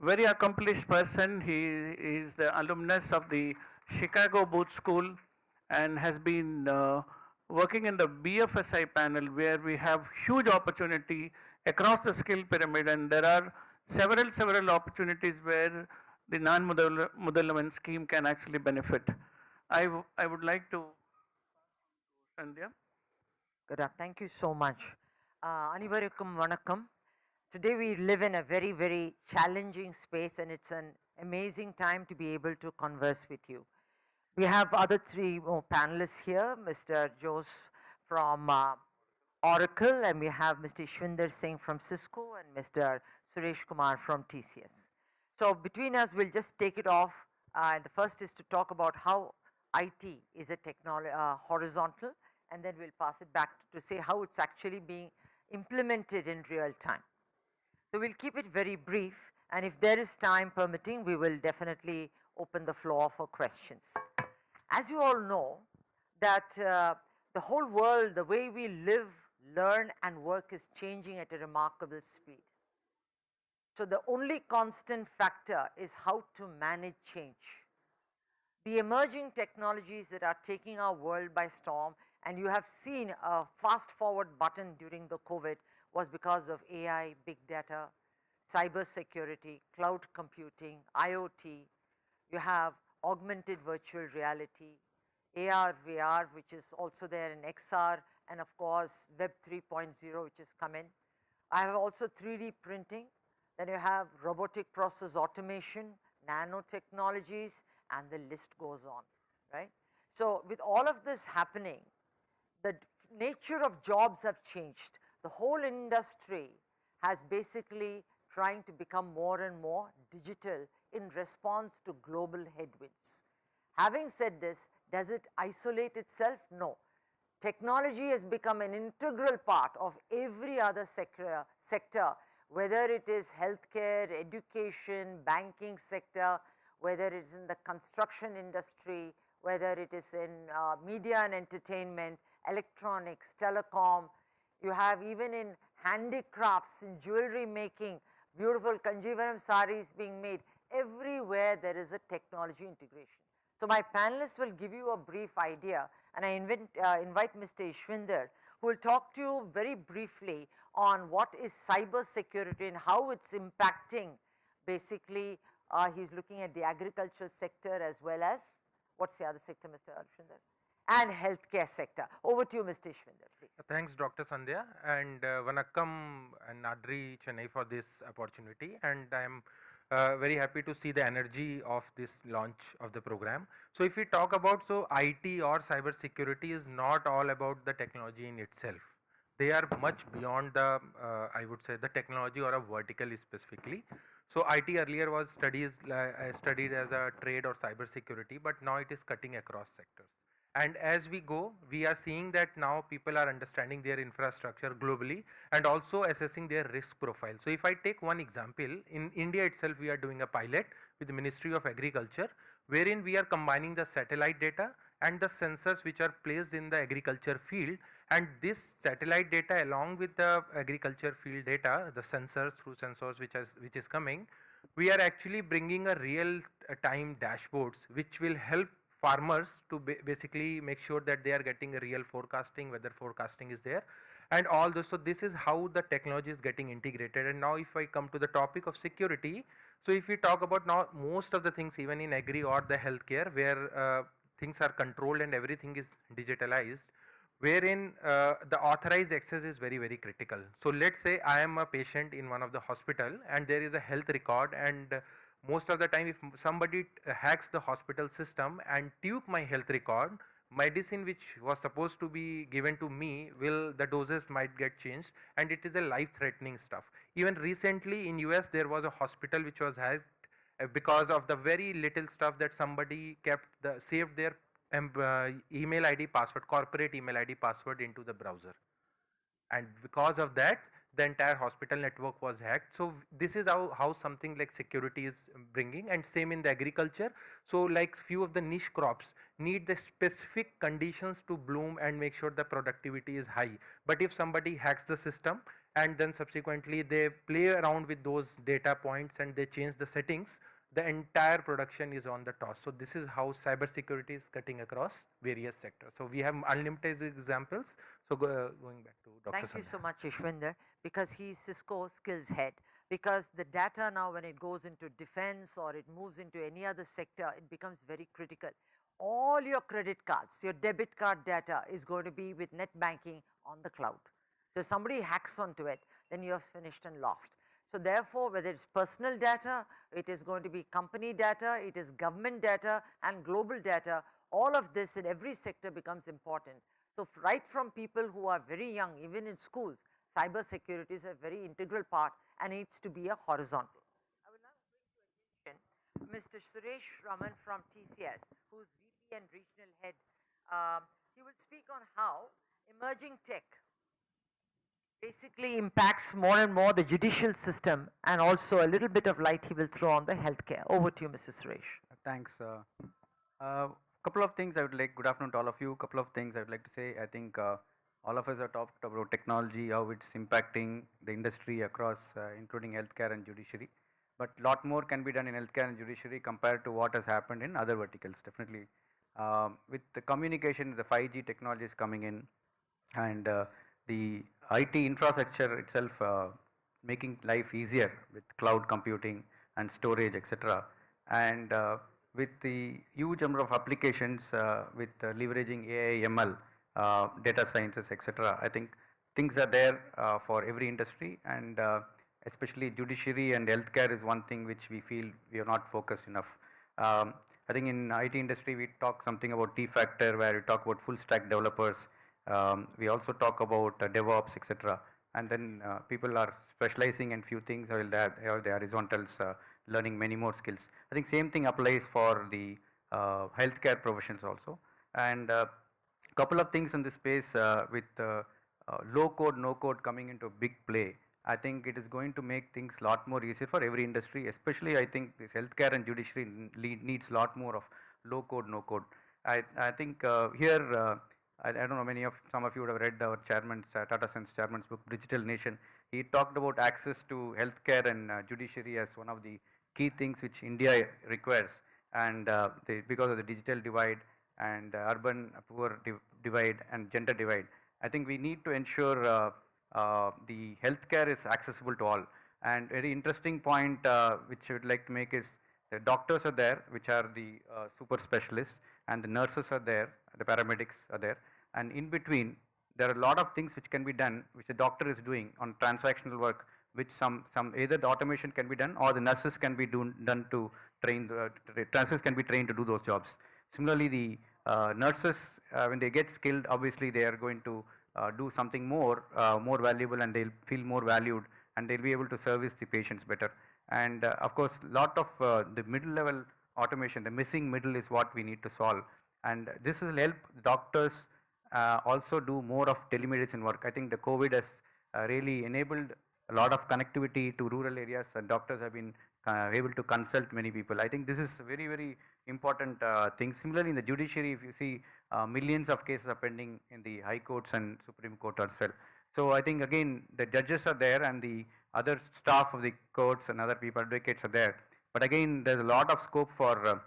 very accomplished person. He is the alumnus of the Chicago Booth School and has been working in the BFSI panel, where we have huge opportunity across the skill pyramid, and there are several opportunities where the non-Mudalavan scheme can actually benefit. I would like to Sandhya. Good afternoon. Thank you so much. Anivarukkum vanakkam. Today we live in a very, very challenging space, and it's an amazing time to be able to converse with you. We have other three more panelists here, Mr. Jose from Oracle, and we have Mr. Ishwinder Singh from Cisco and Mr. Suresh Kumar from TCS. So between us, we'll just take it off. The first is to talk about how IT is a technology horizontal, and then we'll pass it back to say how it's actually being implemented in real time. So we'll keep it very brief, and if there is time permitting, we will definitely open the floor for questions. As you all know, that the whole world, the way we live, learn and work is changing at a remarkable speed. So the only constant factor is how to manage change. The emerging technologies that are taking our world by storm, and you have seen a fast forward button during the COVID, was because of AI, big data, cyber security, cloud computing, IoT. You have augmented virtual reality, AR, VR, which is also there in XR, and of course Web 3.0, which has come in. I have also 3D printing. Then you have robotic process automation, nanotechnologies, and the list goes on, right? So with all of this happening, the nature of jobs have changed. The whole industry has basically trying to become more and more digital in response to global headwinds. Having said this, does it isolate itself? No. Technology has become an integral part of every other sector, whether it is healthcare, education, banking sector, whether it's in the construction industry, whether it is in media and entertainment, electronics, telecom. You have even in handicrafts, in jewelry making, beautiful Kanjivaram saris being made. Everywhere there is a technology integration. So my panelists will give you a brief idea, and I invite Mr. Ishwinder, who will talk to you very briefly on what is cyber security and how it's impacting. Basically, he's looking at the agricultural sector as well as, what's the other sector, Mr. Ishwinder? And healthcare sector. Over to you, Mr. Ishwinder, please. Thanks, Dr. Sandhya, and Vanakkam and Adri Chennai for this opportunity, and I am very happy to see the energy of this launch of the program. So if we talk about, so IT or cyber security is not all about the technology in itself. They are much beyond the, I would say, the technology or a vertical specifically. So IT earlier was studied as a trade or cyber security, but now it is cutting across sectors. And as we go, we are seeing that now people are understanding their infrastructure globally and also assessing their risk profile. So if I take one example, in India itself, we are doing a pilot with the Ministry of Agriculture, wherein we are combining the satellite data and the sensors which are placed in the agriculture field, and this satellite data along with the agriculture field data, the sensors through sensors which is coming, we are actually bringing a real time dashboards which will help farmers to basically make sure that they are getting a real forecasting, weather forecasting is there, and all this. So this is how the technology is getting integrated. And now if I come to the topic of security, so if we talk about now most of the things even in agri or the healthcare where things are controlled and everything is digitalized, wherein the authorized access is very critical. So let's say I am a patient in one of the hospital and there is a health record, and most of the time if somebody hacks the hospital system and took my health record, medicine which was supposed to be given to me, the doses might get changed, and it is a life threatening stuff. Even recently in US there was a hospital which was hacked because of the very little stuff that somebody saved their email ID password, corporate email ID password into the browser, and because of that the entire hospital network was hacked. So this is how something like security is bringing, and same in the agriculture. So like few of the niche crops need the specific conditions to bloom and make sure the productivity is high, but if somebody hacks the system and then subsequently they play around with those data points and they change the settings, the entire production is on the toss. So this is how cybersecurity is cutting across various sectors. So we have unlimited examples. So going back to Dr. Thank you so much, Ishwinder, because he's Cisco skills head. Because the data now, when it goes into defense or it moves into any other sector, it becomes very critical. All your credit cards, your debit card data is going to be with net banking on the cloud. So if somebody hacks onto it, then you're finished and lost. So therefore, whether it's personal data, it is going to be company data, it is government data and global data, all of this in every sector becomes important. So right from people who are very young, even in schools, cyber security is a very integral part and needs to be a horizontal. I will now bring to attention Mr. Suresh Raman from TCS, who's VP and Regional Head. He will speak on how emerging tech basically impacts more and more the judicial system, and also a little bit of light he will throw on the healthcare. Over to you, Mr. Suresh. Thanks. Couple of things I would like, good afternoon to all of you. Couple of things I would like to say. I think all of us have talked about technology, how it's impacting the industry across, including healthcare and judiciary. But lot more can be done in healthcare and judiciary compared to what has happened in other verticals, definitely. With the communication, the 5G technology is coming in, and the IT infrastructure itself making life easier with cloud computing and storage, etc. And with the huge number of applications with leveraging AI, ML, data sciences, etc. I think things are there for every industry, and especially judiciary and healthcare is one thing which we feel we are not focused enough. I think in IT industry we talk something about T-factor, where we talk about full stack developers. We also talk about DevOps, etc. And then people are specializing in few things, or the horizontals, learning many more skills. I think same thing applies for the healthcare professions also. And couple of things in this space with low code, no code coming into big play. I think it is going to make things a lot more easier for every industry, especially I think this healthcare and judiciary needs a lot more of low code, no code. I think here, I don't know, some of you would have read our chairman's, Tata Sen's chairman's book, Digital Nation. He talked about access to healthcare and judiciary as one of the key things which India requires, and because of the digital divide and urban poor divide and gender divide, I think we need to ensure the healthcare is accessible to all. And very interesting point which I would like to make is the doctors are there, which are the super specialists, and the nurses are there, the paramedics are there, and in between there are a lot of things which can be done, which the doctor is doing on transactional work, which some either the automation can be done or the nurses can be done to train, nurses can be trained to do those jobs. Similarly, the nurses, when they get skilled, obviously they are going to do something more valuable, and they'll feel more valued, and they'll be able to service the patients better. And of course, lot of the middle level automation, the missing middle is what we need to solve. And this will help doctors also do more of telemedicine work. I think the COVID has really enabled a lot of connectivity to rural areas, and doctors have been able to consult many people. I think this is a very, very important thing. Similarly, in the judiciary, if you see millions of cases are pending in the high courts and Supreme Court as well. So I think again, the judges are there and the other staff of the courts and other people, advocates are there. But again, there's a lot of scope for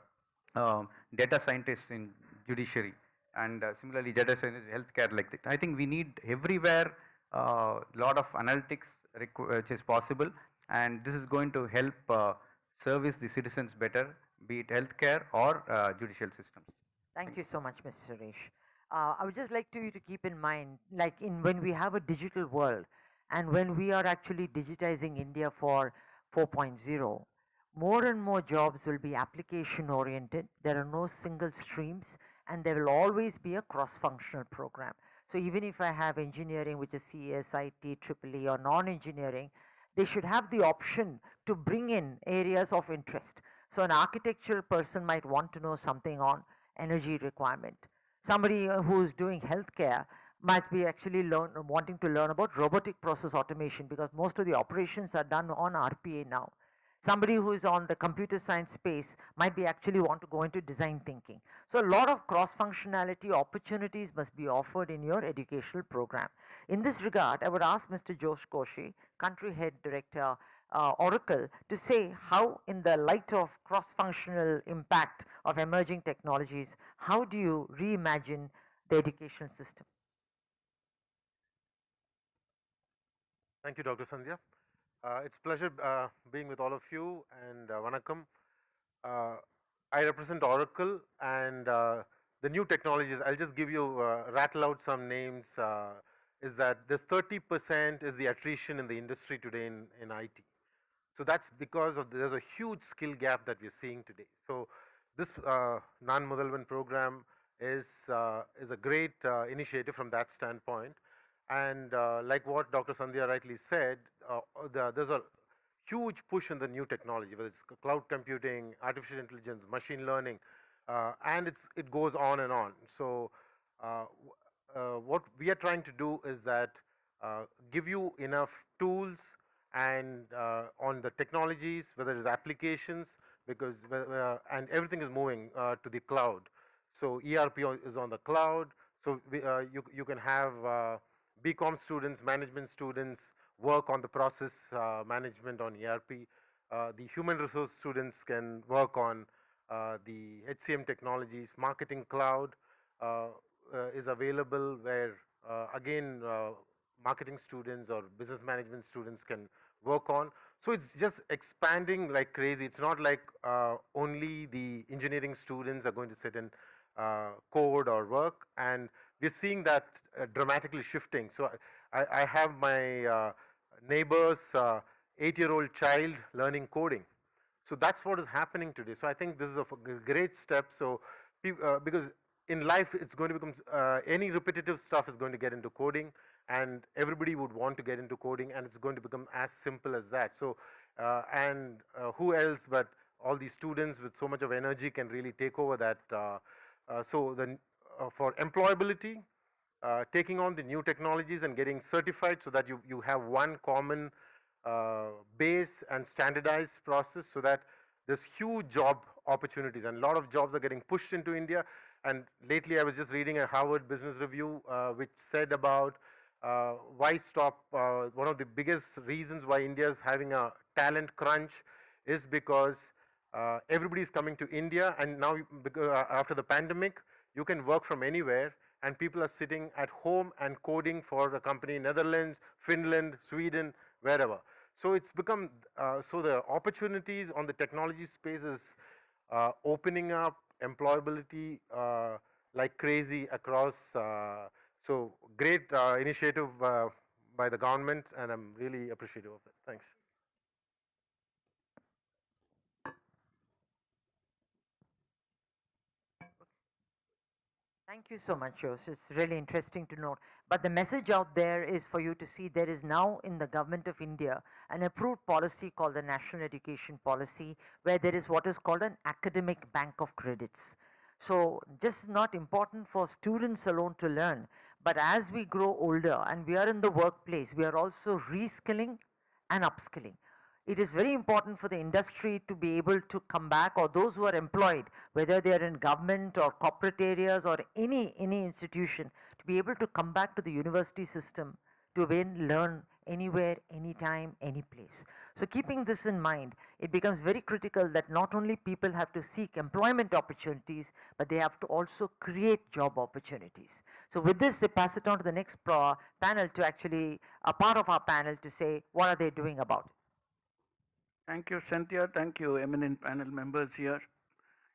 data scientists in judiciary, and similarly data scientists in healthcare like that. I think we need everywhere lot of analytics which is possible, and this is going to help service the citizens better, be it healthcare or judicial systems. Thank you so much, Mr. Suresh. I would just like you to keep in mind, like when we have a digital world and when we are actually digitizing India for 4.0, more and more jobs will be application oriented. There are no single streams and there will always be a cross-functional program. So even if I have engineering, which is CS, IT, EEE or non-engineering, they should have the option to bring in areas of interest. So an architectural person might want to know something on energy requirement. Somebody who's doing healthcare might be actually wanting to learn about robotic process automation, because most of the operations are done on RPA now. Somebody who is on the computer science space might be actually want to go into design thinking. So a lot of cross-functionality opportunities must be offered in your educational program. In this regard, I would ask Mr. Josh Koshi, Country Head Director, Oracle, to say how, in the light of cross-functional impact of emerging technologies, how do you reimagine the education system? Thank you, Dr. Sandhya. It's a pleasure being with all of you, and Vanakkam. I represent Oracle and the new technologies. I'll just give you, rattle out some names, is that this 30% is the attrition in the industry today in IT. So that's because of there's a huge skill gap that we're seeing today. So this non-Mudalvan program is a great initiative from that standpoint. And like what Dr. Sandhya rightly said, there's a huge push in the new technology, whether it's cloud computing, artificial intelligence, machine learning, and it goes on and on. So what we are trying to do is that give you enough tools and on the technologies, whether it's applications, because and everything is moving to the cloud. So ERP is on the cloud. So you can have BCom students, management students work on the process management on ERP. The human resource students can work on the HCM technologies. Marketing cloud is available where again marketing students or business management students can work on. So it's just expanding like crazy. It's not like only the engineering students are going to sit and code or work, and we're seeing that dramatically shifting. So I have my neighbor's 8-year-old child learning coding. So that's what is happening today. So I think this is a great step. So because in life it's going to become any repetitive stuff is going to get into coding, and everybody would want to get into coding, and it's going to become as simple as that. So who else but all these students with so much of energy can really take over that. So then for employability, taking on the new technologies and getting certified so that you have one common base and standardized process, so that there's huge job opportunities, and a lot of jobs are getting pushed into India. And lately I was just reading a Harvard Business Review which said about why stop, one of the biggest reasons why India is having a talent crunch is because everybody is coming to India, and now after the pandemic you can work from anywhere, and people are sitting at home and coding for a company in Netherlands, Finland, Sweden, wherever. So it's become, so the opportunities on the technology space is opening up employability like crazy across. So great initiative by the government, and I'm really appreciative of that. Thanks. Thank you so much, Jos. It's really interesting to note. But the message out there is for you to see there is now in the government of India an approved policy called the National Education Policy, where there is what is called an academic bank of credits. So just not important for students alone to learn, but as we grow older and we are in the workplace, we are also reskilling and upskilling. it is very important for the industry to be able to come back, or those who are employed, whether they are in government or corporate areas or any institution, to be able to come back to the university system to then learn anywhere, anytime, any place. So keeping this in mind, it becomes very critical that not only people have to seek employment opportunities, but they have to also create job opportunities. So with this, they pass it on to the next panel to actually, a part of our panel, to say what are they doing about it. Thank you, Cynthia. Thank you, eminent panel members here.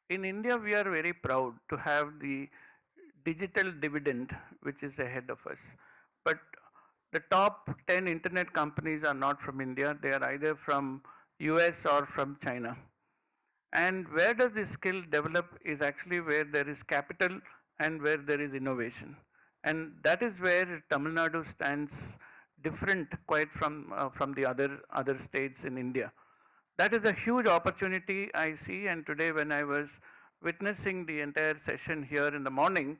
In India, we are very proud to have the digital dividend, which is ahead of us. But the top 10 internet companies are not from India. They are either from US or from China. And where does this skill develop is actually where there is capital and where there is innovation. And that is where Tamil Nadu stands different quite from the other states in India. That is a huge opportunity I see, and today when I was witnessing the entire session here in the morning,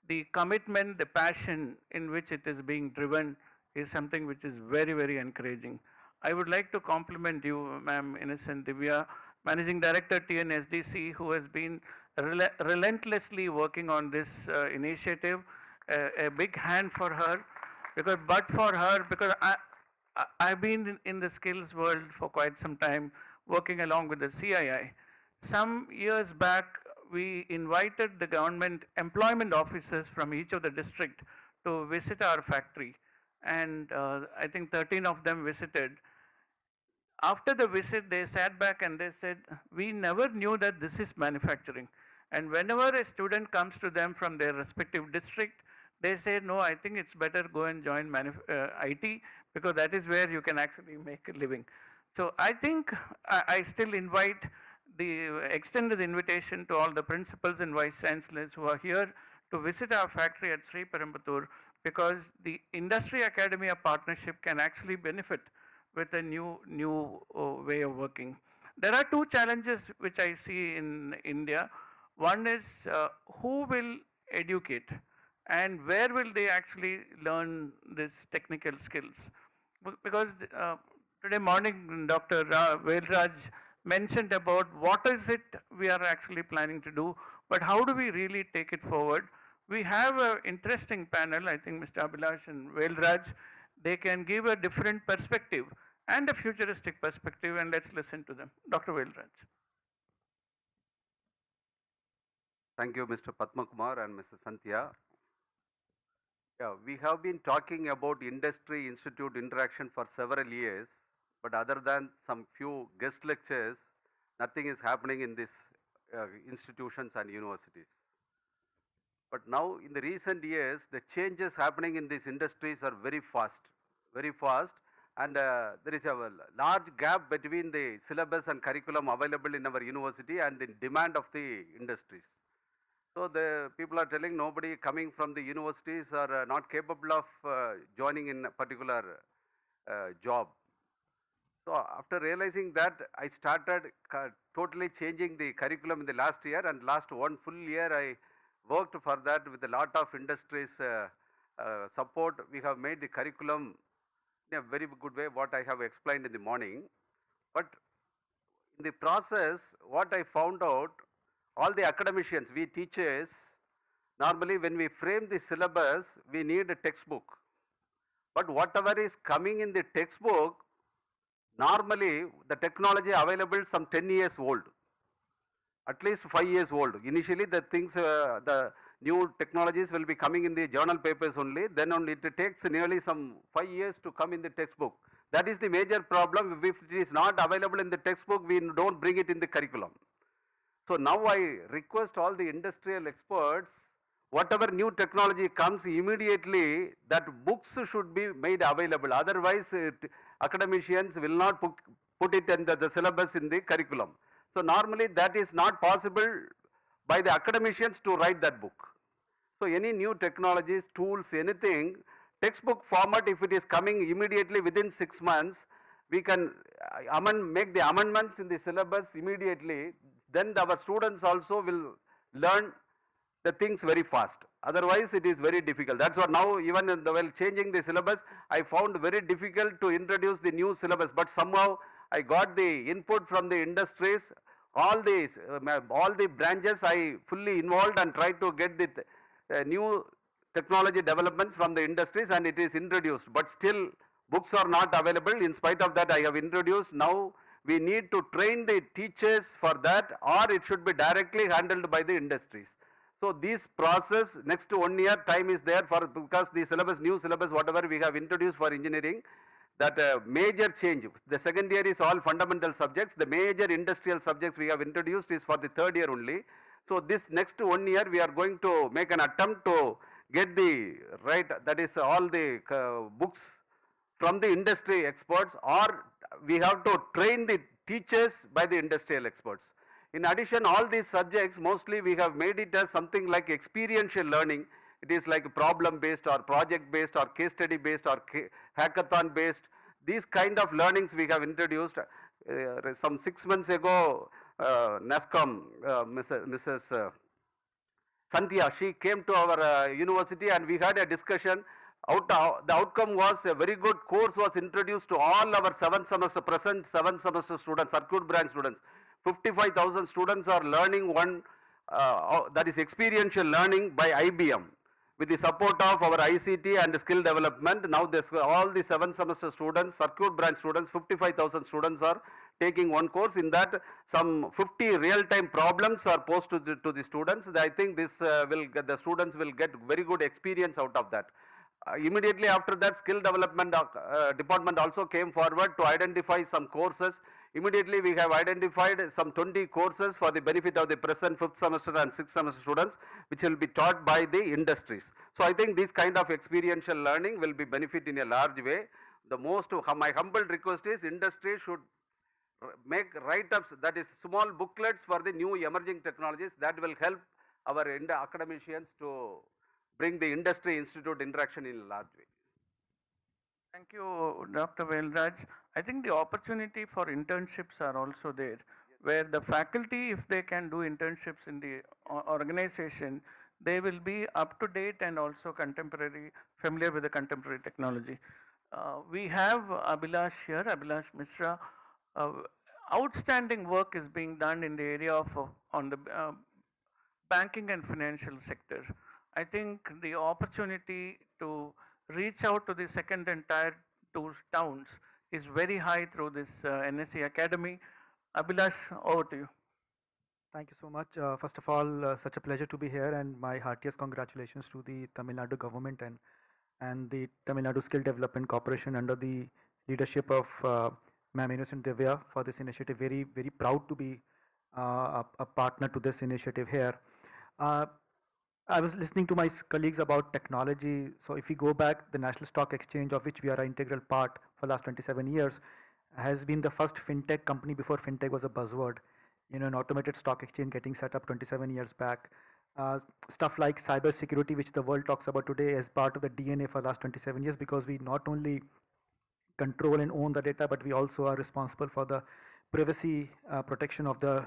the commitment, the passion in which it is being driven is something which is very, very encouraging. I would like to compliment you, Ma'am Innocent Divya, Managing Director TNSDC, who has been relentlessly working on this initiative. A big hand for her, because I've been in the skills world for quite some time, working along with the CII. Some years back, we invited the government employment officers from each of the district to visit our factory. And I think 13 of them visited. After the visit, they sat back and they said, we never knew that this is manufacturing. And whenever a student comes to them from their respective district, they say, no, I think it's better go and join IT, because that is where you can actually make a living. So I think I still extend the invitation to all the principals and vice chancellors who are here to visit our factory at Sri Perumbudur, because the industry academia partnership can actually benefit with a new way of working. There are two challenges which I see in India. One is who will educate, and where will they actually learn these technical skills? Because today morning, Dr. Velraj mentioned about what is it we are actually planning to do, but how do we really take it forward? We have an interesting panel, I think Mr. Abhilash and Velraj, they can give a different perspective and a futuristic perspective, and let's listen to them. Dr. Velraj. Thank you, Mr. Padma Kumar and Mrs. Santhia. Yeah, we have been talking about industry institute interaction for several years, but other than some few guest lectures, nothing is happening in these institutions and universities. But now, in the recent years, the changes happening in these industries are very fast, and there is a large gap between the syllabus and curriculum available in our university and the demand of the industries. So the people are telling nobody coming from the universities are not capable of joining in a particular job. So after realizing that, I started totally changing the curriculum in the last year, and last one full year I worked for that with a lot of industries support. We have made the curriculum in a very good way, what I have explained in the morning. But in the process, what I found out, all the academicians, we teachers, normally when we frame the syllabus, we need a textbook. But whatever is coming in the textbook, normally the technology available some 10 years old, at least 5 years old. Initially the things, the new technologies will be coming in the journal papers only, then only it takes nearly some 5 years to come in the textbook. That is the major problem. If it is not available in the textbook, we don't bring it in the curriculum. So now I request all the industrial experts, whatever new technology comes immediately, that books should be made available. Otherwise, academicians will not put it in the syllabus in the curriculum. So normally that is not possible by the academicians to write that book. So any new technologies, tools, anything, textbook format, if it is coming immediately within 6 months, we can make the amendments in the syllabus immediately. Then our students also will learn the things very fast. Otherwise, it is very difficult. That's what now, even while changing the syllabus, I found very difficult to introduce the new syllabus. But somehow I got the input from the industries, all the branches I fully involved and tried to get the new technology developments from the industries, and it is introduced. But still, books are not available. In spite of that, I have introduced. Now we need to train the teachers for that, or it should be directly handled by the industries. So this process, next 1 year time is there for, because the syllabus, new syllabus, whatever we have introduced for engineering, that major change. The second year is all fundamental subjects. The major industrial subjects we have introduced is for the third year only. So this next 1 year we are going to make an attempt to get the right, that is all the books from the industry experts, or we have to train the teachers by the industrial experts. In addition, all these subjects, mostly we have made it as something like experiential learning. It is like problem based or project based or case study based or hackathon based. These kind of learnings we have introduced. Some 6 months ago, NASCOM, Mrs. Sandhya, she came to our university and we had a discussion. The outcome was a very good course was introduced to all our 7 semester students, circuit branch students. 55,000 students are learning one, that is experiential learning by IBM. With the support of our ICT and skill development, now all the 7 semester students, circuit branch students, 55,000 students are taking one course. In that, some 50 real-time problems are posed to the students. I think this the students will get very good experience out of that. Immediately after that, skill development department also came forward to identify some courses. Immediately we have identified some 20 courses for the benefit of the present 5th semester and 6th semester students, which will be taught by the industries. So I think this kind of experiential learning will be benefit in a large way. My humble request is industry should make write-ups, that is small booklets for the new emerging technologies that will help our academicians to bring the industry institute interaction in a large way. Thank you, Dr. Velraj. I think the opportunity for internships are also there, where the faculty, if they can do internships in the organization, they will be up to date and also contemporary, familiar with the contemporary technology. We have Abhilash here, Abhilash Mishra. Outstanding work is being done in the area of on the banking and financial sector. I think the opportunity to reach out to the second and tier 2 towns is very high through this NSE Academy. Abhilash, over to you. Thank you so much. First of all, such a pleasure to be here, and my heartiest congratulations to the Tamil Nadu government and the Tamil Nadu Skill Development Corporation under the leadership of Ma'am Innocent Divya for this initiative. Very, very proud to be a partner to this initiative here. I was listening to my colleagues about technology. So if we go back, the National Stock Exchange, of which we are an integral part for the last 27 years, has been the first fintech company before fintech was a buzzword. You know, an automated stock exchange getting set up 27 years back. Stuff like cyber security, which the world talks about today, is part of the DNA for the last 27 years, because we not only control and own the data, but we also are responsible for the privacy protection of the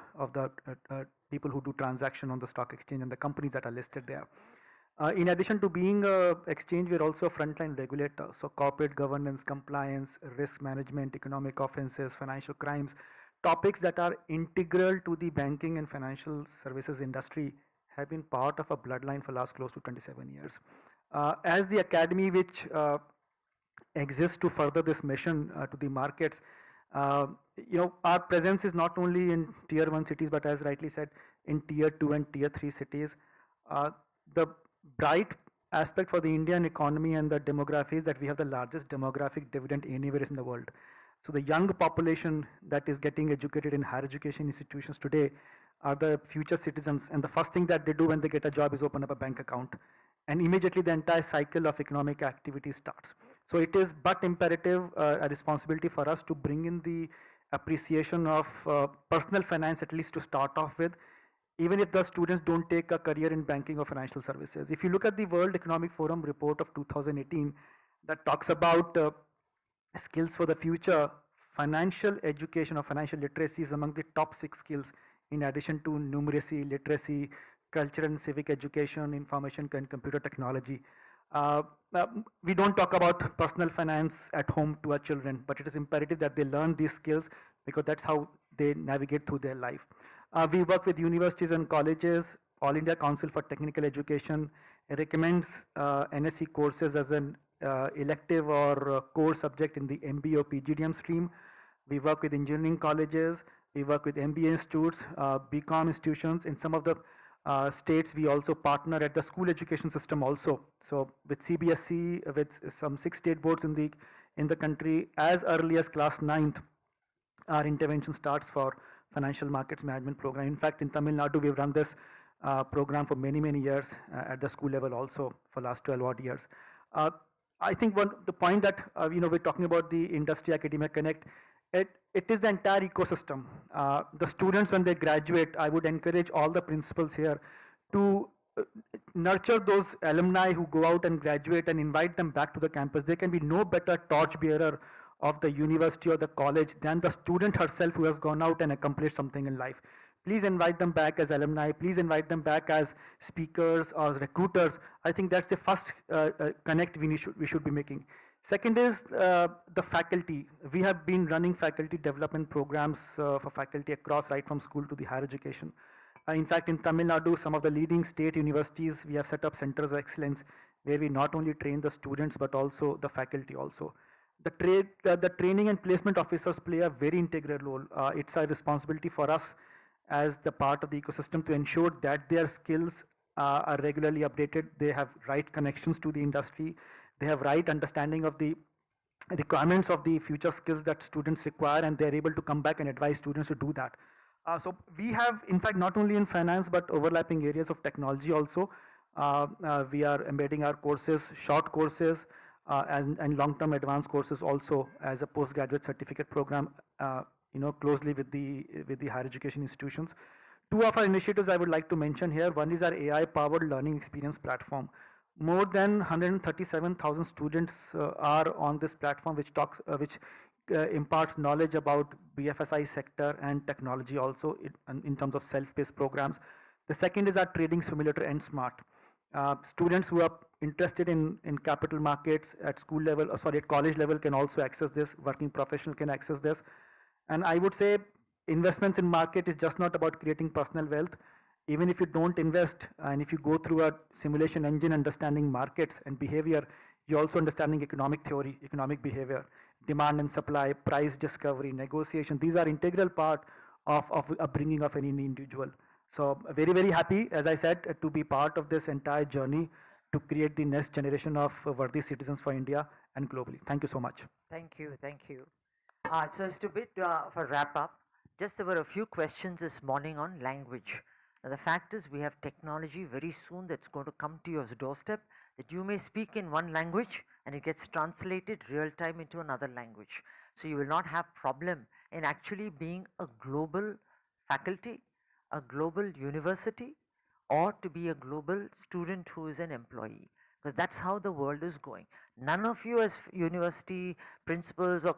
people who do transaction on the stock exchange and the companies that are listed there. In addition to being an exchange, we're also a frontline regulator. So corporate governance, compliance, risk management, economic offenses, financial crimes, topics that are integral to the banking and financial services industry have been part of a bloodline for last close to 27 years. As the academy which exists to further this mission to the markets, you know, our presence is not only in tier 1 cities, but as rightly said, in tier 2 and tier 3 cities. The bright aspect for the Indian economy and the demography is that we have the largest demographic dividend anywhere in the world. So the young population that is getting educated in higher education institutions today are the future citizens, and the first thing that they do when they get a job is open up a bank account, and immediately the entire cycle of economic activity starts. So it is but imperative, a responsibility for us to bring in the appreciation of personal finance, at least to start off with, even if the students don't take a career in banking or financial services. If you look at the World Economic Forum report of 2018 that talks about skills for the future, financial education or financial literacy is among the top 6 skills, in addition to numeracy, literacy, cultural and civic education, information and computer technology. We don't talk about personal finance at home to our children, but it is imperative that they learn these skills, because that's how they navigate through their life. We work with universities and colleges. All India Council for Technical Education recommends NSC courses as an elective or core subject in the MBA or PGDM stream. We work with engineering colleges. We work with MBA institutes, BCom institutions. In some of the states, we also partner at the school education system also. So with CBSE, with some 6 state boards in the country, as early as class 9th, our intervention starts for financial markets management program. In fact, in Tamil Nadu, we've run this program for many, many years at the school level also for last 12 odd years. I think the point that we're talking about the industry academia connect, it is the entire ecosystem. The students, when they graduate, I would encourage all the principals here to nurture those alumni who go out and graduate and invite them back to the campus. There can be no better torchbearer of the university or the college than the student herself who has gone out and accomplished something in life. Please invite them back as alumni. Please invite them back as speakers or recruiters. I think that's the first connect we should be making. Second is the faculty. We have been running faculty development programs for faculty across, right from school to the higher education. In fact, in Tamil Nadu, some of the leading state universities, we have set up centers of excellence where we not only train the students but also the faculty also. The training and placement officers play a very integral role. It's a responsibility for us as the part of the ecosystem to ensure that their skills are regularly updated. They have right connections to the industry. They have right understanding of the requirements of the future skills that students require, and they're able to come back and advise students to do that. So we have, in fact, not only in finance, but overlapping areas of technology also. We are embedding our courses, short courses, and long-term advanced courses also as a postgraduate certificate program, closely with the higher education institutions. Two of our initiatives I would like to mention here. One is our AI-powered learning experience platform. More than 137,000 students are on this platform, which imparts knowledge about BFSI sector and technology also in terms of self-paced programs. The second is our trading simulator and smart. Students who are interested in capital markets at school level, at college level can also access this. Working professional can access this. And I would say investments in market is just not about creating personal wealth. Even if you don't invest and if you go through a simulation engine understanding markets and behavior, you're also understanding economic theory, economic behavior, demand and supply, price discovery, negotiation. These are integral part of upbringing of any individual. So very, very happy, as I said, to be part of this entire journey to create the next generation of worthy citizens for India and globally. Thank you so much. Thank you, thank you. So just a bit for wrap up, just there were a few questions this morning on language. Now, the fact is we have technology very soon that's going to come to your doorstep that you may speak in one language and it gets translated real time into another language. So you will not have problem in actually being a global faculty, a global university, or to be a global student who is an employee, because that's how the world is going. None of you as university principals or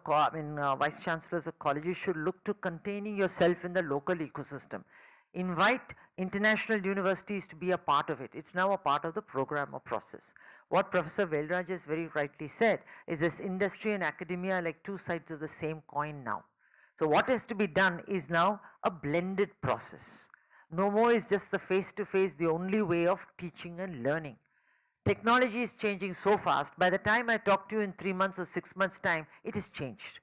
vice chancellors of colleges should look to containing yourself in the local ecosystem. Invite international universities to be a part of it. It's now a part of the program or process. What Professor Velraj has very rightly said is this industry and academia are like two sides of the same coin now. So what has to be done is now a blended process. No more is just the face-to-face the only way of teaching and learning. Technology is changing so fast. By the time I talk to you in 3 months or 6 months' time, it is changed.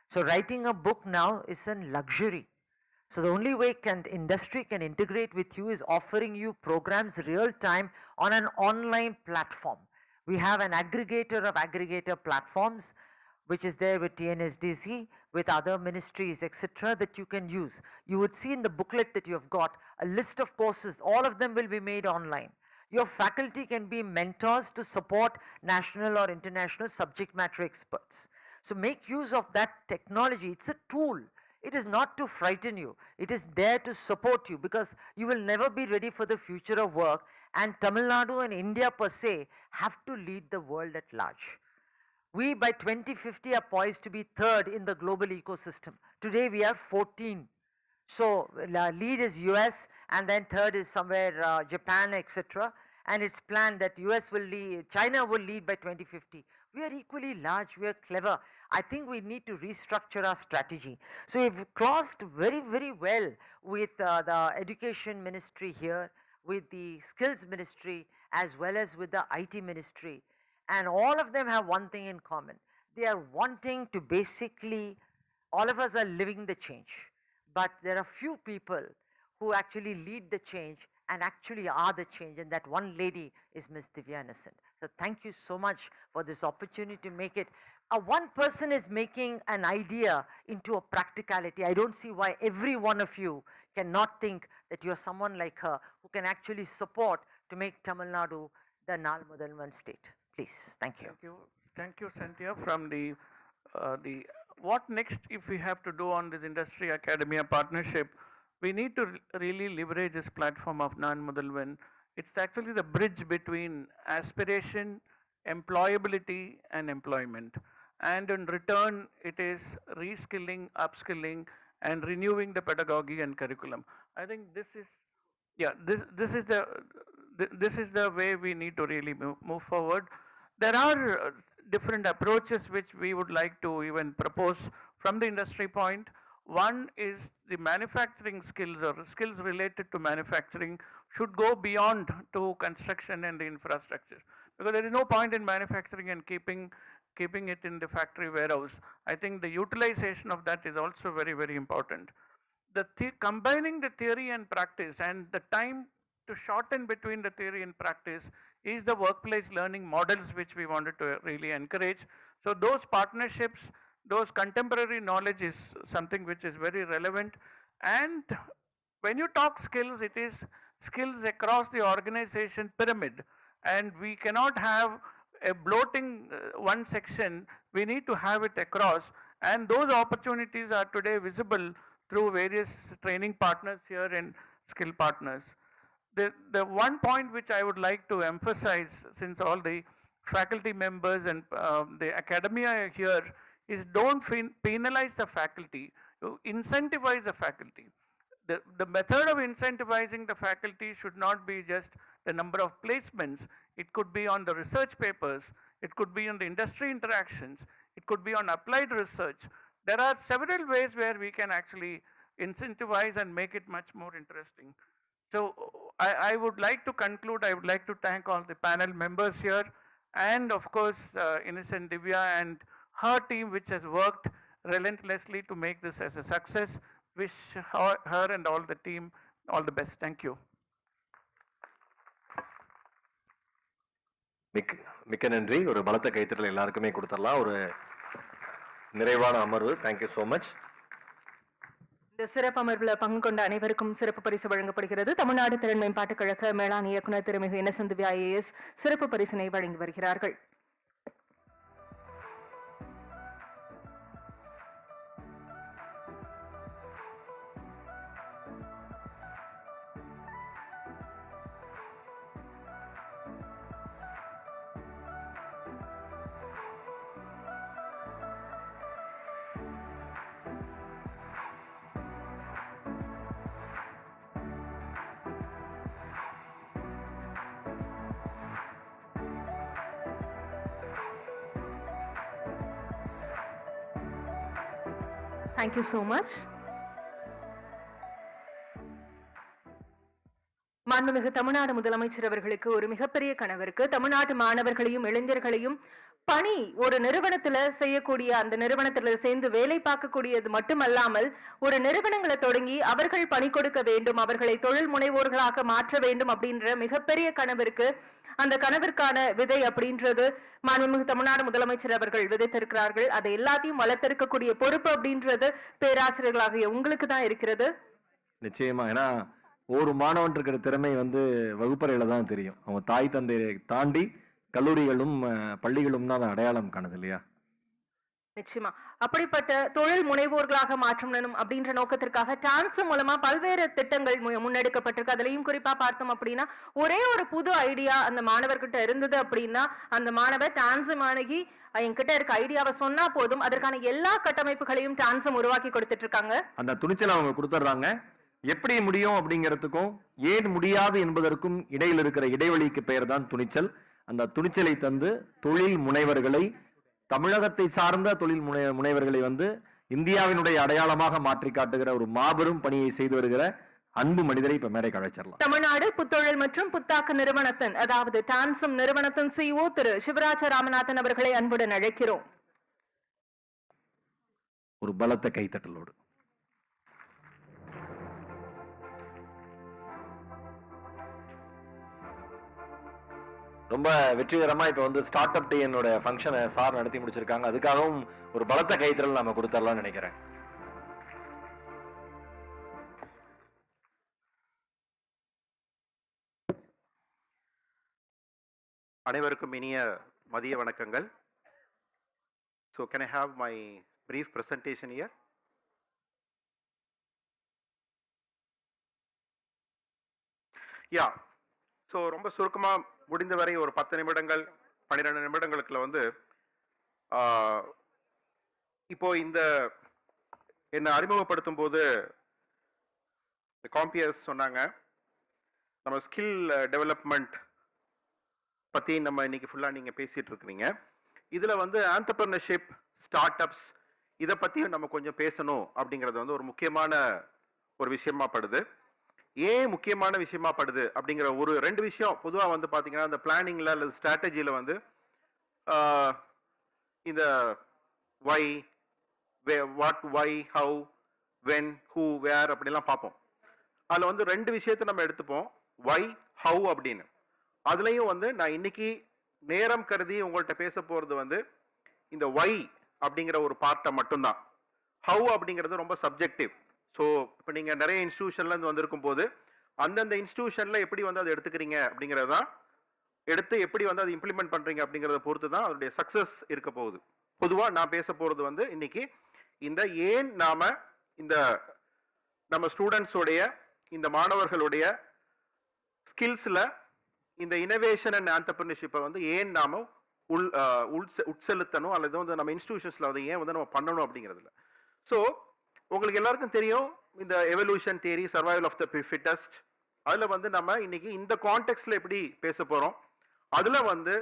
So writing a book now is a luxury. So the only way industry can integrate with you is offering you programs real time on an online platform. We have an aggregator of aggregator platforms, which is there with TNFD, with other ministries, etc., that you can use. You would see in the booklet that you have got a list of courses. All of them will be made online. Your faculty can be mentors to support national or international subject matter experts. So make use of that technology. It's a tool. It is not to frighten you. It is there to support you, because you will never be ready for the future of work, and Tamil Nadu and India per se have to lead the world at large. We by 2050 are poised to be third in the global ecosystem. Today we are 14. So lead is US, and then third is somewhere Japan, etc. And it's planned that US will lead, China will lead by 2050. We are equally large, we are clever. I think we need to restructure our strategy. So we've crossed very, very well with the education ministry here, with the skills ministry, as well as with the IT ministry. And all of them have one thing in common. They are wanting to basically, all of us are living the change, but there are few people who actually lead the change and actually are the change, and that one lady is Ms. Divya Innocent. So thank you so much for this opportunity to make it. One person is making an idea into a practicality. I don't see why every one of you cannot think that you are someone like her who can actually support to make Tamil Nadu the Nal Mudalvan state. Please, thank you. Thank you, Cynthia. From the what next if we have to do on this industry academia partnership, we need to really leverage this platform of Nan Mudalvan. It's actually the bridge between aspiration, employability, and employment. And in return, it is reskilling, upskilling, and renewing the pedagogy and curriculum. I think this is, yeah, this is the way we need to really move forward. There are different approaches which we would like to even propose from the industry point. One is the manufacturing skills or skills related to manufacturing should go beyond to construction and the infrastructure, because there is no point in manufacturing and keeping it in the factory warehouse. I think the utilization of that is also very, very important. Combining the theory and practice, and the time to shorten between the theory and practice is the workplace learning models which we wanted to really encourage. So those partnerships, those contemporary knowledge is something which is very relevant. And when you talk skills, it is skills across the organization pyramid. And we cannot have a bloating one section, we need to have it across. And those opportunities are today visible through various training partners here and skill partners. The one point which I would like to emphasize, since all the faculty members and the academia here, is don't penalize the faculty, you incentivize the faculty. The method of incentivizing the faculty should not be just the number of placements. It could be on the research papers, it could be on the industry interactions, it could be on applied research. There are several ways where we can actually incentivize and make it much more interesting. So I would like to conclude, I would like to thank all the panel members here, and of course Innocent Divya and her team, which has worked relentlessly to make this as a success. Wish her and all the team all the best. Thank you. மிக்க நன்றி. ஒரு பலத்த கைத்தறல் எல்லாருக்குமே கொடுத்துடலாம். ஒரு நிறைவான அமர்வு. Thank you so much. இந்த சிறப்பு அமர்வில் பங்கு கொண்ட அனைவருக்கும் சிறப்பு பரிசு வழங்கப்படுகிறது. தமிழ்நாடு திறன் மேம்பாட்டுக் கழக மேலாண் இயக்குநர் திருமிகு இன்னசென்ட் திவ்யா IAS சிறப்பு பரிசினை வழங்கி வருகிறார்கள். Thank you so much. மாண்புமிகு தமிழ்நாடு முதலமைச்சர் அவர்களுக்கு ஒரு மிகப்பெரிய கனவிற்கு தமிழ்நாட்டு மாணவர்களையும் இளைஞர்களையும் பணி ஒரு நிறுவனத்துல செய்யக்கூடிய, அந்த நிறுவனத்துல சேர்ந்து வேலை பார்க்கக்கூடியது மட்டுமல்லாமல் ஒரு நிறுவனங்களை தொடங்கி அவர்கள் பணி கொடுக்க வேண்டும், அவர்களை தொழில் முனைவோர்களாக மாற்ற வேண்டும் அப்படின்ற மிகப்பெரிய கனவிற்கு, அந்த கனவிற்கான விதை அப்படின்றது மாண்புமிகு தமிழ்நாடு முதலமைச்சர் அவர்கள் விதைத்திருக்கிறார்கள். அதை எல்லாத்தையும் வளர்த்திருக்கக்கூடிய பொறுப்பு அப்படின்றது பேராசிரியர்களாகிய உங்களுக்கு தான் இருக்கிறது. நிச்சயமா. ஏன்னா ஒரு மாணவன் இருக்கிற திறமை வகுப்பறையில தான் தெரியும். அவங்க தாய் தந்தையை தாண்டி கல்லூரிகளும் பள்ளிகளும் தான் அடையாளம் காணுது இல்லையா? நிச்சயமா. அப்படிப்பட்ட தொழில் முனைவோர்களாக மாற்றணும் அப்படின்ற நோக்கத்திற்காக டான்ஸ் மூலமா பல்வேறு திட்டங்கள் முன்னெடுக்கப்பட்டிருக்கு. அதுலயும் குறிப்பா பார்த்தோம் அப்படின்னா, ஒரே ஒரு புது ஐடியா அந்த மாணவர்கிட்ட இருந்தது அப்படின்னா, அந்த மாணவர் டான்ஸும் அணுகி என்கிட்ட இருக்க ஐடியாவை சொன்னா போதும், அதற்கான எல்லா கட்டமைப்புகளையும் டான்ஸும் உருவாக்கி கொடுத்துட்டு இருக்காங்க. அந்த துணிச்சலை அவங்க கொடுத்துட்றாங்க. எப்படி முடியும் அப்படிங்கிறதுக்கும் ஏன் முடியாது என்பதற்கும் இடையில் இருக்கிற இடைவெளிக்கு பெயர் தான் துணிச்சல். அந்த துணிச்சலை தந்து தொழில் முனைவர்களை தமிழகத்தை சார்ந்த தொழில் முனைவர்களை வந்து இந்தியாவினுடைய அடையாளமாக மாற்றி காட்டுகிற ஒரு மாபெரும் பணியை செய்து வருகிற அன்பு மனிதரை இப்ப மேடைக்கு அழைச்சிடலாம். தமிழ்நாடு புத்தொழில் மற்றும் புத்தாக்க நிறுவனத்தின் அதாவது டான்சம் நிறுவனத்தின் CEO திரு சிவராஜ ராமநாதன் அவர்களை அன்புடன் அழைக்கிறோம். ஒரு பலத்த கைத்தட்டலோடு. ரொம்ப வெற்றிகரமா இப்ப வந்து ஸ்டார்ட் அப் டேனோட ஃபங்க்ஷனை சார் நடத்தி முடிச்சிருக்காங்க. அதுக்காகவும் ஒரு பலத்த கைத்தட்டல் நாம கொடுத்துடலாம்னு நினைக்கிறேன். அனைவருக்கும் இனிய மதிய வணக்கங்கள். So can I have my brief presentation here? Yeah. So ரொம்ப சுருக்கமா முடிந்தவரை ஒரு 10 நிமிடங்கள் 12 நிமிடங்களுக்குள்ள வந்து இப்போ இந்த என்ன அறிமுகப்படுத்தும் போது காம்பியர்ஸ் சொன்னாங்க நம்ம ஸ்கில் டெவலப்மெண்ட் பற்றி நம்ம இன்னைக்கு ஃபுல்லாக நீங்கள் பேசிகிட்டு இருக்கிறீங்க. இதில் வந்து ஆண்டர்பிரினர்ஷிப் ஸ்டார்ட் அப்ஸ் இதை பற்றியும் நம்ம கொஞ்சம் பேசணும் அப்படிங்கிறது வந்து ஒரு முக்கியமான ஒரு விஷயமா படுது. ஏன் முக்கியமான விஷயமா படுது அப்படிங்கிற ஒரு 2 விஷயம் பொதுவாக வந்து பார்த்தீங்கன்னா இந்த பிளானிங்கில் அல்லது ஸ்ட்ராட்டஜியில் வந்து இந்த why what why how when who where அப்படிலாம் பார்ப்போம். அதில் வந்து 2 விஷயத்தை நம்ம எடுத்துப்போம், ஒய் ஹவு அப்படின்னு. அதுலேயும் வந்து நான் இன்னைக்கு நேரம் கருதி உங்கள்கிட்ட பேச போகிறது வந்து இந்த ஒய் அப்படிங்கிற ஒரு பார்ட்டை மட்டும்தான். ஹவு அப்படிங்கிறது ரொம்ப சப்ஜெக்டிவ். ஸோ இப்போ நீங்கள் நிறைய இன்ஸ்டியூஷன்லேருந்து வந்திருக்கும் போது அந்தந்த இன்ஸ்டியூஷனில் எப்படி வந்து அதை எடுத்துக்கிறீங்க அப்படிங்கிறது தான், எடுத்து எப்படி வந்து அதை இம்ப்ளிமெண்ட் பண்ணுறீங்க அப்படிங்கிறத பொறுத்து தான் அதனுடைய சக்ஸஸ் இருக்க போகுது. பொதுவாக நான் பேச போகிறது வந்து இன்னைக்கு இந்த ஏன் நாம் இந்த நம்ம ஸ்டூடெண்ட்ஸோடைய இந்த மாணவர்களுடைய ஸ்கில்ஸில் இந்த இனோவேஷன் அண்ட் ஆண்டர்பிரினர்ஷிப்பை வந்து ஏன் நாம உட்செலுத்தணும் அல்லது வந்து நம்ம இன்ஸ்டிடியூஷன்ஸ்ல அதை ஏன் வந்து நம்ம பண்ணணும் அப்படிங்கிறதுல. ஸோ உங்களுக்கு எல்லாருக்கும் தெரியும் இந்த evolution theory, survival of the fittest. அதில் வந்து நம்ம இன்னைக்கு இந்த கான்டெக்ட்ல எப்படி பேச போறோம், அதுல வந்து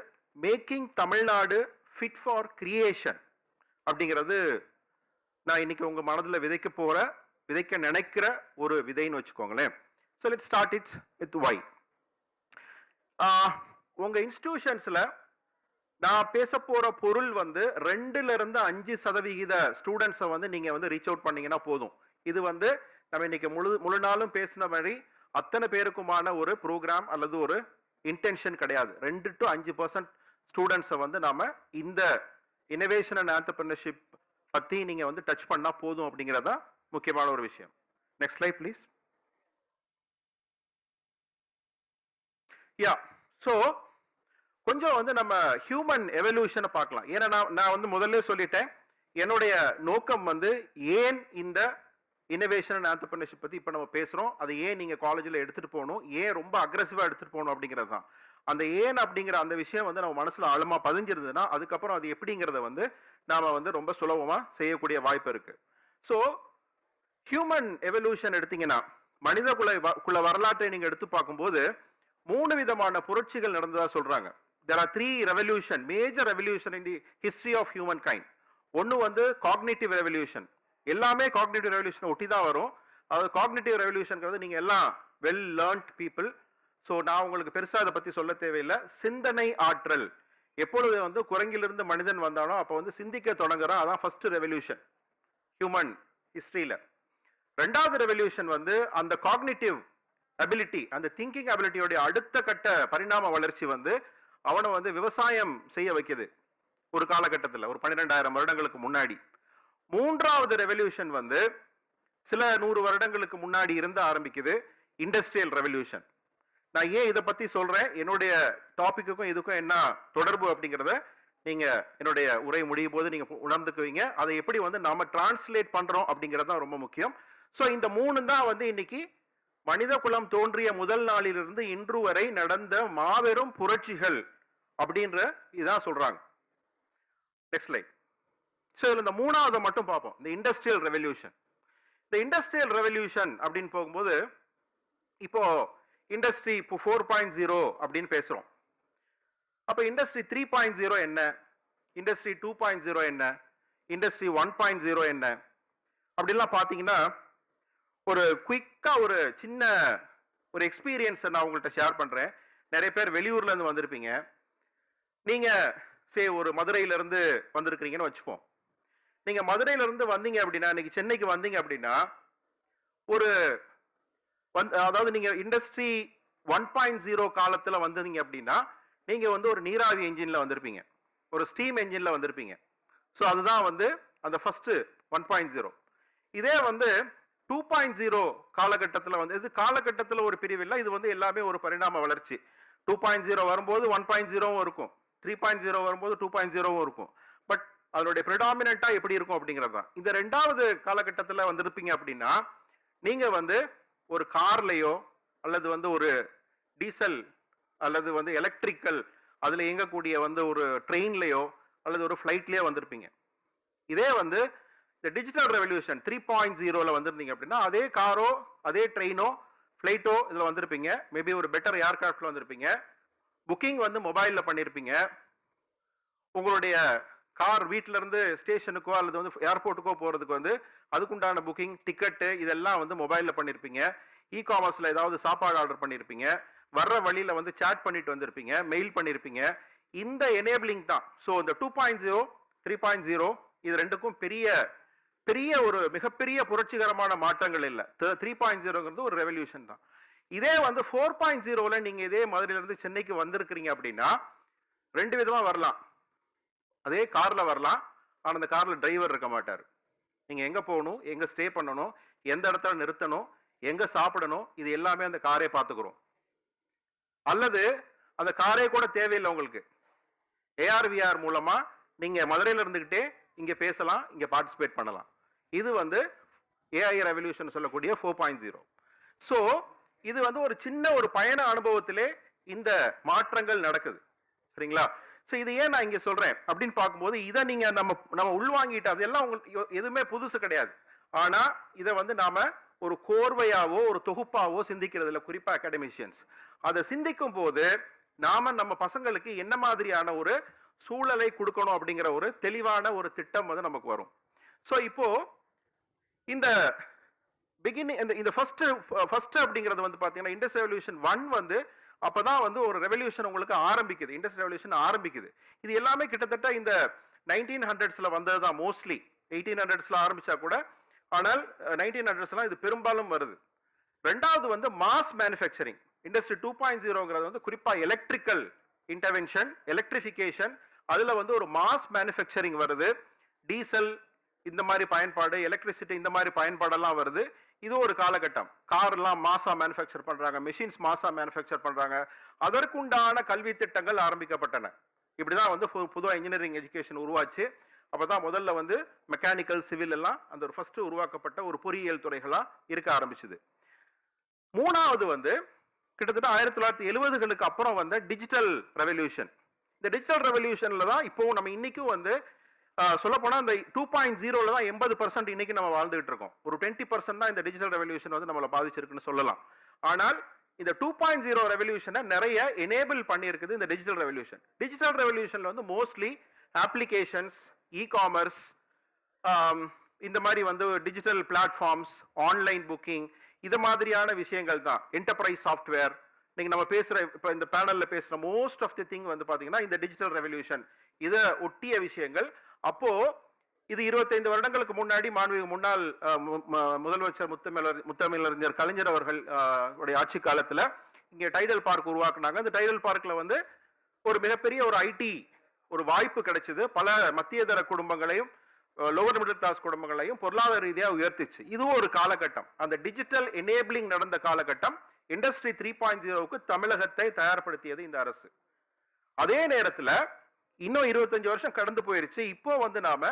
making Tamil Nadu fit for creation அப்படிங்கிறது நான் இன்னைக்கு உங்க மனதில் விதைக்க நினைக்கிற ஒரு விதைன்னு வச்சுக்கோங்களேன். So let's start its with why. உங்க இன்ஸ்டிடியூஷன்ஸ்ல நான் பேச போற பொருள் வந்து 2-5% ஸ்டூடெண்ட்ஸை வந்து நீங்க வந்து ரீச் அவுட் பண்ணீங்கன்னா போதும். இது வந்து நம்ம இன்னைக்கு முழு நாளும் பேசின மாதிரி அத்தனை பேருக்குமான ஒரு ப்ரோக்ராம் அல்லது ஒரு இன்டென்ஷன் கிடையாது. 2 to 5% ஸ்டூடெண்ட்ஸை வந்து நாம இந்த இனோவேஷன் அண்ட் ஆண்டர்பிரினர்ஷிப் பத்தி நீங்க வந்து டச் பண்ணா போதும் அப்படிங்கிறதா முக்கியமான ஒரு விஷயம். Next slide please. Ya, so கொஞ்சம் வந்து நம்ம ஹியூமன் எவல்யூஷனை பார்க்கலாம். ஏன்னா நான் வந்து முதல்ல சொல்லிட்டேன், என்னுடைய நோக்கம் வந்து ஏன் இந்த இனோவேஷன் அண்ட் ஆண்டர்பிரினர்ஷிப் பற்றி இப்போ நம்ம பேசுகிறோம், அதை ஏன் நீங்கள் காலேஜில் எடுத்துகிட்டு போகணும், ஏன் ரொம்ப அக்ரெசிவாக எடுத்துகிட்டு போகணும் அப்படிங்கிறது தான். அந்த ஏன் அப்படிங்கிற அந்த விஷயம் வந்து நம்ம மனசில் ஆழமாக பதிஞ்சிருந்ததுன்னா அதுக்கப்புறம் அது எப்படிங்கிறத வந்து நாம் வந்து ரொம்ப சுலபமாக செய்யக்கூடிய வாய்ப்பு இருக்குது. ஸோ ஹியூமன் எவல்யூஷன் எடுத்தீங்கன்னா மனித குல வரலாற்றை நீங்கள் எடுத்து பார்க்கும்போது 3 விதமான புரட்சிகள் நடந்ததா சொல்றாங்க. There are 3 revolution, major revolution in the history of humankind. ஒன்று வந்து காக்னிட்டிவ் ரெவல்யூஷன். எல்லாமே காக்னிட்டிவ் ரெவல்யூஷன் ஒட்டி தான் வரும். அது காக்னிட்டிவ் ரெவல்யூஷன்ங்கிறது நீங்கள் எல்லாம் வெல் லேர்ன்ட் பீப்புள். ஸோ நான் உங்களுக்கு பெருசாக அதை பற்றி சொல்ல தேவையில்லை. சிந்தனை ஆற்றல் எப்பொழுது வந்து குரங்கிலிருந்து மனிதன் வந்தானோ அப்போ வந்து சிந்திக்க தொடங்குறான். அதான் ஃபர்ஸ்ட் ரெவல்யூஷன் ஹியூமன் ஹிஸ்டரியில். 2வது ரெவல்யூஷன் வந்து அந்த காக்னிட்டிவ் அபிலிட்டி, அந்த திங்கிங் அபிலிட்டியோடைய அடுத்த கட்ட பரிணாம வளர்ச்சி வந்து அவனை வந்து விவசாயம் செய்ய வைக்குது ஒரு காலகட்டத்தில், ஒரு 12,000 வருடங்களுக்கு முன்னாடி. 3வது ரெவல்யூஷன் வந்து சில 100 வருடங்களுக்கு முன்னாடி இருந்து ஆரம்பிக்குது, இண்டஸ்ட்ரியல் ரெவல்யூஷன். நான் ஏன் இதை பத்தி சொல்றேன், என்னுடைய டாபிக்குக்கும் இதுக்கும் என்ன தொடர்பு அப்படிங்கிறத நீங்க என்னுடைய உரை முடியும் போது நீங்க உணர்ந்துக்குவீங்க. அதை எப்படி வந்து நாம டிரான்ஸ்லேட் பண்றோம் அப்படிங்கிறது தான் ரொம்ப முக்கியம். ஸோ இந்த 3 தான் வந்து இன்னைக்கு மனித குலம் தோன்றிய முதல் நாளிலிருந்து இன்று வரை நடந்த மாபெரும் புரட்சிகள் அப்படின்ற இதான் சொல்றாங்க. Next slide. ஸோ இதுல இந்த 3வது மட்டும் பார்ப்போம், இந்த இண்டஸ்ட்ரியல் ரெவல்யூஷன். இந்த இண்டஸ்ட்ரியல் ரெவல்யூஷன் அப்படின்னு போகும்போது இப்போ இண்டஸ்ட்ரி இப்போ 4.0 அப்படின்னு பேசுறோம். அப்ப இண்டஸ்ட்ரி 3.0 என்ன, இண்டஸ்ட்ரி 2.0 என்ன, இண்டஸ்ட்ரி 1.0 என்ன அப்படிலாம் பார்த்தீங்கன்னா ஒரு குயிக்கா ஒரு சின்ன ஒரு எக்ஸ்பீரியன்ஸை நான் உங்கள்கிட்ட ஷேர் பண்றேன். நிறைய பேர் வெளியூர்ல இருந்து வந்திருப்பீங்க. நீங்க ஒரு மதுரையில இருந்து வந்திருக்கிறீங்கன்னு வச்சுப்போம். நீங்க மதுரையில இருந்து வந்தீங்க அப்படின்னா, இன்னைக்கு சென்னைக்கு வந்தீங்க அப்படின்னா, ஒரு அதாவது நீங்க இண்டஸ்ட்ரி 1.0 காலத்துல வந்தீங்க அப்படின்னா, நீங்க ஒரு நீராவி என்ஜின்ல வந்திருப்பீங்க, ஒரு ஸ்டீம் என்ஜின்ல வந்திருப்பீங்க. ஸோ அதுதான் அந்த ஃபர்ஸ்ட் 1.0. இதே 2.0 காலகட்டத்தில் இது காலகட்டத்தில் ஒரு பிரிவு இல்லை, இது எல்லாமே ஒரு பரிணாம வளர்ச்சி. 2.0 வரும்போது 1.0வும் இருக்கும், 3.0 வரும்போது 2.0வும் இருக்கும். பட் அதனுடைய ப்ரிடாமினண்டா எப்படி இருக்கும் அப்படிங்கிறது தான். இந்த ரெண்டாவது காலகட்டத்தில் வந்திருப்பீங்க அப்படின்னா, நீங்க ஒரு கார்லயோ அல்லது ஒரு டீசல் அல்லது எலக்ட்ரிக்கல் அதுல இயங்கக்கூடிய ஒரு ட்ரெயின்லயோ அல்லது ஒரு ஃபிளைட்லயோ வந்திருப்பீங்க. இதே இந்த டிஜிட்டல் ரெவல்யூஷன் 3.0ல வந்திருந்தீங்க அப்படின்னா, அதே காரோ அதே ட்ரெயினோ ஃபிளைட்டோ இதுல வந்திருப்பீங்க. மேபி ஒரு பெட்டர் ஏர்கிராஃப்ட்ல வந்திருப்பீங்க. புக்கிங் மொபைல்ல பண்ணிருப்பீங்க. உங்களுடைய கார் வீட்டில இருந்து ஸ்டேஷனுக்கோ அல்லது ஏர்போர்ட்டுக்கோ போறதுக்கு அதுக்குண்டான புக்கிங் டிக்கெட்டு இதெல்லாம் மொபைல்ல பண்ணிருப்பீங்க. இ காமர்ஸ்ல ஏதாவது சாப்பாடு ஆர்டர் பண்ணிருப்பீங்க. வர்ற வழியில சாட் பண்ணிட்டு வந்திருப்பீங்க, மெயில் பண்ணிருப்பீங்க. இந்த எனேபிளிங் தான். ஸோ இந்த 2.0 3.0 இது ரெண்டுக்கும் பெரிய பெரிய ஒரு மிகப்பெரிய புரட்சிகரமான மாற்றங்கள் இல்லை. 3.0ங்கிறது ஒரு ரெவல்யூஷன் தான். இதே 4.0ல நீங்க இதே மதுரையில இருந்து சென்னைக்கு வந்திருக்கிறீங்க அப்படின்னா, ரெண்டு விதமா வரலாம். அதே கார்ல வரலாம், ஆனா அந்த கார்ல டிரைவர் இருக்க மாட்டார். நீங்க எங்க போகணும், எங்க ஸ்டே பண்ணணும், எந்த இடத்துல நிறுத்தணும், எங்க சாப்பிடணும், இது எல்லாமே அந்த காரே பார்த்துக்கிறோம். அல்லது அந்த காரே கூட தேவையில்லை உங்களுக்கு. AR/VR மூலமா நீங்க மதுரையில இருந்துகிட்டே இங்க பேசலாம், இங்க பார்ட்டிசிபேட் பண்ணலாம். இது AI ரெவல்யூஷன் சொல்லக்கூடிய 4.0. ஸோ இது ஒரு சின்ன ஒரு பயண அனுபவத்திலே இந்த மாற்றங்கள் நடக்குது. சரிங்களா? ஸோ இது ஏன் நான் இங்க சொல்றேன் அப்படின்னு பார்க்கும்போது, இதை நீங்க நம்ம உள்வாங்கிட்டு அதெல்லாம் உங்களுக்கு எதுவுமே புதுசு கிடையாது. ஆனா இதை நாம ஒரு கோர்வையாவோ ஒரு தொகுப்பாவோ சிந்திக்கிறது இல்லை, குறிப்பா அகாடமிஷியன்ஸ். அதை சிந்திக்கும் போது நாம நம்ம பசங்களுக்கு என்ன மாதிரியான ஒரு சூழலை கொடுக்கணும் அப்படிங்கிற ஒரு தெளிவான ஒரு திட்டம் நமக்கு வரும். ஸோ இப்போ இந்த பிகினிங் இந்த ஃபர்ஸ்ட் அப்படிங்கிறது பாத்தீங்கன்னா இண்டஸ்ட்ரியல் ரெவல்யூஷன் 1 அப்பதான் ஒரு ரெவல்யூஷன் உங்களுக்கு ஆரம்பிக்குது, இண்டஸ்ட்ரியல் ரெவல்யூஷன் ஆரம்பிக்குது. இது எல்லாமே கிட்டத்தட்ட இந்த 1900ஸ்ல வந்ததுதான். மோஸ்ட்லி 1800ஸ்ல ஆரம்பிச்சா கூட, ஆனால் 1900ஸ்லாம் இது பெரும்பாலும் வருது. ரெண்டாவது மாஸ் மேனுஃபேக்சரிங். இண்டஸ்ட்ரி 2.0ங்கிறது குறிப்பா எலக்ட்ரிக்கல் இன்டர்வென்ஷன், எலக்ட்ரிஃபிகேஷன், அதுல ஒரு மாஸ் மேனுஃபேக்சரிங் வருது. டீசல் இந்த மாதிரி பயன்பாடு, எலக்ட்ரிசிட்டி இந்த மாதிரி பயன்பாடெல்லாம் வருது. இது ஒரு காலகட்டம். கார் எல்லாம் மாசா மேனுஃபேக்சர் பண்றாங்க, மெஷின்ஸ் மாசா மேனுஃபேக்சர் பண்றாங்க. அதற்குண்டான கல்வி திட்டங்கள் ஆரம்பிக்கப்பட்டன. இப்படிதான் புது இன்ஜினியரிங் எஜுகேஷன் உருவாச்சு. அப்பதான் முதல்ல மெக்கானிக்கல், சிவில் எல்லாம் அந்த ஒரு ஃபர்ஸ்ட் உருவாக்கப்பட்ட ஒரு பொறியியல் துறைகளா இருக்க ஆரம்பிச்சது. மூணாவது கிட்டத்தட்ட 1970களுக்கு அப்புறம் வந்த டிஜிட்டல் ரெவல்யூஷன். இந்த டிஜிட்டல் ரெவல்யூஷன்ல தான் இப்போ நம்ம இன்னைக்கும் சொல்ல போனா இந்த 2.0ல தான் 80% இன்னைக்கு நம்ம வாழ்ந்துகிட்டு இருக்கோம். ஒரு 20% தான் இந்த டிஜிட்டல் ரெவல்யூஷன் நம்மளை பாதிச்சிருக்குன்னு சொல்லலாம். ஆனால் இந்த 2.0 ரெவல்யூஷனை நிறைய எனேபிள் பண்ணி இருக்குது இந்த டிஜிட்டல் ரெவல்யூஷன். டிஜிட்டல் ரெவல்யூஷன்ல மோஸ்ட்லி அப்ளிகேஷன்ஸ், இ காமர்ஸ், இந்த மாதிரி டிஜிட்டல் பிளாட்ஃபார்ம்ஸ், ஆன்லைன் புக்கிங், இது மாதிரியான விஷயங்கள் தான். என்டர்பிரைஸ் சாஃப்ட்வேர், நீங்க நம்ம பேசுற இப்ப இந்த பேனல்ல பேசுற மோஸ்ட் ஆஃப் தி திங் பாத்தீங்கன்னா இந்த டிஜிட்டல் ரெவல்யூஷன் இதை ஒட்டிய விஷயங்கள். அப்போ இது 25 வருடங்களுக்கு முன்னாடி முன்னாள் முதலமைச்சர் முத்தமிழறிஞர் கலைஞர் அவர்கள் ஆட்சி காலத்துல இங்க டைடல் பார்க் உருவாக்குனாங்க. இந்த டைடல் பார்க்ல ஒரு மிகப்பெரிய ஒரு ஐடி ஒரு வாய்ப்பு கிடைச்சது. பல மத்தியதர குடும்பங்களையும் லோவர் மிடில் கிளாஸ் குடும்பங்களையும் பொருளாதார ரீதியாக உயர்த்திச்சு. இதுவும் ஒரு காலகட்டம். அந்த டிஜிட்டல் எனேபிளிங் நடந்த காலகட்டம். இண்டஸ்ட்ரி 3.0க்கு தமிழகத்தை தயார்படுத்தியது இந்த அரசு. அதே நேரத்துல இன்னும் 25 வருஷம் கடந்து போயிருச்சு. இப்போ நாம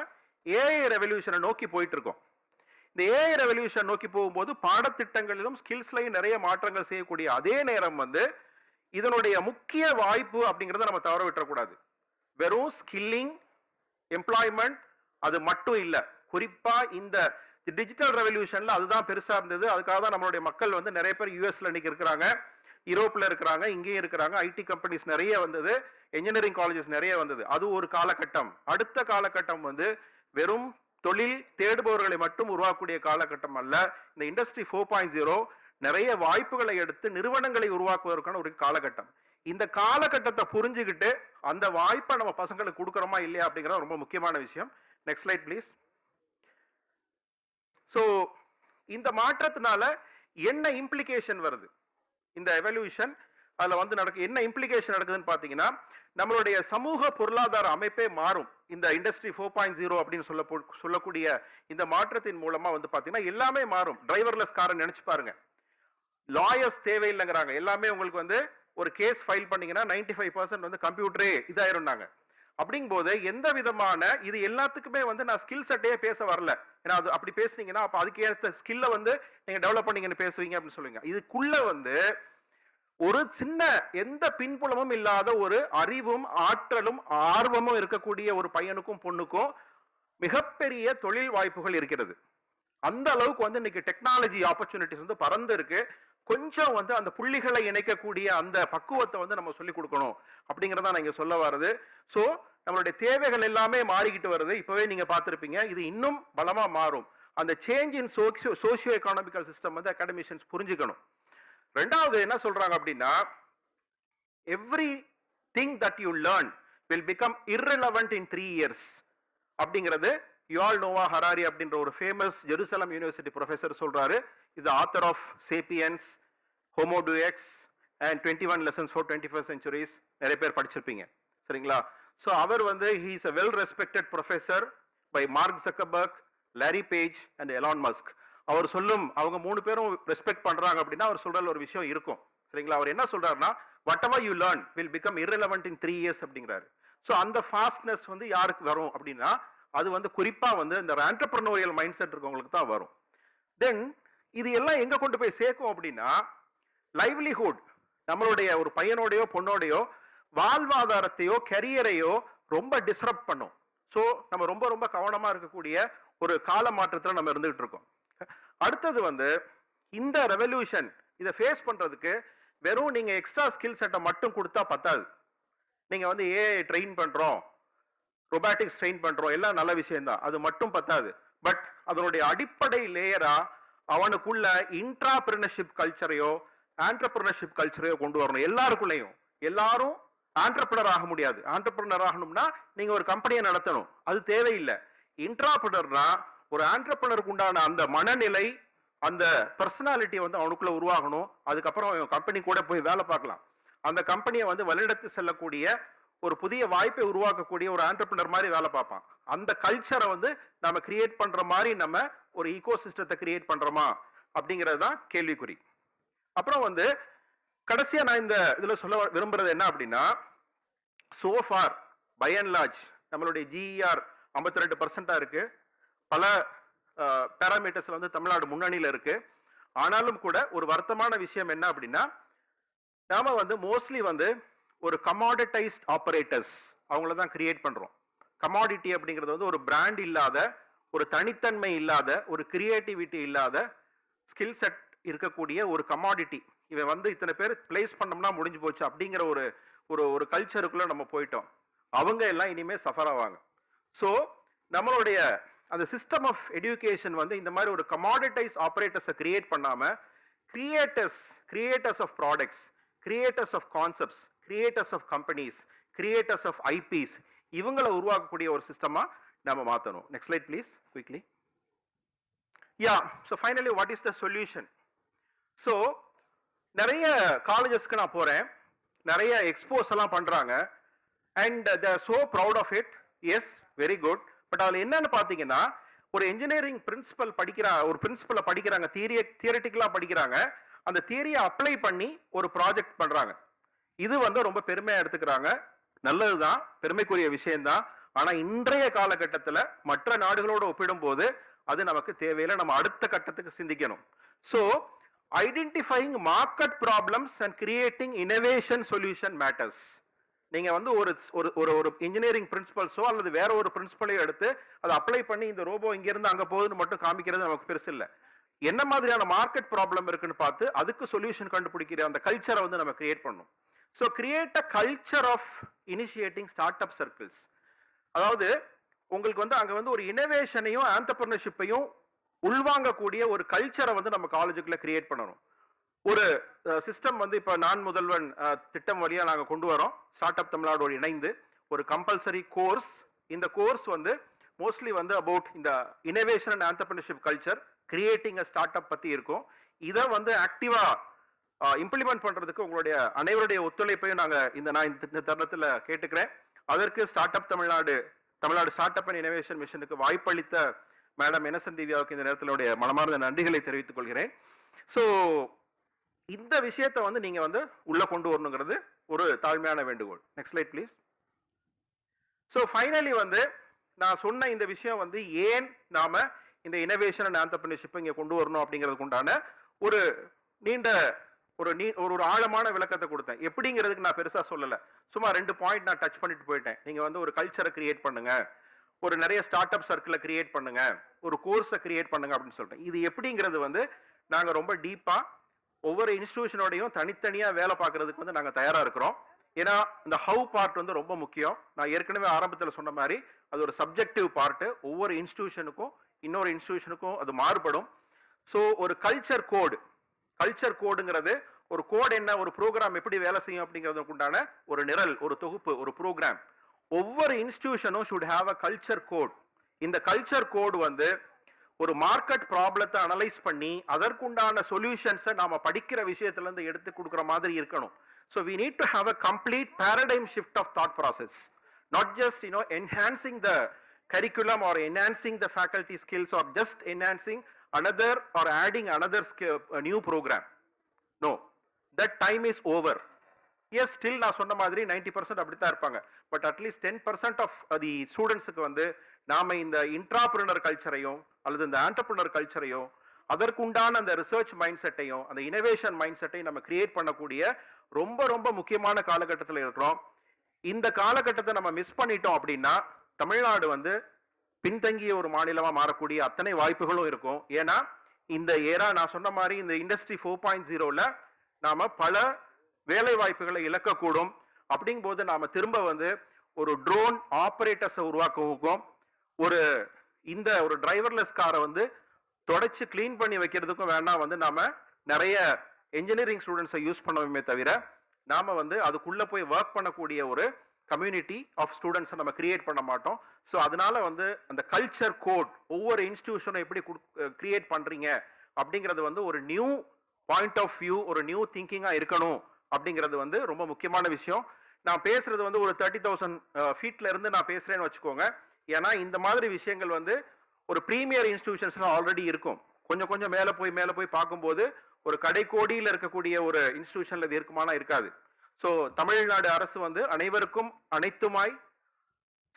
ஏஐ ரெவல்யூஷனை நோக்கி போயிட்டு இருக்கோம். இந்த ஏஐ ரெவல்யூஷன் நோக்கி போகும்போது பாடத்திட்டங்களிலும் ஸ்கில்ஸ்லையும் நிறைய மாற்றங்கள் செய்யக்கூடிய அதே நேரம் இதனுடைய முக்கிய வாய்ப்பு அப்படிங்கறத நம்ம தவற விட்டுறக்கூடாது. வெறும் ஸ்கில்லிங், எம்ப்ளாய்மெண்ட் அது மட்டும் இல்ல. குறிப்பா இந்த டிஜிட்டல் ரெவல்யூஷன்ல அதுதான் பெருசா இருந்தது. அதுக்காக தான் நம்மளுடைய மக்கள் நிறைய பேர் யூஎஸ்ல இன்னைக்கு இருக்கிறாங்க. யூரோப்ல இருக்கிறாங்க, இங்கேயும் இருக்கிறாங்க, ஐடி கம்பெனிஸ் நிறைய வந்தது, இன்ஜினியரிங் காலேஜஸ் நிறைய வந்தது. அது ஒரு காலகட்டம். அடுத்த காலகட்டம் வந்து வெறும் தொழில் தேடுபவர்களை மட்டும் உருவாக்கக்கூடிய காலகட்டம் அல்ல. இந்த இண்டஸ்ட்ரி 4.0 நிறைய வாய்ப்புகளை எடுத்து நிறுவனங்களை உருவாக்குவதற்கான ஒரு காலகட்டம். இந்த காலகட்டத்தை புரிஞ்சுக்கிட்டு அந்த வாய்ப்பை நம்ம பசங்களுக்கு கொடுக்குறோமா இல்லையா அப்படிங்கிறது ரொம்ப முக்கியமான விஷயம். Next slide please. ஸோ இந்த மாற்றத்தினால என்ன இம்ப்ளிகேஷன் வருது, இந்த எவல்யூஷன் அதில் வந்து என்ன இம்ப்ளிகேஷன் நடக்குதுன்னு பார்த்தீங்கன்னா, நம்மளுடைய சமூக பொருளாதார அமைப்பே மாறும். இந்த இண்டஸ்ட்ரி 4.0 அப்படின்னு சொல்லக்கூடிய இந்த மாற்றத்தின் மூலமா வந்து பார்த்தீங்கன்னா எல்லாமே மாறும். டிரைவர்லெஸ் காரை நினைச்சு பாருங்க, லாயர்ஸ் தேவையில்லைங்கிறாங்க. எல்லாமே உங்களுக்கு வந்து ஒரு கேஸ் ஃபைல் பண்ணீங்கன்னா 95% வந்து கம்ப்யூட்டரே இதாயிருந்தாங்க. அப்படிங்கும் போது எந்த விதமான இது எல்லாத்துக்குமே வந்து நான் ஸ்கில் செட்டையே பேச வரல. ஏன்னா அது அப்படி பேசுனீங்கன்னா அப்ப அதுக்கு ஏற்ற ஸ்கில்ல வந்து நீங்க டெவலப் பண்ணீங்கன்னு பேசுவீங்க அப்படின்னு சொல்லுவீங்க. இதுக்குள்ள வந்து ஒரு சின்ன எந்த பின்புலமும் இல்லாத ஒரு அறிவும் ஆற்றலும் ஆர்வமும் இருக்கக்கூடிய ஒரு பையனுக்கும் பொண்ணுக்கும் மிகப்பெரிய தொழில் வாய்ப்புகள் இருக்கிறது. அந்த அளவுக்கு வந்து இன்னைக்கு டெக்னாலஜி ஆப்பர்ச்சுனிட்டிஸ் வந்து பறந்து இருக்கு. கொஞ்சம் வந்து அந்த புள்ளிகளை இணைக்கக்கூடிய அந்த பக்குவத்தை வந்து நம்ம சொல்லிக் கொடுக்கணும் அப்படிங்கிறத நான் இங்க சொல்ல வர்றது. ஸோ நம்மளுடைய தேவைகள் எல்லாமே மாறிக்கிட்டு வருது. இப்பவே நீங்க பார்த்துருப்பீங்க, இது இன்னும் பலமா மாறும். அந்த change in socio economical system வந்து அகாடமிஷியன்ஸ் புரிஞ்சுக்கணும். ரெண்டாவது என்ன சொல்றாங்க அப்படின்னா, every thing that you learn will become irrelevant in 3 years அப்படிங்கிறது யுவால் நோவா ஹராரி அப்படின்ற ஒரு ஃபேமஸ் ஜெருசலம் யூனிவர்சிட்டி ப்ரொஃபசர் சொல்றாரு. Is the author of Sapiens, Homo Deus and 21 lessons for 21st centuries. நிறைய பேர் படிச்சிருப்பீங்க, சரிங்களா? ஸோ அவர் வந்து he is a well respected professor by Mark Zuckerberg, Larry Page and Elon Musk. அவர் சொல்லும், அவங்க 3 பேரும் respect பண்றாங்க அப்படின்னா அவர் சொல்ற ஒரு விஷயம் இருக்கும், சரிங்களா? அவர் என்ன சொல்றாருன்னா, whatever you learn will become irrelevant in 3 years அப்படிங்கிறாரு. ஸோ அந்த ஃபாஸ்ட்னஸ் வந்து யாருக்கு வரும் அப்படின்னா, அது வந்து குறிப்பா வந்து இந்த ஆண்டர்பிரனோரியல் மைண்ட் செட் இருக்கவங்களுக்கு தான் வரும். தென் இது எல்லாம் எங்க கொண்டு போய் சேர்க்கும் அப்படின்னா, லைவ்லிஹுட், நம்மளுடைய ஒரு பையனோடையோ பொண்ணோடையோ வாழ்வாதாரத்தையோ கரியரையோ ரொம்ப டிஸ்டர்ப் பண்ணும். ஸோ நம்ம ரொம்ப ரொம்ப கவனமா இருக்கக்கூடிய ஒரு கால மாற்றத்தில் நம்ம இருந்துகிட்டு இருக்கோம். அடுத்தது வந்து இந்த ரெவல்யூஷன் இதை ஃபேஸ் பண்றதுக்கு வெறும் நீங்க எக்ஸ்ட்ரா ஸ்கில் செட்டை மட்டும் கொடுத்தா பத்தாது. நீங்க வந்து ஏஐ ட்ரெயின் பண்றோம், ரொபாட்டிக்ஸ் ட்ரெயின் பண்றோம், எல்லாம் நல்ல விஷயம் தான், அது மட்டும் பத்தாது. பட் அதனுடைய அடிப்படை லேயரா அவனுக்குள்ள இன்ட்ராபிரினர்ஷிப் கல்ச்சரையோ ஆண்டர்பிரினர்ஷிப் கல்ச்சரையோ கொண்டு வரணும். எல்லாருக்குள்ளேயும் எல்லாரும் ஆண்டர்பிரினர் ஆக முடியாது. ஆண்டர்பிரினர் ஆகணும்னா நீங்க ஒரு கம்பெனியை நடத்தணும், அது தேவையில்லை. இன்ட்ராபிரினர்னா ஒரு ஆண்டர்பிரினருக்கு உண்டான அந்த மனநிலை, அந்த பர்சனாலிட்டி வந்து அவனுக்குள்ள உருவாகணும். அதுக்கப்புறம் அவன் கம்பெனி கூட போய் வேலை பார்க்கலாம். அந்த கம்பெனியை வந்து வழிநடத்தி செல்லக்கூடிய ஒரு புதிய வாய்ப்பை உருவாக்கக்கூடிய ஒரு ஆண்டர்பிரினர் மாதிரி வேலை பார்ப்பான். அந்த கல்ச்சரை வந்து நம்ம கிரியேட் பண்ற மாதிரி நம்ம ஒரு ஈகோ சிஸ்டத்தை கிரியேட் பண்றோமா அப்படிங்கிறது தான் கேள்விக்குறி. அப்புறம் வந்து கடைசியா நான் இந்த இதுல சொல்ல விரும்புறது என்ன அப்படின்னா, சோஃபார் பை அண்ட் லார்ஜ் நம்மளுடைய GER 52% இருக்கு. பல பேராமீட்டர்ஸ்ல வந்து தமிழ்நாடு முன்னணியில இருக்கு. ஆனாலும் கூட ஒரு வருத்தமான விஷயம் என்ன அப்படின்னா, நாம வந்து மோஸ்ட்லி வந்து ஒரு கமாடிட்டைஸ்ட் ஆப்பரேட்டர்ஸ் அவங்கள தான் கிரியேட் பண்றோம். கமாடிட்டி அப்படிங்கிறது வந்து ஒரு பிராண்ட் இல்லாத, ஒரு தனித்தன்மை இல்லாத, ஒரு கிரியேட்டிவிட்டி இல்லாத, ஸ்கில் செட் இருக்கக்கூடிய ஒரு கமாடிட்டி. இவன் வந்து இத்தனை பேர் பிளேஸ் பண்ணோம்னா முடிஞ்சு போச்சு அப்படிங்கிற ஒரு ஒரு ஒரு கல்ச்சருக்குள்ள நம்ம போயிட்டோம். அவங்க எல்லாம் இனிமே சஃபர் ஆவாங்க. ஸோ நம்மளுடைய அந்த சிஸ்டம் ஆஃப் எஜுகேஷன் வந்து இந்த மாதிரி ஒரு கமாடிட்டைஸ் ஆப்பரேட்டர்ஸை கிரியேட் பண்ணாம creators of products, creators of concepts, creators of companies, creators of IPs, இவங்களை உருவாக்கக்கூடிய ஒரு சிஸ்டமா நம்ம மாற்றணும். Next slide please quickly. Yeah, so finally what is the solution? So நிறைய காலேஜஸ்க்கு நான் போறேன், நிறைய எக்ஸ்போஸ் எல்லாம் பண்றாங்க, and they are so proud of it. Yes, very good. But அதில் என்னன்னு பார்த்தீங்கன்னா, ஒரு இன்ஜினியரிங் பிரின்சிபல் ஒரு பிரின்சிபலை படிக்கிறாங்க, தியரிட்டிக்கலா படிக்கிறாங்க, அந்த தியரியை அப்ளை பண்ணி ஒரு ப்ராஜெக்ட் பண்றாங்க. இது வந்து ரொம்ப பெருமையா எடுத்துக்கிறாங்க, நல்லதுதான், பெருமைக்குரிய விஷயம்தான். ஆனா இன்றைய காலகட்டத்தில் மற்ற நாடுகளோடு ஒப்பிடும் போது அது நமக்கு தேவையில்லை. நம்ம அடுத்த கட்டத்துக்கு சிந்திக்கணும். So identifying market problems and creating innovation solution matters. நீங்க வந்து ஒரு இன்ஜினியரிங் பிரின்சிபல்ஸோ அல்லது வேற ஒரு பிரின்சிபலையோ எடுத்து அதை அப்ளை பண்ணி இந்த ரோபோ இங்கிருந்து அங்க போகுதுன்னு மட்டும் காமிக்கிறது நமக்கு பெருசு இல்லை. என்ன மாதிரியான மார்க்கெட் ப்ராப்ளம் இருக்குன்னு பார்த்து அதுக்கு சொல்யூஷன் கண்டுபிடிக்கிற அந்த கல்ச்சரை வந்து நம்ம கிரியேட் பண்ணணும். So create a culture of initiating start up circles. அதாவது உங்களுக்கு வந்து அங்கே வந்து ஒரு இனோவேஷனையும் ஆண்டர்பிரினர்ஷிப்பையும் உள்வாங்கக்கூடிய ஒரு கல்ச்சரை வந்து நம்ம காலேஜுக்குள்ள கிரியேட் பண்ணணும். ஒரு சிஸ்டம் வந்து இப்போ நான் முதல்வன் திட்டம் வழியாக நாங்கள் கொண்டு வரோம். ஸ்டார்ட் அப் தமிழ்நாடோடு இணைந்து ஒரு கம்பல்சரி கோர்ஸ். இந்த கோர்ஸ் வந்து மோஸ்ட்லி வந்து அபவுட் இந்த innovation and entrepreneurship culture, creating a start up பற்றி இருக்கும். இதை வந்து ஆக்டிவா இம்ப்ளிமெண்ட் பண்றதுக்கு உங்களுடைய அனைவருடைய ஒத்துழைப்பையும் நான் இந்த தருணத்தில் கேட்டுக்கிறேன். அதற்கு start up Tamil Nadu start up and innovation மிஷனுக்கு வாய்ப்பளித்த மேடம் என்எஸ்என் திவ்யாவுக்கு இந்த நேரத்திலுடைய மனமார்ந்த நன்றிகளை தெரிவித்துக் கொள்கிறேன். ஸோ இந்த விஷயத்தை வந்து நீங்க வந்து உள்ள கொண்டு வரணுங்கிறது ஒரு தாழ்மையான வேண்டுகோள். Next slide please. So finally வந்து நான் சொன்ன இந்த விஷயம் வந்து ஏன் நாம இந்த இனோவேஷன் அண்ட் ஆண்டர்பிரினர்ஷிப்பை இங்கே கொண்டு வரணும் அப்படிங்கிறதுக்கு உண்டான ஒரு நீண்ட ஒரு ஆழமான விளக்கத்தை கொடுத்தேன். எப்படிங்கிறதுக்கு நான் பெருசா சொல்லல, சும்மா 2 பாயிண்ட் நான் டச் பண்ணிட்டு போயிட்டேன். நீங்க வந்து ஒரு கல்ச்சரை கிரியேட் பண்ணுங்க, ஒரு நிறைய ஸ்டார்ட் அப் சர்க்கிளை கிரியேட் பண்ணுங்க, ஒரு கோர்ஸை கிரியேட் பண்ணுங்க அப்படின்னு சொல்லிட்டேன். இது எப்படிங்கிறது வந்து நாங்க ரொம்ப டீப்பா ஒவ்வொரு இன்ஸ்டிடியூஷனோடையும் தனித்தனியா வேலை பார்க்கறதுக்கு வந்து நாங்க தயாரா இருக்கிறோம். ஏன்னா இந்த ஹவு பார்ட் வந்து ரொம்ப முக்கியம். நான் ஏற்கனவே ஆரம்பத்தில் சொன்ன மாதிரி அது ஒரு சப்ஜெக்டிவ் பார்ட்டு. ஒவ்வொரு இன்ஸ்டிடியூஷனுக்கும் இன்னொரு இன்ஸ்டிடியூஷனுக்கும் அது மாறுபடும். ஸோ ஒரு கல்ச்சர் கோடுங்கிறது ஒரு கோட் என்ன, ஒரு ப்ரோக்ராம் எப்படி வேலை செய்யும் அப்படிங்கிறதுக்கு உண்டான ஒரு நிரல், ஒரு தொகுப்பு, ஒரு ப்ரோக்ராம். ஒவ்வொரு இன்ஸ்டிடியூஷனும் should have a culture code. இந்த கல்ச்சர் கோட் வந்து ஒரு மார்க்கெட் ப்ராப்ளத்தை அனலைஸ் பண்ணி அதற்குண்டான சொல்யூஷன்ஸை நாம படிக்கிற விஷயத்துல இருந்து எடுத்து கொடுக்குற மாதிரி இருக்கணும். So we need to have a complete paradigm shift of thought process, not just enhancing the curriculum or enhancing the faculty skills or just enhancing another or adding another skill, a new program. No, that time is over. Yes, still நான் சொன்ன மாதிரி 90% அப்படித்தான் இருப்பாங்க. But at least 10% of the ஸ்டூடெண்ட்ஸுக்கு வந்து நாம இந்த intrapreneur கல்ச்சரையும் அல்லது இந்த ஆண்டர்பிரினர் கல்ச்சரையும் அதற்குண்டான அந்த ரிசர்ச் மைண்ட் செட்டையும் அந்த இனோவேஷன் மைண்ட் செட்டையும் நம்ம கிரியேட் பண்ணக்கூடிய ரொம்ப ரொம்ப முக்கியமான காலகட்டத்தில் இருக்கிறோம். இந்த காலகட்டத்தை நம்ம மிஸ் பண்ணிட்டோம் அப்படின்னா தமிழ்நாடு வந்து பின்தங்கிய ஒரு மாநிலமா மாறக்கூடிய அத்தனை வாய்ப்புகளும் இருக்கும். ஏன்னா இந்த ஏரா நான் சொன்ன மாதிரி இந்த இண்டஸ்ட்ரி 4.0ல நாம பல வேலை வாய்ப்புகளை இழக்கக்கூடும். அப்படிங்கும் போது நாம திரும்ப வந்து ஒரு ட்ரோன் ஆபரேட்டர்ஸை உருவாக்குவோம். இந்த ஒரு டிரைவர்லெஸ் காரை வந்து தொடச்சு கிளீன் பண்ணி வைக்கிறதுக்கும் வேணா வந்து நாம நிறைய என்ஜினியரிங் ஸ்டூடெண்ட்ஸை யூஸ் பண்ணுவோமே தவிர நாம வந்து அதுக்குள்ள போய் ஒர்க் பண்ணக்கூடிய ஒரு கம்யூனிட்டி ஆஃப் ஸ்டூடெண்ட்ஸை நம்ம கிரியேட் பண்ண மாட்டோம். ஸோ அதனால வந்து அந்த கல்ச்சர் கோட் ஒவ்வொரு இன்ஸ்டிடியூஷனும் எப்படி கிரியேட் பண்றீங்க அப்படிங்கிறது வந்து ஒரு நியூ பாயிண்ட் ஆஃப் வியூ, ஒரு நியூ திங்கிங்கா இருக்கணும் அப்படிங்கிறது வந்து ரொம்ப முக்கியமான விஷயம். நான் பேசுறது வந்து ஒரு 30,000 ஃபீட்ல இருந்து நான் பேசுறேன்னு வச்சுக்கோங்க. ஏன்னா இந்த மாதிரி விஷயங்கள் வந்து ஒரு பிரீமியர் இன்ஸ்டிடியூஷன்ஸ்ல ஆல்ரெடி இருக்கும். கொஞ்சம் கொஞ்சம் மேலே போய் பார்க்கும்போது ஒரு கடைக்கோடியில் இருக்கக்கூடிய ஒரு இன்ஸ்டிடியூஷன்ல இது இருக்குமானா இருக்காது. ஸோ தமிழ்நாடு அரசு வந்து அனைவருக்கும் அனைத்துமாய்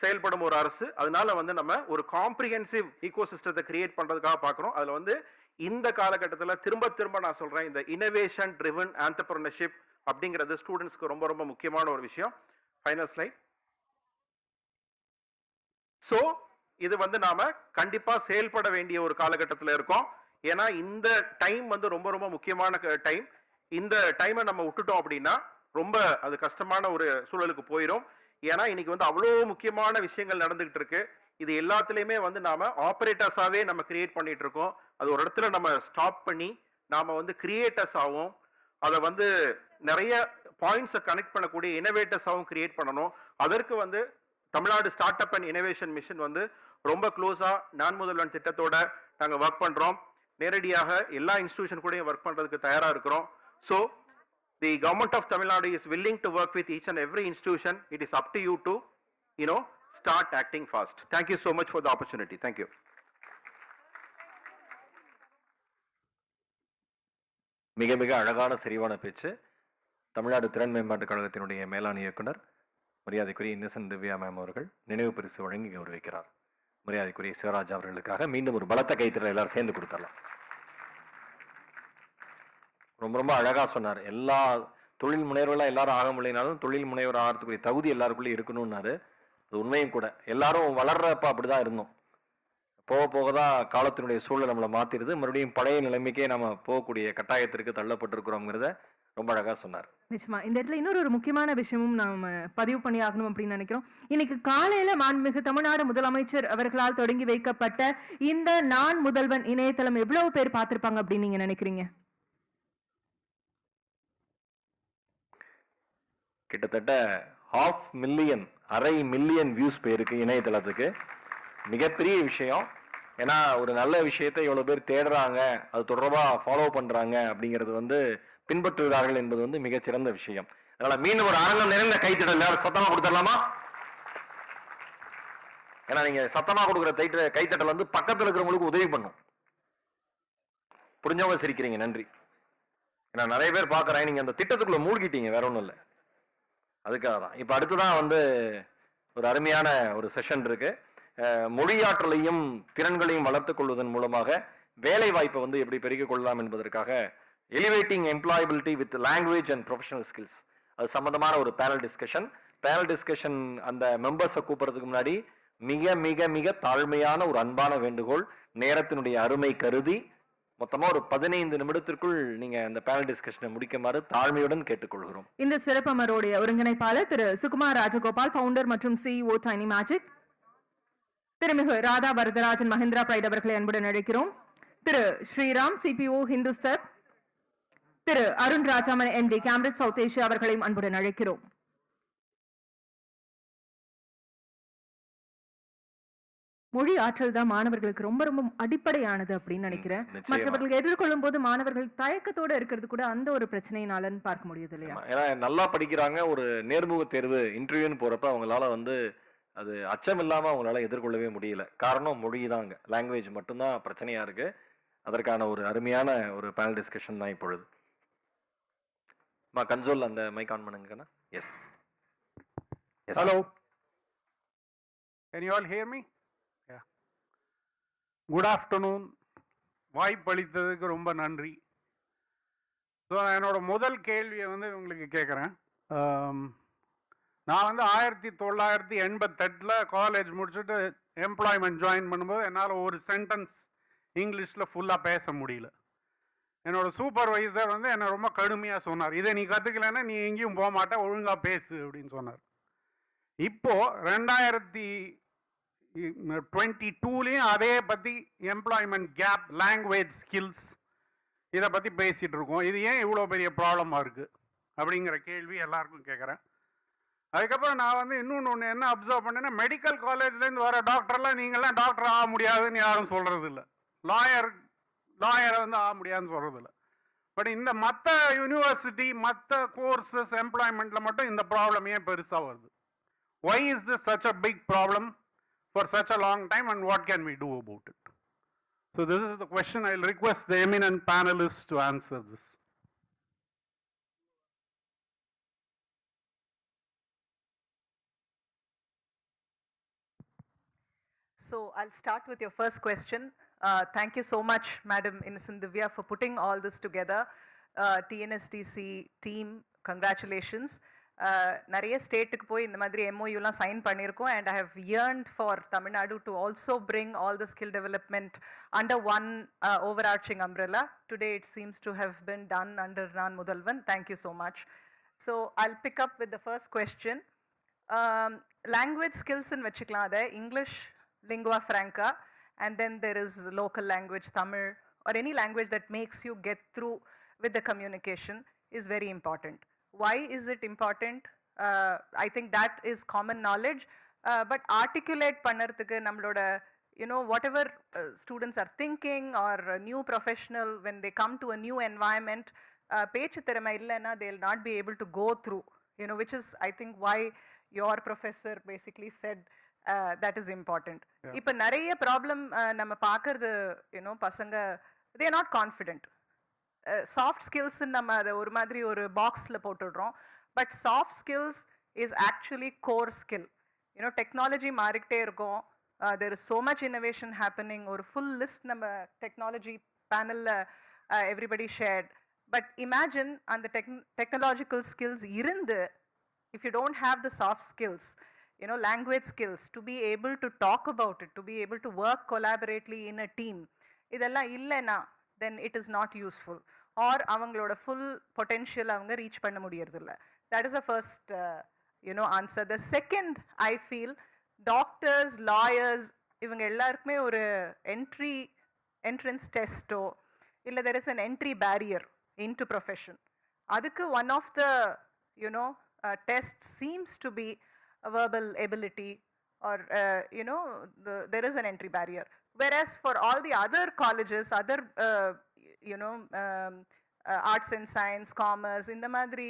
செயல்படும் ஒரு அரசு. அதனால வந்து நம்ம ஒரு காம்ப்ரிஹென்சிவ் ஈகோ சிஸ்டத்தை கிரியேட் பண்றதுக்காக பார்க்குறோம். அதுல வந்து இந்த காலகட்டத்தில் திரும்ப நான் சொல்றேன், இந்த இனோவேஷன் ட்ரிவன் ஆண்டர்பிரினர்ஷிப் அப்படிங்கிறது ஸ்டூடெண்ட்ஸ்க்கு ரொம்ப ரொம்ப முக்கியமான ஒரு விஷயம். Final slide. ஸோ இது வந்து நாம கண்டிப்பா செயல்பட வேண்டிய ஒரு காலகட்டத்தில் இருக்கோம். ஏன்னா இந்த டைம் வந்து ரொம்ப ரொம்ப முக்கியமான டைம். இந்த டைமை நம்ம விட்டுட்டோம் அப்படின்னா ரொம்ப அது கஷ்டமான ஒரு சூழலுக்கு போயிடும். ஏன்னா இன்னைக்கு வந்து அவ்வளோ முக்கியமான விஷயங்கள் நடந்துகிட்டு இருக்கு. இது எல்லாத்துலேயுமே வந்து நாம ஆப்ரேட்டர்ஸாவே நம்ம கிரியேட் பண்ணிட்டு இருக்கோம். அது ஒரு இடத்துல நம்ம ஸ்டாப் பண்ணி நாம வந்து கிரியேட்டர்ஸ் ஆகும், அதை வந்து நிறைய பாயிண்ட்ஸை கனெக்ட் பண்ணக்கூடிய இனோவேட்டர்ஸாகவும் கிரியேட் பண்ணணும். அதற்கு வந்து Tamil Nadu start up and innovation mission வந்து ரொம்ப க்ளோஸா நான் முதல்வன் திட்டத்தோட நாங்கள் ஒர்க் பண்றோம். நேரடியாக எல்லா இன்ஸ்டிடியூஷன் கூடயும் ஒர்க் பண்றதுக்கு தயாரா இருக்கிறோம். So the government of Tamil Nadu is willing to work with each and every institution. It is up to you to start acting fast. Thank you so much for the opportunity. Thank you. மிக மிக அழகான செறிவான பேச்சு. தமிழ்நாடு திறன் மேம்பாட்டு கழகத்தினுடைய மேலாண் இயக்குனர் மரியாதைக்குரிய இன்னசென்ட் திவ்யா மேம் அவர்கள் நினைவு பரிசு வழங்கி கௌரவிக்கிறார். மரியாதைக்குரிய சிவராஜ் அவர்களுக்காக மீண்டும் ஒரு பலத்த கைத்தறல் எல்லாரும் சேர்ந்து கொடுத்தரலாம். ரொம்ப ரொம்ப அழகா சொன்னார். எல்லா தொழில் முனைவர்களாக எல்லாரும் ஆக முடியினாலும் தொழில் முனைவர் ஆகிறதுக்குரிய தகுதி எல்லாருக்குள்ளே இருக்கணும்னாரு. அது உண்மையும் கூட. எல்லாரும் வளர்றப்ப அப்படிதான் இருந்தோம். போக போக தான் காலத்தினுடைய சூழல் நம்மளை மாற்றிடுது. மறுபடியும் பழைய நிலைமைக்கே நம்ம போகக்கூடிய கட்டாயத்திற்கு தள்ளப்பட்டிருக்கிறோங்கிறத ரொம்ப அழகாக சொன்னார். நிச்சயமா இந்த இடத்துல இன்னொரு முக்கியமான விஷயமும் நாம பதிவு பண்ணி ஆகணும் அப்படின்னு நினைக்கிறோம். இன்னைக்கு காலையில மாண்புமிகு தமிழ்நாடு முதலமைச்சர் அவர்களால் தொடங்கி வைக்கப்பட்ட இந்த நான் முதல்வன் இணையதளம் எவ்வளவு பேர் பார்த்திருப்பாங்க அப்படின்னு நீங்க நினைக்கிறீங்க? கிட்டத்தட்ட 500,000 மில்லியன் வியூஸ் போயிருக்கு இணையதளத்துக்கு. மிகப்பெரிய விஷயம். ஏன்னா ஒரு நல்ல விஷயத்தை எவ்வளவு பேர் தேடுறாங்க, அது தொடர்பா ஃபாலோ பண்றாங்க அப்படிங்கிறது வந்து பின்பற்றுகிறார்கள் என்பது வந்து மிகச்சிறந்த விஷயம். அதனால மீண்டும் ஒரு அரங்கம் நிறைந்த கைத்தட்டல் எல்லாரும் சத்தமா கொடுத்துடலாமா? ஏன்னா நீங்க சத்தமா கொடுக்குற கைத்தட்டல் வந்து பக்கத்துல இருக்கிறவங்களுக்கு உதவி பண்ணும். புரிஞ்சவங்க சிரிக்கிறீங்க, நன்றி. ஏன்னா நிறைய பேர் பாக்குறேன், நீங்க அந்த திட்டத்துக்குள்ள மூழ்கிட்டீங்க, வேற ஒண்ணும் இல்லை. அதுக்காக தான். இப்ப அடுத்துதான் வந்து ஒரு அருமையான ஒரு செஷன் இருக்கு. மொழியாற்றலையும் திறன்களையும் வளர்த்துக் கொள்வதன் மூலமாக வேலை வாய்ப்பை வந்து எப்படி பெருக்கிக் கொள்ளலாம் என்பதற்காக elevating employability with language and professional skills, அது சம்பந்தமான ஒரு பேனல் டிஸ்கஷன். அந்த மெம்பர்ஸை கூப்பிடுறதுக்கு முன்னாடி மிக மிக மிக தாழ்மையான ஒரு அன்பான வேண்டுகோள், நேரத்தினுடைய அருமை கருதி மொத்தமா ஒரு 15 நிமிடத்திற்குள் நீங்க அந்த பேனல் டிஸ்கஷனை முடிக்குமாறு தாழ்மையுடன் கேட்டுக்கொள்கிறோம். இந்த சிறப்பு அமரோடைய ஒருங்கிணைப்பாளர் திரு சுகுமார் ராஜகோபால், ஃபவுண்டர் மற்றும் CEO Tiny Magic, Thirumigu Radha Varadarajan Mahindra Pride அவர்களை அன்புடன் அழைக்கிறோம். திரு ஸ்ரீராம், சிபிஓ ஹிந்துஸ்டர், Thiru Arun Rajaman, MD Cambridge South Asia அவர்களையும் அன்புடன் அழைக்கிறோம். மொழி ஆற்றல் தான் மாணவர்களுக்கு ரொம்ப ரொம்ப அடிப்படையானது அப்படின்னு நினைக்கிறேன். மற்றவர்கள் எதிர்கொள்ளும் போது மாணவர்கள் தயக்கத்தோட இருக்கிறது கூட அந்த ஒரு பிரச்சனையினாலன்னு பார்க்க முடியுது இல்லையா? ஏன்னா நல்லா படிக்கிறாங்க, ஒரு நேர்முக தேர்வு இன்டர்வியூன்னு போறப்ப அவங்களால வந்து அது அச்சம் இல்லாம அவங்களால எதிர்கொள்ளவே முடியல. காரணம் மொழி தாங்க, லாங்குவேஜ் மட்டும்தான் பிரச்சனையா இருக்கு. அதற்கான ஒரு அருமையான ஒரு பேனல் டிஸ்கஷன் தான் இப்பொழுது. கன்சோல் அந்த மைக் ஆன் பண்ணுங்க. Yes. Hello, can you all hear me? Good afternoon. வாய்ப்பளித்ததுக்கு ரொம்ப நன்றி. ஸோ என்னோட முதல் கேள்வியை வந்து உங்களுக்கு கேட்குறேன். நான் வந்து 1988 காலேஜ் முடிச்சுட்டு எம்ப்ளாய்மெண்ட் ஜாயின் பண்ணும்போது என்னால் ஒரு சென்டென்ஸ் இங்கிலீஷில் ஃபுல்லாக பேச முடியல. என்னோட சூப்பர்வைசர் வந்து என்னை ரொம்ப கடுமையாக சொன்னார், இதை நீ கற்றுக்கலைன்னா நீ எங்கேயும் போக மாட்டே, ஒழுங்காக பேசு அப்படின்னு சொன்னார். இப்போது 2022லேயும் அதே பற்றி எம்ப்ளாய்மெண்ட் கேப், லாங்குவேஜ் ஸ்கில்ஸ் இதை பற்றி பேசிகிட்டு இருக்கோம். இது ஏன் இவ்வளோ பெரிய ப்ராப்ளமாக இருக்குது அப்படிங்கிற கேள்வி எல்லாருக்கும் கேட்குறேன். அதுக்கப்புறம் நான் வந்து இன்னொன்று என்ன அப்சர்வ் பண்ணேன்னா, மெடிக்கல் காலேஜ்லேருந்து வர டாக்டர்லாம் நீங்கள்லாம் டாக்டர் ஆக முடியாதுன்னு யாரும் சொல்கிறது இல்லை, லாயரை வந்து ஆக முடியாதுன்னு சொல்கிறது இல்லை. பட் இந்த மற்ற யூனிவர்சிட்டி மற்ற கோர்சஸ் எம்ப்ளாய்மெண்ட்டில் மட்டும் இந்த ப்ராப்ளம் ஏன் பெருசாக வருது? Why is this such a big problem for such a long time, and what can we do about it? So this is the question. I'll request the eminent panelists to answer this. So I'll start with your first question. Thank you so much, Madam Innocent Divya, for putting all this together. TNSTC team, congratulations. நிறைய ஸ்டேட்டுக்கு போய் இந்த மாதிரி MOUலாம் sign பண்ணியிருக்கோம். And I have yearned for Tamil Nadu to also bring all the skill development under one overarching umbrella. Today it seems to have been done under Nan Mudalvan. Thank you so much. So I'll pick up with the first question. Language skills in vachikalam adha English lingua franca, and then there is local language, Tamil, or any language that makes you get through with the communication is very important. Why is it important? I think that is common knowledge, but articulate pannradhukku nammaloda, whatever students are thinking, or a new professional, when they come to a new environment, pechu thirama illana, they'll not be able to go through, which is I think why your professor basically said that is important. இப்ப நிறைய problem நம்ம பார்க்கறது பசங்க they are not confident. Soft skills நம்ம அதை ஒரு மாதிரி ஒரு பாக்ஸில் போட்டுடுறோம். But soft skills is actually core skill. Technology மாறிக்கிட்டே இருக்கும். there is so much innovation happening. ஒரு full list நம்ம டெக்னாலஜி பேனலில் everybody shared. But imagine அந்த technological skills இருந்து, if you don't have the soft skills, language skills, to be able to talk about it, to be able to work collaboratively in a team, இதெல்லாம் இல்லைனா then it is not useful, or அவங்களோட full potential அவங்க reach பண்ண முடியறதில்ல. That is the first answer. The second, I feel doctors, lawyers, இவங்க எல்லாருக்குமே ஒரு entrance testo illa there is an entry barrier into profession. அதுக்கு one of the tests seems to be a verbal ability, or there is an entry barrier, whereas for all the other colleges, other arts and science, commerce, இந்த மாதிரி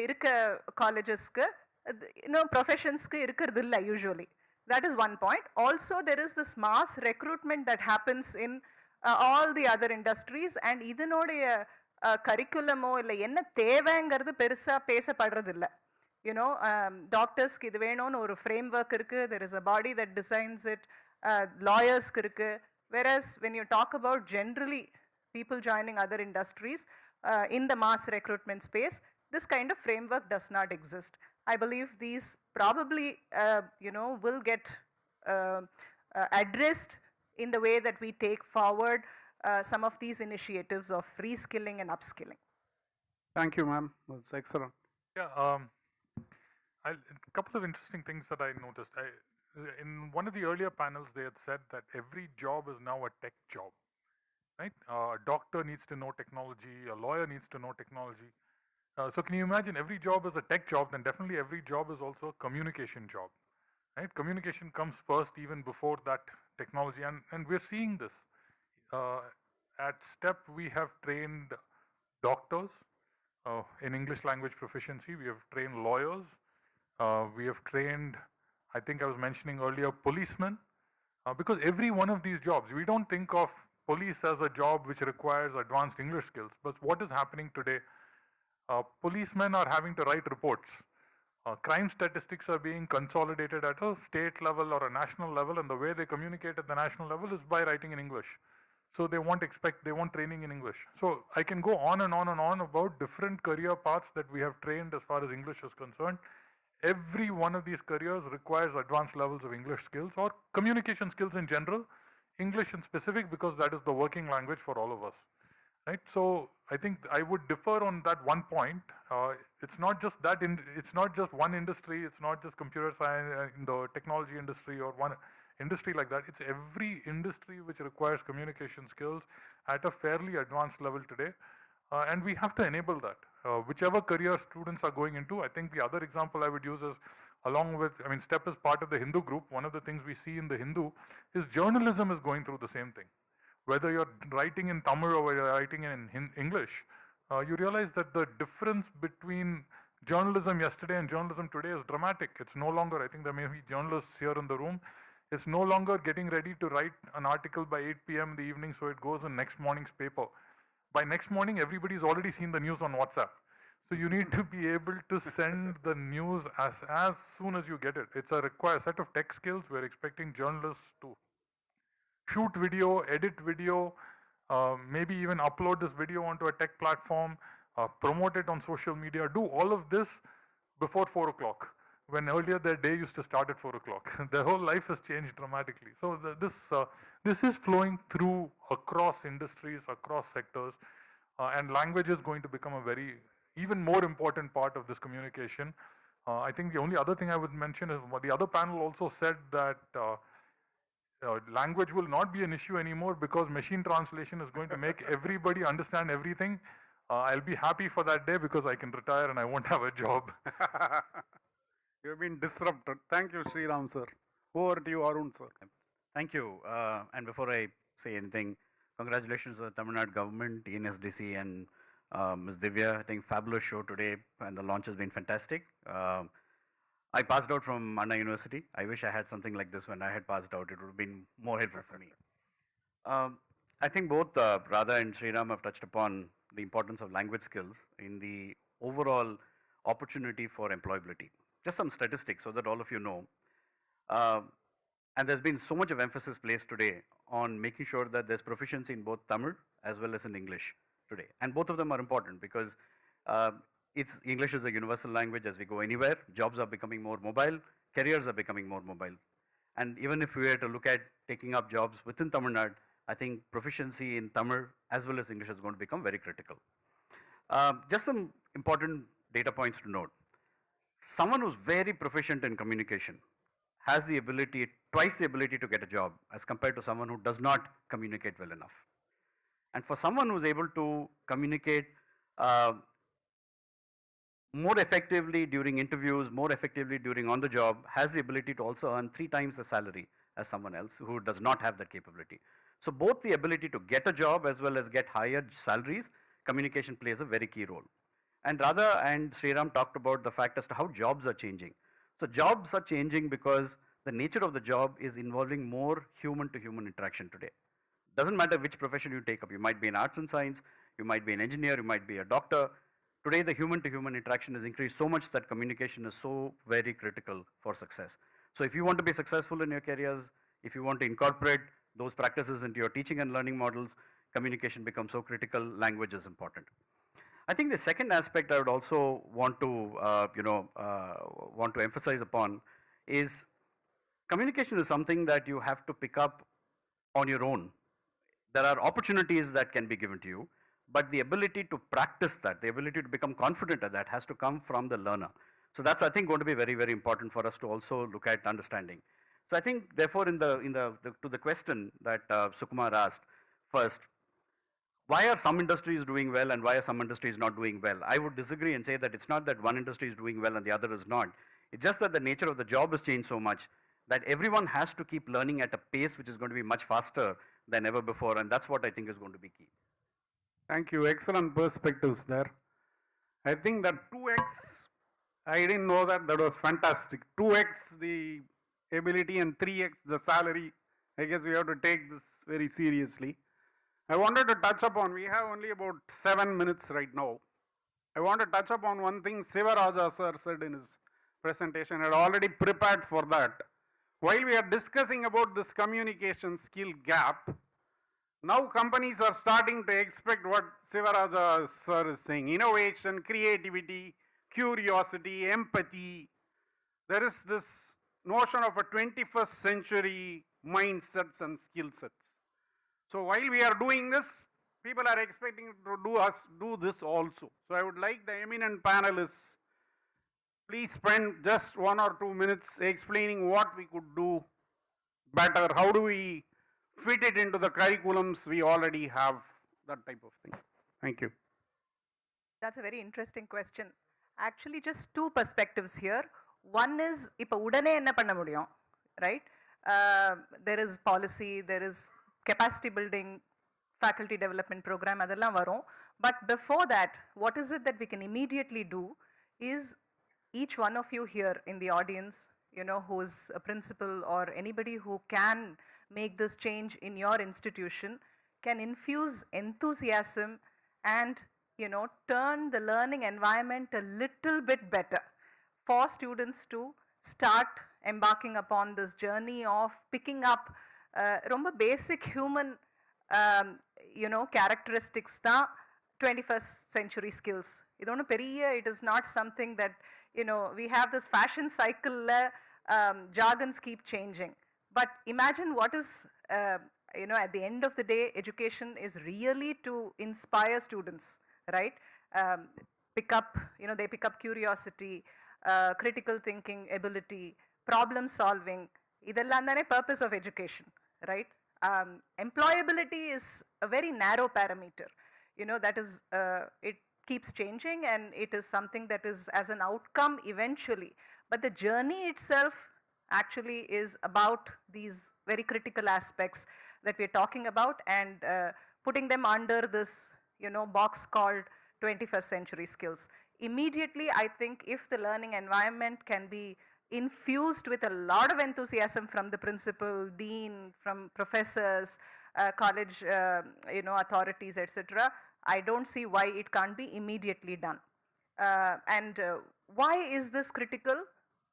இருக்க collegesக்கு professionsக்கு இருக்கிறது இல்ல usually. That is one point. Also, there is this mass recruitment that happens in all the other industries, and இதனுடைய கரிக்குலமோ இல்லை என்ன தேவைங்கிறது பெருசா பேசப்படுறது இல்லை. டாக்டர்ஸ்க்கு இது வேணும்னு ஒரு ஃப்ரேம் ஒர்க் இருக்கு, there is a body that designs it, lawyerஸ்க்கு இருக்கு, whereas when you talk about generally people joining other industries in the mass recruitment space, this kind of framework does not exist. I believe these probably will get addressed in the way that we take forward some of these initiatives of reskilling and upskilling. Thank you, ma'am. That's excellent. Yeah, a couple of interesting things that I noticed. In one of the earlier panels, they had said that every job is now a tech job, right? A doctor needs to know technology, a lawyer needs to know technology. So can you imagine every job is a tech job, then definitely every job is also a communication job, right? Communication comes first even before that technology, and we're seeing this. At STEP, we have trained doctors in English language proficiency, we have trained lawyers, we have trained, I think I was mentioning earlier, policemen, because every one of these jobs, we don't think of police as a job which requires advanced English skills, but what is happening today, policemen are having to write reports. Crime statistics are being consolidated at a state level or a national level, and the way they communicate at the national level is by writing in English. So they want training in English. So I can go on and on and on about different career paths that we have trained as far as English is concerned. Every one of these careers requires advanced levels of English skills or communication skills in general, English in specific, because that is the working language for all of us. Right, so I think I would differ on that one point. It's not just that. It's not just one industry. It's not just computer science in the technology industry or one industry like that. It's every industry which requires communication skills at a fairly advanced level today, and we have to enable that. Whichever career students are going into, I think the other example I would use is, along with, STEP is part of the Hindu group. One of the things we see in the Hindu is journalism is going through the same thing. Whether you're writing in Tamil or you're writing in English, you realize that the difference between journalism yesterday and journalism today is dramatic. It's no longer, I think there may be journalists here in the room, it's no longer getting ready to write an article by 8 p.m. in the evening so it goes in next morning's paper. By next morning, everybody's already seen the news on WhatsApp. So you need to be able to send the news as soon as you get it. It's a set of tech skills. We're expecting journalists to shoot video, edit video, maybe even upload this video onto a tech platform, promote it on social media, do all of this before 4 o'clock, when earlier their day used to start at 4 o'clock. Their whole life has changed dramatically. So this is flowing through across industries, across sectors, and language is going to become a even more important part of this communication. I think the only other thing I would mention is the other panel also said that language will not be an issue anymore because machine translation is going to make everybody understand everything. I'll be happy for that day because I can retire and I won't have a job. You've been disrupted. Thank you, Sriram sir. Over to you, Arun sir. Thank you. And before I say anything, congratulations to the Tamil Nadu government, TNSDC, and Ms. Divya. I think fabulous show today, and the launch has been fantastic. I passed out from Anna University. I wish I had something like this when I had passed out. It would have been more helpful for me. I think both Radha and Sriram have touched upon the importance of language skills in the overall opportunity for employability. Just some statistics so that all of you know. And there's been so much of emphasis placed today on making sure that there's proficiency in both Tamil as well as in English today. And both of them are important because English is a universal language as we go anywhere. Jobs are becoming more mobile. careers are becoming more mobile. And even if we were to look at taking up jobs within Tamil Nadu, I think proficiency in Tamil as well as English is going to become very critical. Just some important data points to note. Someone who's very proficient in communication has the ability, twice the ability to get a job as compared to someone who does not communicate well enough. And for someone who's able to communicate more effectively during interviews, more effectively during on the job, has the ability to also earn 3 times the salary as someone else who does not have that capability. So both the ability to get a job as well as get higher salaries, communication plays a very key role. And Radha and Sriram talked about the fact as to how jobs are changing. So jobs are changing because the nature of the job is involving more human to human interaction today. Doesn't matter which profession you take up. You might be in arts and science, you might be an engineer, you might be a doctor. Today, the human to human interaction has increased so much that communication is so very critical for success. So if you want to be successful in your careers, if you want to incorporate those practices into your teaching and learning models, communication becomes so critical, language is important. I think the second aspect I would also want to, emphasize upon is communication is something that you have to pick up on your own. There are opportunities that can be given to you, but the ability to practice that, the ability to become confident at that has to come from the learner. So that's, I think, going to be very, very important for us to also look at understanding. So I think, therefore, to the question that Sukumar asked, first, why are some industries doing well and why are some industries not doing well? I would disagree and say that it's not that one industry is doing well and the other is not. It's just that the nature of the job has changed so much that everyone has to keep learning at a pace which is going to be much faster than ever before, and that's what I think is going to be key. Thank you. Excellent perspectives there. I think that 2x, I didn't know that. That was fantastic. 2x the ability and 3x the salary. I guess we have to take this very seriously. I wanted to touch upon, we have only about 7 minutes right now. I want to touch upon one thing Sivaraja sir said in his presentation. I had already prepared for that. While we are discussing about this communication skill gap, now companies are starting to expect what Sivaraja sir is saying. Innovation, creativity, curiosity, empathy. There is this notion of a 21st century mindsets and skill sets. So while we are doing this, people are expecting to do this also. So I would like the eminent panelists, please spend just 1 or 2 minutes explaining what we could do better. How do we fit it into the curriculums we already have, that type of thing. Thank you. That's a very interesting question. Actually, just 2 perspectives here. One is, ipa udane enna panna mudiyum, right? There is policy, there is capacity building, faculty development program, adella varum. But before that, what is it that we can immediately do is each one of you here in the audience, who is a principal or anybody who can make this change in your institution, can infuse enthusiasm and, turn the learning environment a little bit better for students to start embarking upon this journey of picking up romba basic human, characteristics da 21st century skills. It is not something that, we have this fashion cycle, jargons keep changing. But imagine what is, at the end of the day, education is really to inspire students, right? They pick up curiosity, critical thinking ability, problem solving. Idella the purpose of education, right? Employability is a very narrow parameter. That is, it keeps changing and it is something that is as an outcome eventually. But the journey itself actually is about these very critical aspects that we're talking about and putting them under this, box called 21st century skills. Immediately, I think if the learning environment can be infused with a lot of enthusiasm from the principal, dean, from professors, college, authorities, etc., I don't see why it can't be immediately done. Why is this critical?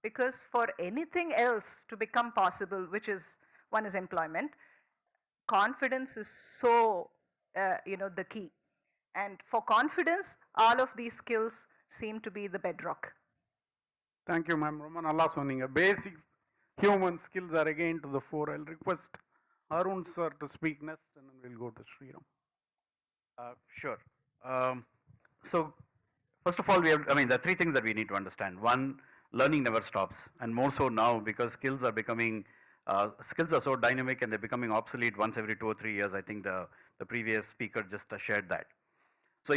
Because for anything else to become possible, which is, one is employment, confidence is so, the key. And for confidence, all of these skills seem to be the bedrock. Thank you, ma'am. ரொம்ப நல்லா சொன்னீங்க. Basic human skills are again to the fore. I'll request Arun sir to speak next and then we'll go to Sriram. Sure. So, first of all, there are three things that we need to understand. One, learning never stops, and more so now because skills are so dynamic and they're becoming obsolete once every 2 or 3 years. I think the previous speaker just shared that. So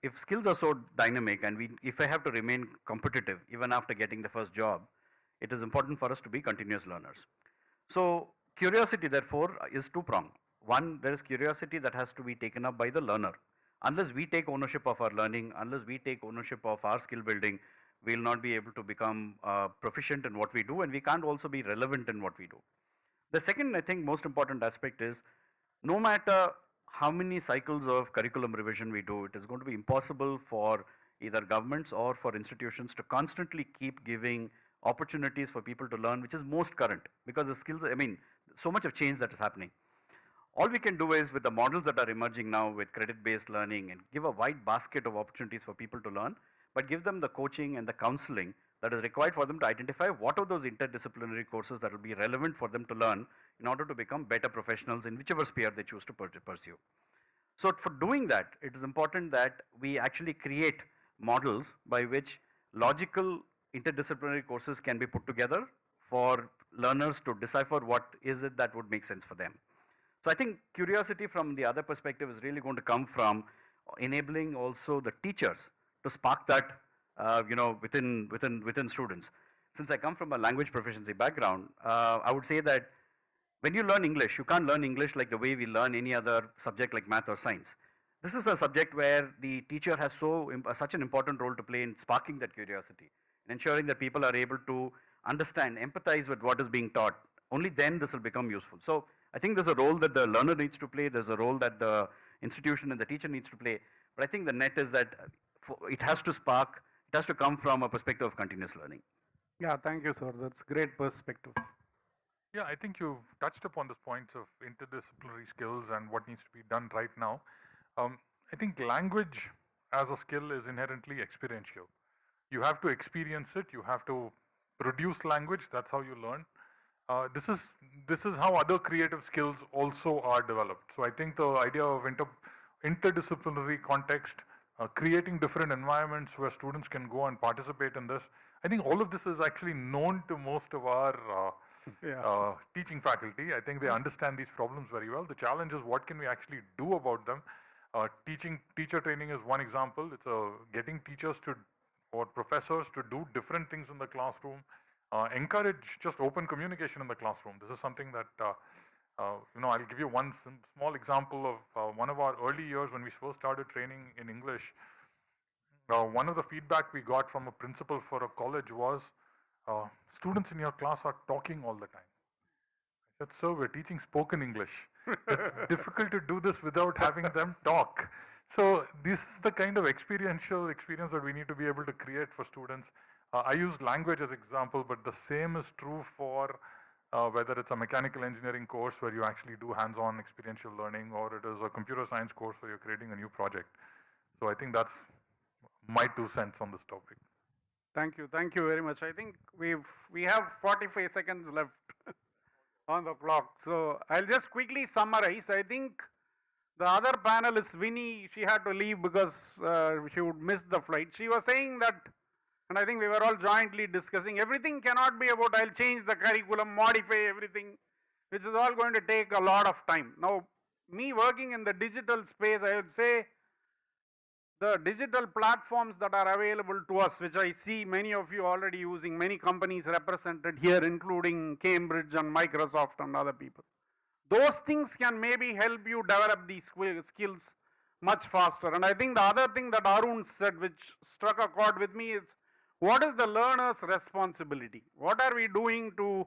if skills are so dynamic and if I have to remain competitive even after getting the first job, it is important for us to be continuous learners. So curiosity therefore is two-pronged. One, there is curiosity that has to be taken up by the learner. Unless we take ownership of our learning, unless we take ownership of our skill building, we will not be able to become proficient in what we do, and we can't also be relevant in what we do. The second, I think, most important aspect is no matter how many cycles of curriculum revision we do, it is going to be impossible for either governments or for institutions to constantly keep giving opportunities for people to learn, which is most current, because the skills, so much of change that is happening. All we can do is with the models that are emerging now with credit-based learning and give a wide basket of opportunities for people to learn, but give them the coaching and the counseling that is required for them to identify what are those interdisciplinary courses that will be relevant for them to learn in order to become better professionals in whichever sphere they choose to pursue. So for doing that, it is important that we actually create models by which logical interdisciplinary courses can be put together for learners to decipher what is it that would make sense for them. So I think curiosity from the other perspective is really going to come from enabling also the teachers to spark that within students. Since I come from a language proficiency background, I would say that when you learn English, you can't learn English like the way we learn any other subject like math or science. This is a subject where the teacher has such an important role to play in sparking that curiosity and ensuring that people are able to understand, empathize with what is being taught. Only then this will become useful. So I think there's a role that the learner needs to play, there's a role that the institution and the teacher needs to play, but I think the net is that it has to spark, it has to come from a perspective of continuous learning. Yeah, thank you, sir. That's great perspective. Yeah, I think you've touched upon this points of interdisciplinary skills and what needs to be done right now. I think language as a skill is inherently experiential. You have to experience it, you have to produce language, that's how you learn. This is how other creative skills also are developed. So I think the idea of interdisciplinary context, creating different environments where students can go and participate in this, I think all of this is actually known to most of our teaching faculty. I think they understand these problems very well. The challenge is what can we actually do about them. Teacher training is one example. It's getting teachers or professors to do different things in the classroom. Encourage just open communication in the classroom. This is something that, I'll give you one small example of one of our early years when we first started training in English. One of the feedback we got from a principal for a college was, students in your class are talking all the time. I said, sir, we're teaching spoken English. It's difficult to do this without having them talk. So this is the kind of experiential experience that we need to be able to create for students. I use language as example, but the same is true for whether it's a mechanical engineering course where you actually do hands-on experiential learning, or it is a computer science course where you're creating a new project. So I think that's my 2 cents on this topic. Thank you very much. I think we have 45 seconds left on the clock. So I'll just quickly summarize. I think the other panelist, Winnie, she had to leave because she would miss the flight. She was saying that, and I think we were all jointly discussing, everything cannot be about I'll change the curriculum, modify everything, which is all going to take a lot of time. Now, me working in the digital space, I would say the digital platforms that are available to us, which I see many of you already using, many companies represented here, including Cambridge and Microsoft and other people. Those things can maybe help you develop these skills much faster. And I think the other thing that Arun said, which struck a chord with me, is what is the learner's responsibility? What are we doing to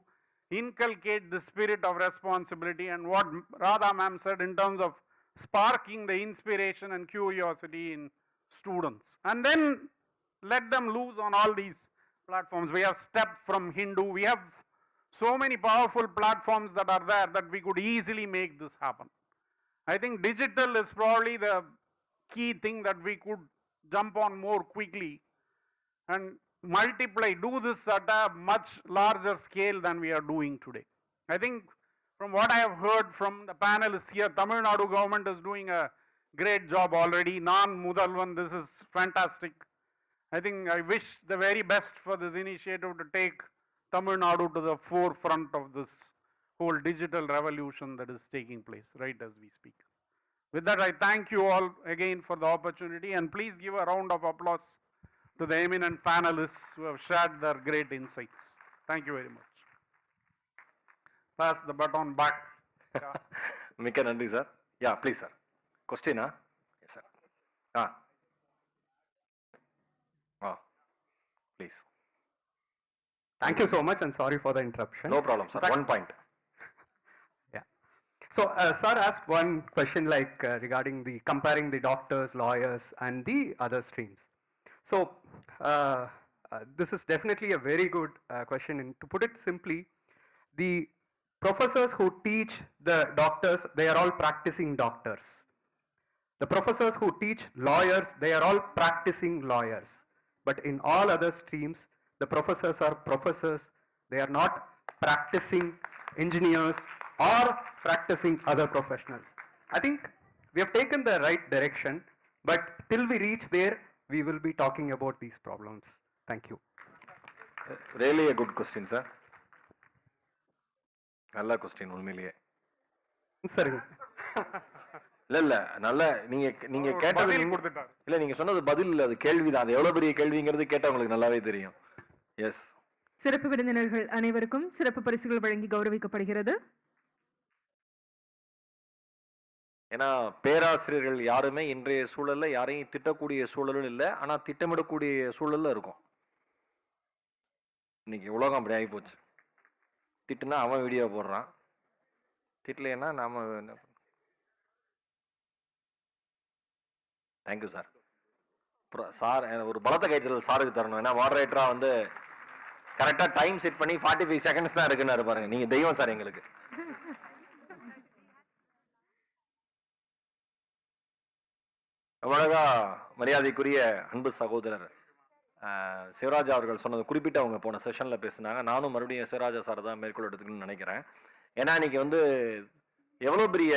inculcate the spirit of responsibility, and what Radha ma'am said in terms of sparking the inspiration and curiosity in students, and then let them loose on all these platforms. We have Step from Hindu. We have so many powerful platforms that are there that we could easily make this happen. I think digital is probably the key thing that we could jump on more quickly. And multiply, do this at a much larger scale than we are doing today. I think from what I have heard from the panelists here, Tamil Nadu government is doing a great job already. Non-Mudalvan, this is fantastic. I think I wish the very best for this initiative to take Tamil Nadu to the forefront of this whole digital revolution that is taking place right as we speak. With that, I thank you all again for the opportunity, and please give a round of applause to the eminent panelists who have shared their great insights. Thank you very much. Pass the baton back. மிக்க நன்றி sir. Yeah please sir. கொஸ்டினா? Yes sir. Please. Thank you so much, and sorry for the interruption. No problem, sir. One point. Yeah. So, sir asked one question like regarding the comparing the doctors, lawyers, and the other streams. So, this is definitely a very good question. And to put it simply, the professors who teach the doctors, they are all practicing doctors. The professors who teach lawyers, they are all practicing lawyers. But in all other streams, the professors are professors. They are not practicing engineers or practicing other professionals. I think we have taken the right direction, but till we reach there, we will be talking about these problems. Thank you. Really a good question, sir. நல்ல question உண்மையிலேயே. சரிங்க. இல்ல நல்ல நீங்க கேட்டது இல்ல நீங்க சொன்னது பதில் இல்ல, அது கேள்விதான். அது எவ்வளவு பெரிய கேள்விங்கிறது கேட்டவங்களுக்கு நல்லாவே தெரியும். எஸ். சிறப்பு விருந்தினர்கள் அனைவருக்கும் சிறப்பு பரிசுகள் வழங்கி கௌரவிக்கப்படுகிறது. ஏன்னா பேராசிரியர்கள் யாருமே இன்றைய சூழல்ல யாரையும் திட்டக்கூடிய சூழலும் இல்லை, ஆனா திட்டமிடக்கூடிய சூழல்ல இருக்கும். இன்னைக்கு உலகம் அப்படி ஆகி போச்சு. திட்டுனா அவன் வீடியோ போடுறான், திட்டலைன்னா நாம. Thank you sir. சார் ஒரு பலத்த கைத்தல் சாருக்கு தரணும். ஏன்னா மாடரேட்டரா வந்து கரெக்டா டைம் செட் பண்ணி 45 செகண்ட்ஸ் தான் இருக்குன்னு பாருங்க. நீங்க தெய்வம் சார் எங்களுக்கு. அவ்வளவா மரியாதைக்குரிய அன்பு சகோதரர் சிவராஜா அவர்கள் சொன்னது குறிப்பிட்ட அவங்க போன செஷன்ல பேசினாங்க. நானும் மறுபடியும் சிவராஜா சார் தான் மேற்கொள்ள எடுத்துக்கணும்னு நினைக்கிறேன். ஏன்னா இன்னைக்கு வந்து எவ்வளோ பெரிய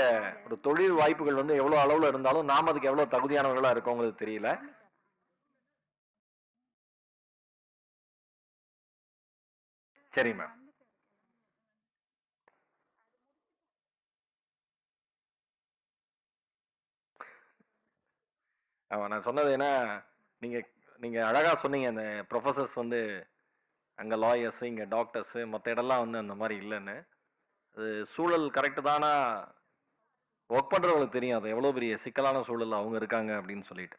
ஒரு தொழில் வாய்ப்புகள் வந்து எவ்வளோ அளவில் இருந்தாலும் நாம் அதுக்கு எவ்வளோ தகுதியானவர்களாக இருக்கவங்களுக்கு தெரியல. சரி மேம். நான் சொன்னது ஏன்னா நீங்கள் அழகாக சொன்னீங்க, அந்த ப்ரொஃபஸர்ஸ் வந்து அங்கே லாயர்ஸு இங்கே டாக்டர்ஸு மற்ற இடம்லாம் வந்து அந்த மாதிரி இல்லைன்னு. அது சூழல் கரெக்டு தானா ஒர்க் பண்ணுறவங்களுக்கு தெரியும் அது எவ்வளோ பெரிய சிக்கலான சூழல் அவங்க இருக்காங்க அப்படின்னு சொல்லிட்டு.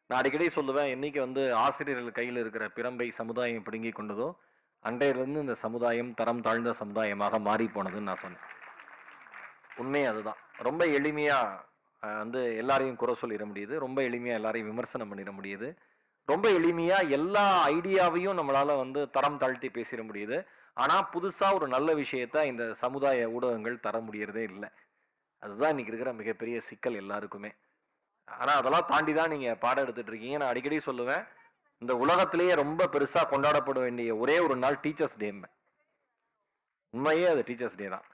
நான் அடிக்கடி சொல்லுவேன், என்னைக்கு வந்து ஆசிரியர்கள் கையில் இருக்கிற பிரம்பை சமுதாயம் பிடுங்கி கொண்டதோ அன்றையிலிருந்து இந்த சமுதாயம் தரம் தாழ்ந்த சமுதாயமாக மாறி போனதுன்னு நான் சொன்னேன். உண்மையே அதுதான். ரொம்ப எளிமையாக வந்து எல்லாரையும் குறை சொல்லிட முடியுது, ரொம்ப எளிமையாக எல்லாரையும் விமர்சனம் பண்ணிட முடியுது, ரொம்ப எளிமையாக எல்லா ஐடியாவையும் நம்மளால் வந்து தரம் தாழ்த்தி பேசிட முடியுது. ஆனால் புதுசாக ஒரு நல்ல விஷயத்த இந்த சமுதாய ஊடகங்கள் தர முடியறதே இல்லை. அதுதான் இன்னைக்கு இருக்கிற மிகப்பெரிய சிக்கல் எல்லாருக்குமே. ஆனால் அதெல்லாம் தாண்டி தான் நீங்கள் பாடம் எடுத்துட்டு இருக்கீங்க. நான் அடிக்கடி சொல்லுவேன், இந்த உலகத்திலேயே ரொம்ப பெருசாக கொண்டாடப்பட வேண்டிய ஒரே ஒரு நாள் டீச்சர்ஸ் டே. உண்மையே அது டீச்சர்ஸ் டே தான்.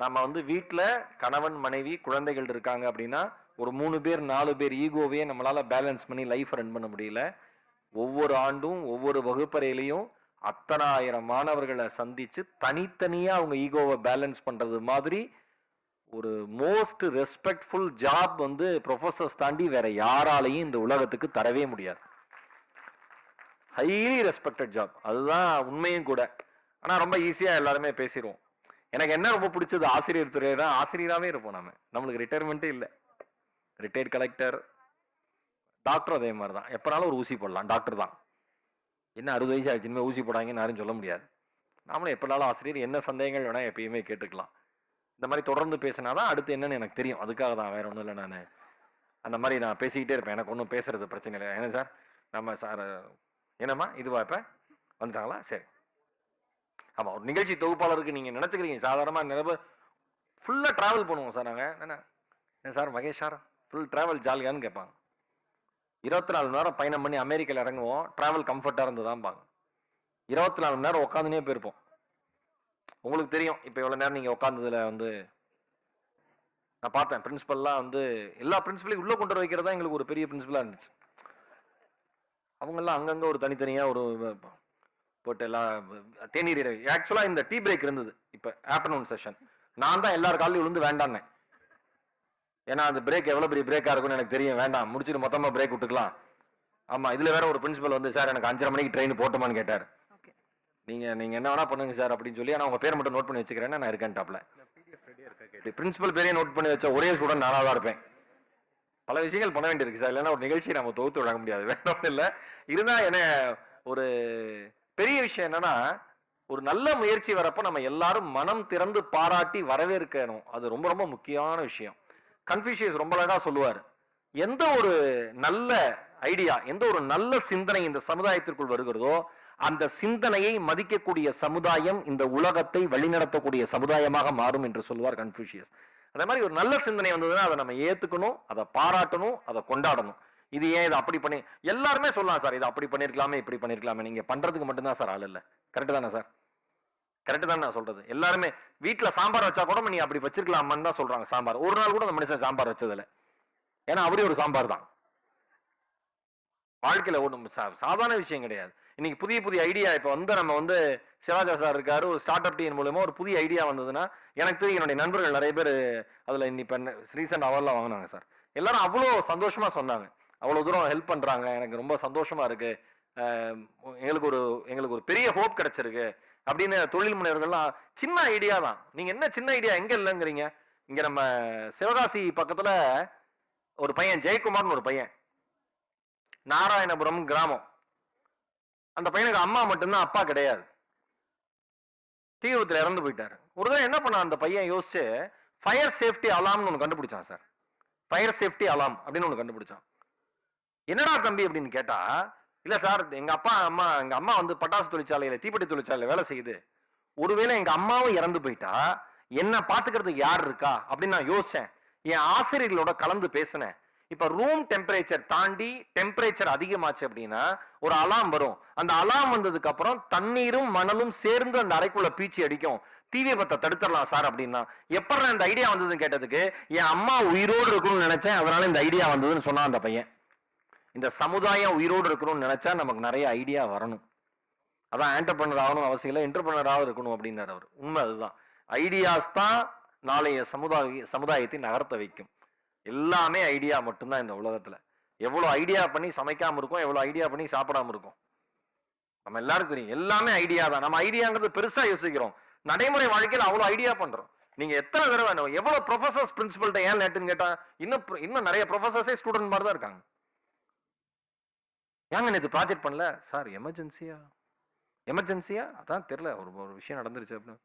நம்ம வந்து வீட்டில் கணவன் மனைவி குழந்தைகள் இருக்காங்க அப்படின்னா ஒரு 3 பேர் 4 பேர் ஈகோவையே நம்மளால் பேலன்ஸ் பண்ணி லைஃப் ரன் பண்ண முடியல. ஒவ்வொரு ஆண்டும் ஒவ்வொரு வகுப்பறையிலையும் அத்தனை ஆயிரம் மாணவர்களை சந்திச்சு தனித்தனியாக அவங்க ஈகோவை பேலன்ஸ் பண்ணுறது மாதிரி ஒரு மோஸ்ட் ரெஸ்பெக்ட்ஃபுல் ஜாப் வந்து ப்ரொஃபஸர்ஸ் தாண்டி வேற யாராலையும் இந்த உலகத்துக்கு தரவே முடியாது. ஹைலி ரெஸ்பெக்டட் ஜாப், அதுதான் உண்மையும் கூட. ஆனால் ரொம்ப ஈஸியாக எல்லாருமே பேசிடுவோம். எனக்கு என்ன ரொம்ப பிடிச்சது ஆசிரியர் துறையில ஆசிரியராகவே இருப்போம். நம்மளுக்கு ரிட்டையர்மெண்ட்டே இல்லை. ரிட்டையர்ட் கலெக்டர், டாக்டர் அதே மாதிரி தான். எப்போனாலும் ஒரு ஊசி போடலாம், டாக்டர் தான். என்ன 60 வயசு ஆச்சு இனிமேல் ஊசி போடாங்கன்னு யாரும் சொல்ல முடியாது. நாமளும் எப்போனாலும் ஆசிரியர், என்ன சந்தேகங்கள் வேணால் எப்பயுமே கேட்டுக்கலாம். இந்த மாதிரி தொடர்ந்து பேசினாதான் அடுத்து என்னன்னு எனக்கு தெரியும். அதுக்காக தான், வேற ஒன்றும் இல்லை. நான் அந்த மாதிரி நான் பேசிக்கிட்டே இருப்பேன். எனக்கு ஒன்றும் பேசுறது பிரச்சனை இல்லை. ஏன்னா சார் நம்ம சார் என்னம்மா இதுவா இப்போ வந்துட்டாங்களா? சரி. ஆமாம், ஒரு நிகழ்ச்சி தொகுப்பாளருக்கு நீங்கள் நினச்சிக்கிறீங்க சாதாரணமாக நிறைய பேர் ஃபுல்லாக ட்ராவல் பண்ணுவோம் சார். நாங்கள் என்ன sir Mahesh sir full travel ஜாலியான்னு கேட்பாங்க. 24 மணி நேரம் பயணம் பண்ணி அமெரிக்காவில் இறங்குவோம், ட்ராவல் கம்ஃபர்ட்டாக இருந்ததான்பாங்க. 24 மணி நேரம் உட்காந்துனே போயிருப்போம். உங்களுக்கு தெரியும் இப்போ எவ்வளோ நேரம் நீங்கள் உட்காந்ததுல வந்து நான் பார்த்தேன். பிரின்சிபல்லாம் வந்து எல்லா பிரின்சிபலையும் உள்ளே கொண்டு வர வைக்கிறதா எங்களுக்கு ஒரு பெரிய பிரின்சிபலாக இருந்துச்சு. அவங்கெல்லாம் அங்கங்கே ஒரு தனித்தனியாக ஒரு போட்டு எல்லாம் தேநீர் ஆக்சுவலாக இந்த டீ பிரேக் இருந்தது. இப்போ ஆஃப்டர்நூன் செஷன் நான் தான் எல்லாரும் காலையும் விழுந்து வேண்டான்னேன். ஏன்னா அந்த பிரேக் எவ்வளோ பெரிய பிரேக்காக இருக்கும்னு எனக்கு தெரியும். வேண்டாம், முடிச்சுட்டு மொத்தமாக பிரேக் விட்டுக்கலாம். ஆமாம், இதில் வேற ஒரு பிரின்சிபல் வந்து சார் எனக்கு 5:30 மணிக்கு ட்ரெயின் போட்டோமான்னு கேட்டார். நீங்கள் என்ன வேணா பண்ணுங்க சார் அப்படின்னு சொல்லி, ஆனால் உங்கள் பேர் மட்டும் நோட் பண்ணி வச்சுக்கிறேன்னு நான் இருக்கேன் டாப்ல. பிரின்சிபல் பேரையே நோட் பண்ணி வச்ச ஒரே ஸ்டூடெண்ட் நானாக தான் இருப்பேன். பல விஷயங்கள் பண்ண வேண்டியிருக்கு சார், இல்லைன்னா ஒரு நிகழ்ச்சியை நம்ம தொகுத்து விட முடியாது. வேற ஒன்றும் இல்லை. இருந்தால் என்ன ஒரு பெரிய விஷயம் என்னன்னா, ஒரு நல்ல முயற்சி வரப்போ நம்ம எல்லாரும் மனம் திறந்து பாராட்டி வரவேற்கணும். அது ரொம்ப ரொம்ப முக்கியமான விஷயம். கன்ஃபூஷியஸ் ரொம்ப அழகா சொல்லுவார், எந்த ஒரு நல்ல ஐடியா, எந்த ஒரு நல்ல சிந்தனை இந்த சமுதாயத்திற்குள் வருகிறதோ அந்த சிந்தனையை மதிக்கக்கூடிய சமுதாயம் இந்த உலகத்தை வழிநடத்தக்கூடிய சமுதாயமாக மாறும் என்று சொல்வார் கன்ஃபூஷியஸ். அதே மாதிரி ஒரு நல்ல சிந்தனை வந்ததுன்னா அதை நம்ம ஏத்துக்கணும், அதை பாராட்டணும், அதை கொண்டாடணும். இது ஏன் இதை அப்படி பண்ணி எல்லாருமே சொல்லலாம் சார், இதை அப்படி பண்ணிருக்கலாமே இப்படி பண்ணிருக்கலாமே. நீங்க பண்றதுக்கு மட்டும்தான் சார் ஆள் இல்லை. கரெக்டு தானே சார்? கரெக்டு தான் நான் சொல்றது. எல்லாருமே வீட்டுல சாம்பார் வச்சா கூட நீ அப்படி வச்சிருக்கலாமான்னு தான் சொல்றாங்க. சாம்பார் ஒரு நாள் கூட அந்த மனுஷன் சாம்பார் வச்சதில்ல. ஏன்னா அவரே ஒரு சாம்பார் தான். வாழ்க்கையில ஒன்றும் சாதாரண விஷயம் கிடையாது. இன்னைக்கு புதிய புதிய ஐடியா இப்போ வந்து நம்ம வந்து சிவாஜா சார் இருக்காரு, ஒரு ஸ்டார்ட் அப் டீம் மூலமா ஒரு புதிய ஐடியா வந்ததுன்னா எனக்கு தெரியும் என்னுடைய நண்பர்கள் நிறைய பேர் அதுல இப்போ ரீசெண்ட் அவார்ட்லாம் வாங்கினாங்க சார். எல்லாரும் அவ்வளோ சந்தோஷமா சொன்னாங்க, அவ்வளோ தூரம் ஹெல்ப் பண்றாங்க, எனக்கு ரொம்ப சந்தோஷமா இருக்கு, எங்களுக்கு ஒரு பெரிய ஹோப் கிடைச்சிருக்கு அப்படின்னு தொழில் முனைவர்கள்லாம். சின்ன ஐடியா தான். நீங்க என்ன சின்ன ஐடியா எங்க இல்லைங்கிறீங்க? இங்க நம்ம சிவகாசி பக்கத்துல ஒரு பையன் ஜெயக்குமார்னு ஒரு பையன், நாராயணபுரம் கிராமம். அந்த பையனுக்கு அம்மா மட்டும்தான், அப்பா கிடையாது. தீ விபத்துல இறந்து போயிட்டாரு. ஒரு தடவை என்ன பண்ண அந்த பையன் யோசிச்சு ஃபயர் சேஃப்டி அலாம்னு ஒன்று கண்டுபிடிச்சான் சார். ஃபயர் சேஃப்டி அலாம் அப்படின்னு ஒன்று கண்டுபிடிச்சான். என்னடா தம்பி அப்படின்னு கேட்டா, இல்ல சார் எங்க அம்மா வந்து பட்டாசு தொழிற்சாலையில தீப்பெட்டி தொழிற்சாலையில வேலை செய்யுது. ஒருவேளை எங்க அம்மாவும் இறந்து போயிட்டா என்ன பாத்துக்கிறதுக்கு யார் இருக்கா அப்படின்னு நான் யோசிச்சேன். என் ஆசிரியர்களோட கலந்து பேசினேன். இப்ப ரூம் டெம்பரேச்சர் தாண்டி டெம்பரேச்சர் அதிகமாச்சு அப்படின்னா ஒரு அலாம் வரும். அந்த அலாம் வந்ததுக்கு அப்புறம் தண்ணீரும் மணலும் சேர்ந்து அந்த அறைக்குள்ள பீச்சி அடிக்கும். தீ விபத்தை தடுத்துடலாம் சார் அப்படின்னா. எப்ப இந்த ஐடியா வந்ததுன்னு கேட்டதுக்கு, என் அம்மா உயிரோடு இருக்கணும்னு நினைச்சேன், அதனால இந்த ஐடியா வந்ததுன்னு சொன்னான் அந்த பையன். இந்த சமுதாயம் உயிரோடு இருக்கணும்னு நினைச்சா நமக்கு நிறைய ஐடியா வரணும். அதான் ஆண்டர்பிரனர் ஆகணும் அவசியம் இல்லை, என்டர்பிரனராக இருக்கணும் அப்படின்னாரு அவர். உண்மை அதுதான். ஐடியாஸ் தான் நாளைய சமுதாயத்தை நகர்த்த வைக்கும். எல்லாமே ஐடியா மட்டும்தான் இந்த உலகத்துல. எவ்வளவு ஐடியா பண்ணி சமைக்காம இருக்கும், எவ்வளவு ஐடியா பண்ணி சாப்பிடாம இருக்கும், நம்ம எல்லாருக்கும் தெரியும். எல்லாமே ஐடியா தான். நம்ம ஐடியாங்கிறது பெருசா யோசிக்கிறோம், நடைமுறை வாழ்க்கையில் அவ்வளவு ஐடியா பண்றோம். நீங்க எத்தனை தடவை எவ்வளவு ப்ரொஃபசர்ஸ் பிரின்சிபல்ட்ட ஏன் லேட்டுன்னு கேட்டா இன்னும் நிறைய ப்ரொஃபசர்ஸே ஸ்டூடெண்ட் மாதிரி தான் இருக்காங்க. ஏங்க நேற்று ப்ராஜெக்ட் பண்ணல சார்? எமர்ஜென்சியா அதான் தெரியல, ஒரு விஷயம் நடந்துருச்சு அப்படின்னு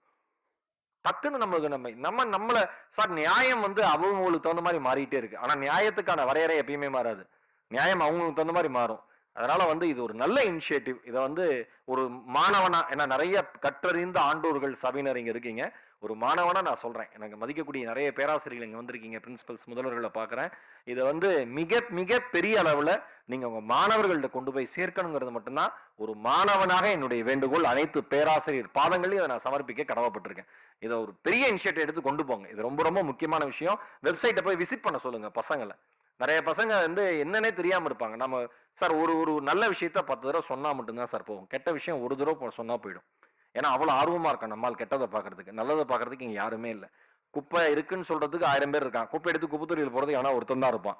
டக்குன்னு நம்மளை சார். நியாயம் வந்து அவங்களுக்கு தகுந்த மாதிரி மாறிட்டே இருக்கு. ஆனா நியாயத்துக்கான வரையறை எப்பயுமே மாறாது. நியாயம் அவங்களுக்கு தகுந்த மாதிரி மாறும். அதனால வந்து இது ஒரு நல்ல இனிஷியேட்டிவ். இதை வந்து ஒரு மாணவனா, ஏன்னா நிறைய கற்றறிந்த ஆண்டோர்கள் சபையினர் இங்க இருக்கீங்க, ஒரு மாணவனா நான் சொல்றேன், எனக்கு மதிக்கக்கூடிய நிறைய பேராசிரியர்கள் இங்க வந்திருக்கீங்க, பிரின்சிபல்ஸ் முதல்வர்களை பாக்குறேன். இதை வந்து மிக மிக பெரிய அளவுல நீங்க உங்க மாணவர்கள்ட்ட கொண்டு போய் சேர்க்கணுங்கிறது மட்டும்தான் ஒரு மாணவனாக என்னுடைய வேண்டுகோள். அனைத்து பேராசிரியர் பாதங்களையும் அதை நான் சமர்ப்பிக்க கடமைப்பட்டிருக்கேன். இதை ஒரு பெரிய இனிஷியேட்டிவ் எடுத்து கொண்டு போங்க. இது ரொம்ப ரொம்ப முக்கியமான விஷயம். வெப்சைட்டை போய் விசிட் பண்ண சொல்லுங்க பசங்களை. நிறைய பசங்க வந்து என்னன்னே தெரியாம இருப்பாங்க. நம்ம சார் ஒரு நல்ல விஷயத்த 10 தடவை சொன்னா மட்டும்தான் சார் போகும். கெட்ட விஷயம் ஒரு தடவை சொன்னா போயிடும். ஏன்னா அவ்வளவு ஆர்வமா இருக்கான் நம்மால் கெட்டதை பாக்குறதுக்கு. நல்லதை பாக்குறதுக்கு இங்க யாருமே இல்லை. குப்பை இருக்குன்னு சொல்றதுக்கு 1000 பேர் இருக்கான். குப்பை எடுத்து குப்பைத்தொட்டியில் போறது ஆனா ஒருத்தன் தான் இருப்பான்.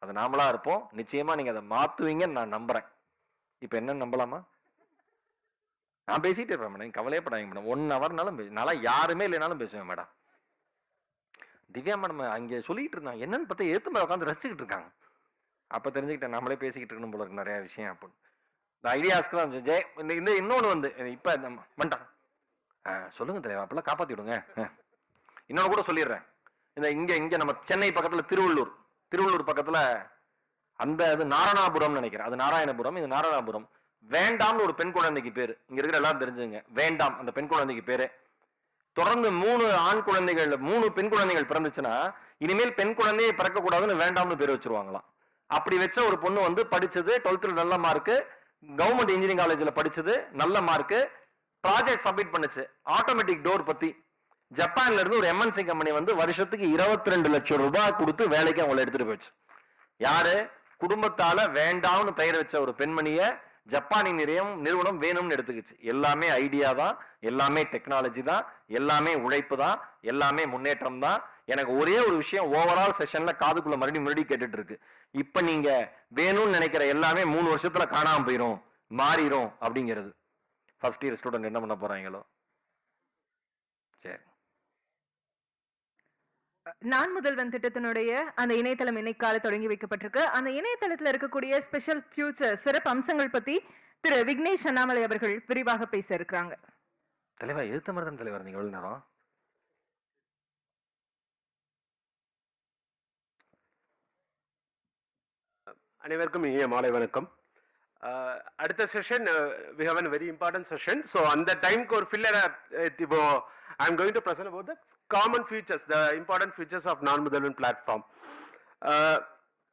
அது நாமளா இருப்போம். நிச்சயமா நீங்க அதை மாத்துவீங்கன்னு நான் நம்புறேன். இப்ப என்ன நம்பலாமா? நான் பேசிட்டே இருப்பேன் மேடம், கவலையப்படாதீங்க மேடம். 1 ஹவர்னாலும் நல்லா யாருமே இல்லைனாலும் பேசுவேன் மேடம். திவ்யா மேடம் அங்கே சொல்லிட்டு இருந்தாங்க, என்னன்னு பார்த்தா ஏத்து மேலே உட்காந்து ரசிச்சுக்கிட்டு இருக்காங்க. அப்போ தெரிஞ்சுக்கிட்டேன் நம்மளே பேசிக்கிட்டு இருக்கணும் போல இருக்கு நிறைய விஷயம் அப்படின்னு. இந்த ஐடியாஸ்க்கு தான் ஜெய் இந்த இன்னொன்று வந்து இப்போ வந்துட்டான். சொல்லுங்க தலைவா, அப்பெல்லாம் காப்பாற்றி விடுங்க. இன்னொன்று கூட சொல்லிடுறேன். இங்கே நம்ம சென்னை பக்கத்தில் திருவள்ளூர் பக்கத்தில் அந்த இது நாராயணபுரம் நினைக்கிறேன், அது நாராயணபுரம், இது நாராயணபுரம். வேண்டாம்னு ஒரு பெண் குழந்தைக்கு பேர். இங்க இருக்கிற எல்லாரும் தெரிஞ்சுங்க, வேண்டாம் அந்த பெண் குழந்தைக்கு பேரு. தொடர்ந்து 3 ஆண் குழந்தைகள் 3 பெண் குழந்தைகள் பிறந்துச்சுன்னா இனிமேல் பெண் குழந்தையை பிறக்க கூடாதுன்னு வேண்டாம்னு பேர் வச்சிருவாங்களாம். அப்படி வச்ச ஒரு பொண்ணு வந்து படிச்சது 12th நல்ல மார்க்கு, கவர்மெண்ட் இன்ஜினியரிங் காலேஜில் படிச்சது, நல்ல மார்க்கு, ப்ராஜெக்ட் சப்மிட் பண்ணுச்சு ஆட்டோமேட்டிக் டோர் பத்தி. ஜப்பான்ல இருந்து ஒரு MNC கம்பெனி வந்து வருஷத்துக்கு 22 லட்சம் ரூபாய் கொடுத்து வேலைக்கு அவங்களை எடுத்துட்டு போயிடுச்சு. யாரு? குடும்பத்தால வேண்டாம்னு பெயர் வச்ச ஒரு பெண்மணிய ஜப்பானின் நிறுவனம் வேணும்னு எடுத்துக்கிச்சு. எல்லாமே ஐடியா தான், எல்லாமே டெக்னாலஜி தான், எல்லாமே உழைப்பு தான், எல்லாமே முன்னேற்றம் தான். எனக்கு ஒரே ஒரு விஷயம் ஓவரால் செஷன்ல காதுக்குள்ள மறுபடியும் கேட்டுட்டு இருக்கு. இப்ப நீங்க வேணும்னு நினைக்கிற எல்லாமே 3 வருஷத்துல காணாம போயிரும், மாறிடும் அப்படிங்கிறது. ஃபர்ஸ்ட் இயர் ஸ்டூடெண்ட் என்ன பண்ண போறாங்களோ? சரி, நான் முதல்வன் திட்டத்தினுடைய அந்த இணையதளம் இன்னைக்கால தொடங்கி வைக்கப்பட்டிருக்கு. அந்த இணையதளத்தில் இருக்கக்கூடிய ஸ்பெஷல் ஃபியூச்சர் சிறப்பு அம்சங்கள் பத்தி திரு விக்னேஷ் அண்ணாமலை அவர்கள் விரிவாக பேச இருக்கிறாங்க. தலைவர் எதிர்த்த மாதிரி தான் தலைவர் நீங்க எவ்வளவு நேரம்? அனைவருக்கும் இனிய மாலை வணக்கம். அடுத்த session we have a very important session. So அந்த டைம்க்கு ஒரு ஃபில்லர் இப்போ I am going to present about the common features, the important features of நான் முதல்வன் பிளாட்ஃபார்ம்.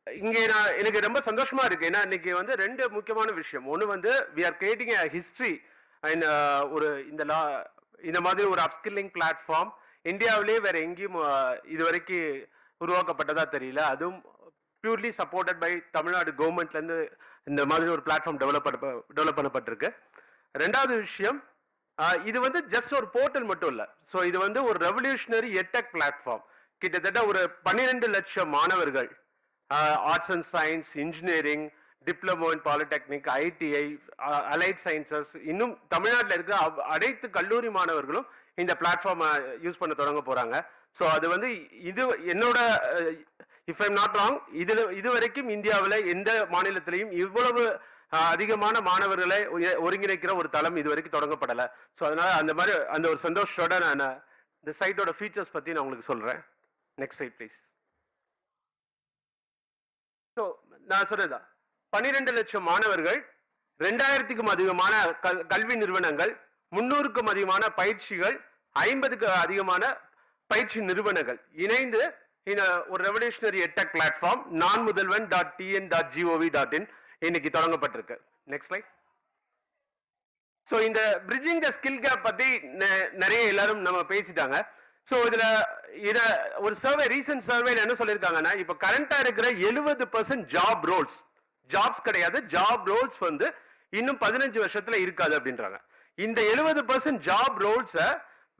இங்கே எனக்கு ரொம்ப சந்தோஷமா இருக்கு. ஏன்னா இன்னைக்கு வந்து 2 முக்கியமான விஷயம். ஒன்று வந்து we are creating a history and ஒரு இந்த மாதிரி ஒரு அப்ஸ்கில்லிங் பிளாட்ஃபார்ம் இந்தியாவிலேயே வேற எங்கேயும் இது வரைக்கும் உருவாக்கப்பட்டதா தெரியல. அதுவும் பியூர்லி சப்போர்ட்டட் பை தமிழ்நாடு கவர்மெண்ட்லேருந்து இந்த மாதிரி ஒரு பிளாட்ஃபார்ம் டெவலப் பண்ணப்பட்டிருக்கு. ரெண்டாவது விஷயம், இது வந்து ஜஸ்ட் ஒரு போர்ட்டல் மட்டும் இல்லை. ஸோ இது வந்து ஒரு ரெவல்யூஷனரி எட்டெக் பிளாட்ஃபார்ம். கிட்டத்தட்ட ஒரு 12 லட்சம் மாணவர்கள் arts and science, engineering, diploma in polytechnic, ITI, allied sciences, இன்னும் தமிழ்நாட்டில் இருக்கிற அனைத்து கல்லூரி மாணவர்களும் இந்த பிளாட்ஃபார்மை யூஸ் பண்ண தொடங்க போறாங்க. ஸோ அது வந்து இது என்னோட இஃப் ஐம் நாட் ராங், இது வரைக்கும் இந்தியாவில் எந்த மாநிலத்திலையும் இவ்வளவு அதிகமான மாணவர்களை ஒருங்கிணைக்கிற ஒரு தளம் இது வரைக்கும் தொடங்கப்படலை. ஸோ அதனால அந்த மாதிரி அந்த ஒரு சந்தோஷத்தோட நான் இந்த சைட்டோட ஃபீச்சர்ஸ் பற்றி நான் உங்களுக்கு சொல்றேன். Next slide please. ஸோ நான் சொல்றதுதான், 12 லட்சம் மாணவர்கள், 2000க்கும் அதிகமான கல்வி நிறுவனங்கள், 300க்கும் அதிகமான பயிற்சிகள், 50க்கு அதிகமான பயிற்சி நிறுவனங்கள் இணைந்து இந்த ஒரு ரெவல்யூஷனரி எட்டெக் பிளாட்ஃபார்ம் நான் முதல்வன் .tn.gov.in இன்னைக்கு தொடங்கப்பட்டிருக்கு. Next slide. ஸோ இந்த பிரிட்ஜிங் த ஸ்கில் கேப் பத்தி நிறைய எல்லாரும் நம்ம பேசிட்டாங்க. ஸோ இத ஒரு சர்வே, ரீசன்ட் சர்வேல என்ன சொல்லியிருக்காங்கன்னா, இப்போ கரண்டா இருக்கிற 70% ஜாப் ரோல்ஸ், ஜாப்ஸ் கிடையாது, ஜாப் ரோல்ஸ் வந்து இன்னும் 15 வருஷத்துல இருக்காது அப்படின்றாங்க. இந்த 70% ஜாப் ரோல்ஸை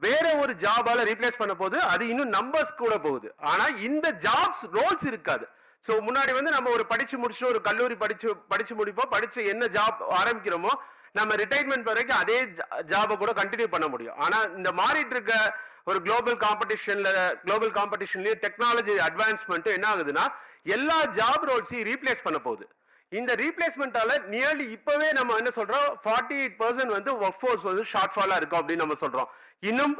வேற ஒரு ஜாபால ரீப்ளேஸ் பண்ண போது அது இன்னும் நம்பர்ஸ் கூட போகுது. ஆனா இந்த ஜாப்ஸ் ரோல்ஸ் இருக்காது. ஸோ முன்னாடி வந்து நம்ம ஒரு படிச்சு முடிச்சு ஒரு கல்லூரி படிச்சு முடிப்போம், படிச்சு என்ன ஜாப் ஆரம்பிக்கிறோமோ நம்ம ரிட்டைர்மெண்ட் வரைக்கும் அதே ஜாபை கூட கண்டினியூ பண்ண முடியும். ஆனா இந்த மாறிட்டு இருக்க ஒரு குளோபல் காம்படிஷன்லயும் டெக்னாலஜி அட்வான்ஸ்மெண்ட் என்ன ஆகுதுன்னா எல்லா ஜாப் ரோல்ஸையும் ரீப்ளேஸ் பண்ண போகுது. இந்த ரீப்ளேஸ்மெண்டால நியர்லி இப்பவே நம்ம என்ன சொல்றோம், 48% வந்து ஒர்க் ஃபோர்ஸ் வந்து ஷார்ட் ஃபாலா இருக்கும் அப்படின்னு நம்ம சொல்றோம். இன்னும்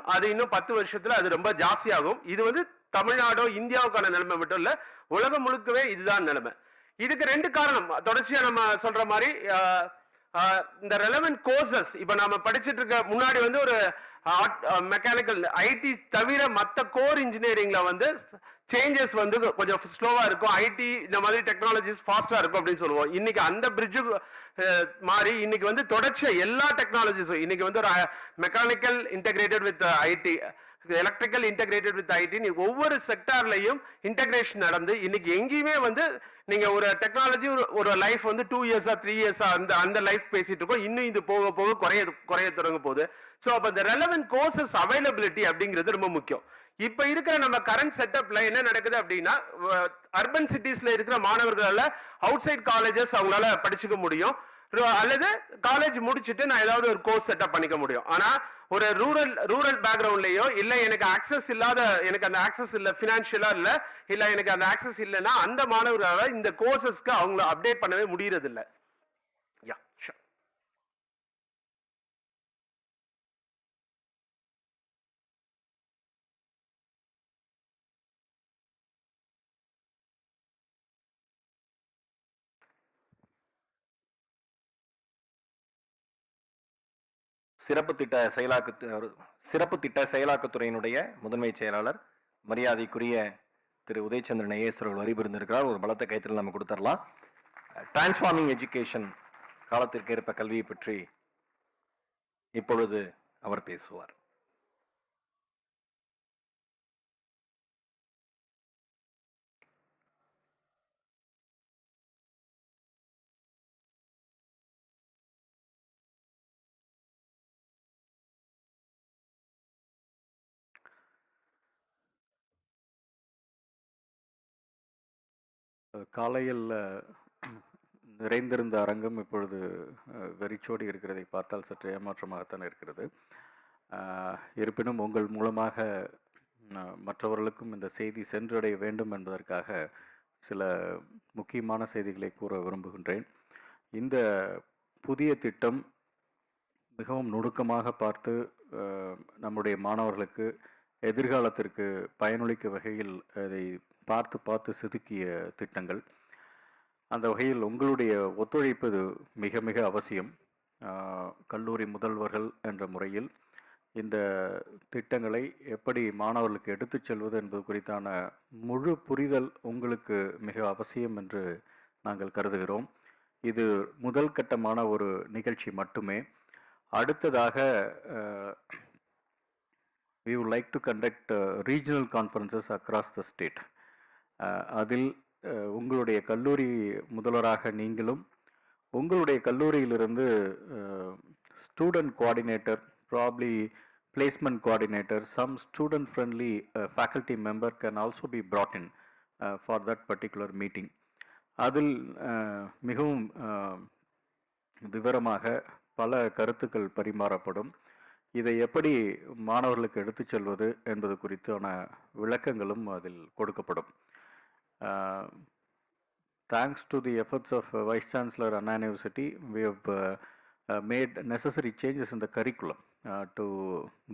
10 வருஷத்துல அது ரொம்ப ஜாஸ்தியாகும். இது வந்து தமிழ்நாடோ இந்தியாவுக்கான நிலைமை மட்டும் இல்ல, உலகம் முழுக்கவே இதுதான் நிலைமை. இதுக்கு 2 காரணம். தொடர்ச்சியா நம்ம சொல்ற மாதிரி இந்த ரெலவென்ட் கோர்சஸ் இப்ப நம்ம படிச்சுட்டு இருக்க, முன்னாடி வந்து ஒரு மெக்கானிக்கல் IT தவிர மற்ற கோர் இன்ஜினியரிங்ல வந்து சேஞ்சஸ் வந்து கொஞ்சம் ஸ்லோவா இருக்கும், IT இந்த மாதிரி டெக்னாலஜிஸ் ஃபாஸ்டா இருக்கும் அப்படின்னு சொல்லுவோம். இன்னைக்கு அந்த பிரிட்ஜு மாறி இன்னைக்கு வந்து தொடர்ச்சியா எல்லா டெக்னாலஜிஸும் இன்னைக்கு வந்து ஒரு mechanical integrated with IT, electrical integrated with IT, ஒவ்வொரு செக்டார்லயும் இன்டெகிரேஷன் நடந்து இன்னைக்கு எங்கேயுமே வந்து நீங்க ஒரு டெக்னாலஜி ஒரு லைஃப் வந்து 2 இயர்ஸா 3 இயர்ஸா அந்த லைஃப் பேசிட்டு இருக்கோம். இன்னும் இது போக போக குறைய தொடங்க போகுது. ஸோ அப்ப இந்த ரெலவென்ட் கோர்சஸ் அவைலபிலிட்டி அப்படிங்கிறது ரொம்ப முக்கியம். இப்ப இருக்கிற நம்ம கரண்ட் செட்டப்ல என்ன நடக்குது அப்படின்னா, அர்பன் சிட்டிஸ்ல இருக்கிற மாணவர்களால அவுட் சைட் காலேஜஸ் அவங்களால படிச்சுக்க முடியும், அல்லது காலேஜ் முடிச்சுட்டு நான் ஏதாவது ஒரு கோர்ஸ் செட்டப் பண்ணிக்க முடியும். ஆனா ஒரு ரூரல் பேக்ரவுண்ட்லயோ இல்ல எனக்கு ஆக்சஸ் இல்லாத, எனக்கு அந்த ஆக்சஸ் இல்ல, பினான்சியலா இல்ல எனக்கு அந்த ஆக்சஸ் இல்லைன்னா அந்த மாணவர்களால இந்த கோர்சஸ்க்கு அவங்கள அப்டேட் பண்ணவே முடியறது இல்லை. சிறப்பு திட்ட செயலாக்கத்துறையினுடைய முதன்மை செயலாளர் மரியாதைக்குரிய திரு உதயச்சந்திரன் ஐஏஎஸ் அவர்கள் வரிபுரிந்திருக்கிறார். ஒரு பலத்த கைத்தில் நம்ம கொடுத்துடலாம். டிரான்ஸ்ஃபார்மிங் எஜுகேஷன் காலத்திற்கேற்ப கல்வியை பற்றி இப்பொழுது அவர் பேசுவார். காலையில் நிறைந்திருந்த அரங்கம் இப்பொழுது வெறிச்சோடி இருக்கிறதை பார்த்தால் சற்று ஏமாற்றமாகத்தான் இருக்கிறது. இருப்பினும் உங்கள் மூலமாக மற்றவர்களுக்கும் இந்த செய்தி சென்றடைய வேண்டும் என்பதற்காக சில முக்கியமான செய்திகளை கூற விரும்புகின்றேன். இந்த புதிய திட்டம் மிகவும் நுணுக்கமாக பார்த்து நம்முடைய மாணவர்களுக்கு எதிர்காலத்திற்கு பயனளிக்க வகையில் அதை பார்த்து செதுக்கிய திட்டங்கள். அந்த வகையில் உங்களுடைய ஒத்துழைப்பு மிக மிக அவசியம். கல்லூரி முதல்வர்கள் என்ற முறையில் இந்த திட்டங்களை எப்படி மாணவர்களுக்கு எடுத்துச் செல்வது என்பது குறித்தான முழு புரிதல் உங்களுக்கு மிக அவசியம் என்று நாங்கள் கருதுகிறோம். இது முதல் கட்டமான ஒரு நிகழ்ச்சி மட்டுமே. அடுத்ததாக we would like to conduct regional conferences across the state. அதில் உங்களுடைய கல்லூரி முதல்வராக நீங்களும் உங்களுடைய கல்லூரியிலிருந்து student coordinator, probably placement coordinator, some student friendly faculty member can also be brought in for that particular meeting. அதில் மிகவும் விவரமாக பல கருத்துக்கள் பரிமாறப்படும். இதை எப்படி மாணவர்களுக்கு எடுத்துச் செல்வது என்பது குறித்தான விளக்கங்களும் அதில் கொடுக்கப்படும். Thanks to the efforts of Vice Chancellor Anna University, we have made necessary changes in the curriculum to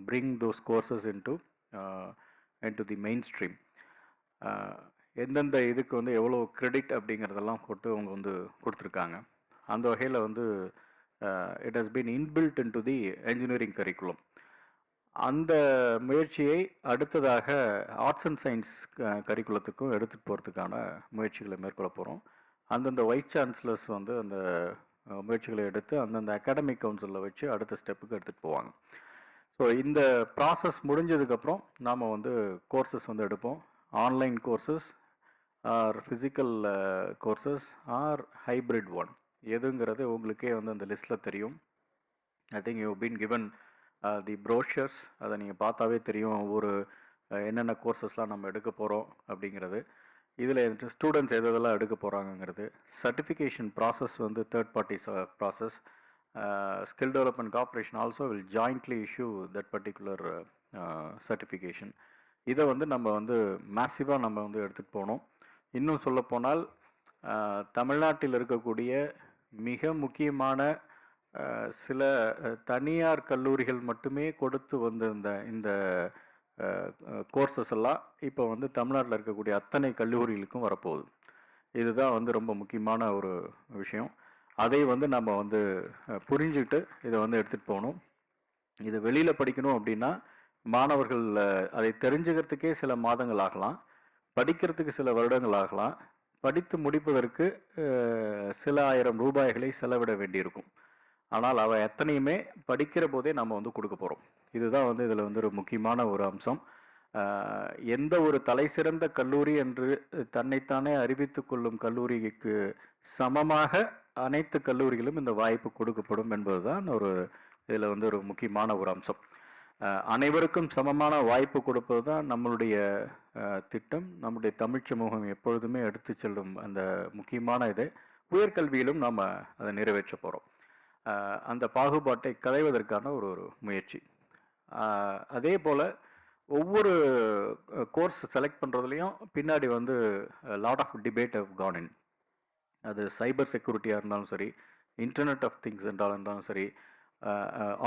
bring those courses into the mainstream. எந்தெந்த இதுக்கு வந்து எவ்வளோ கிரெடிட் அப்படிங்கிறதெல்லாம் அவங்க வந்து கொடுத்துருக்காங்க. அந்த வகையில் வந்து it has been inbuilt in to the engineering curriculum. அந்த முயற்சியை அடுத்ததாக ஆர்ட்ஸ் அண்ட் சயின்ஸ் கரிக்குலத்துக்கும் எடுத்துகிட்டு போகிறதுக்கான முயற்சிகளை மேற்கொள்ள போகிறோம். அந்தந்த வைஸ் சான்சலர்ஸ் வந்து அந்த முயற்சிகளை எடுத்து அந்தந்த அகாடமிக் கவுன்சிலில் வச்சு அடுத்த ஸ்டெப்புக்கு எடுத்துகிட்டு போவாங்க. ஸோ இந்த ப்ராசஸ் முடிஞ்சதுக்கப்புறம் நாம் வந்து கோர்சஸ் வந்து எடுப்போம். Online courses or physical courses or hybrid one எதுங்கிறது உங்களுக்கே வந்து அந்த லிஸ்ட்டில் தெரியும். I think you been given the brochures. அதை நீங்கள் பார்த்தாவே தெரியும் ஒவ்வொரு என்னென்ன கோர்சஸ்லாம் நம்ம எடுக்க போகிறோம் அப்படிங்கிறது. இதில் ஸ்டூடெண்ட்ஸ் எதெல்லாம் எடுக்க போகிறாங்கங்கிறது. சர்டிஃபிகேஷன் ப்ராசஸ் வந்து third parties process. Skill development corporation also will jointly issue that particular certification. இதை வந்து நம்ம வந்து மேசிவாக நம்ம வந்து எடுத்துகிட்டு போகணும். இன்னும் சொல்லப்போனால் தமிழ்நாட்டில் இருக்கக்கூடிய மிக முக்கியமான சில தனியார் கல்லூரிகள் மட்டுமே கொடுத்து வந்திருந்த இந்த கோர்சஸ் எல்லாம் இப்போ வந்து தமிழ்நாட்டில் இருக்கக்கூடிய அத்தனை கல்லூரிகளுக்கும் வரப்போகுது. இதுதான் வந்து ரொம்ப முக்கியமான ஒரு விஷயம். அதை வந்து நம்ம வந்து புரிஞ்சுக்கிட்டு இதை வந்து எடுத்துகிட்டு போகணும். இது வெளியில் படிக்கணும் அப்படின்னா மாணவர்கள் அதை தெரிஞ்சுக்கிறதுக்கே சில மாதங்கள் ஆகலாம், படிக்கிறதுக்கு சில வருடங்கள் ஆகலாம், படித்து முடிப்பதற்கு சில ஆயிரம் ரூபாய்களை செலவிட வேண்டியிருக்கும். ஆனால் அவை எத்தனையுமே படிக்கிற போதே நம்ம வந்து கொடுக்க போகிறோம். இதுதான் வந்து இதில் வந்து ஒரு முக்கியமான ஒரு அம்சம். எந்த ஒரு தலை சிறந்த கல்லூரி என்று தன்னைத்தானே அறிவித்து கொள்ளும் கல்லூரிக்கு சமமாக அனைத்து கல்லூரிகளும் இந்த வாய்ப்பு கொடுக்கப்படும் என்பதுதான் ஒரு இதில் வந்து ஒரு முக்கியமான ஒரு அம்சம். அனைவருக்கும் சமமான வாய்ப்பு கொடுப்பது தான் நம்மளுடைய திட்டம். நம்முடைய தமிழ் சமூகம் எப்பொழுதுமே எடுத்து செல்லும் அந்த முக்கியமான இதை உயர்கல்வியிலும் நாம் அதை நிறைவேற்ற போகிறோம். அந்த பாகுபாட்டை களைவதற்கான ஒரு முயற்சி. அதே போல் ஒவ்வொரு கோர்ஸ் செலக்ட் பண்ணுறதுலையும் பின்னாடி வந்து lot of debate how can in. அது சைபர் செக்யூரிட்டியாக இருந்தாலும் சரி, இன்டர்நெட் ஆஃப் திங்ஸ் இருந்தாலும் சரி,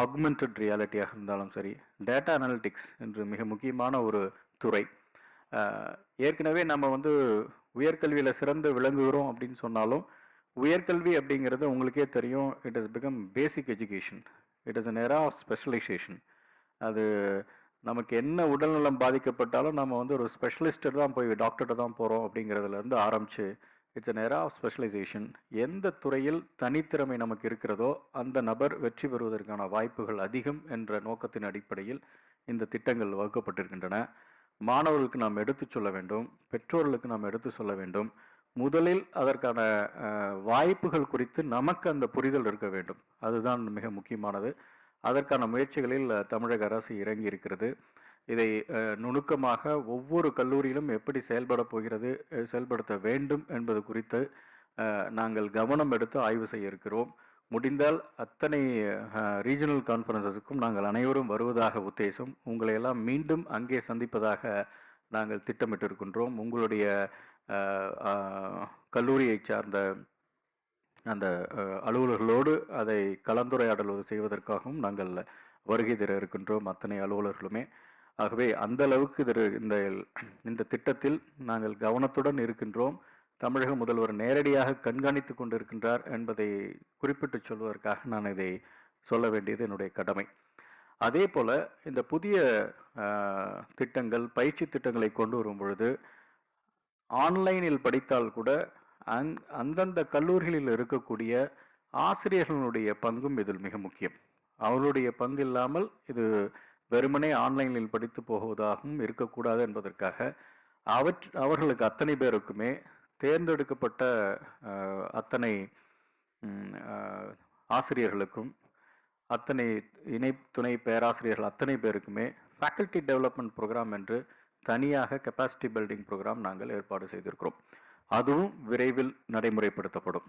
ஆக்மெண்டட் ரியாலிட்டியாக இருந்தாலும் சரி, டேட்டா அனாலிட்டிக்ஸ் என்று மிக முக்கியமான ஒரு துறை. ஏற்கனவே நம்ம வந்து உயர்கல்வியில் சிறந்து விளங்குகிறோம் அப்படின்னு சொன்னாலும் உயர்கல்வி அப்படிங்கிறது உங்களுக்கே தெரியும், it is become basic education. It is an era of specialisation. அது நமக்கு என்ன உடல்நலம் பாதிக்கப்பட்டாலும் நம்ம வந்து ஒரு ஸ்பெஷலிஸ்ட்டு தான் போய் டாக்டர்கிட்ட தான் போகிறோம் அப்படிங்கிறதுலேருந்து ஆரம்பித்து it's an era of specialisation. எந்த துறையில் தனித்திறமை நமக்கு இருக்கிறதோ அந்த நபர் வெற்றி பெறுவதற்கான வாய்ப்புகள் அதிகம் என்ற நோக்கத்தின் அடிப்படையில் இந்த திட்டங்கள் வகுக்கப்பட்டிருக்கின்றன. மாணவர்களுக்கு நாம் எடுத்துச் சொல்ல வேண்டும், பெற்றோர்களுக்கு நாம் எடுத்து சொல்ல வேண்டும். முதலில் அதற்கான வாய்ப்புகள் குறித்து நமக்கு அந்த புரிதல் இருக்க வேண்டும். அதுதான் மிக முக்கியமானது. அதற்கான முயற்சிகளில் தமிழக அரசு இறங்கி இருக்கிறது. இதை நுணுக்கமாக ஒவ்வொரு கல்லூரியிலும் எப்படி செயல்படுத்த வேண்டும் என்பது குறித்து நாங்கள் கவனம் எடுத்து ஆய்வு செய்ய இருக்கிறோம். முடிந்தால் அத்தனை ரீஜனல் கான்ஃபரன்சஸுக்கும் நாங்கள் அனைவரும் வருவதாக உத்தேசம். உங்களை எல்லாம் மீண்டும் அங்கே சந்திப்பதாக நாங்கள் திட்டமிட்டிருக்கின்றோம். உங்களுடைய கல்லூரியை சார்ந்த அந்த அலுவலர்களோடு அதை கலந்துரையாடல் செய்வதற்காகவும் நாங்கள் வருகை தர இருக்கின்றோம், அத்தனை அலுவலர்களுமே. ஆகவே அந்த அளவுக்கு இந்த திட்டத்தில் நாங்கள் கவனத்துடன் இருக்கின்றோம். தமிழக முதல்வர் நேரடியாக கண்காணித்து கொண்டிருக்கின்றார் என்பதை குறிப்பிட்டு சொல்வதற்காக நான் இதை சொல்ல வேண்டியது என்னுடைய கடமை. அதே போல் இந்த புதிய திட்டங்கள், பயிற்சி திட்டங்களை கொண்டு வரும் பொழுது ஆன்லைனில் படித்தால் கூட அந்தந்த கல்லூரிகளில் இருக்கக்கூடிய ஆசிரியர்களுடைய பங்கும் இதில் மிக முக்கியம். அவர்களுடைய பங்கு இல்லாமல் இது வெறுமனே ஆன்லைனில் படித்து போவதாகவும் இருக்கக்கூடாது என்பதற்காக அவர்களுக்கு அத்தனை பேருக்குமே தேர்ந்தெடுக்கப்பட்ட அத்தனை ஆசிரியர்களுக்கும் அத்தனை துணை பேராசிரியர்கள் அத்தனை பேருக்குமே ஃபேக்கல்டி டெவலப்மெண்ட் ப்ரோக்ராம் என்று தனியாக கெப்பாசிட்டி பில்டிங் ப்ரோக்ராம் நாங்கள் ஏற்பாடு செய்திருக்கிறோம். அதுவும் விரைவில் நடைமுறைப்படுத்தப்படும்.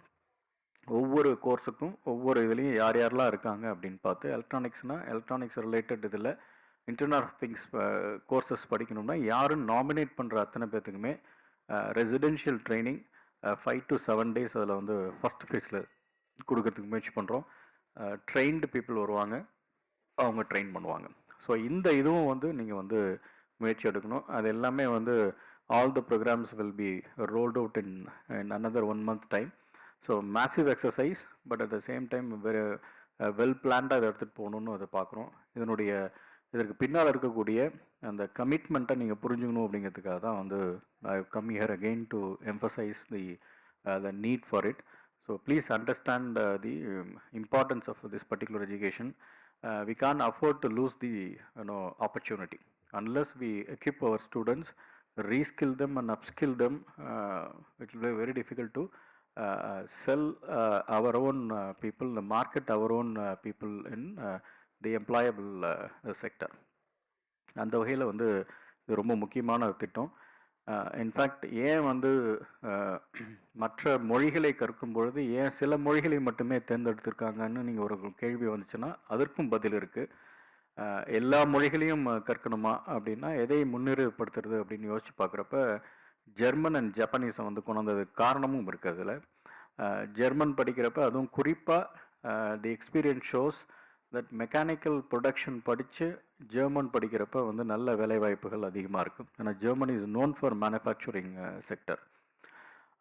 ஒவ்வொரு கோர்ஸுக்கும் ஒவ்வொரு இதுலேயும் யார் யாரெல்லாம் இருக்காங்க அப்படின்னு பார்த்து, எலக்ட்ரானிக்ஸ் ரிலேட்டட் இதில் இன்டர்நெட் ஆஃப் திங்ஸ் கோர்சஸ் படிக்கணும்னா யாரும் நாமினேட் பண்ணுற அத்தனை பேர்த்துக்குமே ரெசிடென்ஷியல் ட்ரைனிங் 5 to 7 days அதில் வந்து ஃபஸ்ட் ஃபேஸில் கொடுக்கறதுக்கு முயற்சி பண்ணுறோம். ட்ரெயின்டு பீப்புள் வருவாங்க, அவங்க ட்ரெயின் பண்ணுவாங்க. ஸோ இந்த இதுவும் வந்து நீங்கள் வந்து முயற்சி எடுக்கணும். அது எல்லாமே வந்து all the programmes will be rolled out in another 1 month time. So massive exercise, but at the same time well பிளான்டாக அதை எடுத்துகிட்டு போகணுன்னு அதை பார்க்குறோம். இதற்கு பின்னால் இருக்கக்கூடிய அந்த கமிட்மெண்ட்டை நீங்கள் புரிஞ்சுக்கணும் அப்படிங்கிறதுக்காக தான் வந்து I come here again to emphasise the need for it. So please understand the importance of this particular education. We can't afford to lose the opportunity unless we equip our students, reskill them and upskill them. It will be very difficult to sell our own people, market our own people in the employable sector. அந்த வகையில் வந்து இது ரொம்ப முக்கியமான திட்டம். In fact ஏன் வந்து மற்ற மொழிகளை கற்கும் பொழுது ஏன் சில மொழிகளை மட்டுமே தேர்ந்தெடுத்திருக்காங்கன்னு நீங்கள் ஒரு கேள்வி வந்துச்சுன்னா அதற்கும் பதில் இருக்குது. எல்லா மொழிகளையும் கற்கணுமா அப்படின்னா எதை முன்னிறுப்படுத்துறது அப்படின்னு யோசிச்சு பார்க்குறப்ப ஜெர்மன் அண்ட் ஜப்பானீஸை வந்து கொண்டு வந்ததுக்கு காரணமும் இருக்குது. அதில் ஜெர்மன் படிக்கிறப்ப அதுவும் குறிப்பாக the experience shows that mechanical production படித்து ஜெர்மன் படிக்கிறப்ப வந்து நல்ல வேலைவாய்ப்புகள் அதிகமாக இருக்கும். ஏன்னா Germany is known for manufacturing sector.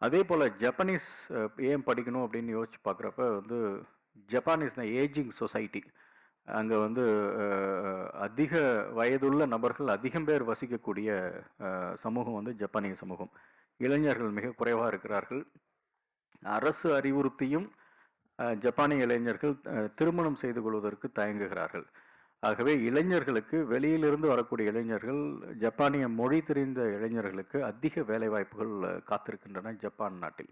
அதே போல் ஜப்பனீஸ் ஏன் படிக்கணும் அப்படின்னு யோசிச்சு பார்க்குறப்ப வந்து Japan is the ageing society. அங்கே வந்து அதிக வயதுள்ள நபர்கள் அதிகம் பேர் வசிக்கக்கூடிய சமூகம் வந்து ஜப்பானிய சமூகம். இளைஞர்கள் மிக குறைவாக இருக்கிறார்கள். அரசு அறிவுறுத்தியும் ஜப்பானிய இளைஞர்கள் திருமணம் செய்து கொள்வதற்கு தயங்குகிறார்கள். ஆகவே இளைஞர்களுக்கு வெளியிலிருந்து வரக்கூடிய இளைஞர்கள், ஜப்பானிய மொழி தெரிந்த இளைஞர்களுக்கு அதிக வேலைவாய்ப்புகள் காத்திருக்கின்றன ஜப்பான் நாட்டில்.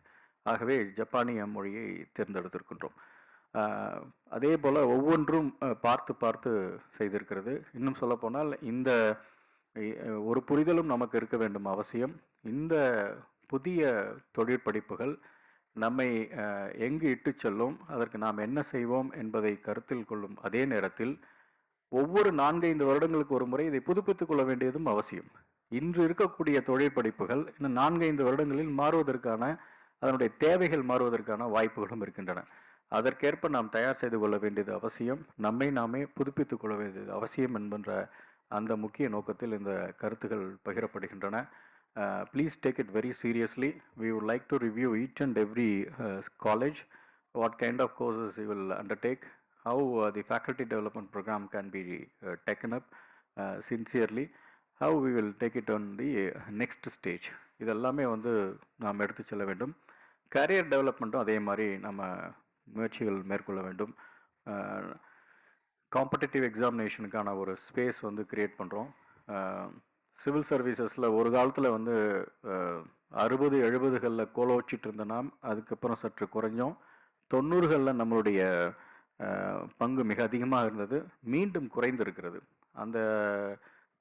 ஆகவே ஜப்பானிய மொழியை தேர்ந்தெடுத்திருக்கின்றோம். அதே போல் ஒவ்வொன்றும் பார்த்து பார்த்து செய்திருக்கிறது. இன்னும் சொல்லப்போனால் இந்த ஒரு புரிதலும் நமக்கு இருக்க வேண்டும் அவசியம். இந்த புதிய தொழிற்படிப்புகள் நம்மை எங்கு இட்டு செல்லும், அதற்கு நாம் என்ன செய்வோம் என்பதை கருத்தில் கொள்ளும் அதே நேரத்தில் ஒவ்வொரு 4-5 வருடங்களுக்கு ஒரு முறை இதை புதுப்பித்துக் கொள்ள வேண்டியதும் அவசியம். இன்று இருக்கக்கூடிய தொழிற்படிப்புகள் இன்னும் 4-5 வருடங்களில் மாறுவதற்கான, அதனுடைய தேவைகள் மாறுவதற்கான வாய்ப்புகளும் இருக்கின்றன. அதற்கேற்ப நாம் தயார் செய்து கொள்ள வேண்டியது அவசியம். நம்மை நாமே புதுப்பித்துக் கொள்ள வேண்டியது அவசியம் என்கின்ற அந்த முக்கிய நோக்கத்தில் இந்த கருத்துக்கள் பகிரப்படுகின்றன. Please take it very seriously. We would like to review each and every college, what kind of courses you will undertake, how the faculty development program can be taken up sincerely, how we will take it on the next stage. இதெல்லாமே வந்து நாம் எடுத்து செல்ல வேண்டும். Career டெவலப்மெண்ட்டும் அதே மாதிரி நம்ம முயற்சிகள் மேற்கொள்ள வேண்டும். காம்படிட்டிவ் எக்ஸாமினேஷனுக்கான ஒரு ஸ்பேஸ் வந்து க்ரியேட் பண்ணுறோம். சிவில் சர்வீசஸில் ஒரு காலத்தில் வந்து 60-70களில் கோலோச்சிட்டு இருந்த நாம் அதுக்கப்புறம் சற்று குறைஞ்சோம். 90களில் நம்மளுடைய பங்கு மிக அதிகமாக இருந்தது, மீண்டும் குறைந்திருக்கிறது. அந்த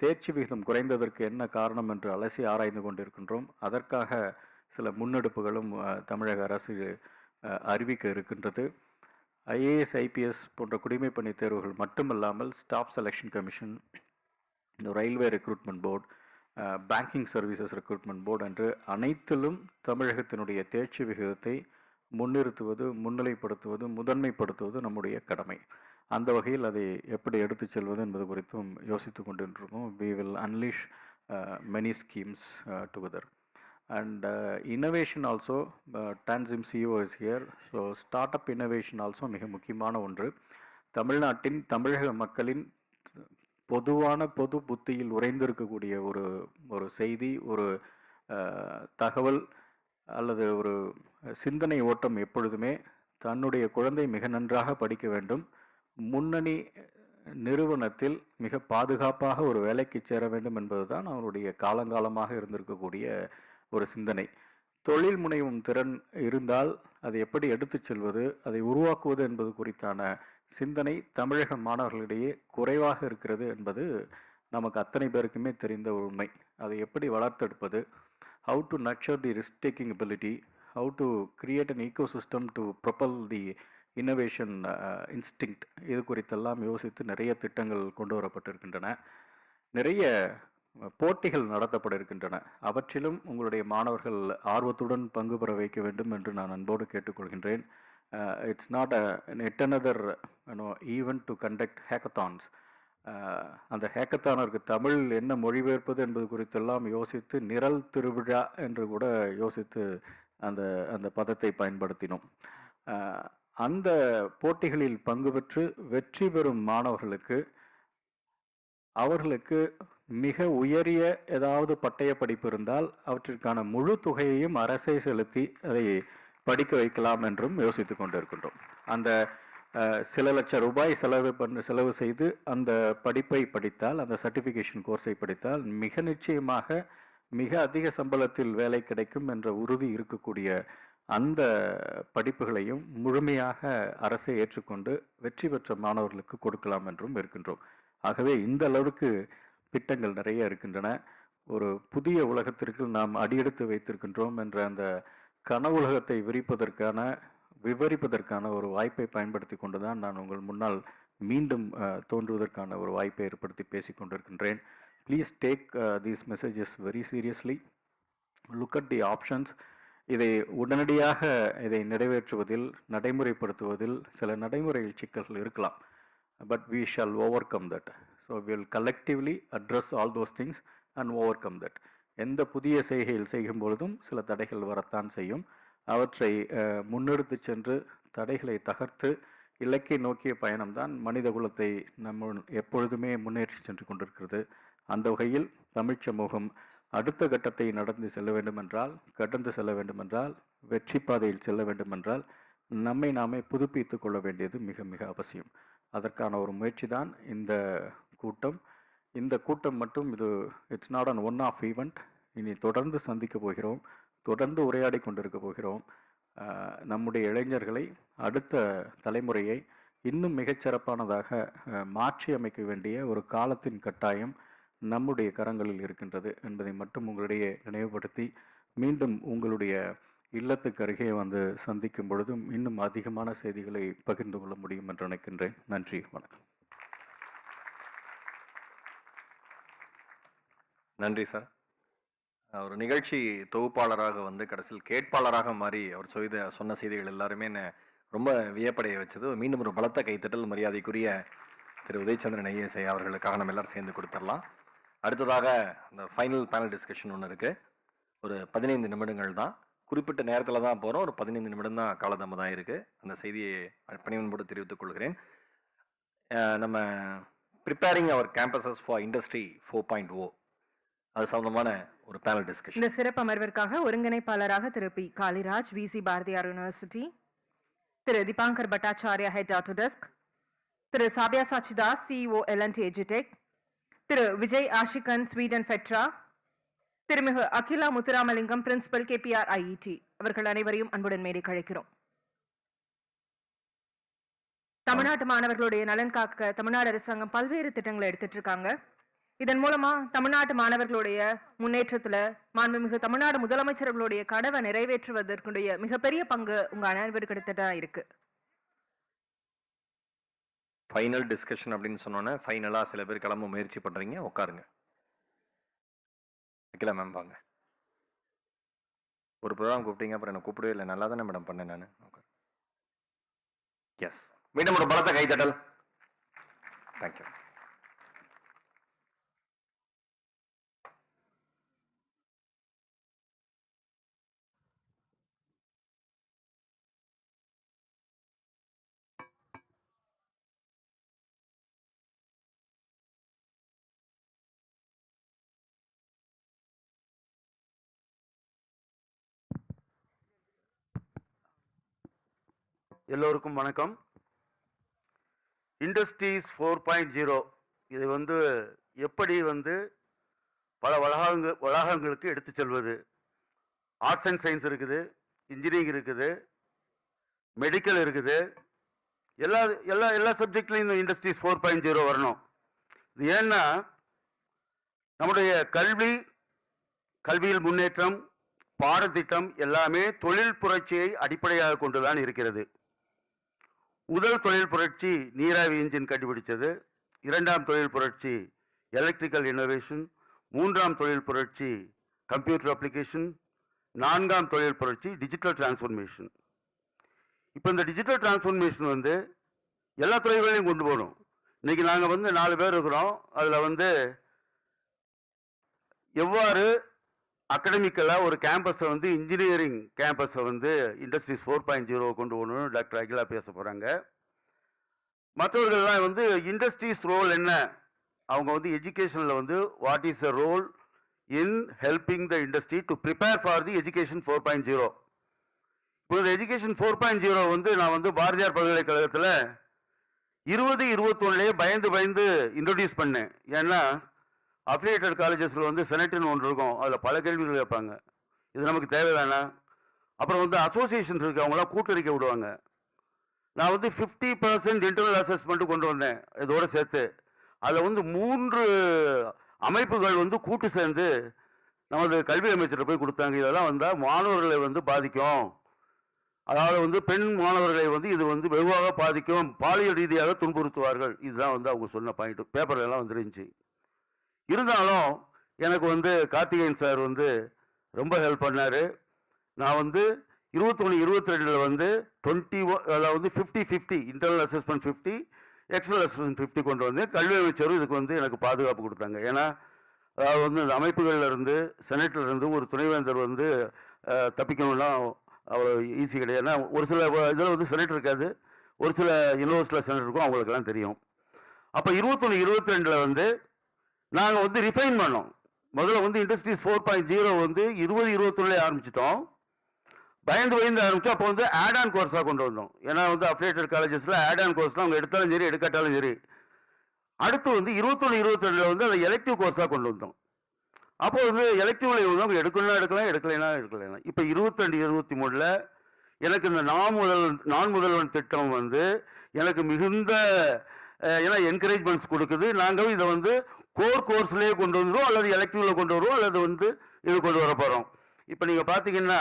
தேர்ச்சி விகிதம் குறைந்ததற்கு என்ன காரணம் என்று அலசி ஆராய்ந்து கொண்டிருக்கின்றோம். அதற்காக சில முன்னெடுப்புகளும் தமிழக அரசு அறிவிக்க இருக்கின்றது. ஐஏஎஸ், ஐபிஎஸ் போன்ற குடிமைப் பணி தேர்வுகள் மட்டுமல்லாமல் staff selection commission, railway recruitment board, banking services recruitment board என்று அனைத்திலும் தமிழகத்தினுடைய தேர்ச்சி விகிதத்தை முன்னிறுத்துவது, முன்னிலைப்படுத்துவது, முதன்மைப்படுத்துவது நம்முடைய கடமை. அந்த வகையில் அதை எப்படி எடுத்து செல்வது என்பது குறித்தும் யோசித்து கொண்டிருக்கோம். we will unleash many schemes together. And innovation also, Tanzim CEO is here. So startup innovation also மிக முக்கியமான ஒன்று. தமிழ்நாட்டின், தமிழக மக்களின் பொதுவான பொது புத்தியில் உறைந்திருக்கக்கூடிய ஒரு செய்தி, ஒரு தகவல் அல்லது ஒரு சிந்தனை ஓட்டம் எப்பொழுதுமே தன்னுடைய குழந்தை மிக நன்றாக படிக்க வேண்டும், முன்னணி நிறுவனத்தில் மிக பாதுகாப்பாக ஒரு வேலைக்கு சேர வேண்டும் என்பதுதான் அவருடைய காலங்காலமாக இருந்திருக்கக்கூடிய ஒரு சிந்தனை. தொழில் முனைவும் திறன் இருந்தால் அதை எப்படி எடுத்துச் செல்வது, அதை உருவாக்குவது என்பது குறித்தான சிந்தனை தமிழக மாணவர்களிடையே குறைவாக இருக்கிறது என்பது நமக்கு அத்தனை பேருக்குமே தெரிந்த உண்மை. அதை எப்படி வளர்த்தெடுப்பது, how to nurture the risk taking ability, how to create an ecosystem to propel the innovation instinct, இது குறித்தெல்லாம் யோசித்து நிறைய திட்டங்கள் கொண்டு வரப்பட்டிருக்கின்றன. நிறைய போட்டிகள் நடத்தப்பட இருக்கின்றன. அவற்றிலும் உங்களுடைய மாணவர்கள் ஆர்வத்துடன் பங்கு பெற வைக்க வேண்டும் என்று நான் அன்போடு கேட்டுக்கொள்கின்றேன். It's not yet another event to conduct hackathons. அந்த ஹேக்கத்தானருக்கு தமிழ் என்ன மொழிபெயர்ப்பது என்பது குறித்தெல்லாம் யோசித்து நிரல் திருவிழா என்று கூட யோசித்து அந்த அந்த பதத்தை பயன்படுத்தினோம். அந்த போட்டிகளில் பங்கு பெற்று வெற்றி பெறும் மாணவர்களுக்கு அவர்களுக்கு மிக உயரிய ஏதாவது பட்டய படிப்பு இருந்தால் அவற்றிற்கான முழு தொகையையும் அரசே செலுத்தி அதை படிக்க வைக்கலாம் என்றும் யோசித்து கொண்டிருக்கின்றோம். அந்த சில லட்சம் ரூபாய் செலவு செய்து அந்த படிப்பை படித்தால், அந்த சர்டிஃபிகேஷன் கோர்ஸை படித்தால் மிக நிச்சயமாக மிக அதிக சம்பளத்தில் வேலை கிடைக்கும் என்ற உறுதி இருக்கக்கூடிய அந்த படிப்புகளையும் முழுமையாக அரசை ஏற்றுக்கொண்டு வெற்றி பெற்ற மாணவர்களுக்கு கொடுக்கலாம் என்றும் இருக்கின்றோம். ஆகவே இந்த அளவுக்கு திட்டங்கள் நிறைய இருக்கின்றன. ஒரு புதிய உலகத்திற்கு நாம் அடியெடுத்து வைத்திருக்கின்றோம் என்ற அந்த கனவுலகத்தை விவரிப்பதற்கான ஒரு வாய்ப்பை பயன்படுத்தி கொண்டுதான் நான் உங்கள் முன்னால் மீண்டும் தோன்றுவதற்கான ஒரு வாய்ப்பை ஏற்படுத்தி பேசிக் கொண்டிருக்கின்றேன். Please take these messages very seriously. Look at the options. இதை உடனடியாக இதை நிறைவேற்றுவதில், நடைமுறைப்படுத்துவதில் சில நடைமுறை சிக்கல்கள் இருக்கலாம். But we shall overcome that. So we will collectively address all those things and overcome that. எந்த புதிய செய்கையில் செய்யும் பொழுதும் சில தடைகள் வரத்தான் செய்யும். அவற்றை முன்னெடுத்து சென்று தடைகளை தகர்த்து இலக்கை நோக்கிய பயணம்தான் மனித குலத்தை நம்ம எப்பொழுதுமே முன்னேற்றி சென்று கொண்டிருக்கிறது. அந்த வகையில் தமிழ் சமூகம் அடுத்த கட்டத்தை கடந்து செல்ல வேண்டுமென்றால், வெற்றி பாதையில் செல்ல வேண்டுமென்றால் நம்மை நாமே புதுப்பித்து கொள்ள வேண்டியது மிக மிக அவசியம். அதற்கான ஒரு முயற்சி தான் இந்த கூட்டம். இந்த கூட்டம் மட்டும் it's not an one off event. இனி தொடர்ந்து சந்திக்க போகிறோம், தொடர்ந்து உரையாடி கொண்டிருக்க போகிறோம். நம்முடைய இளைஞர்களை, அடுத்த தலைமுறையை இன்னும் மிகச்சிறப்பானதாக மாற்றி அமைக்க வேண்டிய ஒரு காலத்தின் கட்டாயம் நம்முடைய கரங்களில் இருக்கின்றது என்பதை மட்டும் உங்களிடையே நினைவுபடுத்தி, மீண்டும் உங்களுடைய இல்லத்துக்கு அருகே வந்து சந்திக்கும் பொழுதும் இன்னும் அதிகமான செய்திகளை பகிர்ந்து கொள்ள முடியும் என்று நினைக்கின்றேன். நன்றி, வணக்கம். நன்றி சார். ஒரு நிகழ்ச்சி தொகுப்பாளராக வந்து கடைசியில் கேட்பாளராக மாறி அவர் சொன்ன செய்திகள் எல்லாருமே என்னை ரொம்ப வியப்படைய வச்சது. மீண்டும் ஒரு பலத்த கைத்தட்டல் மரியாதைக்குரிய திரு உதயச்சந்திரன் ஐஏஎஸ் அவர்களுக்காக நம்ம எல்லாரும் சேர்ந்து கொடுத்துடலாம். அடுத்ததாக இந்த ஃபைனல் பேனல் டிஸ்கஷன் ஒன்று இருக்குது. ஒரு 15 நிமிடங்கள் தான், குறிப்பிட்ட நேரத்தில் தான் போகிறோம். ஒரு 15 நிமிடம் தான் காலதாமதம் இருக்குது. அந்த செய்தியை பணிவன்போடு தெரிவித்துக் கொள்கிறேன். நம்ம preparing our campuses for industry 4.0 அது சம்பந்தமான ஒரு பேனல் டிஸ்கஷன். இந்த சிறப்பு அமர்விற்காக ஒருங்கிணைப்பாளராக Thiru P Kaliraj, VC Bharathiar university, Thiru Dipankar Bhattacharya, head Autodesk, Thiru Sabyasachi Das, CEO L and T எஜுடெக், திரு விஜய் ஆஷிகன், ஸ்வீடன் பெட்ரா, Thirumigu Akila Muthuramalingam, principal KPR IET, அவர்கள் அனைவரையும் அன்புடன் மேடைக்கு அழைக்கிறோம். தமிழ்நாட்டு மாணவர்களுடைய நலன் காக்க தமிழ்நாடு அரசாங்கம் பல்வேறு திட்டங்களை எடுத்துட்டு இருக்காங்க. இதன் மூலமா தமிழ்நாட்டு மாணவர்களுடைய முன்னேற்றத்துல மாண்புமிகு தமிழ்நாடு முதலமைச்சர்களுடைய கனவை நிறைவேற்றுவதற்குடைய மிகப்பெரிய பங்கு உங்க அனைவருக்கிட்ட தான் இருக்கு. ஃபைனல் டிஸ்கஷன் அப்படின்னு சொன்னோன்னே ஃபைனலாக சில பேர் கிளம்ப முயற்சி பண்ணுறீங்க, உட்காருங்க. அகிலா மேம் வாங்க. ஒரு ப்ரோக்ராம் கூப்பிட்டீங்க, அப்புறம் என்ன கூப்பிடவே இல்லை. நல்லா தானே மேடம் பண்ணேன் நான். எஸ், மீண்டும் ஒரு பலத்த கைத்தட்டல். தேங்க்யூ. எல்லோருக்கும் வணக்கம். இண்டஸ்ட்ரீஸ் 4.0 இது எப்படி பல வளாகங்களுக்கு எடுத்து செல்வது. ஆர்ட்ஸ் அண்ட் சயின்ஸ் இருக்குது, இன்ஜினியரிங் இருக்குது, மெடிக்கல் இருக்குது, எல்லா எல்லா எல்லா சப்ஜெக்ட்லையும் இந்த இண்டஸ்ட்ரீஸ் 4.0 வரணும். இது ஏன்னா நம்முடைய கல்வியில் முன்னேற்றம், பாடத்திட்டம் எல்லாமே தொழில் புரட்சியை அடிப்படையாக கொண்டுதான் இருக்கிறது. முதல் தொழில் புரட்சி நீராவி இன்ஜின் கண்டுபிடிச்சது, இரண்டாம் தொழில் புரட்சி எலக்ட்ரிக்கல் இன்னோவேஷன், மூன்றாம் தொழில் புரட்சி கம்ப்யூட்டர் அப்ளிகேஷன், நான்காம் தொழில் புரட்சி டிஜிட்டல் டிரான்ஸ்ஃபர்மேஷன். இப்போ இந்த டிஜிட்டல் டிரான்ஸ்ஃபர்மேஷன் எல்லா துறைகளையும் கொண்டு போகணும். இன்னைக்கு நாங்கள் 4 பேர் இருக்கிறோம். அதில் எவ்வாறு அகடமிக்கலாக ஒரு கேம்பஸை இன்ஜினியரிங் கேம்பஸை இண்டஸ்ட்ரீஸ் 4.0 கொண்டு போகணும்னு டாக்டர் அகிலா பேச போகிறாங்க. மற்றவர்கள்லாம் இண்டஸ்ட்ரீஸ் ரோல் என்ன, அவங்க எஜுகேஷனில் what is the role in helping the industry to prepare for the education 4.0. இப்போ இந்த எஜுகேஷன் 4.0 நான் பாரதியார் பல்கலைக்கழகத்தில் 2021 பயந்து இன்ட்ரடியூஸ் பண்ணேன். ஏன்னா அஃபிலியேட்டட் காலேஜஸில் செனட்டுன்னு ஒன்று இருக்கும், அதில் பல கேள்விகள் கேட்பாங்க. இது நமக்கு தேவைதானா? அப்புறம் அசோசியேஷன் இருக்குது, அவங்களாம் கூட்டறிக்கை விடுவாங்க. நான் 50% இன்டர்னல் அசஸ்மெண்ட்டு கொண்டு வந்தேன் இதோடு சேர்த்து. அதில் 3 அமைப்புகள் கூட்டு சேர்ந்து நமது கல்வி அமைச்சர் போய் கொடுத்தாங்க. இதெல்லாம் வந்தால் மாணவர்களை பாதிக்கும், அதாவது பெண் மாணவர்களை இது வெகுவாக பாதிக்கும், பாலியல் ரீதியாக துன்புறுத்துவார்கள். இதுதான் அவங்க சொன்ன பாயிண்ட். பேப்பர்ல எல்லாம் வந்துருந்துச்சு. இருந்தாலும் எனக்கு கார்த்திகேயன் சார் ரொம்ப ஹெல்ப் பண்ணார். நான் 21-22 20 அதாவது 50-50 இன்டர்னல் அசஸ்மெண்ட் 50, எக்ஸ்டர்னல் அசஸ்மெண்ட் 50 கொண்டு வந்தேன். கல்வி அமைச்சரும் இதுக்கு எனக்கு பாதுகாப்பு கொடுத்தாங்க. ஏன்னா அதாவது இந்த அமைப்புகளில் இருந்து செனட்டில் இருந்து ஒரு துணைவேந்தர் தப்பிக்கணும்னா அவ்வளோ ஈஸி கிடையாது. ஏன்னா ஒரு சில இதில் செனட் இருக்காது, ஒரு சில யூனிவர்சிட்டியில் செனட் இருக்கும், அவங்களுக்கெல்லாம் தெரியும். அப்போ 21-22 நாங்கள் ரிஃபைன் பண்ணோம். முதல்ல இண்டஸ்ட்ரீஸ் 4.0 20-21 ஆரம்பிச்சிட்டோம். பயந்து ஆரம்பித்தோம். அப்போ ஆட் ஆன் கோர்ஸாக கொண்டு வந்தோம். ஏன்னா அஃபிலியேட்டட் காலேஜஸில் ஆட் ஆன் கோர்ஸ்லாம் அவங்க எடுத்தாலும் சரி எடுக்காட்டாலும் சரி. அடுத்து 21-22 அதை எலெக்டிவ் கோர்ஸாக கொண்டு வந்தோம். அப்போ எலெக்டிவ்ல அவங்க எடுக்கலாம். இப்போ 22-23 எனக்கு இந்த நான் முதல்வன் திட்டம் எனக்கு மிகுந்த என்கரேஜ்மெண்ட்ஸ் கொடுக்குது. நாங்கள் இதை கோர் கோர்ஸ்லேயே கொண்டு வந்துடுவோம், அல்லது எலெக்டிவ்ல கொண்டு வருவோம், அல்லது இது கொண்டு வர போகிறோம். இப்போ நீங்கள் பார்த்தீங்கன்னா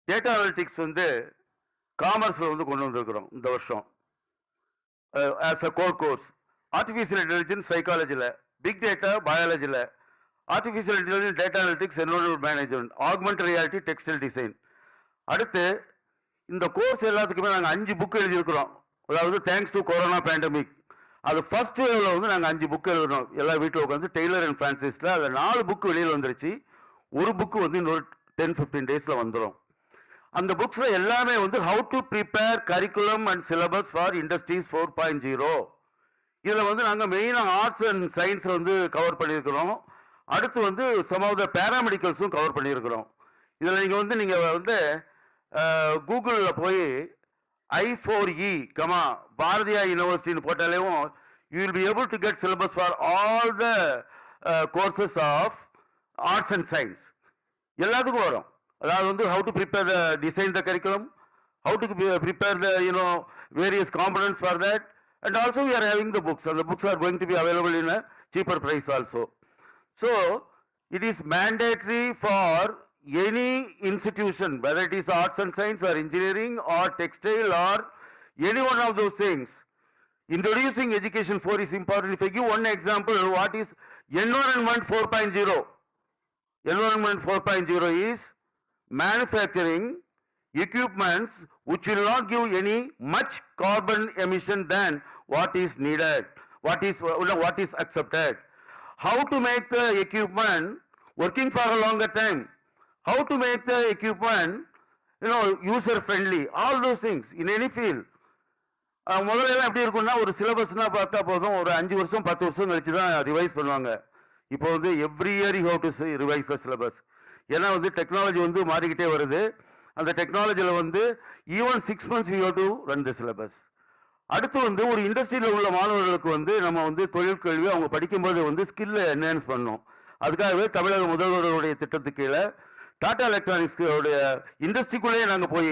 டேட்டா அனலிட்டிக்ஸ் காமர்ஸில் கொண்டு வந்திருக்கிறோம் இந்த வருஷம் as a core course. Artificial intelligence சைக்காலஜியில், பிக் டேட்டா பயாலஜியில், artificial intelligence data analytics environmental management, augmented reality textile design. அடுத்து இந்த கோர்ஸ் எல்லாத்துக்குமே நாங்கள் 5 புக் எழுதியிருக்கிறோம். அதாவது தேங்க்ஸ் டு கொரோனா பேண்டமிக். அது ஃபர்ஸ்ட் வேவ்ல நாங்கள் 5 புக் எழுதுனோம். எல்லா வீட்டில் உட்காந்து டெய்லர் அண்ட் ஃப்ரான்சிஸில் அதில் 4 புக்கு வெளியில் வந்துருச்சு. ஒரு புக்கு இன்னொரு 10-15 டேஸில் வந்துடும். அந்த புக்ஸில் எல்லாமே how to prepare curriculum and syllabus for industries 4.0. இதில் வந்து நாங்கள் மெயினாக ஆர்ட்ஸ் அண்ட் சயின்ஸ் வந்து கவர் பண்ணியிருக்கிறோம். அடுத்து வந்து சம் ஆஃப் த பேராமெடிக்கல்ஸும் கவர் பண்ணியிருக்கிறோம். இதில் நீங்கள் வந்து கூகுளில் போய் I4E, Bharatiya யூனிவர்சிட்டின்னு போட்டாலேயும் you will be able to get syllabus for all the courses of arts and science. எல்லாத்துக்கும் வரும். அதாவது வந்து how to prepare the design the curriculum, how to prepare the various components for that, and also we are having the books, and the books are going to be available in a cheaper price also. So it is mandatory for any institution, whether it is arts and science or engineering or textile or any one of those things. Introducing education 4 is important. If I give one example, what is environment 4.0? Environment 4.0 is manufacturing equipments which will not give any much carbon emission than what is needed, what is accepted. How to make the equipment working for a longer time, how to make the equipment user friendly, all those things in any field. முதல்ல எப்படி இருக்கும்னா ஒரு சிலபஸ்னா பார்த்தா போதும், ஒரு 5 வருஷம் 10 வருஷம் கழிச்சு தான் ரிவைஸ் பண்ணுவாங்க. இப்போ வந்து every year you have to revise the syllabus. ஏன்னா வந்து டெக்னாலஜி வந்து மாறிக்கிட்டே வருது. அந்த டெக்னாலஜியில் வந்து even 6 months you have to run the syllabus. அடுத்து வந்து ஒரு இண்டஸ்ட்ரியில் உள்ள மாணவர்களுக்கு வந்து நம்ம வந்து தொழிற்கல்வி அவங்க படிக்கும்போது வந்து ஸ்கில்லை என்ஹான்ஸ் பண்ணணும். அதுக்காகவே தமிழக முதல்வருடைய திட்டத்துக்கு கீழே டாடா எலக்ட்ரானிக்ஸோடைய இண்டஸ்ட்ரிக்குள்ளேயே நாங்கள் போய்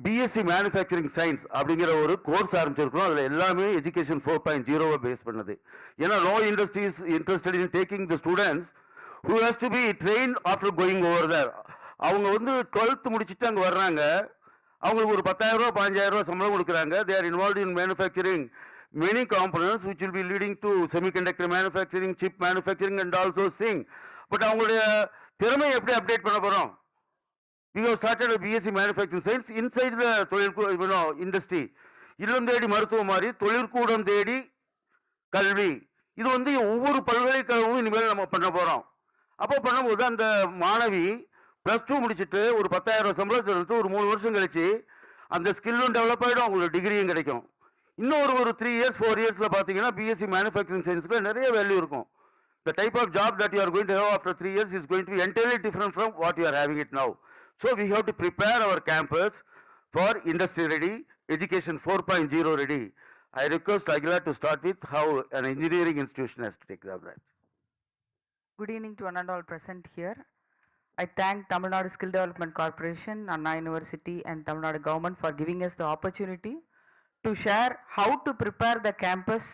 பிஎஸ்சி மேனுஃபேக்சரிங் சயின்ஸ் அப்படிங்கிற ஒரு கோர்ஸ் ஆரம்பிச்சிருக்கிறோம். அதில் எல்லாமே எஜுகேஷன் 4.0 பேஸ் பண்ணது. ஏன்னா no industry is interested in taking the students who has to be train after going over there. அவங்க வந்து 12th முடிச்சுட்டு அங்கே வர்றாங்க, அவங்களுக்கு ஒரு 10,000 ரூபா 15,000 ரூபா சம்பளம் கொடுக்குறாங்க. They are involve in manufacturing many components which will be leading to semiconductor manufacturing, chip manufacturing and all those things. But அவங்களுடைய திறமையை எப்படி அப்டேட் பண்ண போகிறோம்? We have started a BSc manufacturing science inside the industry. இல்லம் தேடி மருத்துவம் மாதிரி தொழிற்கூடம் தேடி கல்வி, இது வந்து ஒவ்வொரு பல்கலைக்கழகமும் இனிமேல் நம்ம பண்ண போகிறோம். அப்போ பண்ணும்போது அந்த மாணவி +2 முடிச்சுட்டு ஒரு 10,000 சம்பளத்தை எடுத்து ஒரு 3 வருஷம் கழிச்சு அந்த ஸ்கில்லும் டெவலப் ஆகிடும், அவங்களோட டிகிரியும் கிடைக்கும். இன்னும் ஒரு 3 years 4 yearsல பார்த்தீங்கன்னா பிஎஸ்சி மேனுஃபேக்சரிங் சயின்ஸில் நிறைய வேல்யூ இருக்கும். The type of job that you are going to have after 3 years is going to be entirely different from what you are having it now. So we have to prepare our campus for industry ready, education 4.0 ready. I request Aguilar to start with how an engineering institution has to take care of that. Good evening to one and all present here. I thank Tamil Nadu Skill Development Corporation, Anna University and Tamil Nadu government for giving us the opportunity to share how to prepare the campus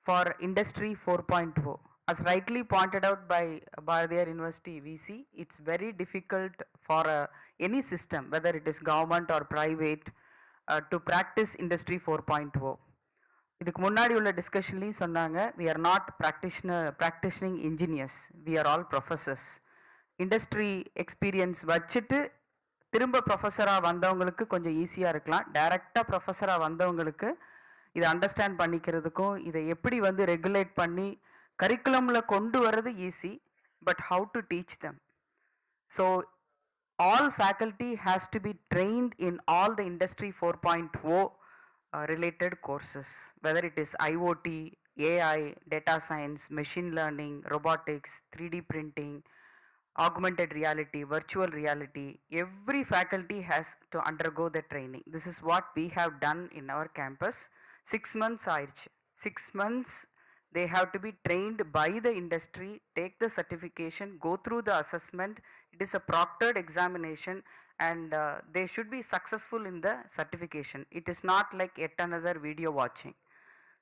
for Industry 4.0. As rightly pointed out by Bharatiyar University VC, it's very difficult for any system, whether it is government or private, to practice Industry 4.0. இதுக்கு முன்னாடி உள்ள டிஸ்கஷன்லையும் சொன்னாங்க, we are not practicing engineers, we are all professors. Industry experience வச்சுட்டு திரும்ப ப்ரொஃபஸராக வந்தவங்களுக்கு கொஞ்சம் ஈஸியாக இருக்கலாம். டைரெக்டாக ப்ரொஃபஸராக வந்தவங்களுக்கு இதை அண்டர்ஸ்டாண்ட் பண்ணிக்கிறதுக்கும் இதை எப்படி வந்து ரெகுலேட் பண்ணி கரிக்குலமில் கொண்டு வர்றது easy, but how to teach them. So all faculty has to be trained in all the industry 4.0 related courses, whether it is IoT, AI, data science, machine learning, robotics, 3D printing, augmented reality, virtual reality. Every faculty has to undergo the training. This is what we have done in our campus. 6 months ஆயிடுச்சு. 6 months they have to be trained by the industry, take the certification, go through the assessment. It is a proctored examination and they should be successful in the certification. It is not like yet another video watching.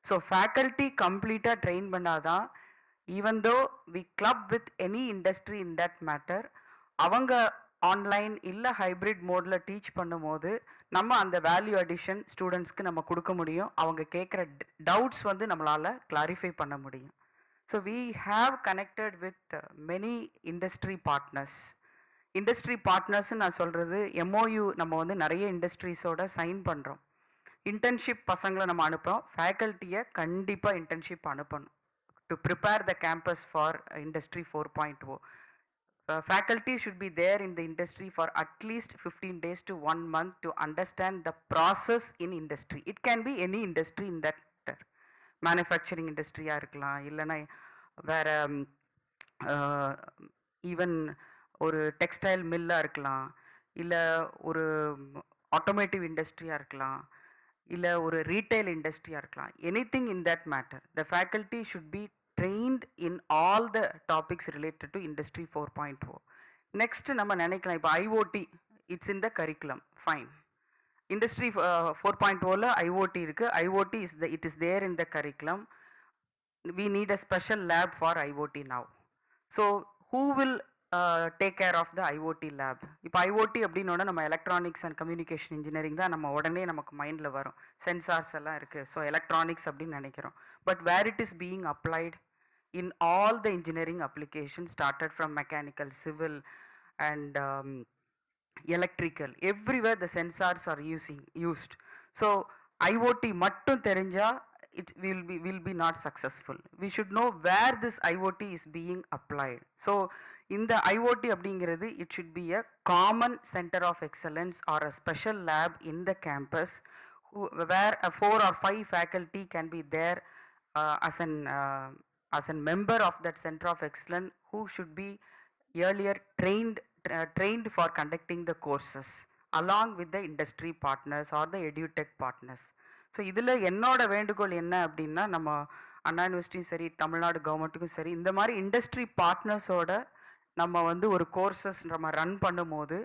So faculty completely train பண்ணாதான், even though we club with any industry in that matter, அவங்க online இல்லை hybrid மோடில் teach பண்ணும்போது நம்ம அந்த value addition ஸ்டூடெண்ட்ஸ்க்கு நம்ம கொடுக்க முடியும். அவங்க கேட்குற டவுட்ஸ் வந்து நம்மளால் கிளாரிஃபை பண்ண முடியும். So we have connected with many industry partners. Industry பார்ட்னர்ஸ்ன்னு நான் சொல்கிறது எம்ஓயு நம்ம வந்து நிறைய இண்டஸ்ட்ரீஸோட சைன் பண்ணுறோம். இன்டர்ன்ஷிப் பசங்களை நம்ம அனுப்புகிறோம், ஃபேக்கல்ட்டியை கண்டிப்பாக இன்டர்ன்ஷிப் அனுப்பணும் to prepare the campus for Industry 4.0. Faculty should be there in the industry for at least 15 days to 1 month to understand the process in industry. It can be any industry in that matter. Manufacturing இண்டஸ்ட்ரியாக இருக்கலாம், இல்லைன்னா வேறு even ஒரு textile மில்லாக இருக்கலாம், இல்லை ஒரு automotive இண்டஸ்ட்ரியாக இருக்கலாம், இல்லை ஒரு ரீட்டைல் இண்டஸ்ட்ரியாக இருக்கலாம். Anything in that matter the faculty should be trained in all the topics related to industry 4.0. Next நம்ம நினைக்கலாம் இப்போ IOT it's in the curriculum, fine. Industry 4.0ல ஐஓடி இருக்குது, IOT it is there in the curriculum. we need a special lab for IoT now. So who will take care of the IoT lab? இப்போ IoT அப்படின்னோட நம்ம electronics and communication engineering தான் நம்ம உடனே நமக்கு மைண்டில் வரும். சென்சார்ஸ் எல்லாம் இருக்குது, ஸோ எலக்ட்ரானிக்ஸ் அப்படின்னு நினைக்கிறோம். But where it is being applied in all the engineering applications, started from mechanical, civil and electrical, everywhere the sensors are used. So IoT mattum therinja it will be not successful. We should know where this IoT is being applied. So in the IoT அப்படிங்கிறது it should be a common center of excellence or a special lab in the campus where a 4 or 5 faculty can be there as a member of that center of excellence who should be earlier trained for conducting the courses along with the industry partners or the edutech partners. So இதில் என்னோட வேண்டுகோள் என்ன அப்படின்னா, நம்ம அண்ணா யூனிவர்சிட்டியும் சரி, தமிழ்நாடு கவர்மெண்ட்டுக்கும் சரி, இந்த மாதிரி இண்டஸ்ட்ரி பார்ட்னர்ஸோட நம்ம வந்து ஒரு கோர்சஸ் நம்ம ரன் பண்ணும்போது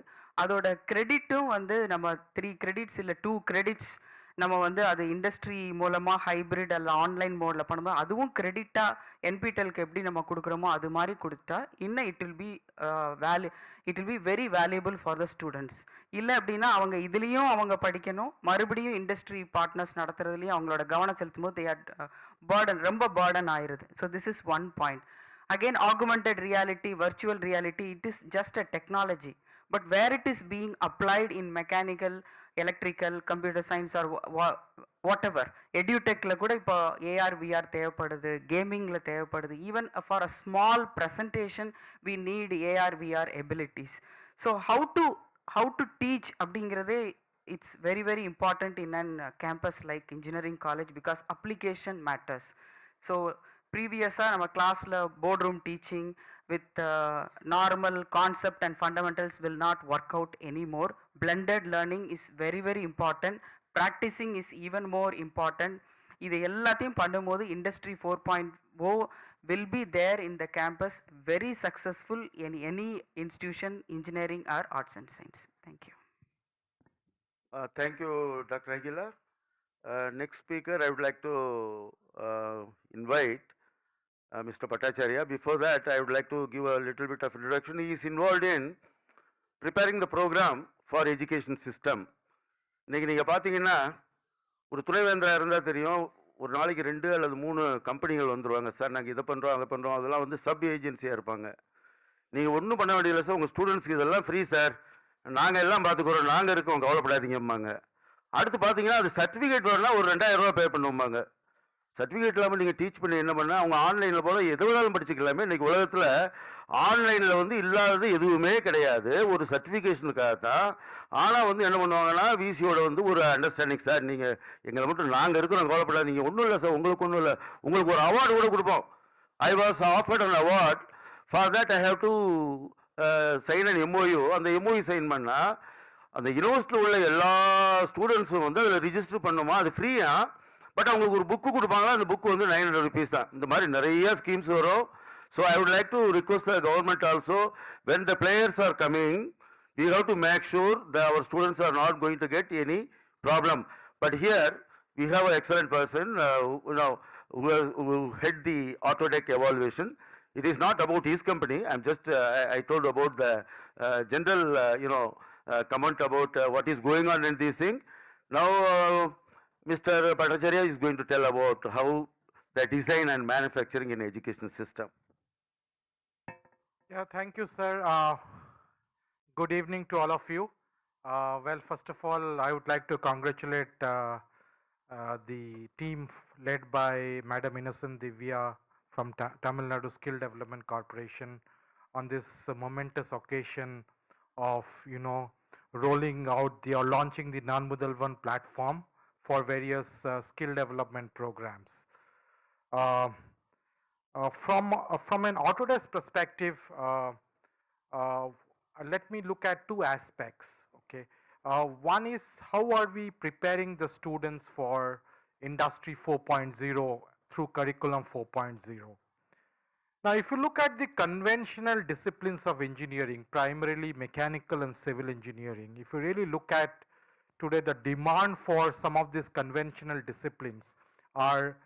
அதோட கிரெடிட்டும் வந்து நம்ம 3 கிரெடிட்ஸ் இல்லை 2 கிரெடிட்ஸ் நம்ம வந்து அது இண்டஸ்ட்ரி மூலமாக ஹைப்ரிட் அல்ல ஆன்லைன் மோடில் பண்ணும்போது அதுவும் கிரெடிட்டாக என்பிடெல்க்கு எப்படி நம்ம கொடுக்குறோமோ அது மாதிரி கொடுத்தா இன்னும் it will be very valuable for the students. இல்லை அப்படின்னா அவங்க இதுலேயும் அவங்க படிக்கணும், மறுபடியும் இண்டஸ்ட்ரி பார்ட்னர்ஸ் நடத்துறதுலையும் அவங்களோட கவனம் செலுத்தும் போது ரொம்ப பேர்டன் ஆயிடுது. So this is one point. Again augmented reality, virtual reality, it is just a technology. But where it is being applied in mechanical, electrical, computer science or whatever, edutechல கூட இப்போ AR VR தேவைப்படுது, கேமிங்கில் தேவைப்படுது. Even for a small presentation we need AR VR abilities. So how to teach அப்படிங்கிறதே it's very very important in an campus like engineering college because application matters. So ப்ரீவியஸாக நம்ம கிளாஸில் board room teaching with normal concept and fundamentals will not work out anymore. Blended learning is very very important. Practising is even more important. இது எல்லாத்தையும் பண்ணும்போது industry 4.0 will be there in the campus, very successful in any institution, engineering or arts and science. Thank you. Thank you, Dr. Aguila. Next speaker, I would like to invite Mr. Bhattacharya. Before that, I would like to give a little bit of introduction. He is involved in preparing the program for education system. இன்னைக்கு நீங்கள் பார்த்தீங்கன்னா ஒரு துணைவேந்தராக இருந்தால் தெரியும், ஒரு நாளைக்கு 2 அல்லது 3 கம்பெனிகள் வந்துடுவாங்க. சார் நாங்கள் இதை பண்ணுறோம் அதை பண்ணுறோம், அதெல்லாம் வந்து சப் ஏஜென்சியாக இருப்பாங்க. நீங்கள் ஒன்றும் பண்ண வேண்டியதில்லை சார், உங்கள் ஸ்டூடெண்ட்ஸ்க்கு இதெல்லாம் ஃப்ரீ சார், நாங்கள் எல்லாம் பார்த்துக்குறோம், நாங்கள் இருக்கோம், கவலைப்படாதீங்கம்பாங்க. அடுத்து பார்த்தீங்கன்னா அது சர்டிஃபிகேட் வரலாம் ஒரு 2000 ரூபா பே பண்ணுவாங்க. சர்டிஃபிகேட் இல்லாமல் நீங்கள் டீச் பண்ணி என்ன பண்ணால் அவங்க ஆன்லைனில் போல எது வேணாலும் படிச்சுக்கலாமே. இன்றைக்கி உலகத்தில் ஆன்லைனில் வந்து இல்லாதது எதுவுமே கிடையாது, ஒரு சர்டிஃபிகேஷனுக்காக தான். ஆனால் வந்து என்ன பண்ணுவாங்கன்னா விசியோட வந்து ஒரு அண்டர்ஸ்டாண்டிங், சார் நீங்கள் எங்களை மட்டும் நாங்கள் இருக்கிறோம், கவலைப்படாது, நீங்கள் ஒன்றும் இல்லை சார், உங்களுக்கு ஒன்றும் இல்லை, உங்களுக்கு ஒரு அவார்டு கூட கொடுப்போம். I was offered an award, for that I have to sign an MOU. அந்த MOU சைன் பண்ணால் அந்த யூனிவர்சிட்டியில் உள்ள எல்லா ஸ்டூடெண்ட்ஸும் வந்து அதில் ரிஜிஸ்டர் பண்ணுமா, அது ஃப்ரீயா. பட் அவங்களுக்கு ஒரு புக்கு கொடுப்பாங்களா, அந்த புக்கு வந்து 900 rupees தான். இந்த மாதிரி நிறைய ஸ்கீம்ஸ் வரும். So I would like to request the government also, when the players are coming, we have to make sure that our students are not going to get any problem. But here we have an excellent person who head the Autodeck evaluation. It is not about his company. I'm just I told about the general comment about what is going on in this thing. Now Mr. Bhattacharya is going to tell about how the design and manufacturing in education system. Yeah, thank you, sir. Good evening to all of you. Well, first of all, I would like to congratulate the team led by Madam Innocent Divya from Tamil Nadu Skill Development Corporation on this momentous occasion of, rolling out or launching the Non-Mudalvan platform for various skill development programs. From an Autodesk perspective, let me look at two aspects. Okay, one is how are we preparing the students for Industry 4.0 through Curriculum 4.0. Now, if you look at the conventional disciplines of engineering, primarily mechanical and civil engineering, if you really look at today, the demand for some of these conventional disciplines are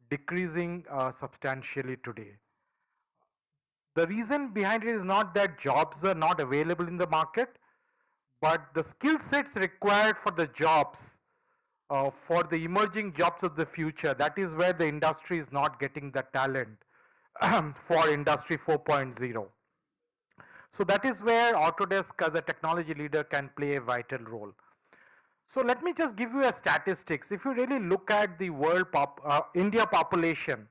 decreasing substantially today. The reason behind it is not that jobs are not available in the market, but the skill sets required for the jobs, for the emerging jobs of the future, that is where the industry is not getting the talent for Industry 4.0. So that is where Autodesk as a technology leader can play a vital role. So let me just give you a statistics. If you really look at the world India population,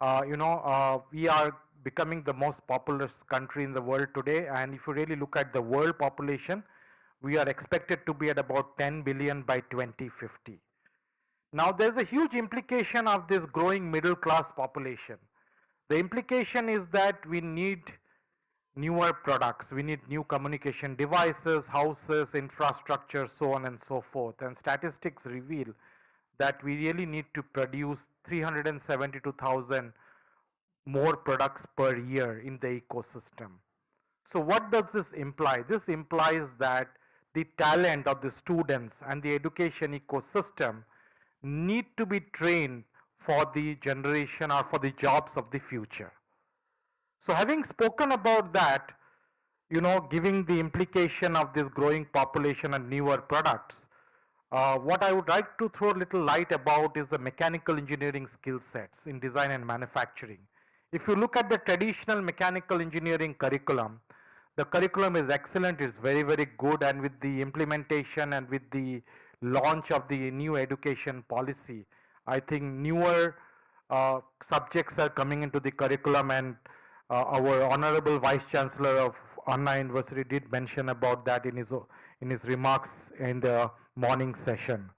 we are becoming the most populous country in the world today, and if you really look at the world population, we are expected to be at about 10 billion by 2050. Now there's a huge implication of this growing middle class population. The implication is that we need newer products, we need new communication devices, houses, infrastructure, so on and so forth. And statistics reveal that we really need to produce 372,000 more products per year in the ecosystem. So what does this imply? This implies that the talent of the students and the education ecosystem need to be trained for the generation or for the jobs of the future. So having spoken about that, giving the implication of this growing population and newer products, what I would like to throw a little light about is the mechanical engineering skill sets in design and manufacturing. If you look at the traditional mechanical engineering curriculum, the curriculum is excellent, it's very, very good, and with the implementation and with the launch of the new education policy, I think newer subjects are coming into the curriculum, and our Honorable Vice Chancellor of Anna University did mention about that in his remarks in the morning session.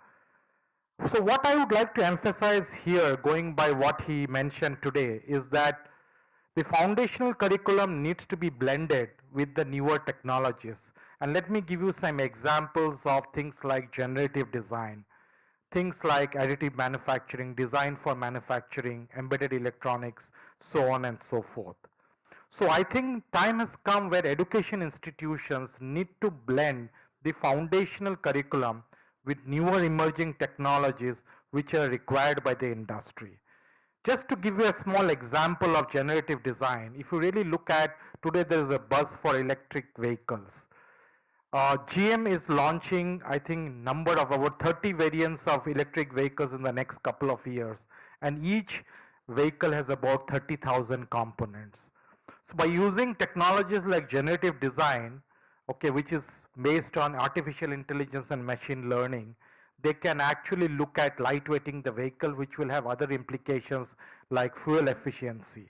So what I would like to emphasize here, going by what he mentioned today, is that the foundational curriculum needs to be blended with the newer technologies. And let me give you some examples of things like generative design, things like additive manufacturing, design for manufacturing, embedded electronics, so on and so forth. So I think time has come where education institutions need to blend the foundational curriculum with newer emerging technologies which are required by the industry. Just to give you a small example of generative design, if you really look at today, there is a buzz for electric vehicles. GM is launching, I think, number of about 30 variants of electric vehicles in the next couple of years, and each vehicle has about 30,000 components. So by using technologies like generative design, okay, which is based on artificial intelligence and machine learning, they can actually look at lightweighting the vehicle, which will have other implications like fuel efficiency.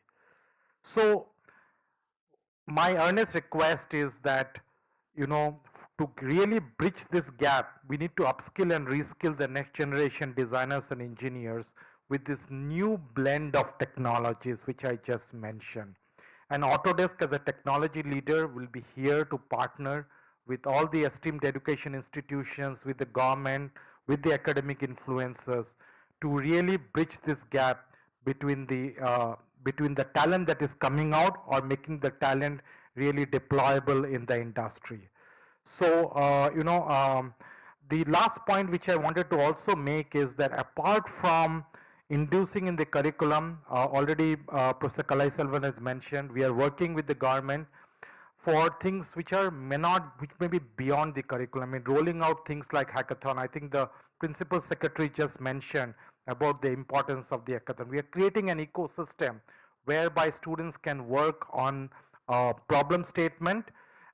So my earnest request is that, to really bridge this gap, we need to upskill and reskill the next generation designers and engineers with this new blend of technologies which I just mentioned. And Autodesk as a technology leader will be here to partner with all the esteemed education institutions, with the government, with the academic influencers, to really bridge this gap between the talent that is coming out or making the talent really deployable in the industry. So, the last point which I wanted to also make is that apart from inducing in the curriculum, already Professor Kalai Selvan has mentioned, we are working with the government for things which may be beyond the curriculum. I mean, rolling out things like hackathon. I think the Principal Secretary just mentioned about the importance of the hackathon. We are creating an ecosystem whereby students can work on a problem statement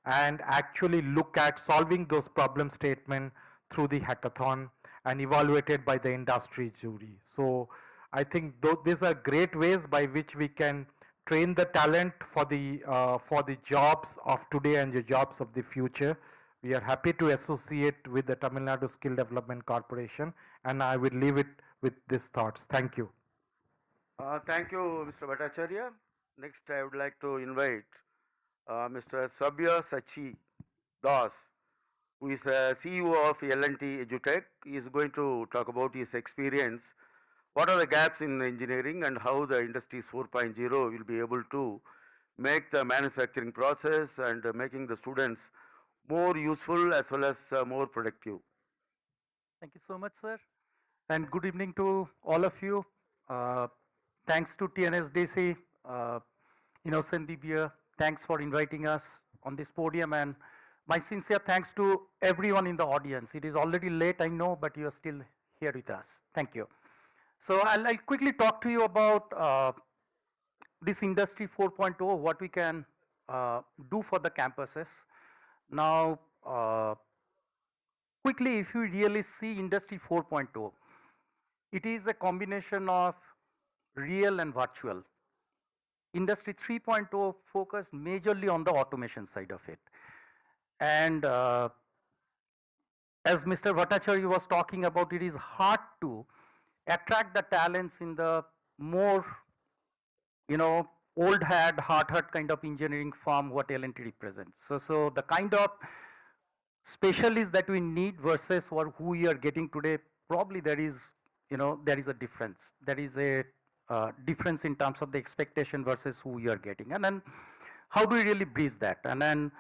and actually look at solving those problem statements through the hackathon and evaluated by the industry jury. So I think these are great ways by which we can train the talent for the jobs of today and the jobs of the future. We are happy to associate with the Tamil Nadu Skill Development Corporation, and I will leave it with these thoughts. Thank you. Thank you, Mr. Bhattacharya. Next, I would like to invite Mr. Sabya Sachi Das, who is CEO of L&T Edutech. He is going to talk about his experience, what are the gaps in engineering and how the Industries 4.0 will be able to make the manufacturing process and making the students more useful as well as more productive. Thank you so much, sir. And good evening to all of you. Thanks to TNSDC, Innocent Dibia, thanks for inviting us on this podium, and my sincere thanks to everyone in the audience. It is already late, I know, but you are still here with us. Thank you. So I'll quickly talk to you about this Industry 4.0, what we can do for the campuses. Now, quickly, if you really see Industry 4.0, it is a combination of real and virtual. Industry 3.0 focused majorly on the automation side of it. And as Mr. Bhattacharya was talking about, it is hard to attract the talents in the more, old hat, hard hat kind of engineering firm what L&T represents. So the kind of specialists that we need versus who we are getting today, probably there is, there is a difference. There is a difference in terms of the expectation versus who you are getting. And then how do we really bridge that? And then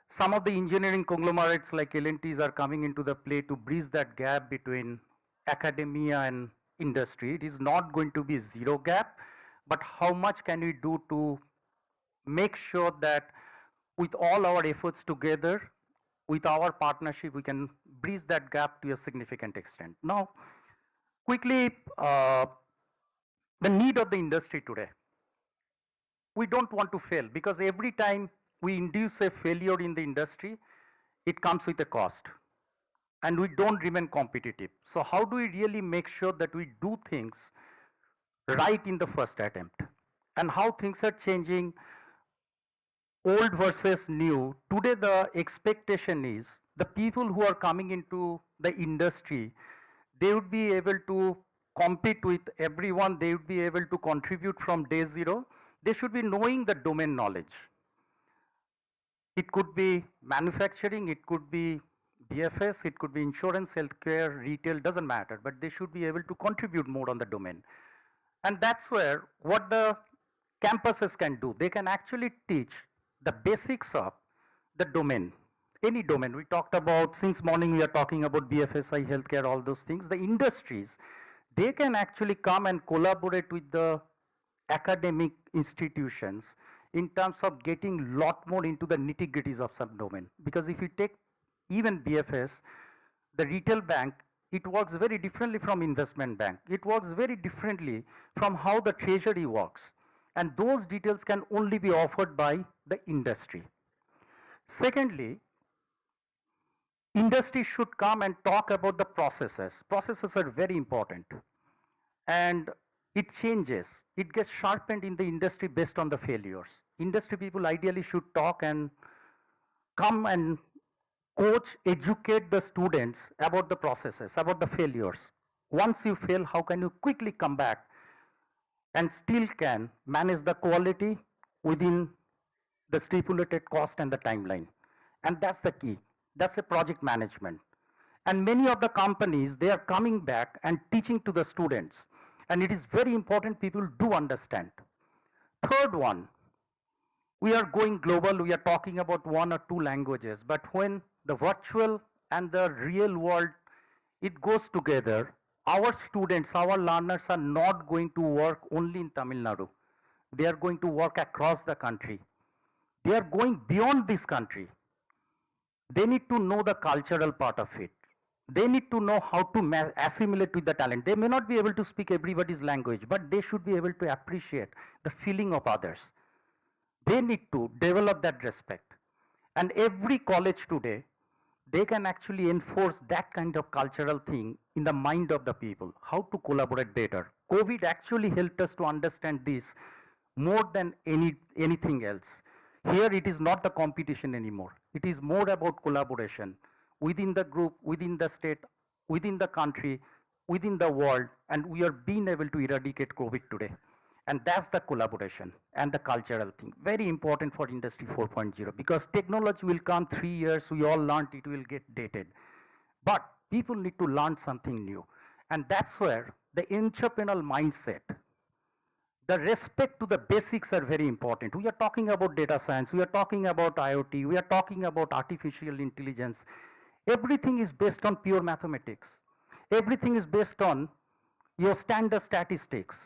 some of the engineering conglomerates like L&Ts are coming into the play to bridge that gap between academia and industry. It is not going to be zero gap, but how much can we do to make sure that with all our efforts together, with our partnership, we can bridge that gap to a significant extent. Now, quickly, the need of the industry today. We don't want to fail because every time we induce a failure in the industry, it comes with a cost and we don't remain competitive. So how do we really make sure that we do things right in the first attempt? And how things are changing, old versus new. Today the expectation is the people who are coming into the industry, they would be able to compete with everyone, they would be able to contribute from day zero. They should be knowing the domain knowledge. It could be manufacturing, it could be BFS, it could be insurance, healthcare, retail, doesn't matter, but they should be able to contribute more on the domain. And that's where what the campuses can do. They can actually teach the basics of the domain, any domain. We talked about, since morning we are talking about BFSI, healthcare, all those things. The industries, they can actually come and collaborate with the academic institutions in terms of getting a lot more into the nitty-gritties of some domain. Because if you take even BFS, the retail bank, it works very differently from investment bank. It works very differently from how the treasury works. And those details can only be offered by the industry. Secondly, industry should come and talk about the processes. Processes are very important. And it changes. It gets sharpened in the industry based on the failures. Industry people ideally should talk and come and coach, educate the students about the processes, about the failures. Once you fail, how can you quickly come back and still can manage the quality within the stipulated cost and the timeline. And that's the key. That's a project management. And many of the companies, they are coming back and teaching to the students. And it is very important people do understand. Third one, we are going global. We are talking about 1 or 2 languages. But when the virtual and the real world, it goes together, our students, our learners are not going to work only in Tamil Nadu. They are going to work across the country. They are going beyond this country. They need to know the cultural part of it. They need to know how to assimilate with the talent. They may not be able to speak everybody's language, but they should be able to appreciate the feeling of others. They need to develop that respect. And every college today, they can actually enforce that kind of cultural thing in the mind of the people, how to collaborate better. COVID actually helped us to understand this more than anything else. Here it is not the competition anymore. It is more about collaboration within the group, within the state, within the country, within the world, and we are being able to eradicate COVID today. And that's the collaboration and the cultural thing. Very important for Industry 4.0 because technology will come 3 years, we all learned it will get dated. But people need to learn something new. And that's where the entrepreneurial mindset, the respect to the basics are very important. We are talking about data science, we are talking about IoT, we are talking about artificial intelligence. Everything is based on pure mathematics. Everything is based on your standard statistics.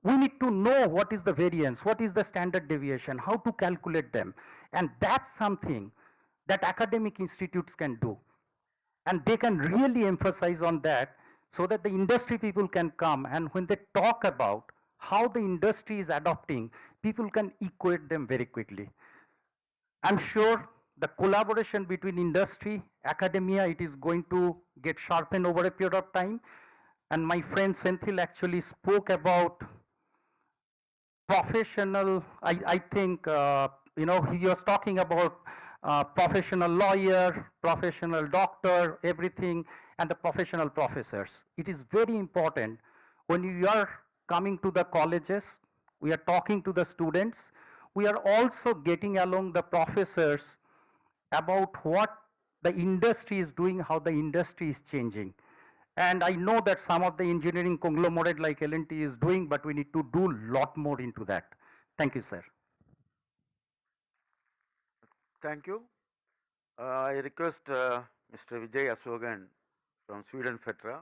We need to know what is the variance, what is the standard deviation, how to calculate them. And that's something that academic institutes can do. And they can really emphasize on that so that the industry people can come, and when they talk about how the industry is adopting, people can equate them very quickly. I'm sure the collaboration between industry, academia, it is going to get sharpened over a period of time. And my friend Senthil actually spoke about professional, I think, he was talking about professional lawyer, professional doctor, everything, and the professional professors. It is very important when you are coming to the colleges, we are talking to the students, we are also getting along the professors about what the industry is doing, how the industry is changing. And I know that some of the engineering conglomerate like L&T is doing, but we need to do a lot more into that. Thank you, sir. Thank you. I request Mr. Vijay Aswogan from Sweden FETRA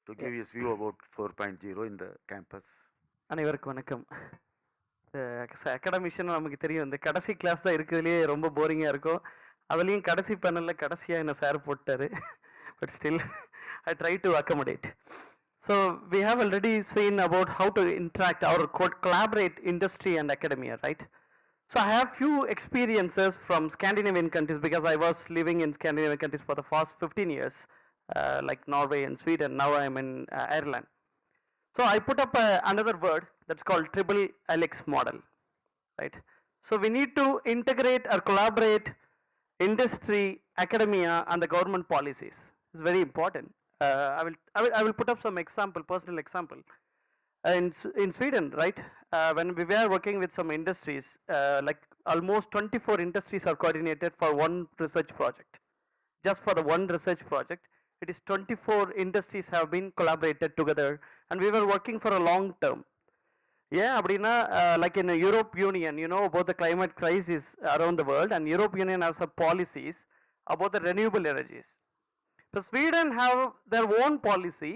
to give his view about 4.0 in the campus. அனைவருக்கும் வணக்கம். அகாடமிஷன் நமக்கு தெரியும், இந்த கடைசி class தான் இருக்கிறதுலேயே ரொம்ப போரிங்காக இருக்கும். அதுலேயும் கடைசி பேனலில் கடைசியாக என்ன சார் போட்டார். But still, I try to accommodate. So we have already seen about how to interact or collaborate industry and academia, right? So I have few experiences from Scandinavian countries because I was living in Scandinavian countries for the past 15 years, like Norway and Sweden. Now I am in Ireland. So I put up another word that's called triple helix model, right? So we need to integrate or collaborate industry, academia, and the government policies. It's very important. I will put up some example, personal example. In Sweden, right, when we were working with some industries, like almost 24 industries are coordinated for one research project. Just for the one research project, it is 24 industries have been collaborated together, and we were working for a long term. Yeah, like in the Europe Union, you know about the climate crisis around the world, and Europe Union has some policies about the renewable energies. So Sweden have their own policy.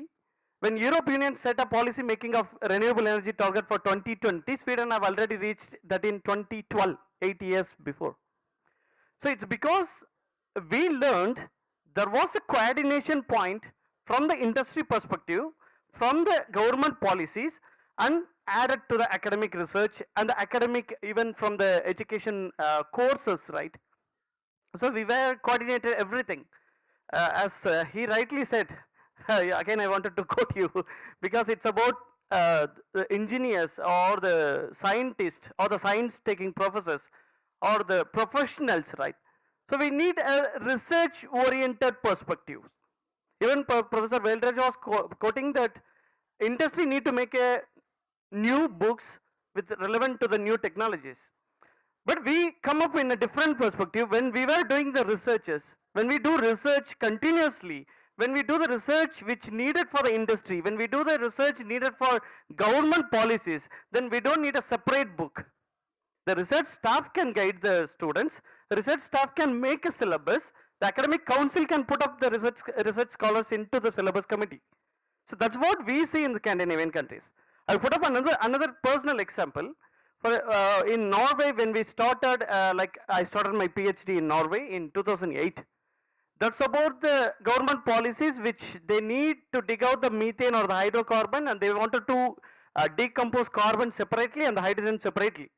When Europe Union set a policy making of renewable energy target for 2020, Sweden have already reached that in 2012, 8 years before. So it's because we learned there was a coordination point from the industry perspective, from the government policies, and added to the academic research and the academic, even from the education courses, right? So we were coordinated everything. As he rightly said, again I wanted to quote you because it's about the engineers or the scientists or the science taking professors or the professionals, right? So we need a research oriented perspective. Even Professor Veldraj was quoting that industry need to make a new books with relevant to the new technologies. But we come up in a different perspective when we were doing the researches. When we do research continuously, when we do the research which needed for the industry, when we do the research needed for government policies, then we don't need a separate book. The research staff can guide the students, the research staff can make a syllabus, the academic council can put up the research scholars into the syllabus committee. So that's what we see in the Scandinavian countries. I'll put up another personal example. For, in Norway, when we started, like I started my PhD in Norway in 2008. That's about the government policies which they need to dig out the methane or the hydrocarbon, and they wanted to decompose carbon separately and the hydrogen separately.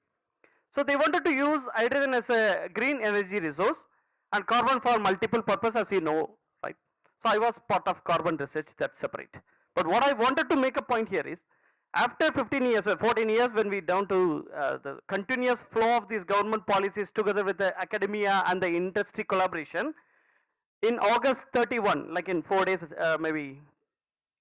So they wanted to use hydrogen as a green energy resource and carbon for multiple purposes, as you know, right? So I was part of carbon research, that's separate. But what I wanted to make a point here is, after 15 years or 14 years, when we down to the continuous flow of these government policies together with the academia and the industry collaboration, in August 31, like in 4 days, maybe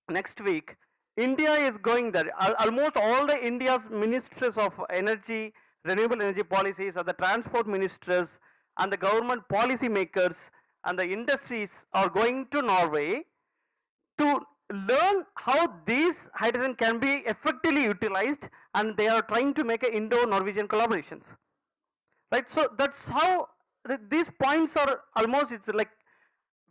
next week, India is going there. Almost all the India's ministers of energy, renewable energy policies, are the transport ministers and the government policy makers and the industries are going to Norway to learn how these hydrogen can be effectively utilized, and they are trying to make a Indo-Norwegian collaborations. Right, so that's how these points are almost, it's like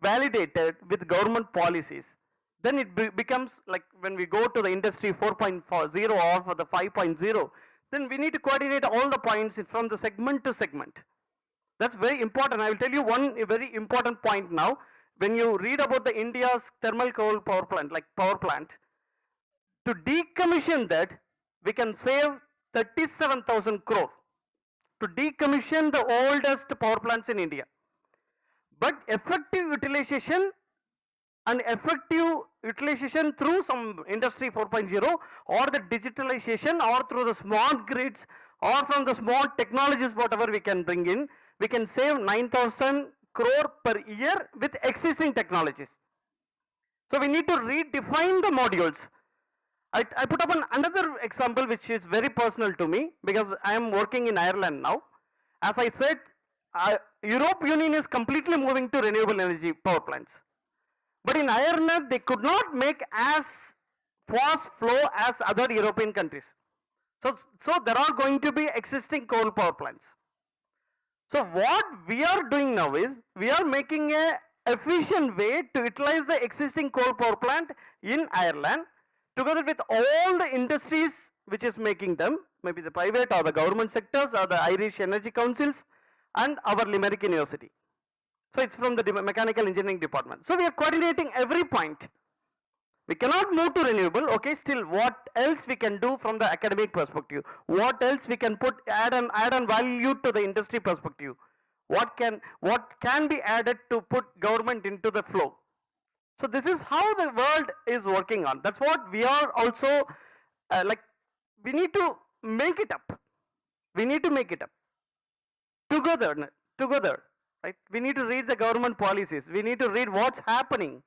validated with government policies. Then it becomes like when we go to the industry 4.0 or for the 5.0, then we need to coordinate all the points from the segment to segment. That's very important. I will tell you one very important point now. When you read about the India's thermal coal power plant, like power plant, to decommission that, we can save 37,000 crore to decommission the oldest power plants in India. But effective utilization and effective utilization through some industry 4.0 or the digitalization or through the smart grids or from the smart technologies, whatever we can bring in, we can save 9,000 crore per year with existing technologies. So we need to redefine the modules. I put up another example which is very personal to me because I am working in Ireland now. As I said, Europe Union is completely moving to renewable energy power plants. But in Ireland, they could not make as fast flow as other European countries. So there are going to be existing coal power plants. So what we are doing now is, we are making a efficient way to utilize the existing coal power plant in Ireland, together with all the industries which is making them, maybe the private or the government sectors or the Irish Energy Councils and our Limerick University. So it's from the mechanical engineering department. So we are coordinating every point. We cannot move to renewable, okay, still what else we can do from the academic perspective? What else we can add on value to the industry perspective? What can be added to put government into the flow? So this is how the world is working on. That's what we are also, we need to make it up. We need to make it up. Together, right? We need to read the government policies. We need to read what's happening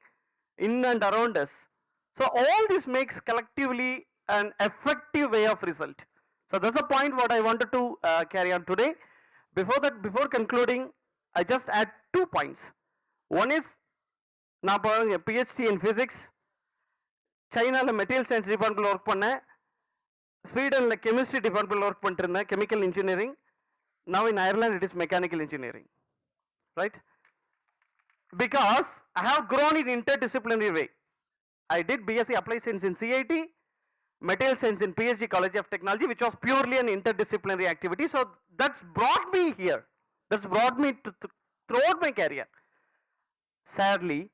in and around us. So all this makes collectively an effective way of result. So that's the point what I wanted to carry on today. Before concluding, I just add 2 points. One is, நான் PhD in physics, China material science department work பண்ணேன், Sweden chemistry department work பண்ணிருந்தேன், chemical engineering. Now in Ireland it is mechanical engineering, right? Because I have grown in interdisciplinary way. I did BSc Applied Science in CIT, Material Science in PhD College of Technology, which was purely an interdisciplinary activity. So that's brought me here. That's brought me throughout my career. Sadly,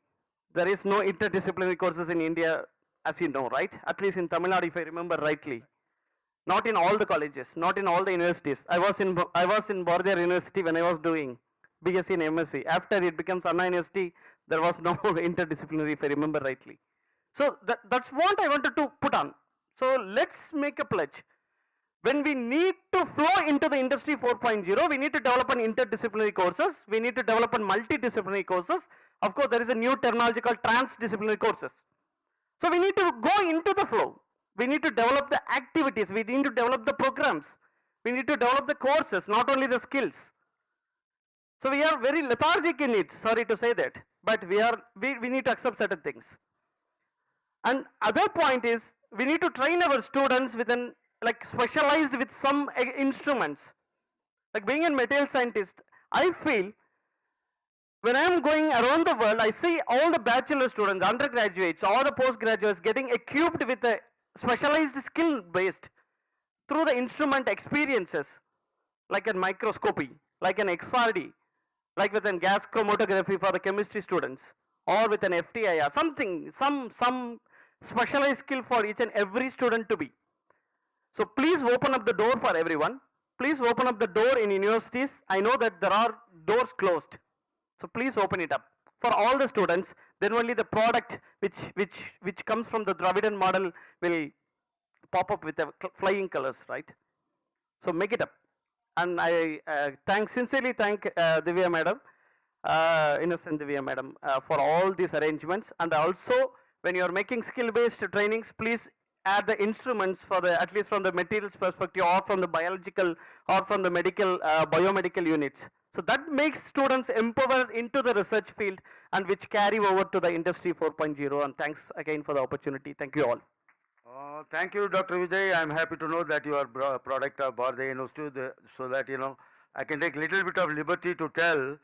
there is no interdisciplinary courses in India, as you know, right? At least in Tamil Nadu, if I remember rightly. Not in all the colleges, not in all the universities. I was in Bordiyar University when I was doing BSc and MSc. After it becomes Anna University, there was no interdisciplinary, if I remember rightly. So that's what I wanted to put on. So let's make a pledge. When we need to flow into the industry 4.0, we need to develop an interdisciplinary courses. We need to develop a multidisciplinary courses. Of course, there is a new terminology called transdisciplinary courses. So we need to go into the flow. We need to develop the activities. We need to develop the programs. We need to develop the courses, not only the skills. So we are very lethargic in it. Sorry to say that, but we need to accept certain things. And other point is, we need to train our students with specialized with some instruments. Like being a material scientist, I feel when I am going around the world, I see all the bachelor students, undergraduates, all the postgraduates getting equipped with a specialized skill based through the instrument experiences, like a microscopy, like an XRD, like with a gas chromatography for the chemistry students, or with an FTIR, something, some specialized skill for each and every student to be. So please open up the door for everyone. Please open up the door in universities. I know that there are doors closed. So please open it up for all the students. Then only the product which comes from the Dravidian model will pop up with the flying colors, right? So make it up. And I sincerely thank Divya madam, innocent Divya madam, for all these arrangements. And also, when you are making skill-based trainings, please add the instruments for the, at least from the materials perspective or from the biological or from the medical, biomedical units. So that makes students empowered into the research field and which carry over to the industry 4.0. And thanks again for the opportunity. Thank you all. Thank you, Dr. Vijay. I'm happy to know that you are a product of Bharatiya University, so that, you know, I can take little bit of liberty to tell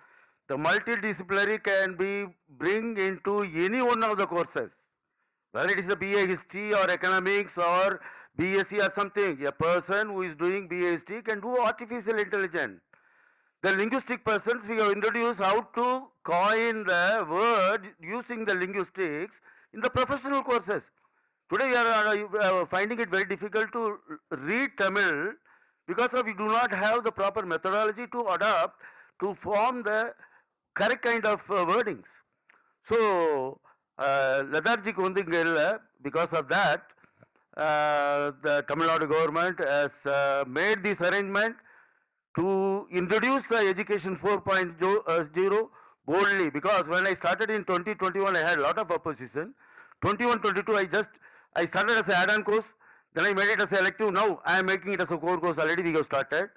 the multidisciplinary can be bring into any one of the courses, whether it is a BA history or economics or BSc or something. A person who is doing BA history can do artificial intelligence. The linguistic persons, we have introduced how to coin the word using the linguistics in the professional courses. Today we are finding it very difficult to read Tamil because we do not have the proper methodology to adopt to form the correct kind of wordings. So, lethargic because of that, the Tamil Nadu government has made this arrangement to introduce the education 4.0 boldly, because when I started in 2021, I had a lot of opposition. 21-22, I started as an add-on course, then I made it as an elective. Now I am making it as a core course already. We have started,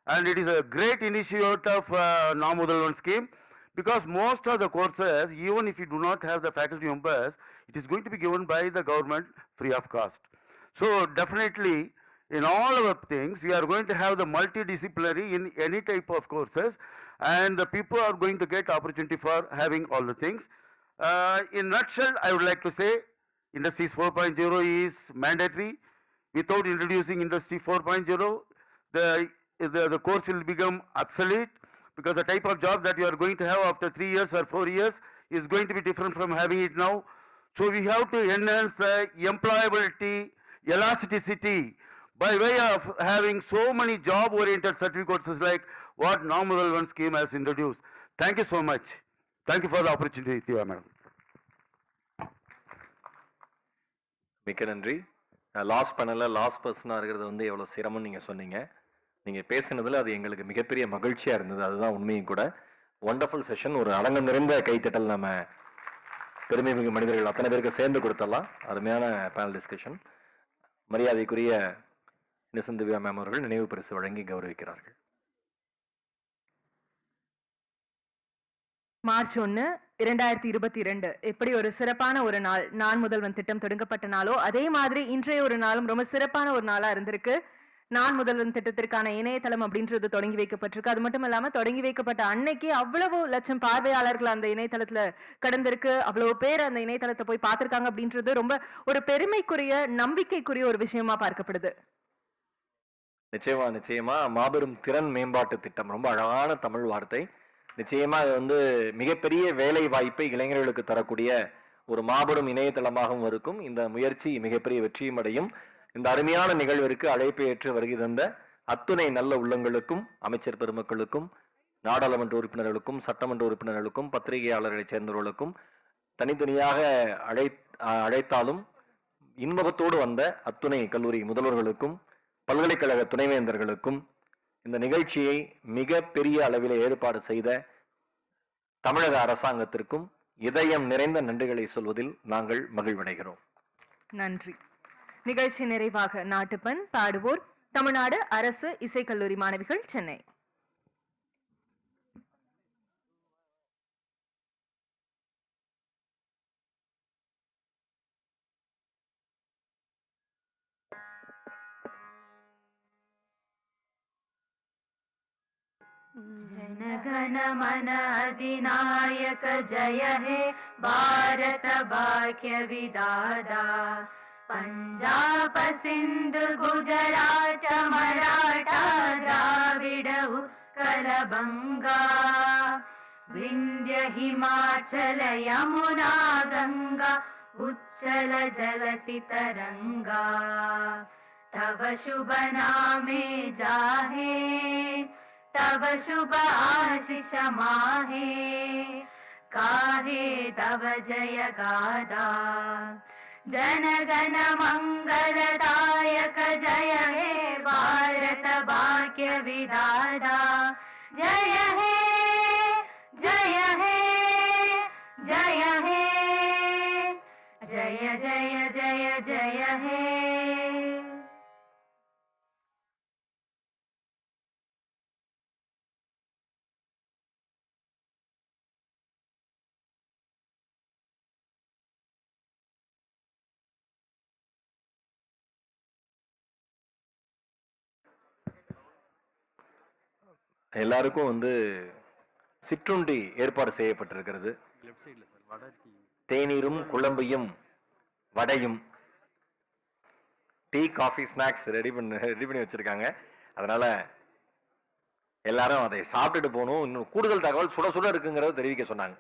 and it is a great initiative of Namudalvan scheme, because most of the courses, even if you do not have the faculty members, it is going to be given by the government free of cost. So definitely, in all our things, we are going to have the multidisciplinary in any type of courses, and the people are going to get opportunity for having all the things. In nutshell, I would like to say, Industries 4.0 is mandatory. Without introducing Industry 4.0, the course will become obsolete, because the type of job that you are going to have after 3 years or 4 years is going to be different from having it now. So we have to enhance the employability, elasticity, by way of having so many job-oriented certificate courses like what Namudalvan scheme has introduced. Thank you so much. Thank you for the opportunity, Tiva madam. மிக்க நன்றி. Last பேனலில் last பர்சனாக இருக்கிறது வந்து எவ்வளோ சிரமம்னு நீங்கள் சொன்னீங்க. நீங்கள் பேசினதில் அது எங்களுக்கு மிகப்பெரிய மகிழ்ச்சியாக இருந்தது. அதுதான் உண்மையும் கூட. Wonderful session. ஒரு அடங்கம் நிறைந்த கைத்தட்டல் நம்ம பெருமைமிகு மனிதர்கள் அத்தனை பேருக்கு சேர்ந்து கொடுத்தலாம். அருமையான பேனல் டிஸ்கஷன். மரியாதைக்குரிய இன்னசென்ட் திவ்யா மேம் அவர்கள் நினைவு பரிசு வழங்கி கௌரவிக்கிறார்கள். மார்ச் 1, 2022 எப்படி ஒரு சிறப்பான ஒரு நாள், நான் முதல்வன் திட்டம் தொடங்கப்பட்ட நாளோ அதே மாதிரி இன்றைய ஒரு நாளும் ரொம்ப சிறப்பான ஒரு நாளா இருந்திருக்கு. நான் முதல்வன் திட்டத்திற்கான இணையதளம் அப்படின்றது தொடங்கி வைக்கப்பட்டிருக்கு. அது மட்டும் இல்லாம தொடங்கி வைக்கப்பட்ட அன்னைக்கு அவ்வளவு லட்சம் பார்வையாளர்கள் அந்த இணையதளத்துல கடந்திருக்கு. அவ்வளவு பேர் அந்த இணையதளத்தை போய் பார்த்திருக்காங்க அப்படின்றது ரொம்ப ஒரு பெருமைக்குரிய, நம்பிக்கைக்குரிய ஒரு விஷயமா பார்க்கப்படுது. நிச்சயமா மாபெரும் திறன் மேம்பாட்டு திட்டம். ரொம்ப அழகான தமிழ் வார்த்தை. நிச்சயமா அது வந்து மிகப்பெரிய வேலை வாய்ப்பை இளைஞர்களுக்கு தரக்கூடிய ஒரு மாபெரும் இணையதளமாகவும் இருக்கும். இந்த முயற்சி மிகப்பெரிய வெற்றியும் அடையும். இந்த அருமையான நிகழ்விற்கு அழைப்பு ஏற்று வருகை தந்த அத்துணை நல்ல உள்ளங்களுக்கும், அமைச்சர் பெருமக்களுக்கும், நாடாளுமன்ற உறுப்பினர்களுக்கும், சட்டமன்ற உறுப்பினர்களுக்கும், பத்திரிகையாளர்களைச் சேர்ந்தவர்களுக்கும், தனித்தனியாக அழைத்தாலும் இன்முகத்தோடு வந்த அத்துணை கல்லூரி முதல்வர்களுக்கும், பல்கலைக்கழக துணைவேந்தர்களுக்கும், இந்த நிகழ்ச்சியை மிக பெரிய அளவில் ஏற்பாடு செய்த தமிழக அரசாங்கத்திற்கும் இதயம் நிறைந்த நன்றிகளை சொல்வதில் நாங்கள் மகிழ்வடைகிறோம். நன்றி. நிகழ்ச்சி நிறைவாக நாட்டுப்பண் பாடுவோர் தமிழ்நாடு அரசு இசைக்கல்லூரி மாணவிகள், சென்னை. जनगण मन अधिनायक जय हे भारत भाग्य विधाता पंजाब सिंध गुजरात मराठा द्राविड उत्कल बंगा विंध्य हिमाचल यमुना गंगा उच्चल जलति तरंगा तव शुभ नामे जाहे तव शुभ आशीष माहे काहे तव जय गादा जनगण मंगलदायक जय हे भारत भाग्य विधाता जय हे जय हे जय हे जय जय जय जय हे எல்லாருக்கும் வந்து சிற்றுண்டி ஏற்பாடு செய்யப்பட்டிருக்கிறது. தேநீரும் குழம்பையும் வடையும் டீ காஃபி ஸ்நாக்ஸ் ரெடி பண்ணி வச்சிருக்காங்க. அதனால எல்லாரும் அதை சாப்பிட்டுட்டு போகணும். இன்னும் கூடுதல் தகவல் சுட சுட இருக்குங்கிறத தெரிவிக்க சொன்னாங்க.